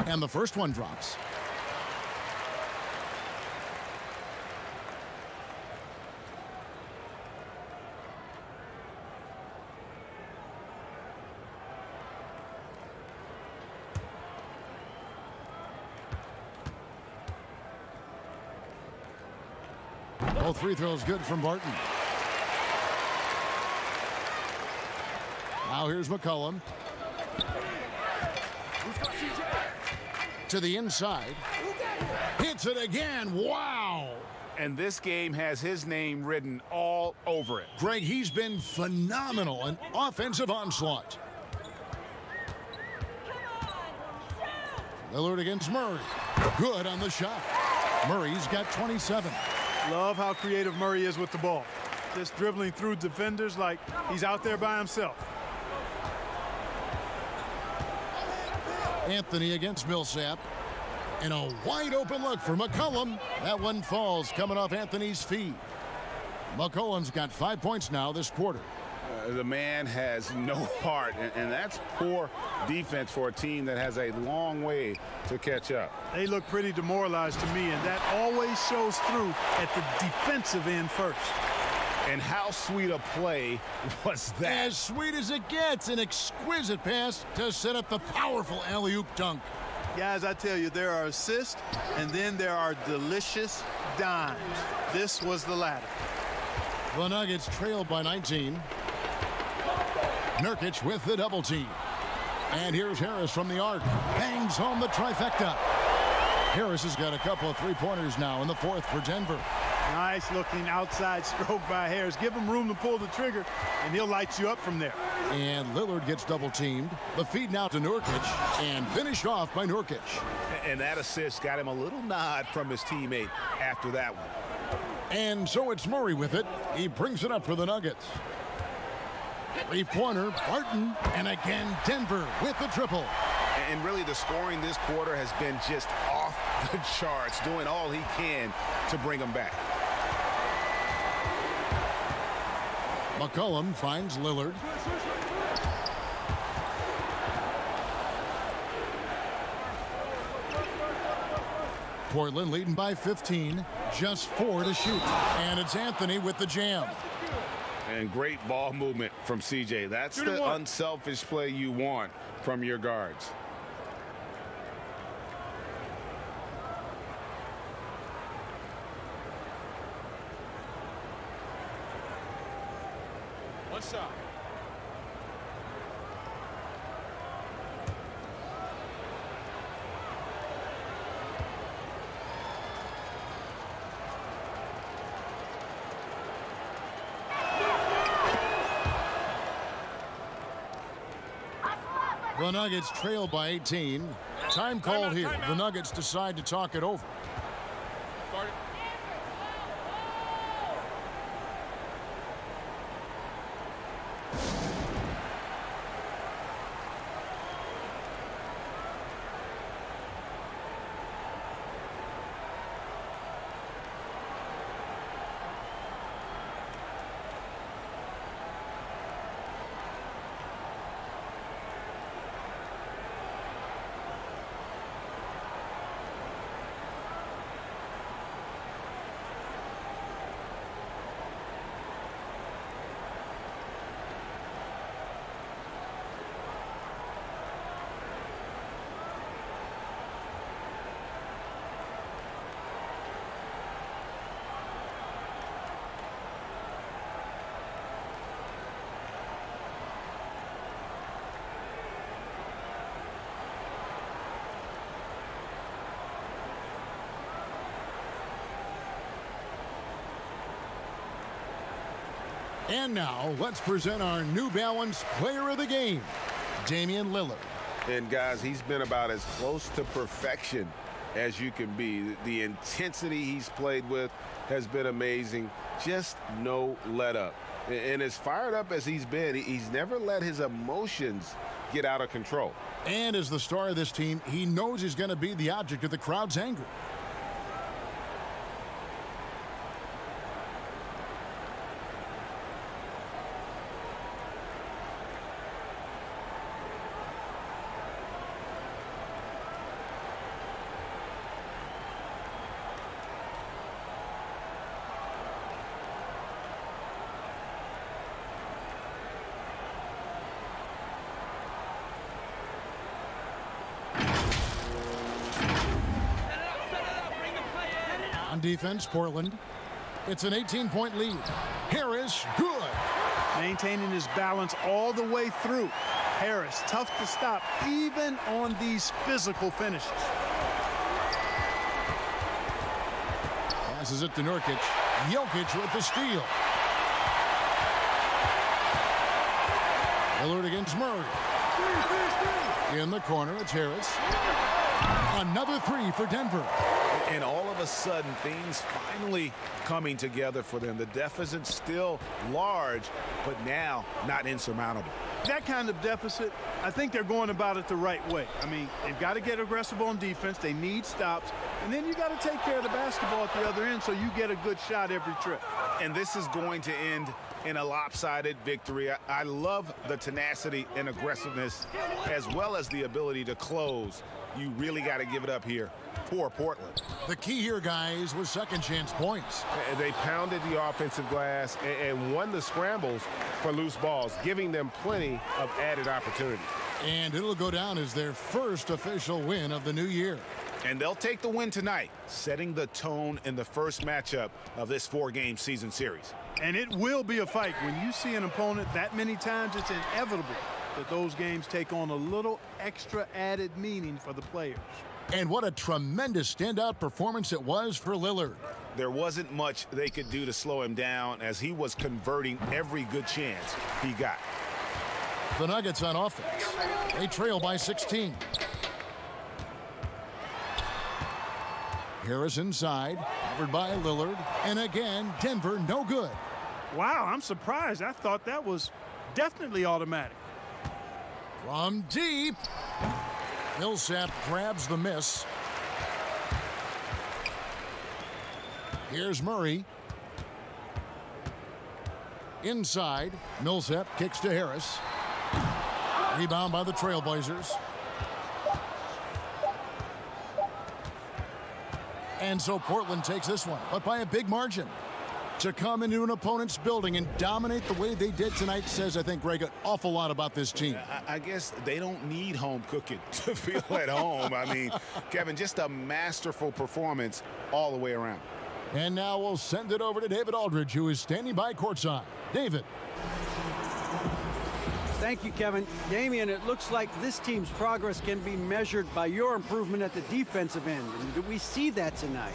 S3: And the first one drops. All free throws good from Barton. Now here's McCollum. To the inside. Hits it again. Wow.
S4: And this game has his name written all over it.
S3: Greg, he's been phenomenal. An offensive onslaught. Lillard against Murray. Good on the shot. Murray's got 27.
S20: Love how creative Murray is with the ball. Just dribbling through defenders like he's out there by himself.
S3: Anthony against Millsap. And a wide open look for McCollum. That one falls coming off Anthony's feet. McCollum's got 5 points now this quarter.
S4: The man has no heart, and that's poor defense for a team that has a long way to catch up.
S20: They look pretty demoralized to me, and that always shows through at the defensive end first.
S4: And how sweet a play was that?
S3: As sweet as it gets, an exquisite pass to set up the powerful alley-oop dunk.
S21: Guys, I tell you, there are assists, and then there are delicious dimes. This was the latter.
S3: The Nuggets trailed by 19. Nurkic with the double team. And here's Harris from the arc. Bangs home the trifecta. Harris has got a couple of three-pointers now in the fourth for Denver.
S20: Nice looking outside stroke by Harris. Give him room to pull the trigger, and he'll light you up from there.
S3: And Lillard gets double teamed. The feed now to Nurkic, and finished off by Nurkic.
S17: And that assist got him a little nod from his teammate after that one.
S3: And so it's Murray with it. He brings it up for the Nuggets. Three-pointer, Barton, and again Denver with the triple.
S17: And really the scoring this quarter has been just off the charts, doing all he can to bring them back.
S3: McCollum finds Lillard. Portland leading by 15, just 4 to shoot. And it's Anthony with the jam.
S17: And great ball movement from CJ. That's the unselfish play you want from your guards.
S5: One shot.
S3: The Nuggets trail by 18. Time called here. The Nuggets decide to talk it over. And now, let's present our New Balance Player of the Game, Damian Lillard.
S17: And guys, he's been about as close to perfection as you can be. The intensity he's played with has been amazing. Just no let up. And as fired up as he's been, he's never let his emotions get out of control.
S3: And as the star of this team, he knows he's going to be the object of the crowd's anger. On defense, Portland. It's an 18-point lead. Harris, good.
S20: Maintaining his balance all the way through. Harris, tough to stop, even on these physical finishes.
S3: Passes it to Nurkic. Jokic with the steal. Lillard against Murray. In the corner, it's Harris. Another three for Denver.
S17: And all of a sudden, things finally coming together for them. The deficit's still large, but now not insurmountable.
S20: That kind of deficit, I think they're going about it the right way. I mean, they've got to get aggressive on defense. They need stops. And then you got to take care of the basketball at the other end so you get a good shot every trip.
S17: And this is going to end in a lopsided victory. I love the tenacity and aggressiveness as well as the ability to close You really got to give it up here. Poor Portland.
S3: The key here, guys, was second chance points.
S18: They pounded the offensive glass and won the scrambles for loose balls, giving them plenty of added opportunity.
S3: And it'll go down as their first official win of the new year.
S17: And they'll take the win tonight, setting the tone in the first matchup of this 4-game season series.
S20: And it will be a fight. When you see an opponent that many times, it's inevitable that those games take on a little extra added meaning for the players.
S3: And what a tremendous standout performance it was for Lillard.
S17: There wasn't much they could do to slow him down as he was converting every good chance he got.
S3: The Nuggets on offense. They trail by 16. Harris inside, covered by Lillard. And again, Denver no good.
S20: Wow, I'm surprised. I thought that was definitely automatic.
S3: From deep. Millsap grabs the miss. Here's Murray. Inside, Millsap kicks to Harris. Rebound by the Trailblazers. And so Portland takes this one, but by a big margin. To come into an opponent's building and dominate the way they did tonight says, I think, Greg, an awful lot about this team.
S17: I guess they don't need home cooking to feel at home. I mean, Kevin, just a masterful performance all the way around.
S3: And now we'll send it over to David Aldridge, who is standing by courtside. David.
S8: Thank you, Kevin. Damian, it looks like this team's progress can be measured by your improvement at the defensive end. And do we see that tonight?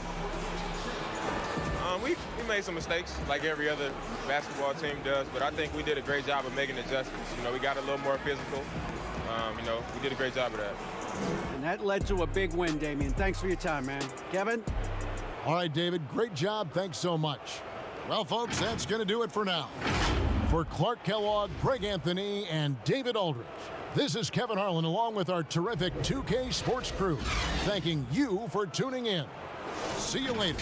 S14: We made some mistakes like every other basketball team does, but I think we did a great job of making adjustments. You know, we got a little more physical. You know, we did a great job of that.
S8: And that led to a big win, Damian. Thanks for your time, man. Kevin?
S3: All right, David, great job. Thanks so much. Well, folks, that's going to do it for now. For Clark Kellogg, Greg Anthony, and David Aldridge, this is Kevin Harlan along with our terrific 2K Sports crew, thanking you for tuning in. See you later.